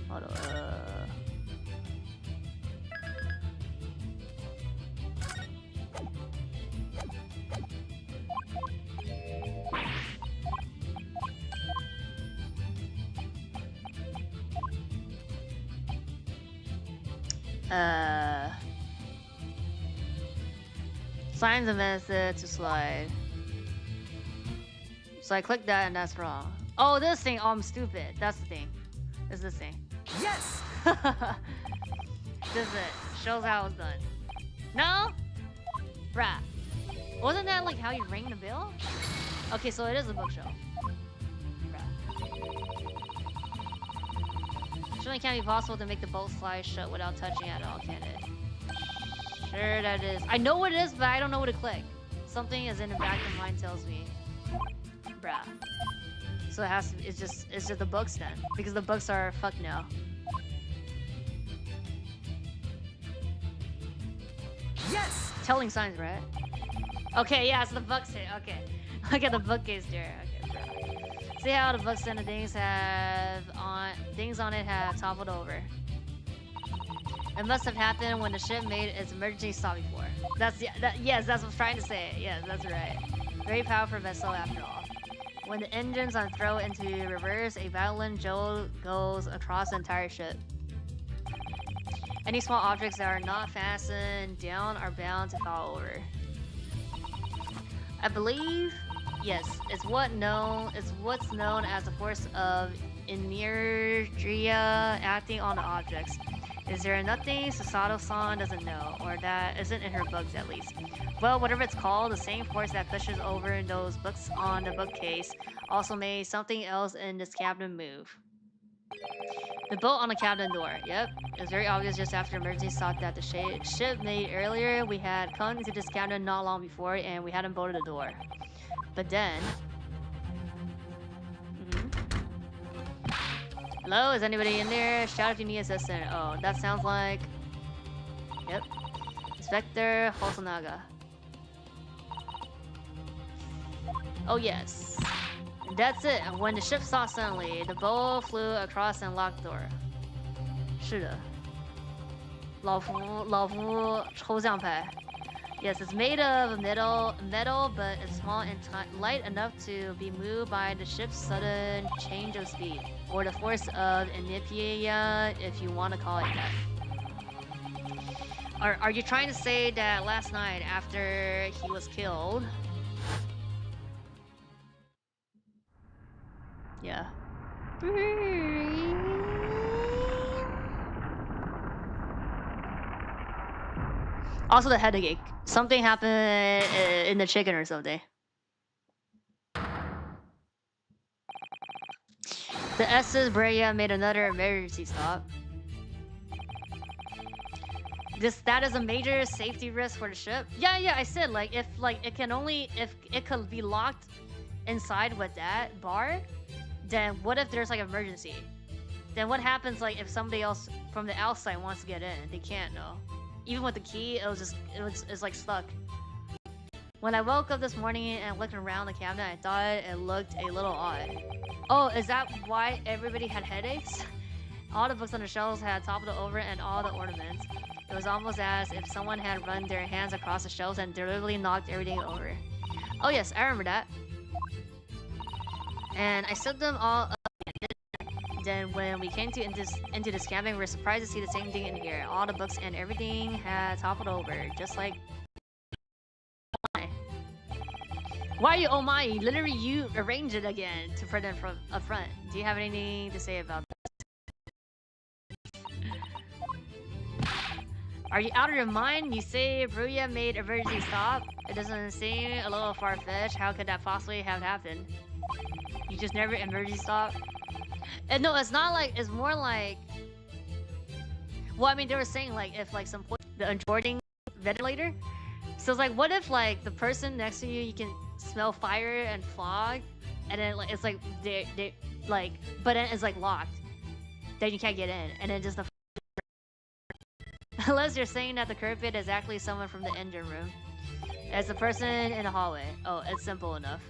Hold on. Signs of method to slide. So I clicked that and that's wrong. Oh, this thing. Oh, I'm stupid. That's the thing. It's this thing. Yes! This is it. Shows how it's done. No? Bruh. Wasn't that like how you ring the bell? Okay, so it is a bookshelf. Bruh. Surely it can't be possible to make the bolt slide shut without touching at all, can it? Sure that is. I know what it is, but I don't know what to click. Something is in the back of mind tells me. Bruh. So it has to be, it's just the books then. Because the books are fuck no. Yes! Telling signs, right? Okay, yeah, it's the books hit. Okay. Look at the bookcase there. Okay, bro. See how the books and the things on it have toppled over. It must have happened when the ship made its emergency stop before. Yes, that's what I'm trying to say. Yes, that's right. Very powerful vessel after all. When the engines are thrown into reverse, a violent jolt goes across the entire ship. Any small objects that are not fastened down are bound to fall over. I believe, yes, it's what's known as the force of inertia acting on the objects. Is there nothing Susato-san doesn't know, or that isn't in her books at least? Well, whatever it's called, the same force that pushes over those books on the bookcase also made something else in this cabin move. The bolt on the cabin door. Yep, it was very obvious just after the emergency stop that the ship made earlier. We had come into this cabin not long before, and we hadn't bolted the door. But then... Hello, is anybody in there? Shout if you need assistance. Oh, that sounds like... Yep. Inspector Hosonaga. Oh yes. That's it. When the ship stopped suddenly, the bow flew across and locked the door. 是的。老夫抽象派. Yes, it's made of metal, but it's small and light enough to be moved by the ship's sudden change of speed, or the force of inertia, if you want to call it that. Are you trying to say that last night after he was killed? Yeah. Also the headache. Something happened in the chicken or something. The SS Brea made another emergency stop. That is a major safety risk for the ship. Yeah, I said if it could be locked inside with that bar, then what if there's like an emergency? Then what happens if somebody else from the outside wants to get in? They can't, no. Even with the key, it's like stuck. When I woke up this morning and looked around the cabinet, I thought it looked a little odd. Oh, is that why everybody had headaches? All the books on the shelves had toppled over and all the ornaments. It was almost as if someone had run their hands across the shelves and deliberately knocked everything over. Oh yes, I remember that. And I set them all up. Then when we came into this cabin, we were surprised to see the same thing in here. All the books and everything had toppled over, just like... Why you oh my? Literally you arranged it again to put it up front. Do you have anything to say about this? Are you out of your mind? You say Bruya made emergency stop? It doesn't seem a little far-fetched. How could that possibly have happened? You just never emergency stop? And no, it's not like, it's more like... Well, I mean, they were saying if some point the unboarding ventilator. So it's what if the person next to you can smell fire and fog, and then it's they but then it's locked. Then you can't get in, and then just the unless you're saying that the carpet is actually someone from the engine room. It's the person in the hallway. Oh, it's simple enough.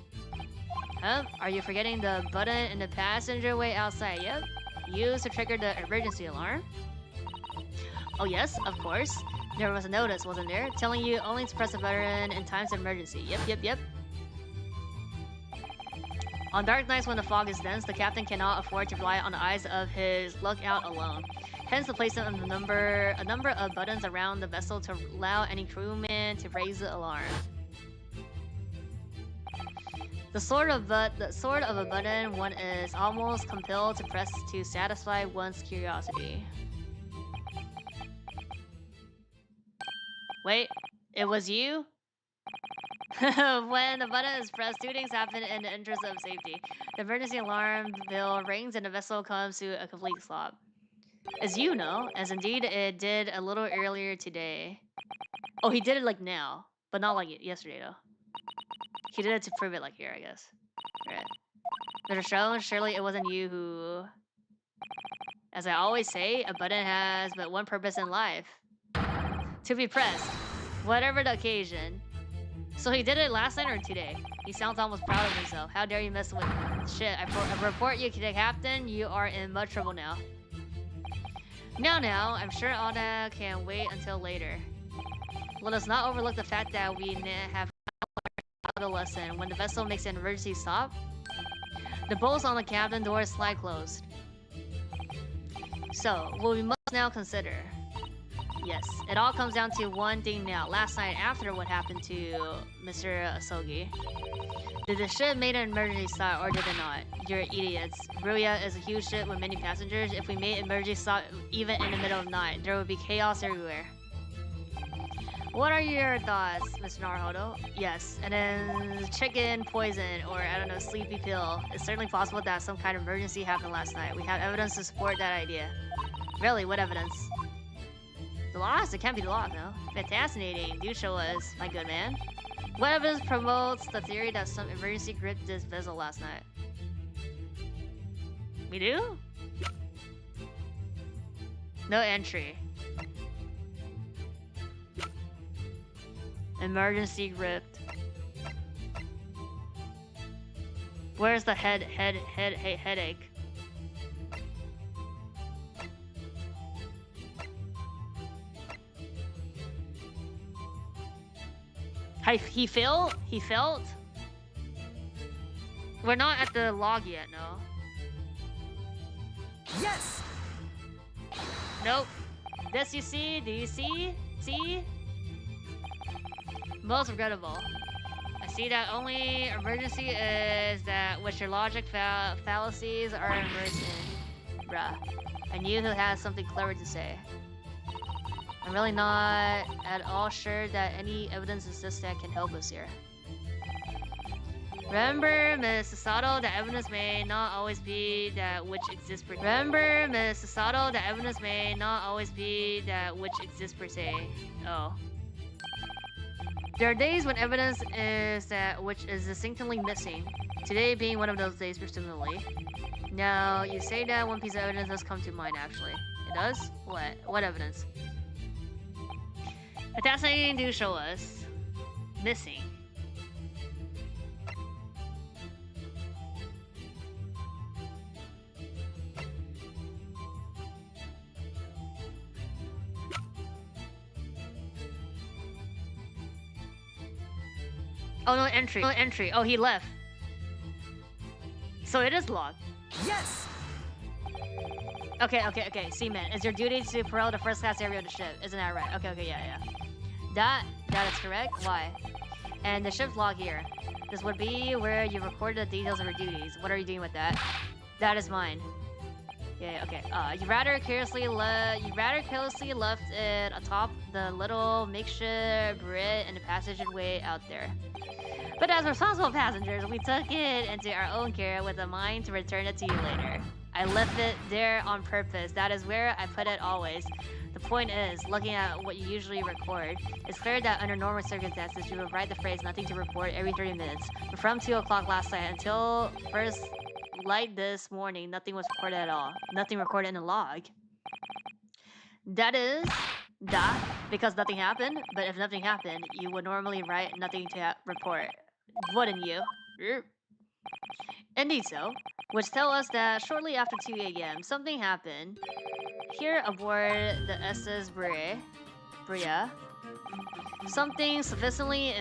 Huh? Are you forgetting the button in the passenger way outside? Yep. Used to trigger the emergency alarm? Oh yes, of course. There was a notice, wasn't there? Telling you only to press the button in times of emergency. Yep. On dark nights when the fog is dense, the captain cannot afford to rely on the eyes of his lookout alone. Hence the placement of a number of buttons around the vessel to allow any crewman to raise the alarm. The sort of a button one is almost compelled to press to satisfy one's curiosity. Wait, it was you? When the button is pressed, two things happen in the interest of safety. The emergency alarm bell rings and the vessel comes to a complete stop. As you know, as indeed it did a little earlier today. Oh, he did it like now, but not like yesterday though. He did it to prove it like here, I guess. Right. Mr. Shown, surely it wasn't you who... As I always say, a button has but one purpose in life. To be pressed. Whatever the occasion. So he did it last night or today? He sounds almost proud of himself. How dare you mess with shit. I report you to the captain. You are in much trouble now. Now, I'm sure all that can wait until later. Let us not overlook the fact that we have learned a lesson. When the vessel makes an emergency stop, the bolts on the cabin doors slide closed. So, what we must now consider... Yes, it all comes down to one thing now. Last night, after what happened to Mr. Asogi, did the ship make an emergency stop or did it not? You're idiots. Ruya is a huge ship with many passengers. If we made an emergency stop even in the middle of the night, there would be chaos everywhere. What are your thoughts, Mr. Naruhodo? Yes, and then chicken poison or, I don't know, sleepy pill. It's certainly possible that some kind of emergency happened last night. We have evidence to support that idea. Really, what evidence? The lost? It can't be the lost, no? Fascinating. Do show us, my good man. What evidence promotes the theory that some emergency gripped this vessel last night? We do? No entry. Emergency gripped. Where's the headache? He felt? We're not at the log yet, no? Yes! Nope. This you see? Do you see? See? Most regrettable. I see that only emergency is that which your logic fallacies are immersed in. Bruh. I knew he had something clever to say. I'm really not at all sure that any evidence exists that can help us here. Remember, Ms. Sasato, that evidence may not always be that which exists per se. Remember, Ms. Sasato, that evidence may not always be that which exists per se. Oh. There are days when evidence is that which is distinctly missing. Today being one of those days, presumably. Now, you say that one piece of evidence does come to mind, actually. It does? What? What evidence? A fascinating do show us. Missing. Oh, no entry. No entry. Oh, he left. So it is logged. Yes! Okay. Seaman, it's your duty to patrol the first class area of the ship. Isn't that right? Okay, yeah. That is correct. Why? And the ship's log here. This would be where you recorded the details of your duties. What are you doing with that? That is mine. Yeah, okay. You rather carelessly left it atop the little makeshift bridge in the passageway out there. But as responsible passengers, we took it into our own care with a mind to return it to you later. I left it there on purpose. That is where I put it always. The point is, looking at what you usually record, it's clear that under normal circumstances, you would write the phrase nothing to report every 30 minutes. But from 2 o'clock last night until first light this morning, nothing was recorded at all. Nothing recorded in the log. That is... Because nothing happened, but if nothing happened, you would normally write nothing to report, wouldn't you? Indeed so, which tell us that shortly after 2 a.m. something happened. Here aboard the SS Bria, something sufficiently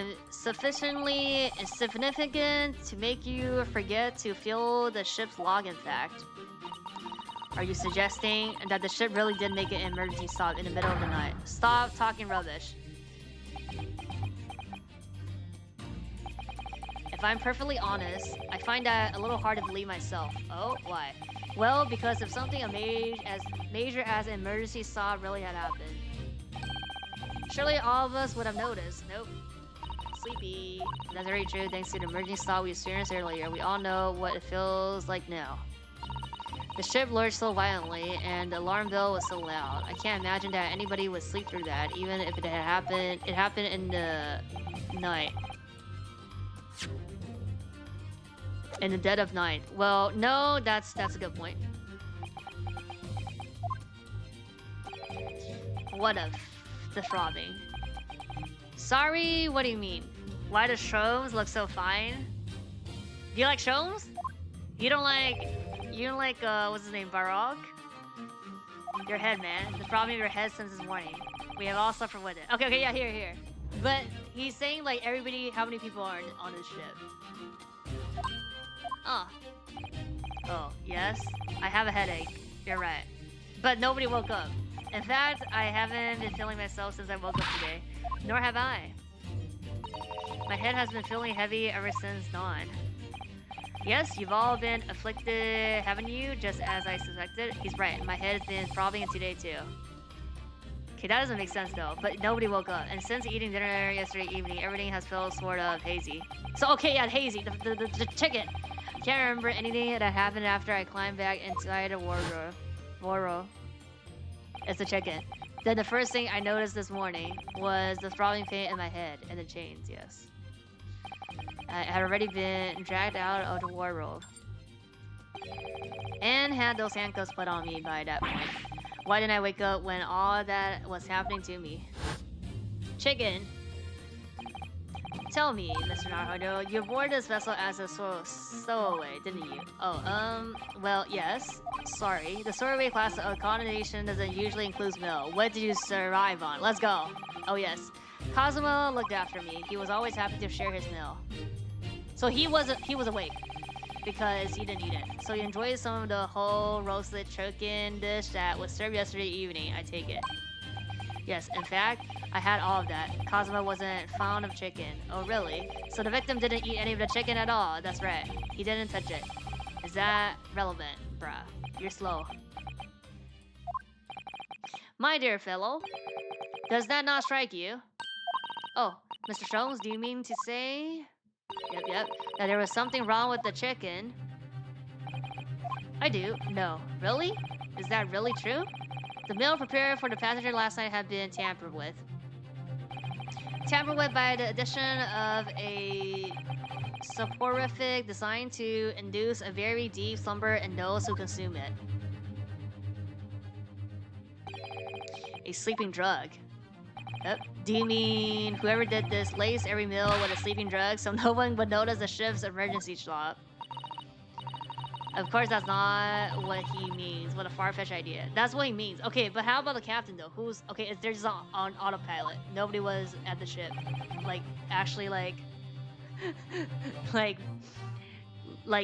significant to make you forget to fill the ship's log, in fact. Are you suggesting that the ship really did make an emergency stop in the middle of the night? Stop talking rubbish. If I'm perfectly honest, I find that a little hard to believe myself. Oh, why? Well, because if something as major as an emergency stop really had happened, surely all of us would have noticed. Nope. Sleepy. That's very true. Thanks to the emergency stop we experienced earlier, we all know what it feels like now. The ship lurched so violently, and the alarm bell was so loud. I can't imagine that anybody would sleep through that, even if it had happened. It happened in the night. In the dead of night. Well, no, that's a good point. What of the throbbing? Sorry, what do you mean? Why does Shrooms look so fine? Do you like Shrooms? You don't like what's his name, Barog? Your head, man. The problem with your head since this morning. We have all suffered with it. Okay, yeah, here. But he's saying like everybody, how many people are on this ship? Oh, yes? I have a headache. You're right. But nobody woke up. In fact, I haven't been feeling myself since I woke up today. Nor have I. My head has been feeling heavy ever since dawn. Yes, you've all been afflicted, haven't you? Just as I suspected. He's right. My head has been throbbing today too. Okay, that doesn't make sense though. But nobody woke up. And since eating dinner yesterday evening, everything has felt sort of hazy. So, okay, yeah, hazy. The chicken. I can't remember anything that happened after I climbed back inside the wardrobe. It's the chicken. Then the first thing I noticed this morning was the throbbing pain in my head and the chains, yes. I had already been dragged out of the wardrobe and had those handcuffs put on me by that point. Why didn't I wake up when all that was happening to me? Chicken! Tell me, Mr. Naruto, you boarded this vessel as a stowaway, didn't you? Oh, well, yes. Sorry. The stowaway class of accommodation doesn't usually include meal. What did you survive on? Let's go. Oh, yes. Cosmo looked after me. He was always happy to share his meal. So he was awake because he didn't eat it. So he enjoyed some of the whole roasted chicken dish that was served yesterday evening, I take it. Yes, in fact, I had all of that. Cosmo wasn't fond of chicken. Oh, really? So the victim didn't eat any of the chicken at all. That's right. He didn't touch it. Is that relevant, bruh? You're slow. My dear fellow, does that not strike you? Oh, Mr. Sholmes, do you mean to say... Yep, that there was something wrong with the chicken? I do. No. Really? Is that really true? The meal prepared for the passenger last night had been tampered with. Tampered with by the addition of a soporific designed to induce a very deep slumber in those who consume it. A sleeping drug. Yep. Do you mean whoever did this laced every meal with a sleeping drug so no one would notice the ship's emergency stop? Of course, that's not what he means. What a far-fetched idea. That's what he means. Okay, but how about the captain, though? Who's... Okay, they're just on autopilot. Nobody was at the ship. Like, actually, like... like,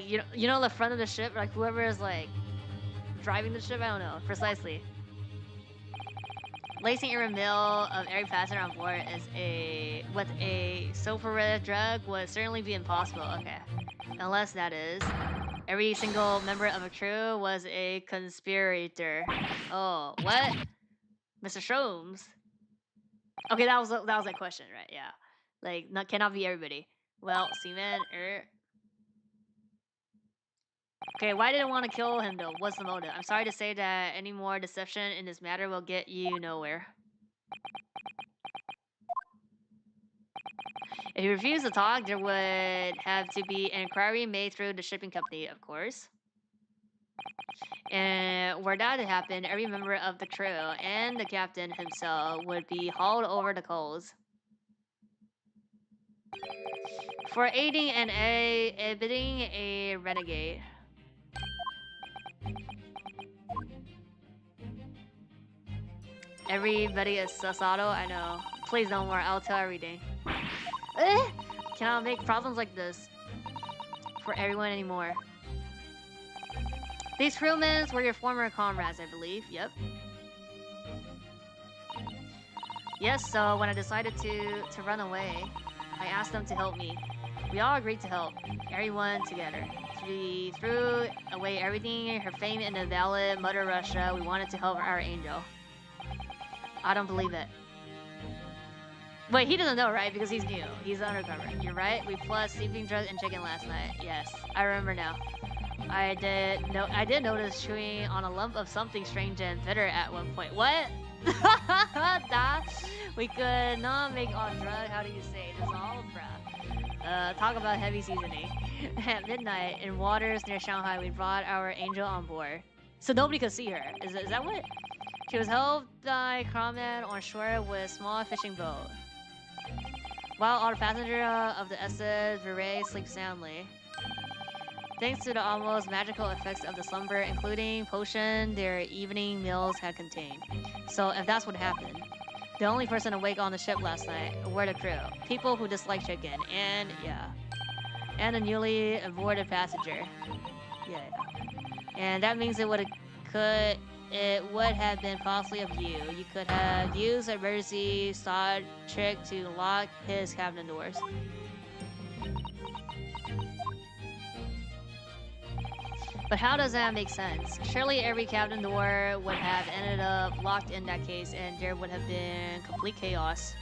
you know the front of the ship? Like, whoever is, like, driving the ship? I don't know. Precisely. Lacing every meal of every passenger on board with a sulfuric drug would certainly be impossible. Okay. Unless that is... Every single member of a crew was a conspirator. Oh, what? Mr. Shrooms? Okay, that was a question, right? Yeah. Like, cannot be everybody. Well, seaman, Okay, why did I want to kill him though? What's the motive? I'm sorry to say that any more deception in this matter will get you nowhere. If he refused to talk, there would have to be an inquiry made through the shipping company, of course. And were that to happen, every member of the crew and the captain himself would be hauled over the coals. For aiding and abetting a renegade. Everybody is Sasato, I know. Please no more, I'll tell everything. Cannot make problems like this for everyone anymore. These crewmen were your former comrades, I believe. Yep. Yes, so when I decided to run away, I asked them to help me. We all agreed to help, everyone together. We threw away everything, her fame in the valid Mother Russia. We wanted to help our angel. I don't believe it. Wait, he doesn't know, right? Because he's new. He's undercover. You're right. We plus sleeping drugs and chicken last night. Yes, I remember now. I did notice chewing on a lump of something strange and bitter at one point. What? We could not make on drug. How do you say? Dissolve, bruh. Talk about heavy seasoning. At midnight, in waters near Shanghai, we brought our angel on board. So nobody could see her. Is that what? She was helped by crewmen on shore with a small fishing boat. While all the passengers of the SS Virey sleep soundly. Thanks to the almost magical effects of the slumber, including potion their evening meals had contained. So if that's what happened, the only person awake on the ship last night were the crew. People who dislike chicken, and yeah. And a newly aborted passenger. Yeah. And that means it would have been possibly of you. You could have used an emergency start trick to lock his cabin doors. But how does that make sense? Surely every cabin door would have ended up locked in that case, and there would have been complete chaos.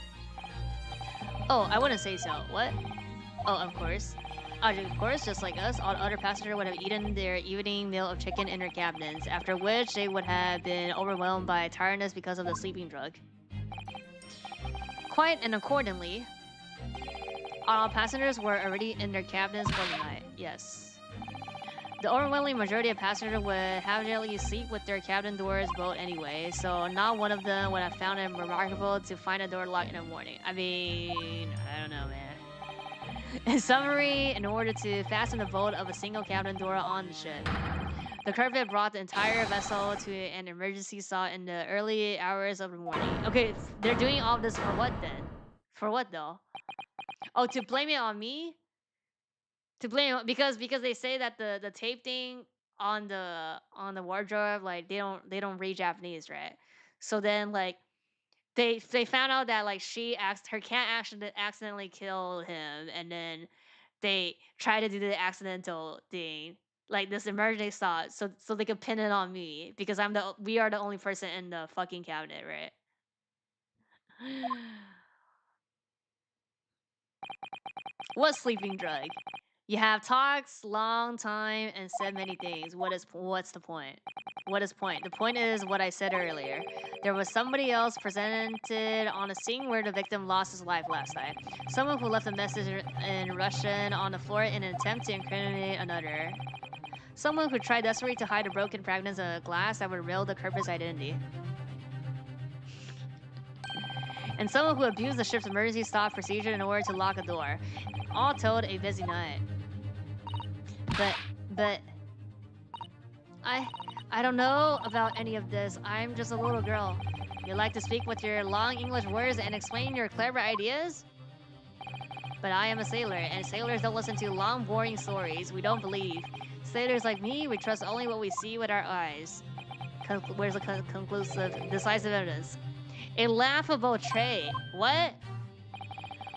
Oh, I wouldn't say so. What? Oh, of course. Of course, just like us, all other passengers would have eaten their evening meal of chicken in their cabins, after which they would have been overwhelmed by tiredness because of the sleeping drug. Quite and accordingly, all passengers were already in their cabins for the night. Yes. The overwhelming majority of passengers would happily sleep with their cabin doors bolted anyway, so not one of them would have found it remarkable to find a door locked in the morning. I mean, I don't know, man. In summary, in order to fasten the bolt of a single cabin door on the ship, the corvette brought the entire vessel to an emergency stop in the early hours of the morning. Okay, they're doing all this for what then? For what though? Oh, to blame it on me? To blame because they say that the tape thing on the wardrobe, like they don't read Japanese, right? So then like they found out that like her cat accidentally killed him, and then they try to do the accidental thing, like this emergency thought, so they could pin it on me because we are the only person in the fucking cabinet, right? What sleeping drug? You have talked long time and said many things. What's the point? What is point? The point is what I said earlier. There was somebody else presented on a scene where the victim lost his life last night. Someone who left a message in Russian on the floor in an attempt to incriminate another. Someone who tried desperately to hide the broken fragments of glass that would reveal the culprit's identity. And someone who abused the ship's emergency stop procedure in order to lock a door. All told, a busy night. But I don't know about any of this. I'm just a little girl. You like to speak with your long English words and explain your clever ideas? But I am a sailor, and sailors don't listen to long, boring stories. We don't believe. Sailors like me, we trust only what we see with our eyes. Where's the conclusive, decisive evidence? A laughable trait. What?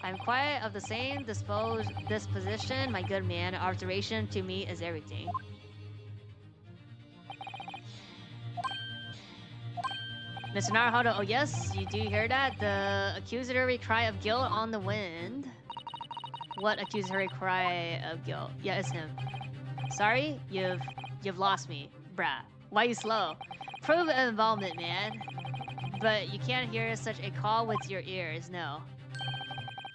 I'm quite of the same disposition, my good man. Observation to me is everything. Mr. Naruhodo, oh yes, you do hear that? The accusatory cry of guilt on the wind. What accusatory cry of guilt? Yeah, it's him. Sorry, you've lost me, bruh. Why you slow? Prove involvement, man. But you can't hear such a call with your ears, no.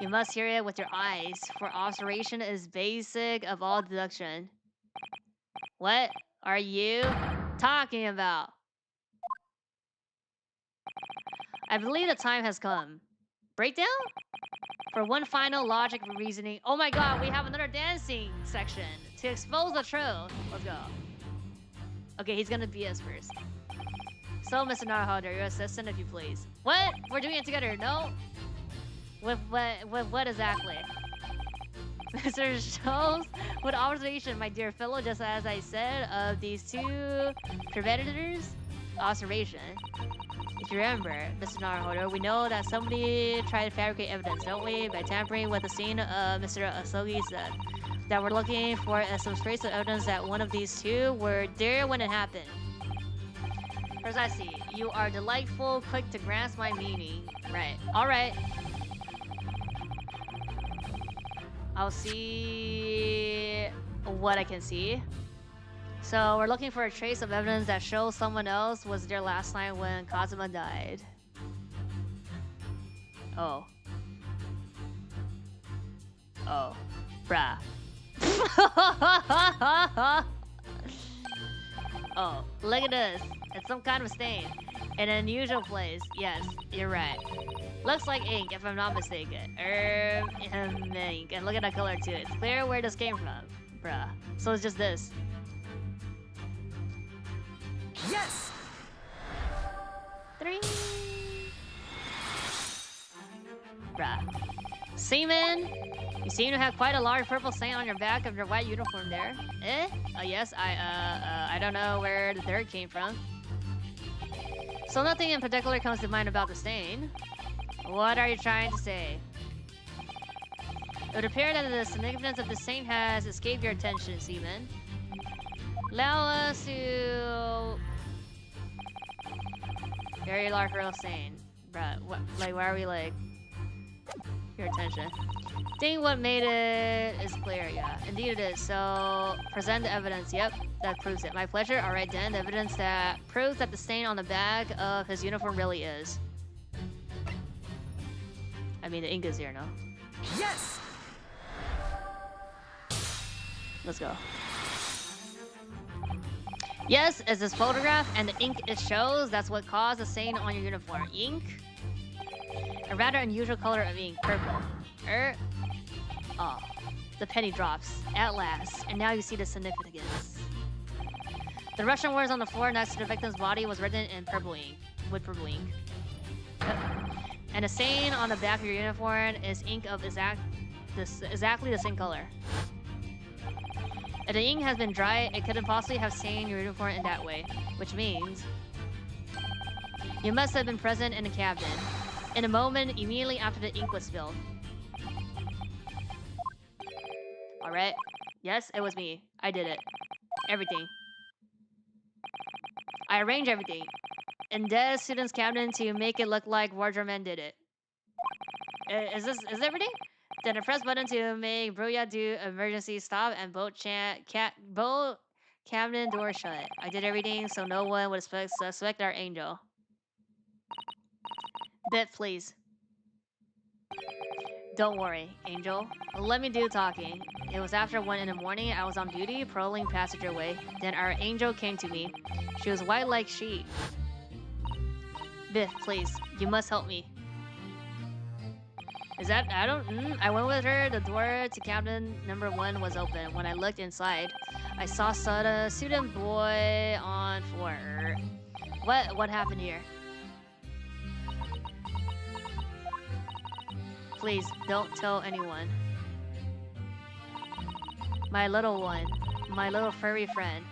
You must hear it with your eyes, for observation is basic of all deduction. What? are you talking about? I believe the time has come. Breakdown? For one final logic reasoning. Oh my god, we have another dancing section to expose the truth. Let's go. Okay, he's gonna be us first. So, Mr. Naruhodo, your assistant, if you please. What? We're doing it together, no? With what exactly? Mr. Scholes, with observation, my dear fellow, just as I said, of these two predators, observation. If you remember, Mr. Naruhodo, we know that somebody tried to fabricate evidence, don't we? By tampering with the scene of Mr. Asogi said. That we're looking for some trace of evidence that one of these two were there when it happened. Precisely. You are delightful, quick to grasp my meaning. Right. Alright. I'll see what I can see. So we're looking for a trace of evidence that shows someone else was there last night when Kazuma died. Oh. Oh. Bruh. Oh, look at this. It's some kind of stain. In an unusual place. Yes, you're right. Looks like ink, if I'm not mistaken. Ink. And look at that color too. It's clear where this came from. Bruh. So it's just this. Yes! 3. Bruh. Seaman, you seem to have quite a large purple stain on your back of your white uniform there. Eh? Yes, I don't know where the third came from. So nothing in particular comes to mind about the stain. What are you trying to say? It would appear that the significance of the stain has escaped your attention, Seaman. Allow us to... Very large purple stain. Bruh, what, like, why are we like... Your attention. Think what made it is clear, yeah. Indeed it is. So, present the evidence. Yep, that proves it. My pleasure. Alright then, the evidence that proves that the stain on the back of his uniform really is. I mean, the ink is here, no? Yes! Let's go. Yes, it's this photograph and the ink it shows. That's what caused the stain on your uniform. Ink? A rather unusual color of ink, purple. Oh, the penny drops, at last, and now you see the significance. The Russian words on the floor next to the victim's body was written in purple ink, with purple ink. And the stain on the back of your uniform is ink of exactly the same color. If the ink has been dry, it couldn't possibly have stained your uniform in that way, which means you must have been present in the cabin. In a moment, immediately after the ink was spilled. Alright. Yes, it was me. I did it. Everything. I arranged everything. In the student's cabin to make it look like wardrobe man did it. Is everything? Then I press button to make Bruya do emergency stop and both cabin door shut. I did everything so no one would suspect our angel. Bit, please. Don't worry, Angel. Let me do talking. It was after 1 in the morning. I was on duty, patrolling passageway. Then our Angel came to me. She was white like sheet. Biff, please. You must help me. Is that... I went with her. The door to cabin number 1 was open. When I looked inside, I saw a student boy on floor. What happened here? Please, don't tell anyone. My little one. My little furry friend.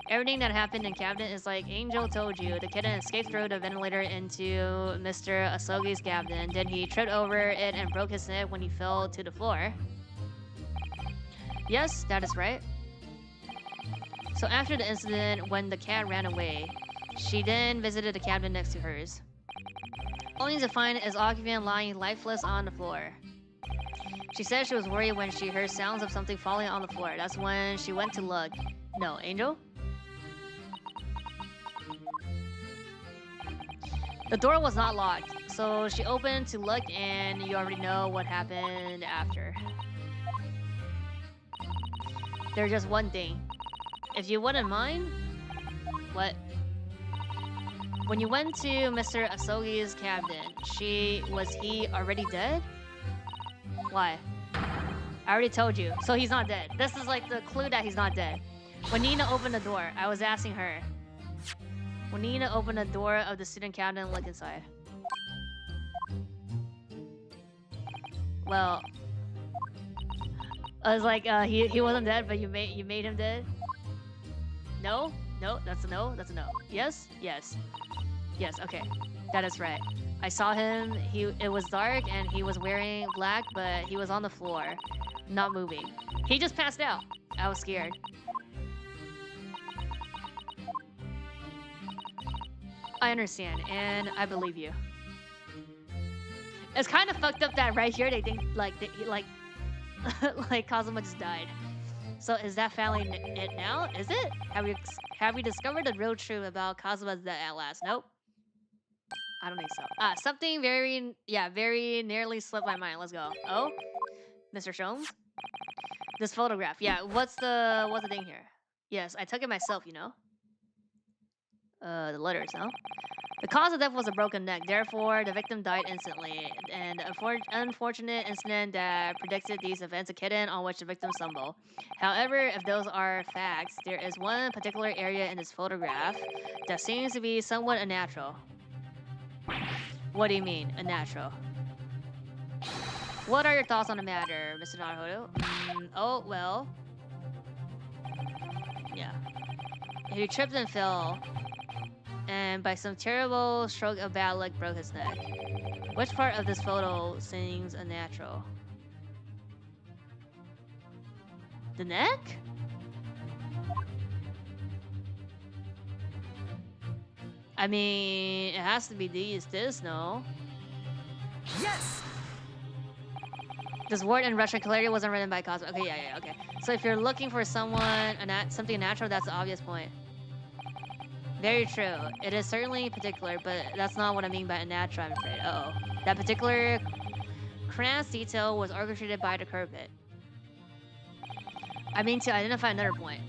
Everything that happened in cabin is like Angel told you. The kitten escaped through the ventilator into Mr. Asogi's cabin. Then he tripped over it and broke his neck when he fell to the floor. Yes, that is right. So after the incident, when the cat ran away, she then visited the cabin next to hers. Only to find his occupant lying lifeless on the floor. She said she was worried when she heard sounds of something falling on the floor. That's when she went to look. No, Angel? The door was not locked, so she opened to look and you already know what happened after. There's just one thing. If you wouldn't mind, what? When you went to Mr. Asogi's cabin, was he already dead? Why? I already told you. So he's not dead. This is like the clue that he's not dead. When Nina opened the door, I was asking her. When Nina opened the door of the student cabin and looked inside. Well, I was like, he wasn't dead, but you made him dead. No, no, that's a no. That's a no. Yes, yes, yes. Okay, that is right. I saw him. It was dark and he was wearing black, but he was on the floor, not moving. He just passed out. I was scared. I understand, and I believe you. It's kind of fucked up that right here they think like like Kazuma just died. So is that family it now? Is it? Have we discovered the real truth about Kazuma's death at last? Nope. I don't think so. Something very nearly slipped my mind. Let's go. Oh, Mr. Sholmes? This photograph. Yeah, what's the thing here? Yes, I took it myself, you know. The letters, no? The cause of death was a broken neck, therefore the victim died instantly. And unfortunate incident that predicted these events, a kitten on which the victim stumbled. However, if those are facts, there is one particular area in this photograph that seems to be somewhat unnatural. What do you mean, unnatural? What are your thoughts on the matter, Mr. Naruhodo? Oh, well. Yeah. He tripped and fell, and by some terrible stroke of bad luck broke his neck. Which part of this photo seems unnatural? The neck? I mean, it has to be this, no? Yes! This word in Russian clearly wasn't written by Cosmo. Okay, yeah, okay. So if you're looking for something natural, that's the obvious point. Very true. It is certainly particular, but that's not what I mean by unnatural, I'm afraid. Uh-oh. That particular crass detail was orchestrated by the carpet. I mean to identify another point.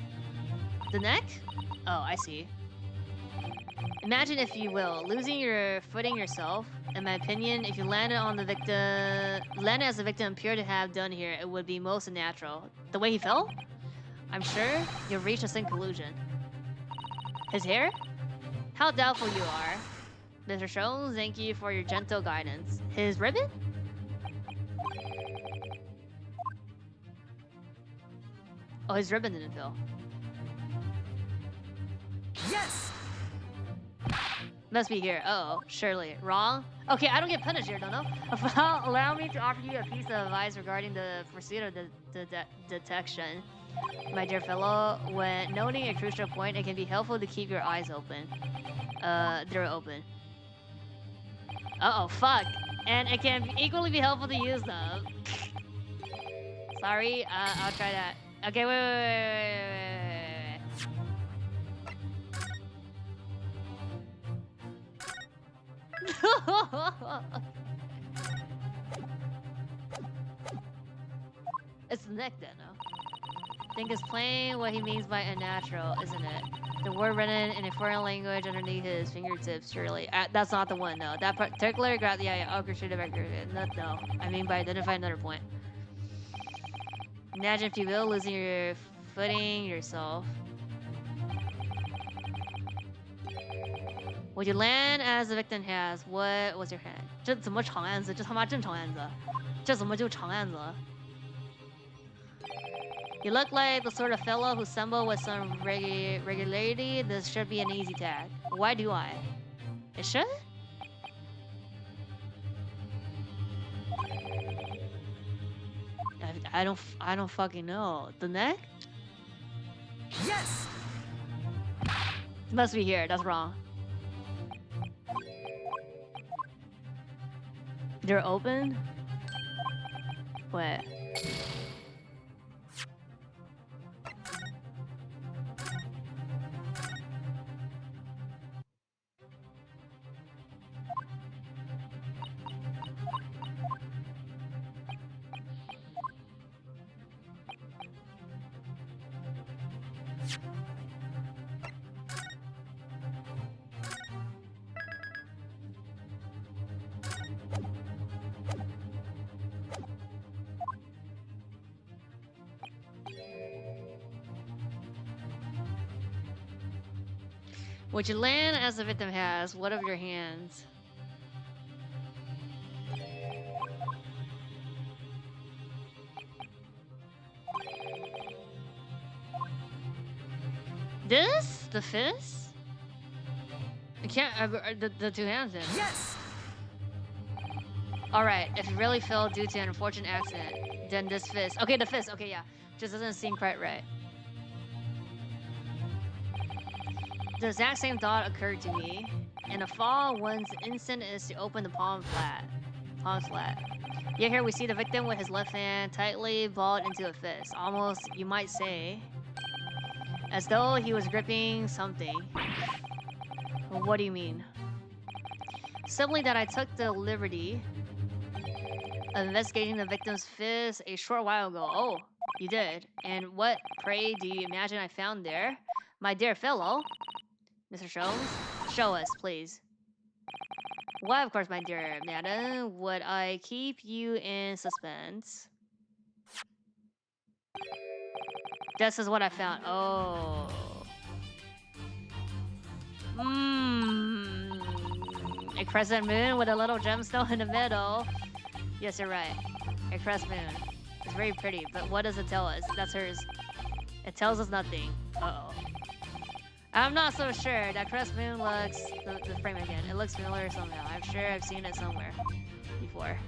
The neck? Oh, I see. Imagine, if you will, losing your footing yourself. In my opinion, if you landed as the victim appeared to have done here, it would be most unnatural. The way he fell? I'm sure you've reached the same conclusion. His hair? How doubtful you are. Mr. Sholmes, thank you for your gentle guidance. His ribbon? Oh, his ribbon didn't fill. Yes! Must be here. Uh oh, surely. Wrong? Okay, I don't get punished here, don't know. Allow me to offer you a piece of advice regarding the pursuit of the detection. My dear fellow, when noting a crucial point, it can be helpful to keep your eyes open. They're open. Uh-oh, fuck. And it can equally be helpful to use them. Sorry, I'll try that. Okay, wait. It's the neck then, no? I think it's plain what he means by unnatural, isn't it? The word written in a foreign language underneath his fingertips, surely. That's not the one, no. That particular graph, yeah, orchestrated the record. No. I mean by identify another point. Imagine, if you will, losing your footing yourself. Would you land as the victim has? What was your hand? 这怎么长案子？这他妈正常案子，这怎么就长案子？ You look like the sort of fellow who stumbled with some regularity. This should be an easy tag. Why do I? It should? I don't fucking know. The neck? Yes! Must be here. That's wrong. They're open? Wait. Would you land as the victim has? What of your hands? This? The fist? I can't. The two hands then. Yes! Alright, if you really fell due to an unfortunate accident, then this fist. Okay, the fist. Okay, yeah. Just doesn't seem quite right. The exact same thought occurred to me. In a fall, one's instinct is to open the palm flat. Yet here we see the victim with his left hand tightly balled into a fist. Almost, you might say, as though he was gripping something. What do you mean? Simply that I took the liberty of investigating the victim's fist a short while ago. Oh, you did? And what, pray, do you imagine I found there? My dear fellow, Mr. Sholmes, show us, please. Why, of course, my dear madam, would I keep you in suspense? This is what I found. Oh. A crescent moon with a little gemstone in the middle. Yes, you're right. A crescent moon. It's very pretty, but what does it tell us? That's hers. It tells us nothing. Uh-oh. I'm not so sure. That crescent moon looks... The frame again. It looks familiar somehow. I'm sure I've seen it somewhere before.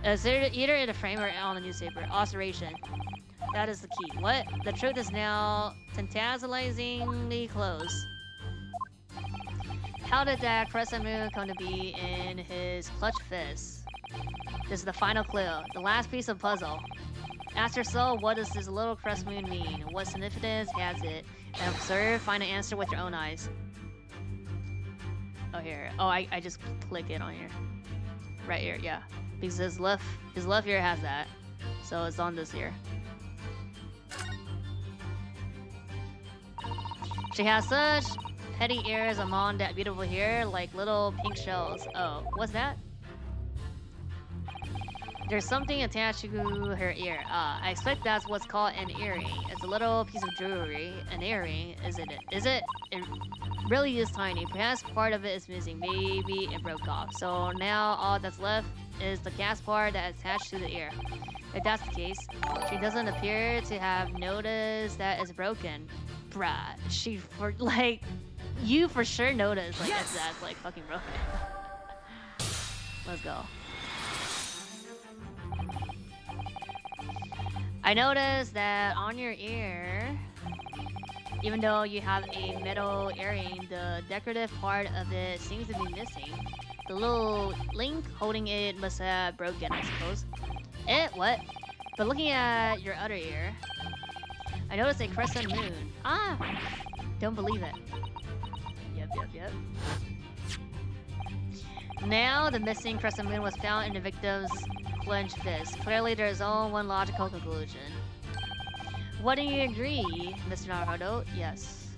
It's either in a frame or on a newspaper. Oscillating. That is the key. What? The truth is now tantalizingly close. How did that crescent moon come to be in his clutched fist? This is the final clue. The last piece of puzzle. Ask yourself, what does this little crescent moon mean? What significance has it? And observe, find an answer with your own eyes. Oh, here. Oh, I just click it on here. Right here, yeah. Because his left ear has that. So it's on this ear. She has such petty ears among that beautiful hair, like little pink shells. Oh, what's that? There's something attached to her ear. I expect that's what's called an earring. It's a little piece of jewelry. An earring, isn't it? Is it? It really is tiny. Perhaps part of it is missing. Maybe it broke off. So now all that's left is the cast part that's attached to the ear. If that's the case, she doesn't appear to have noticed that it's broken. Bruh, you for sure noticed, like, yes! That's like fucking broken. Let's go. I noticed that on your ear, even though you have a metal earring, the decorative part of it seems to be missing. The little link holding it must have broken, I suppose. What? But looking at your other ear, I noticed a crescent moon. Ah! Don't believe it. Yep. Now the missing crescent moon was found in the victim's clenched fist. Clearly there's only one logical conclusion. Wouldn't you agree, Mr. Naruhodo? Yes.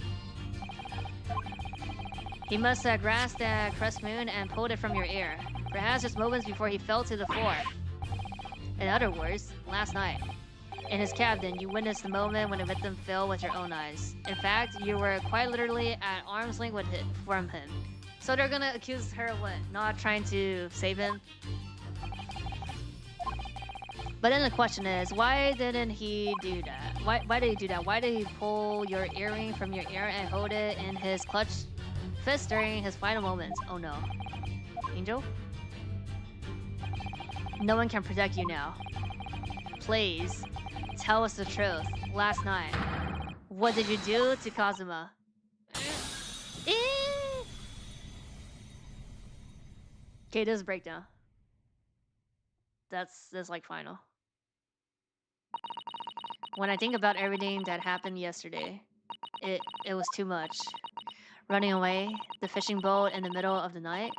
He must have grasped that crescent moon and pulled it from your ear. Perhaps just moments before he fell to the floor. In other words, last night. In his cabin, you witnessed the moment when the victim fell with your own eyes. In fact, you were quite literally at arm's length from him. So they're gonna accuse her of what? Not trying to save him? But then the question is, why didn't he do that? Why did he do that? Why did he pull your earring from your ear and hold it in his clutched fist during his final moments? Oh no. Angel? No one can protect you now. Please, tell us the truth. Last night, what did you do to Kazuma? Okay, this is breakdown. That's like final. When I think about everything that happened yesterday, it was too much. Running away, the fishing boat in the middle of the night,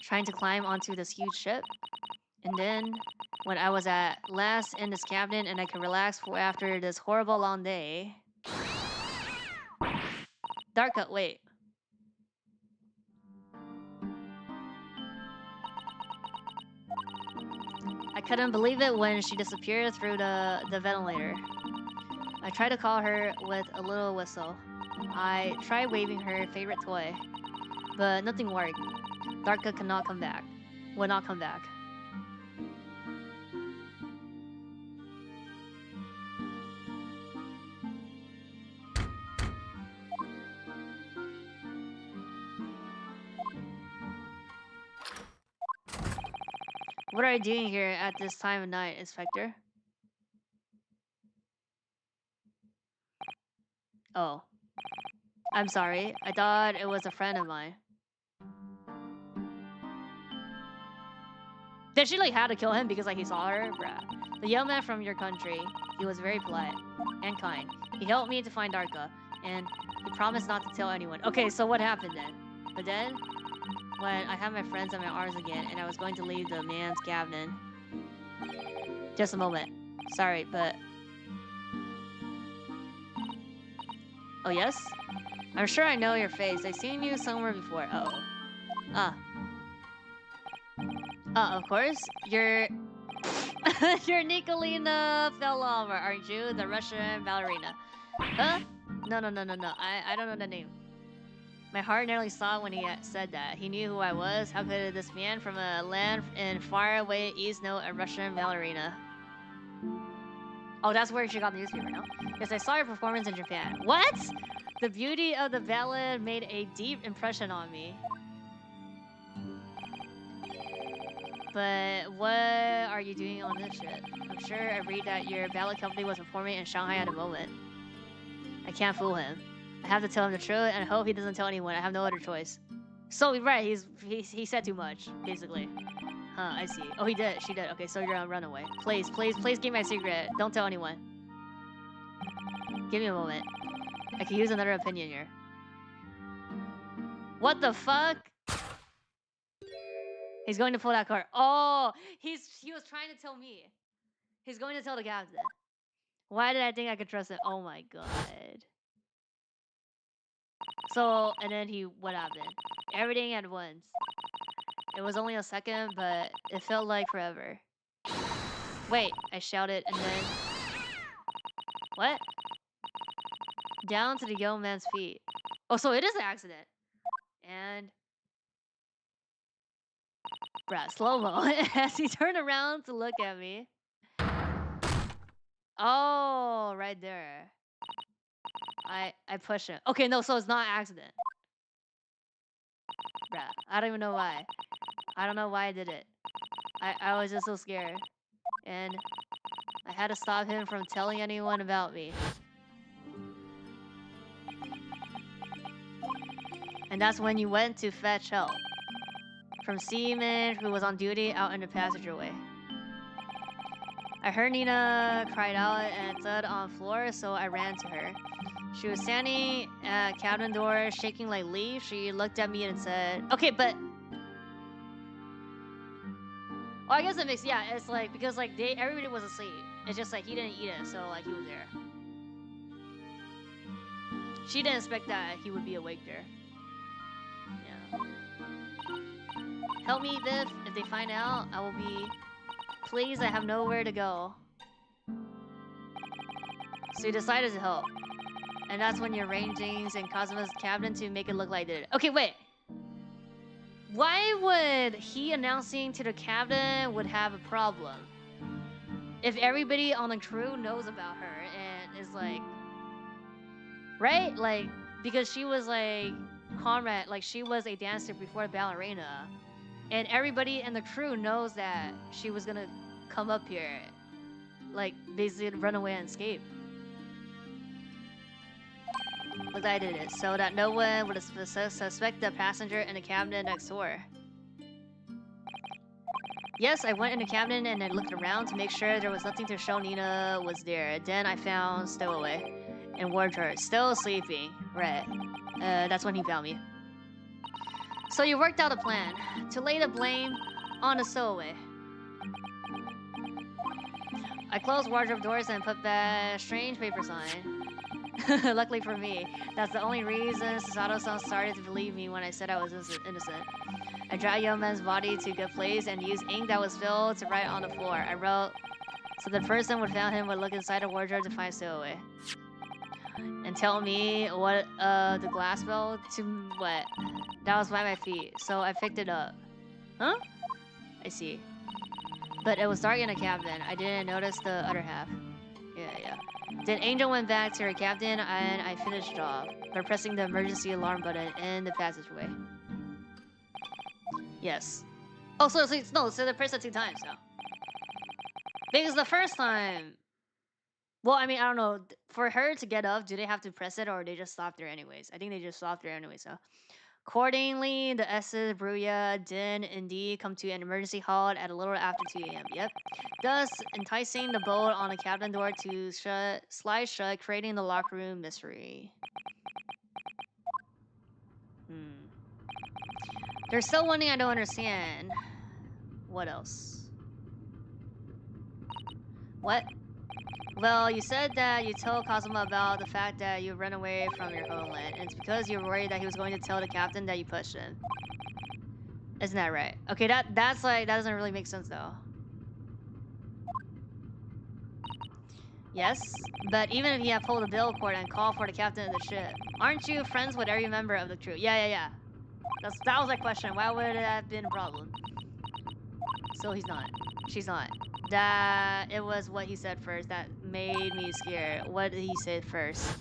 trying to climb onto this huge ship, and then when I was at last in this cabin and I could relax for after this horrible long day, Darka, wait. I couldn't believe it when she disappeared through the ventilator. I tried to call her with a little whistle. I tried waving her favorite toy, but nothing worked. Darka could not come back. Would not come back. What are you doing here at this time of night, Inspector? Oh. I'm sorry. I thought it was a friend of mine. Did she like had to kill him because like he saw her? Bruh. The young man from your country, he was very polite and kind. He helped me to find Darka, and he promised not to tell anyone. Okay, so what happened then? But then, when I had my friends in my arms again, and I was going to leave the man's cabin. Just a moment. Sorry, but... Oh, yes? I'm sure I know your face. I've seen you somewhere before. Uh-oh. Of course. You're... You're Nikolina Felova, aren't you? The Russian ballerina. Huh? No. I don't know the name. My heart nearly stopped when he said that. He knew who I was. How could this man from a land in faraway east know a Russian ballerina? Oh, that's where she got the newspaper now. Yes, I saw your performance in Japan. What? The beauty of the ballad made a deep impression on me. But what are you doing on this shit? I'm sure I read that your ballet company was performing in Shanghai at the moment. I can't fool him. I have to tell him the truth, and I hope he doesn't tell anyone. I have no other choice. So, right, he said too much, basically. Huh, I see. Oh, he did. She did. Okay, so you're on runaway. Please give me my secret. Don't tell anyone. Give me a moment. I could use another opinion here. What the fuck? He's going to pull that card. Oh, he was trying to tell me. He's going to tell the captain. Why did I think I could trust him? Oh my god. So, and then what happened? Everything at once. It was only a second, but it felt like forever. Wait, I shouted, and then... What? Down to the young man's feet. Oh, so it is an accident. And... Bruh, slow-mo. As he turned around to look at me. Oh, right there. I pushed him. Okay, no, so it's not an accident. Bruh, I don't even know why. I don't know why I did it. I was just so scared. And I had to stop him from telling anyone about me. And that's when you went to fetch help. From Seaman, who was on duty out in the passageway. I heard Nina cried out and stood on the floor, so I ran to her. She was standing at the cabin door, shaking like leaves. She looked at me and said, okay, but... Oh, I guess it makes... Yeah, it's like, because like everybody was asleep. It's just like he didn't eat it, so like he was there. She didn't expect that he would be awake there. Yeah. Help me, Viv. If they find out, I will be... Please, I have nowhere to go. So you decided to help. And that's when you arranged things in Cosmo's cabin to make it look like they did. Okay, wait. Why would he announcing to the captain would have a problem? If everybody on the crew knows about her and is like... Right? Like, because she was like... Comrade, like she was a dancer before a ballerina. And everybody in the crew knows that she was gonna come up here. Like, basically run away and escape. Look, I did it, so that no one would suspect the passenger in the cabinet next door. Yes, I went in the cabinet and I looked around to make sure there was nothing to show Nina was there. Then I found Stowaway and warned her. Still sleeping. Right. That's when he found me. So you worked out a plan to lay the blame on the Stowaway. I closed wardrobe doors and put back strange paper sign. Luckily for me, that's the only reason Susato-san started to believe me when I said I was innocent. I dragged young man's body to a good place and used ink that was filled to write on the floor. I wrote, so the person would found him would look inside a wardrobe to find stowaway. And tell me what the glass fell to what? That was by my feet, so I picked it up. Huh? I see. But it was dark in the cabin. I didn't notice the other half. Yeah. Then Angel went back to her captain and I finished the job by pressing the emergency alarm button in the passageway. Yes. Oh, so they pressed it 2 times now. Because the first time... Well, I mean, I don't know. For her to get up, do they have to press it or they just stop there anyways? I think they just stopped there anyways, so... Accordingly, the S's, Bruya, Din, and D come to an emergency halt at a little after 2 a.m. Yep. Thus, enticing the bolt on the cabin door to slide shut, creating the locker room mystery. There's still one thing I don't understand. What else? What? Well, you said that you told Kazuma about the fact that you ran away from your homeland, and it's because you were worried that he was going to tell the captain that you pushed him. Isn't that right? Okay, that's like, that doesn't really make sense though. Yes, but even if he had pulled the bill cord and called for the captain of the ship, aren't you friends with every member of the crew? Yeah. That was my question. Why would it have been a problem? So he's not. She's not. That it was what he said first that made me scared. What did he say first?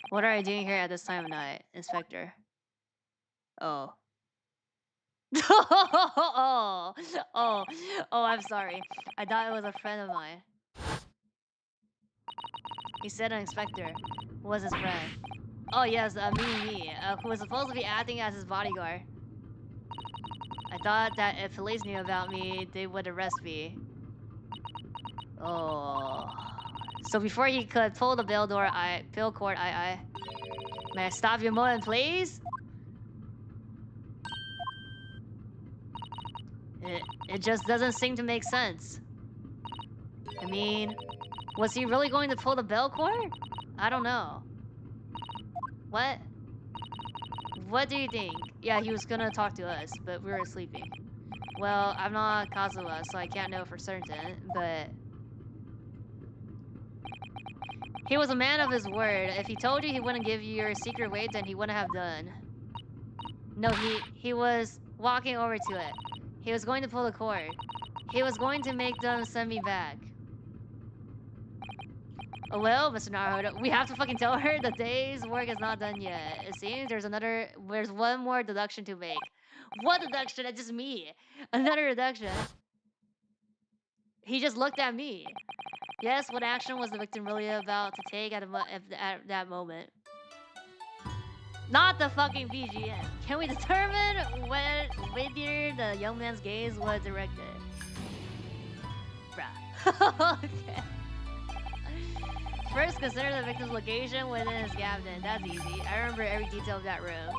What are you doing here at this time of night, Inspector? Oh. oh, I'm sorry. I thought it was a friend of mine. He said an inspector was his friend. Oh yes, me, who was supposed to be acting as his bodyguard. I thought that if police knew about me, they would arrest me. Oh. So before he could pull the bill cord, may I stop you a moment, please? It just doesn't seem to make sense. I mean, was he really going to pull the bell cord? I don't know. What? What do you think? Yeah, he was gonna talk to us, but we were sleeping. Well, I'm not Kazuha, so I can't know for certain, but... He was a man of his word. If he told you he wouldn't give you your secret weight, then he wouldn't have done. No, he was walking over to it. He was going to pull the cord. He was going to make them send me back. Oh, well, Mr. Naruto, we have to fucking tell her the day's work is not done yet. It seems there's one more deduction to make. What deduction? That's just me. Another deduction. He just looked at me. Yes, what action was the victim really about to take at that moment? Not the fucking BGM. Can we determine whether the young man's gaze was directed? Bruh. Okay. First, consider the victim's location within his cabin. That's easy. I remember every detail of that room.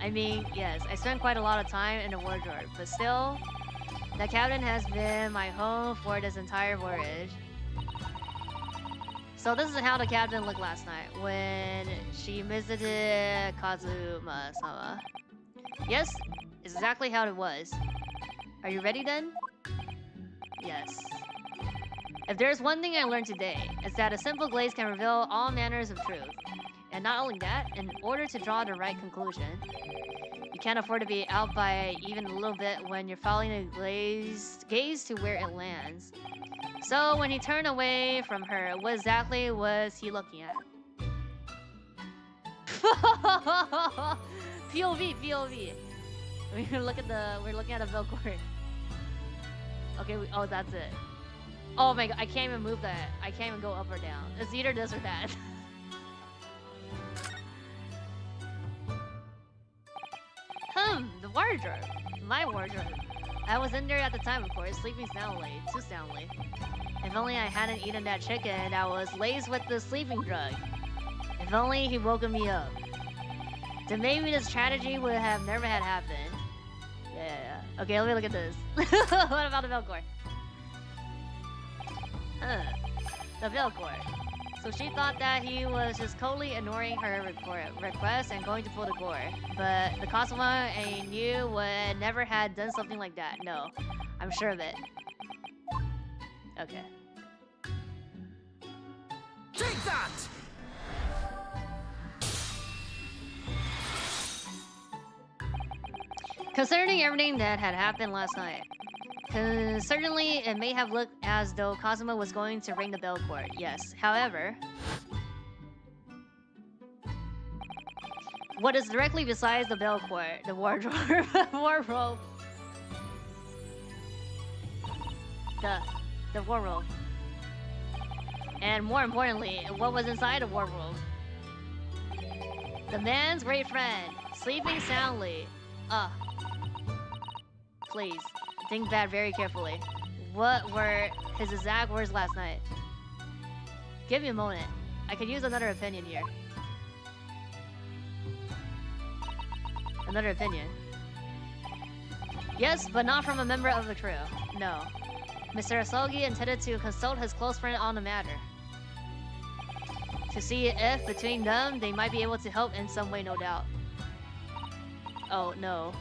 I mean, yes, I spent quite a lot of time in the wardrobe, but still, the cabin has been my home for this entire voyage. So this is how the cabin looked last night when she visited Kazuma-sama. Yes, it's exactly how it was. Are you ready then? Yes. If there's one thing I learned today, it's that a simple glaze can reveal all manners of truth. And not only that, in order to draw the right conclusion, you can't afford to be out by even a little bit when you're following the gaze to where it lands. So when he turned away from her, what exactly was he looking at? POV. We're looking at a bell cord. Okay, oh, that's it. Oh my god, I can't even move that. I can't even go up or down. It's either this or that. The wardrobe. My wardrobe. I was in there at the time, of course, sleeping soundly. Too soundly. If only I hadn't eaten that chicken that was laced with the sleeping drug. If only he woke me up. Then maybe this tragedy would have never had happened. Yeah. Okay, let me look at this. What about the bell cord? the Belcourt. So she thought that he was just coldly ignoring her request and going to pull the gore. But the Kazuma I knew would never had done something like that. No, I'm sure of it. Okay. Take that! Considering everything that had happened last night, certainly it may have looked as though Kazuma was going to ring the bell court, yes. However, what is directly besides the bell court, the wardrobe, wardrobe, the wardrobe, and more importantly, what was inside the wardrobe? The man's great friend, sleeping soundly. Please, think that very carefully. What were his exact words last night? Give me a moment. I could use another opinion here. Another opinion. Yes, but not from a member of the crew. No. Mr. Asogi intended to consult his close friend on the matter. To see if, between them, they might be able to help in some way, no doubt. Oh, no.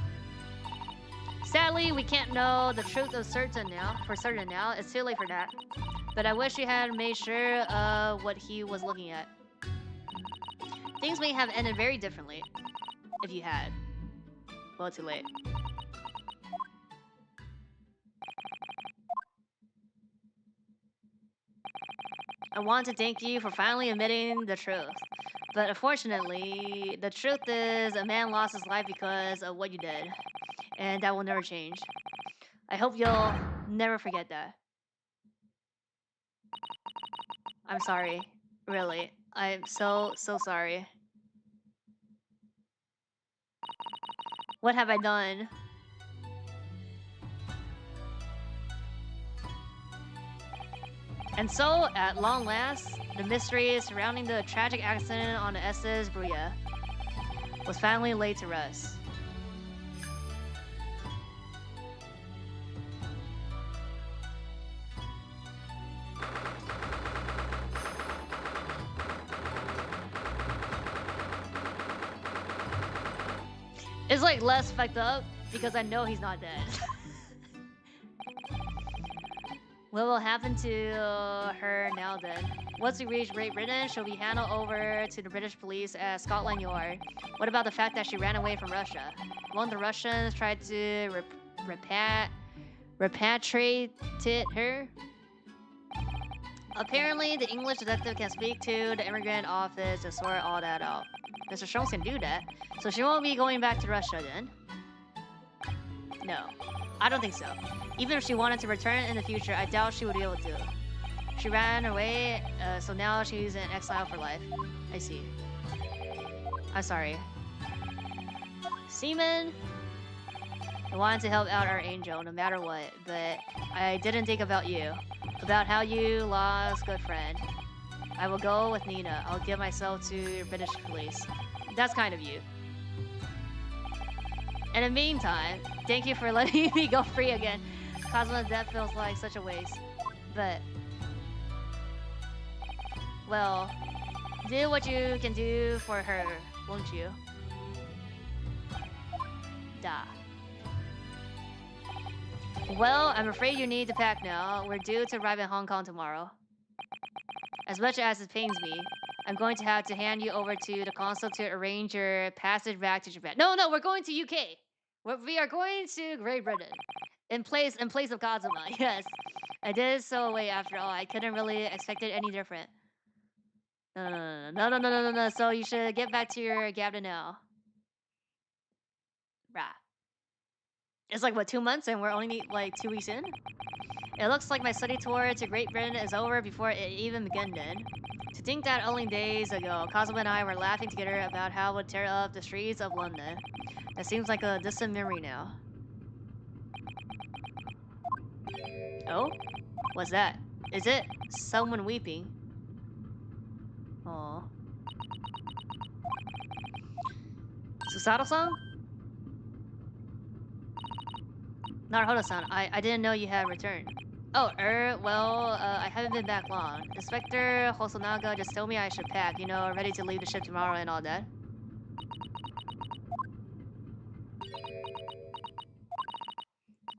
Sadly, we can't know the truth for certain now. It's too late for that. But I wish you had made sure of what he was looking at. Things may have ended very differently if you had. Well, too late. I want to thank you for finally admitting the truth. But unfortunately, the truth is a man lost his life because of what you did. And that will never change. I hope you'll never forget that. I'm sorry. Really. I'm so sorry. What have I done? And so, at long last, the mystery surrounding the tragic accident on the SS Bruya was finally laid to rest. It's like less fucked up because I know he's not dead. What will happen to her now then? Once we reach Great Britain, she'll be handed over to the British police at Scotland Yard. What about the fact that she ran away from Russia? Won't the Russians try to repatriate her? Apparently, the English detective can speak to the immigrant office to sort all that out. Mr. Sholmes can do that, so she won't be going back to Russia then? No, I don't think so. Even if she wanted to return in the future, I doubt she would be able to. She ran away, so now she's in exile for life. I see. I'm sorry. Seaman, I wanted to help out our angel no matter what, but I didn't think about you. About how you lost a good friend. I will go with Nina. I'll give myself to British police. That's kind of you. In the meantime, thank you for letting me go free again. Kazuma's death feels like such a waste. But, well, do what you can do for her, won't you? Da. Well, I'm afraid you need to pack now. We're due to arrive in Hong Kong tomorrow. As much as it pains me, I'm going to have to hand you over to the consul to arrange your passage back to Japan. No, we're going to UK. We are going to Great Britain. In place of Kazuma, yes. I did so away after all. I couldn't really expect it any different. No. So you should get back to your cabin now. Rah. It's like, what, 2 months and we're only like 2 weeks in? It looks like my study tour to Great Britain is over before it even began then. To think that only days ago, Kazuma and I were laughing together about how we'd tear up the streets of London. That seems like a distant memory now. Oh? What's that? Is it someone weeping? Aww. Susato-san? Naruhodo-san, I didn't know you had returned. Oh, well, I haven't been back long. Inspector Hosonaga just told me I should pack, you know, ready to leave the ship tomorrow and all that.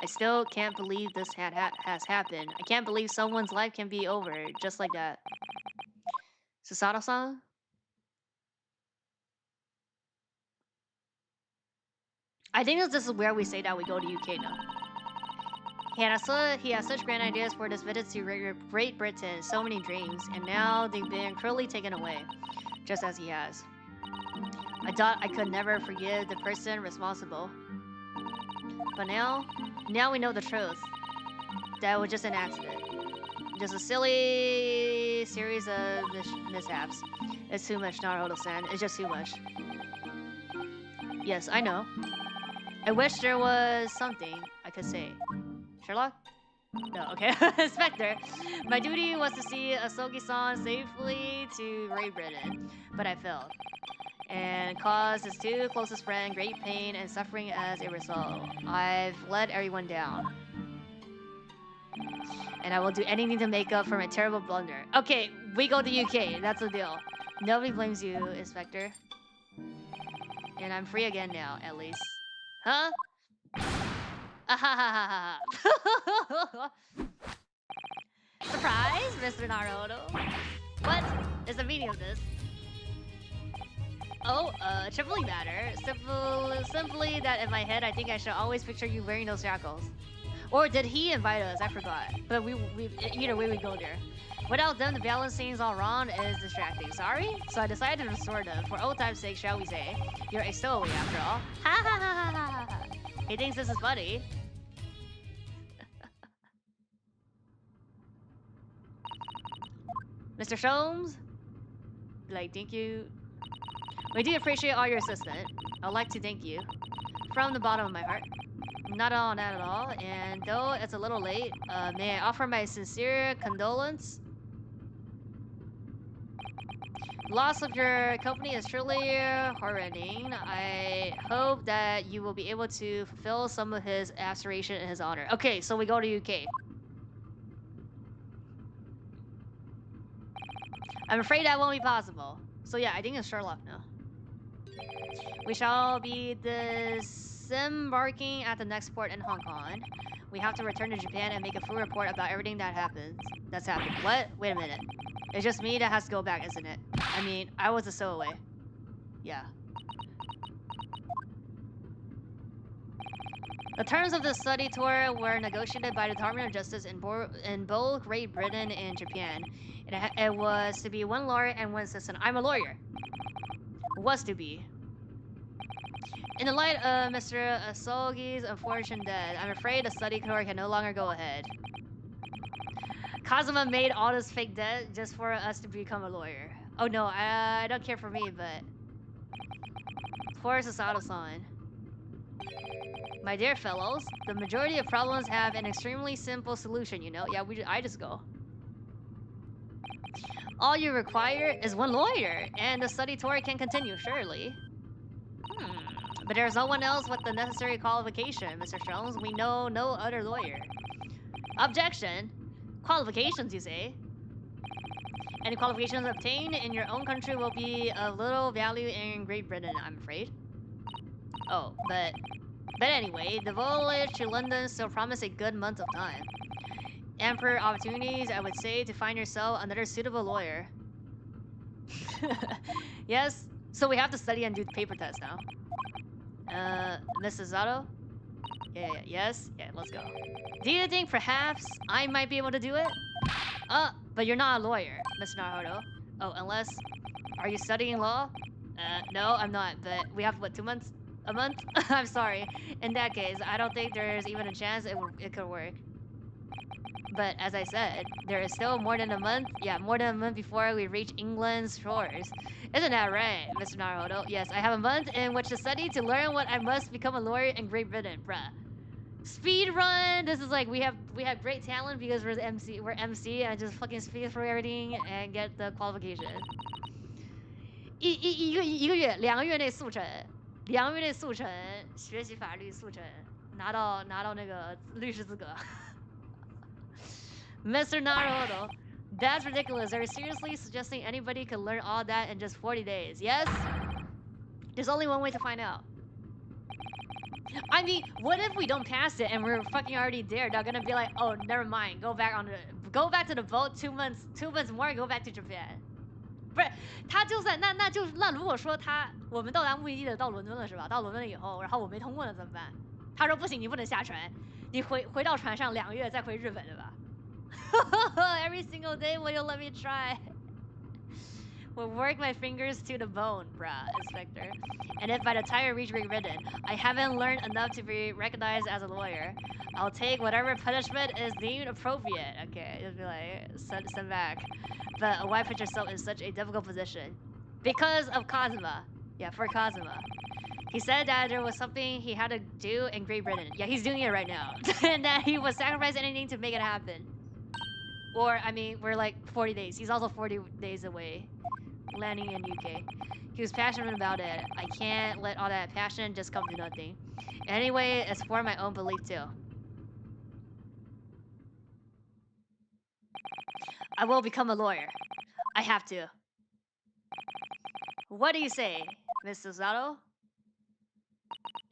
I still can't believe this has happened. I can't believe someone's life can be over just like that. Susato-san? I think this is where we say that we go to UK now. He has such grand ideas for this visit to Great Britain, so many dreams, and now they've been cruelly taken away, just as he has. I thought I could never forgive the person responsible. But now we know the truth. That was just an accident. Just a silly series of mishaps. It's too much, Naruto-san. It's just too much. Yes, I know. I wish there was something I could say. Sherlock? No, okay. Inspector, my duty was to see Asogi-san safely to Great Britain, but I failed. And caused his two closest friends great pain and suffering as a result. I've let everyone down. And I will do anything to make up for my terrible blunder. Okay, we go to UK, that's the deal. Nobody blames you, Inspector. And I'm free again now, at least. Huh? Surprise, Mr. Naruto. What is the meaning of this? Oh, tripling matter. Simply that in my head, I think I should always picture you wearing those shackles. Or did he invite us? I forgot. But we either way we go there. Without them, the balancing's all wrong is distracting. Sorry? So I decided to sort of, for old time's sake, shall we say, you're a stowaway after all. Ha ha ha ha ha ha. He thinks this is funny. Mr. Sholmes? Like, thank you. We do appreciate all your assistance. I'd like to thank you. From the bottom of my heart. Not on that at all. And though it's a little late, may I offer my sincere condolence? Loss of your company is truly heartrending. I hope that you will be able to fulfill some of his aspiration in his honor. Okay, so we go to UK. I'm afraid that won't be possible. So yeah, I think it's Sherlock now. We shall be disembarking at the next port in Hong Kong. We have to return to Japan and make a full report about everything that's happened. What? Wait a minute. It's just me that has to go back, isn't it? I mean, I was a stowaway. Yeah. The terms of the study tour were negotiated by the Department of Justice in both Great Britain and Japan. It was to be one lawyer and one assistant. I'm a lawyer. Was to be. In the light of Mr. Asogi's unfortunate death, I'm afraid the study tour can no longer go ahead. Kazuma made all this fake debt just for us to become a lawyer. Oh no, I don't care for me, but... Poor Susato-san. My dear fellows, the majority of problems have an extremely simple solution, you know? Yeah, I just go. All you require is one lawyer, and the study tour can continue, surely. But there's no one else with the necessary qualification, Mr. Jones. We know no other lawyer. Objection! Qualifications, you say? Any qualifications obtained in your own country will be of little value in Great Britain, I'm afraid. Oh, but anyway, the voyage to London still promised a good month of time. Ample opportunities, I would say, to find yourself another suitable lawyer. Yes, so we have to study and do the paper test now. Mrs. Zato? Yes? Yeah, let's go. Do you think perhaps I might be able to do it? But you're not a lawyer, Mr. Naruto. Oh, unless... Are you studying law? No, I'm not, but we have, what, 2 months? A month? I'm sorry. In that case, I don't think there's even a chance it could work. But as I said, there is still more than a month. Yeah, more than a month before we reach England's shores. Isn't that right, Mr. Naruto? Yes, I have a month in which to study to learn what I must become a lawyer in Great Britain, bruh. Speed run! This is like we have great talent because we're MC and just fucking speed through everything and get the qualification. 一个月2个月内速成，2个月内速成，学习法律速成，拿到那个律师资格。Mr. Naruhodo, that's ridiculous. Are you seriously suggesting anybody could learn all that in just 40 days? Yes? There's only one way to find out. I mean, what if we don't pass it and we're fucking already there? They're gonna be like, oh, never mind. Go back to the boat. 2 months more. Go back to Japan. 不是，他就算那如果说我们到达目的地的到伦敦了是吧？到伦敦了以后，然后我没通过了怎么办？他说不行，你不能下船，你回到船上2个月再回日本对吧？Every single day will you let me try? Will work my fingers to the bone, bruh, Inspector. And if by the time I reach Great Britain, I haven't learned enough to be recognized as a lawyer, I'll take whatever punishment is deemed appropriate. Okay, just be like, send back. But why put yourself in such a difficult position? Because of Kazuma. Yeah, for Kazuma. He said that there was something he had to do in Great Britain. Yeah, he's doing it right now. And that he would sacrifice anything to make it happen. Or, I mean, we're like 40 days. He's also 40 days away. Landing in UK. He was passionate about it. I can't let all that passion just come to nothing. Anyway, it's for my own belief too. I will become a lawyer. I have to. What do you say, Miss Susato?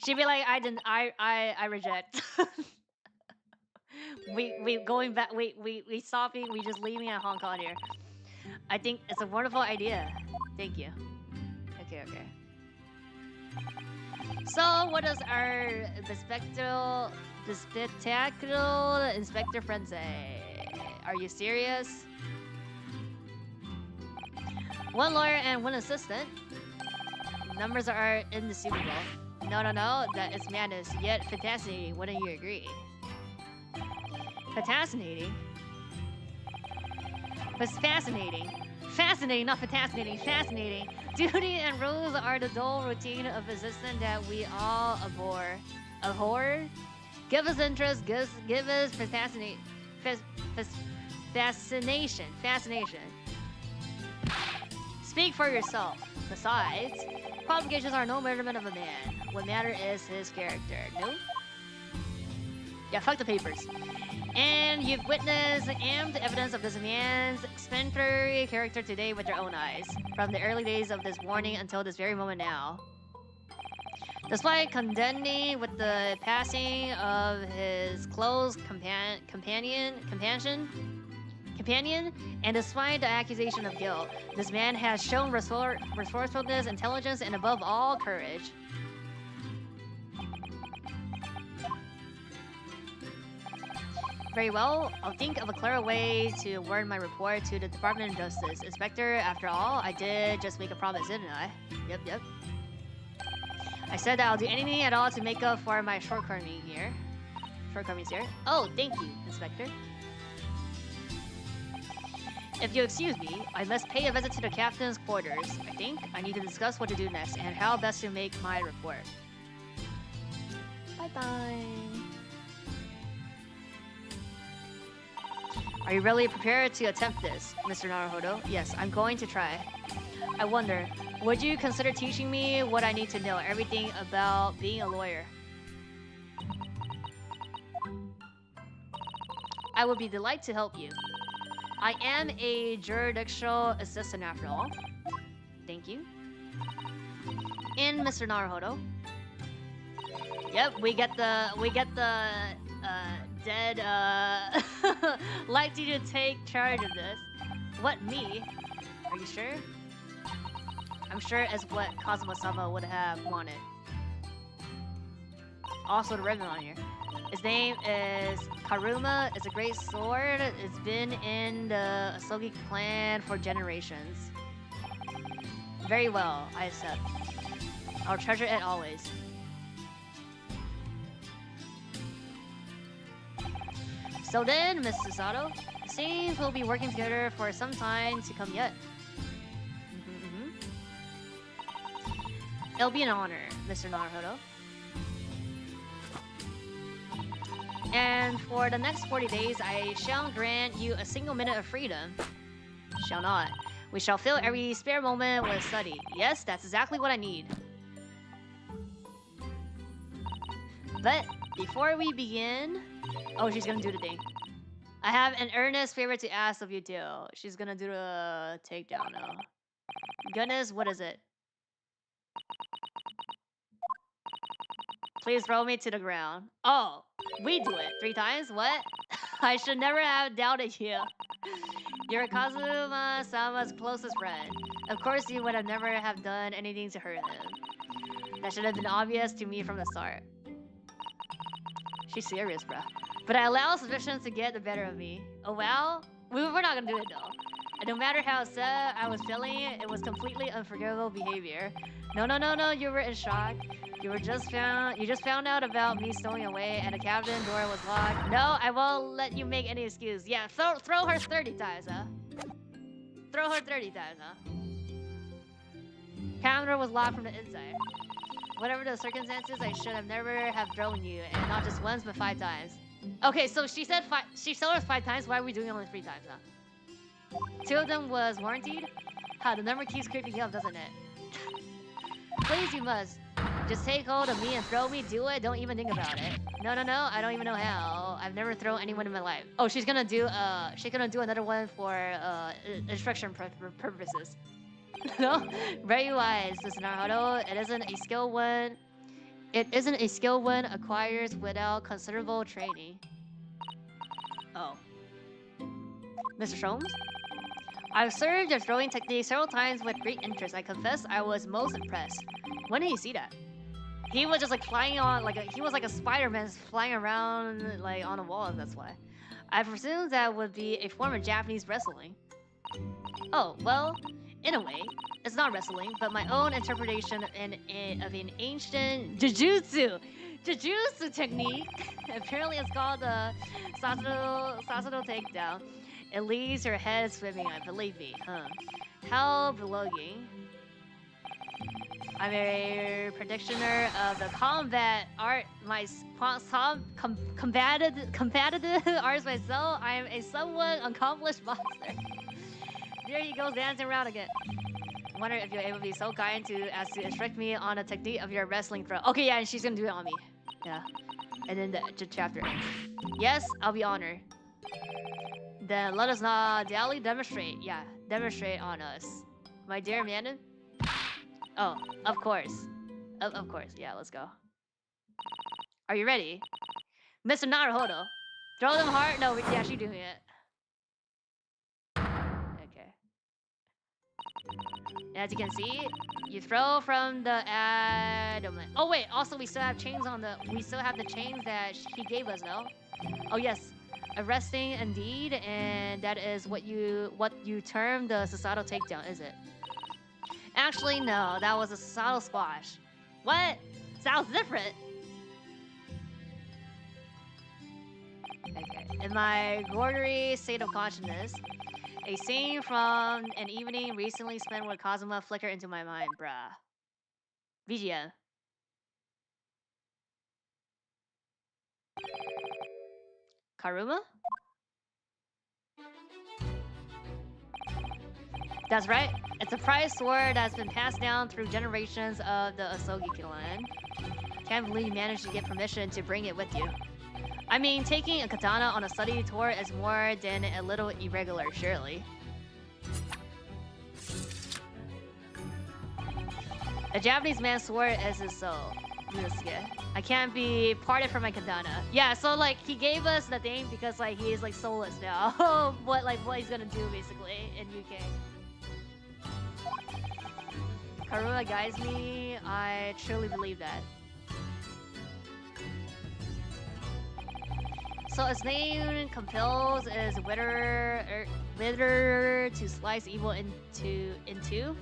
She'd be like, I reject. we going back. We stopping. We just leaving at Hong Kong here. I think it's a wonderful idea. Thank you. Okay. So, what does our bespectacled inspector friend say? Are you serious? 1 lawyer and 1 assistant. Numbers are indisputable. No, that is madness. Yet fascinating. Wouldn't you agree? Fascinating. But fascinating. Fascinating, not fascinating. Fascinating. Duty and rules are the dull routine of existence that we all abhor. Give us interest. Give us fascination. Speak for yourself. Besides, qualifications are no measurement of a man. What matters is his character. No? Yeah, fuck the papers. And you've witnessed the evidence of this man's exemplary character today with your own eyes, from the early days of this morning until this very moment now. Despite contending with the passing of his close companion, and despite the accusation of guilt, this man has shown resourcefulness, intelligence, and above all, courage. Very well, I'll think of a clever way to word my report to the Department of Justice. Inspector, after all, I did just make a promise, didn't I? Yep. I said that I'll do anything at all to make up for my shortcomings here. Oh, thank you, Inspector. If you excuse me, I must pay a visit to the captain's quarters. I think I need to discuss what to do next and how best to make my report. Bye-bye. Are you really prepared to attempt this, Mr. Naruhodo? Yes, I'm going to try. I wonder, would you consider teaching me what I need to know, everything about being a lawyer? I would be delighted to help you. I am a jurisdictional assistant after all. Thank you. And Mr. Naruhodo. Yep, we get the dead likely to take charge of this. What, me? Are you sure? I'm sure it's what Kazuma-sama would have wanted. Also the ribbon on here. His name is Karuma. It's a great sword. It's been in the Asogi clan for generations. Very well, I accept. I'll treasure it always. So then, Miss Susato, it seems we'll be working together for some time to come yet. It'll be an honor, Mr. Naruhodo. And for the next 40 days, I shall grant you a single minute of freedom. Shall not. We shall fill every spare moment with study. Yes, that's exactly what I need. But before we begin... Oh, she's gonna do the thing. I have an earnest favor to ask of you too. She's gonna do the takedown now. Goodness, what is it? Please throw me to the ground. Oh, we do it 3 times? What? I should never have doubted you. You're Kazuma-sama's closest friend. Of course you would have never have done anything to hurt him. That should have been obvious to me from the start. She's serious, bruh. But I allow suspicion to get the better of me. Oh well? We're not gonna do it though. And no matter how upset I was feeling, it was completely unforgivable behavior. No, you were in shock. You just found out about me stowing away and the cabin door was locked. No, I won't let you make any excuse. Yeah, throw her 30 times, huh? Throw her 30 times, huh? Cabin door was locked from the inside. Whatever the circumstances, I should have never have thrown you, and not just once, but 5 times. Okay, so she said 5. She told us 5 times. Why are we doing only 3 times, huh? 2 of them was warranted. Ha, the number keeps creeping up, doesn't it? Please, you must. Just take hold of me and throw me. Do it. Don't even think about it. No. I don't even know how. I've never thrown anyone in my life. Oh, she's gonna do another one for instruction purposes. No, very wise, Mr. Naruto. It isn't a skill one acquires without considerable training. Oh, Mr. Sholmes? I've observed your throwing technique several times with great interest. I confess I was most impressed. When did you see that? He was just like flying on, he was like a Spider-Man flying around like on a wall. That's why. I presume that would be a form of Japanese wrestling. Oh well, in a way, it's not wrestling, but my own interpretation of an ancient jujutsu technique. Apparently, it's called the Sasudo takedown. It leaves her head swimming, I believe me, huh? How belonging. I'm a practitioner of the combat art, combative arts myself. I'm a somewhat accomplished monster. There he goes dancing around again. I wonder if you're able to be so kind as to instruct me on a technique of your wrestling throw. Okay, yeah, and she's gonna do it on me. Yeah. And then the chapter ends. Yes, I'll be honored. Then let us not daily demonstrate. Yeah, demonstrate on us. My dear man. Oh, of course. Of course. Yeah, let's go. Are you ready? Mr. Naruhodo. Throw them hard. No, yeah, she's doing it. Okay. As you can see, you throw from the adamant. Oh wait, also we still have chains on the. We still have the chains that he gave us, no? Oh yes, arresting indeed, and that is what you term the Susato takedown, is it? Actually, no, that was a Susato squash. What? Sounds different. Okay. In my gory state of consciousness, a scene from an evening recently spent with Kazuma flickered into my mind, bruh. VGM. Karuma? That's right. It's a prized sword that's been passed down through generations of the Asogi clan. Can't believe you managed to get permission to bring it with you. I mean, taking a katana on a study tour is more than a little irregular, surely. A Japanese man's sword is his soul. I can't be parted from my katana. Yeah, so like he gave us the thing because like he is like soulless now. what he's gonna do basically in UK. Karuma guides me. I truly believe that. So its name compels is wither to slice evil into.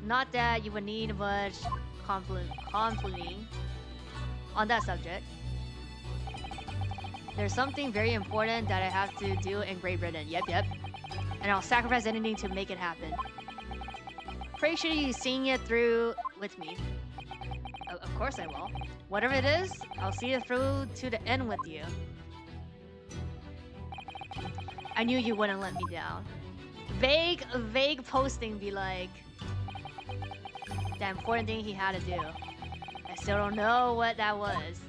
Not that you would need much conflicting on that subject. There's something very important that I have to do in Great Britain. Yep. And I'll sacrifice anything to make it happen. Pray sure you sing it through with me. Of course I will. Whatever it is, I'll see it through to the end with you. I knew you wouldn't let me down. Vague posting be like the important thing he had to do. I still don't know what that was.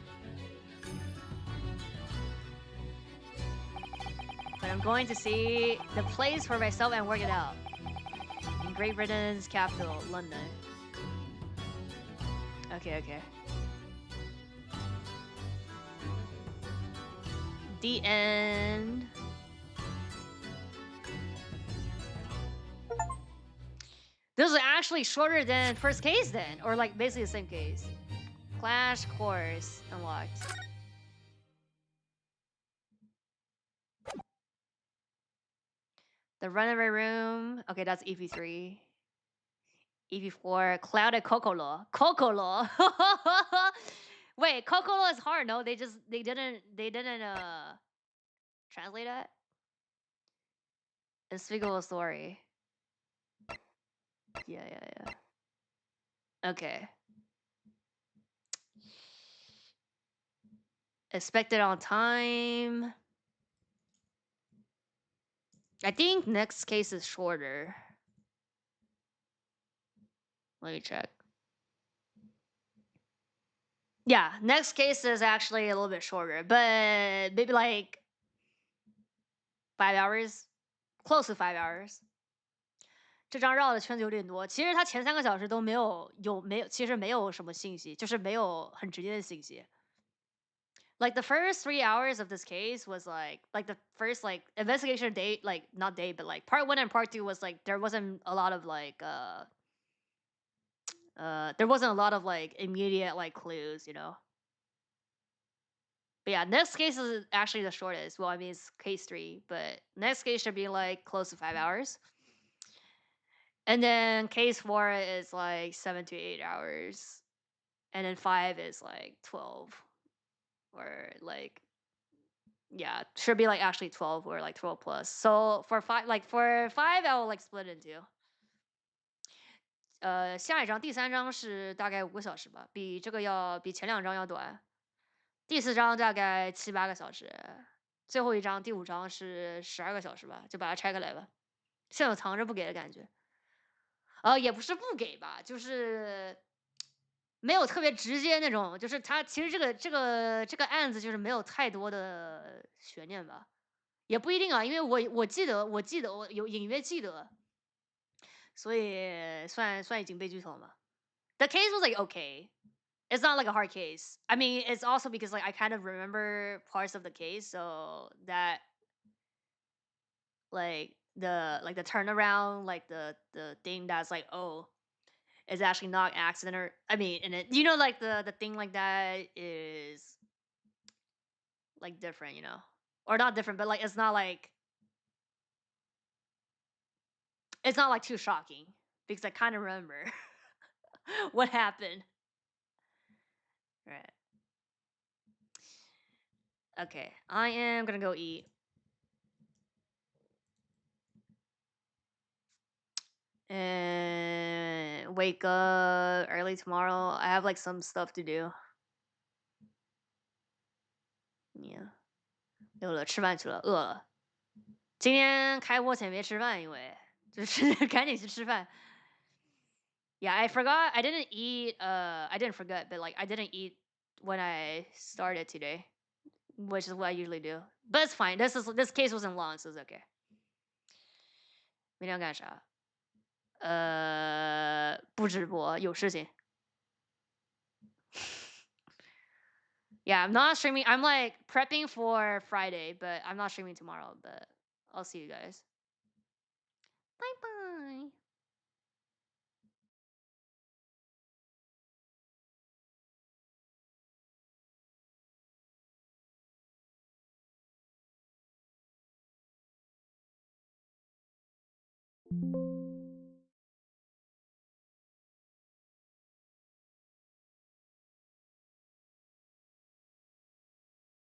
But I'm going to see the place for myself and work it out. In Great Britain's capital, London. Okay. The end. This is actually shorter than first case then, or like basically the same case. Clash course unlocked. The runaway room. Okay, that's EP3. EP4. Clouded Kokolo. Kokolo. Wait, Kokolo is hard. No, they didn't translate that. Unspeakable story. Yeah. Okay. Expected on time. I think next case is shorter. Let me check. Yeah, next case is actually a little bit shorter, but maybe like 5 hours, close to 5 hours. 这张绕的圈子有点多，其实它前3个小时都没有，其实没有什么信息，就是没有很直接的信息。Like the first 3 hours of this case was like the first like investigation date, like not date, but like part 1 and part 2 was like there wasn't a lot of like there wasn't a lot of like immediate like clues, you know. But yeah, next case is actually the shortest. Well, I mean it's case 3, but next case should be like close to 5 hours. And then case 4 is like 7 to 8 hours. And then 5 is like 12. Or like yeah, should be like actually 12 or like 12 plus. So for 5 I will like split into. 下一章第3章是大概5个小时吧，比前2章要短。第4章大概7、8个小时，最后一章第5章是12个小时吧，就把它拆开来吧。现有藏着不给的感觉。也不是不给吧，就是没有特别直接那种，就是它其实这个案子就是没有太多的悬念吧，也不一定啊，因为我记得我有隐约记得，所以算已经被剧透了嘛。The case was like okay. It's not like a hard case. I mean, it's also because like I kind of remember parts of the case, so that like the turnaround, like the thing that's like is actually not accident or I mean, and it you know like the thing like that is like different, you know, or not different, but like it's not like too shocking because I kind of remember what happened. Right. Okay, I am gonna go eat. And wake up early tomorrow. I have like some stuff to do. Yeah. 饿了，吃饭去了，饿了。今天开播前没吃饭，因为就是赶紧去吃饭。Yeah, I forgot. I didn't eat. I didn't forget, but like I didn't eat when I started today, which is what I usually do. But it's fine. This case wasn't long, so it's okay. 明天要干啥？不直播，有事情。Yeah, I'm not streaming. I'm like prepping for Friday, but I'm not streaming tomorrow. But I'll see you guys. Bye bye.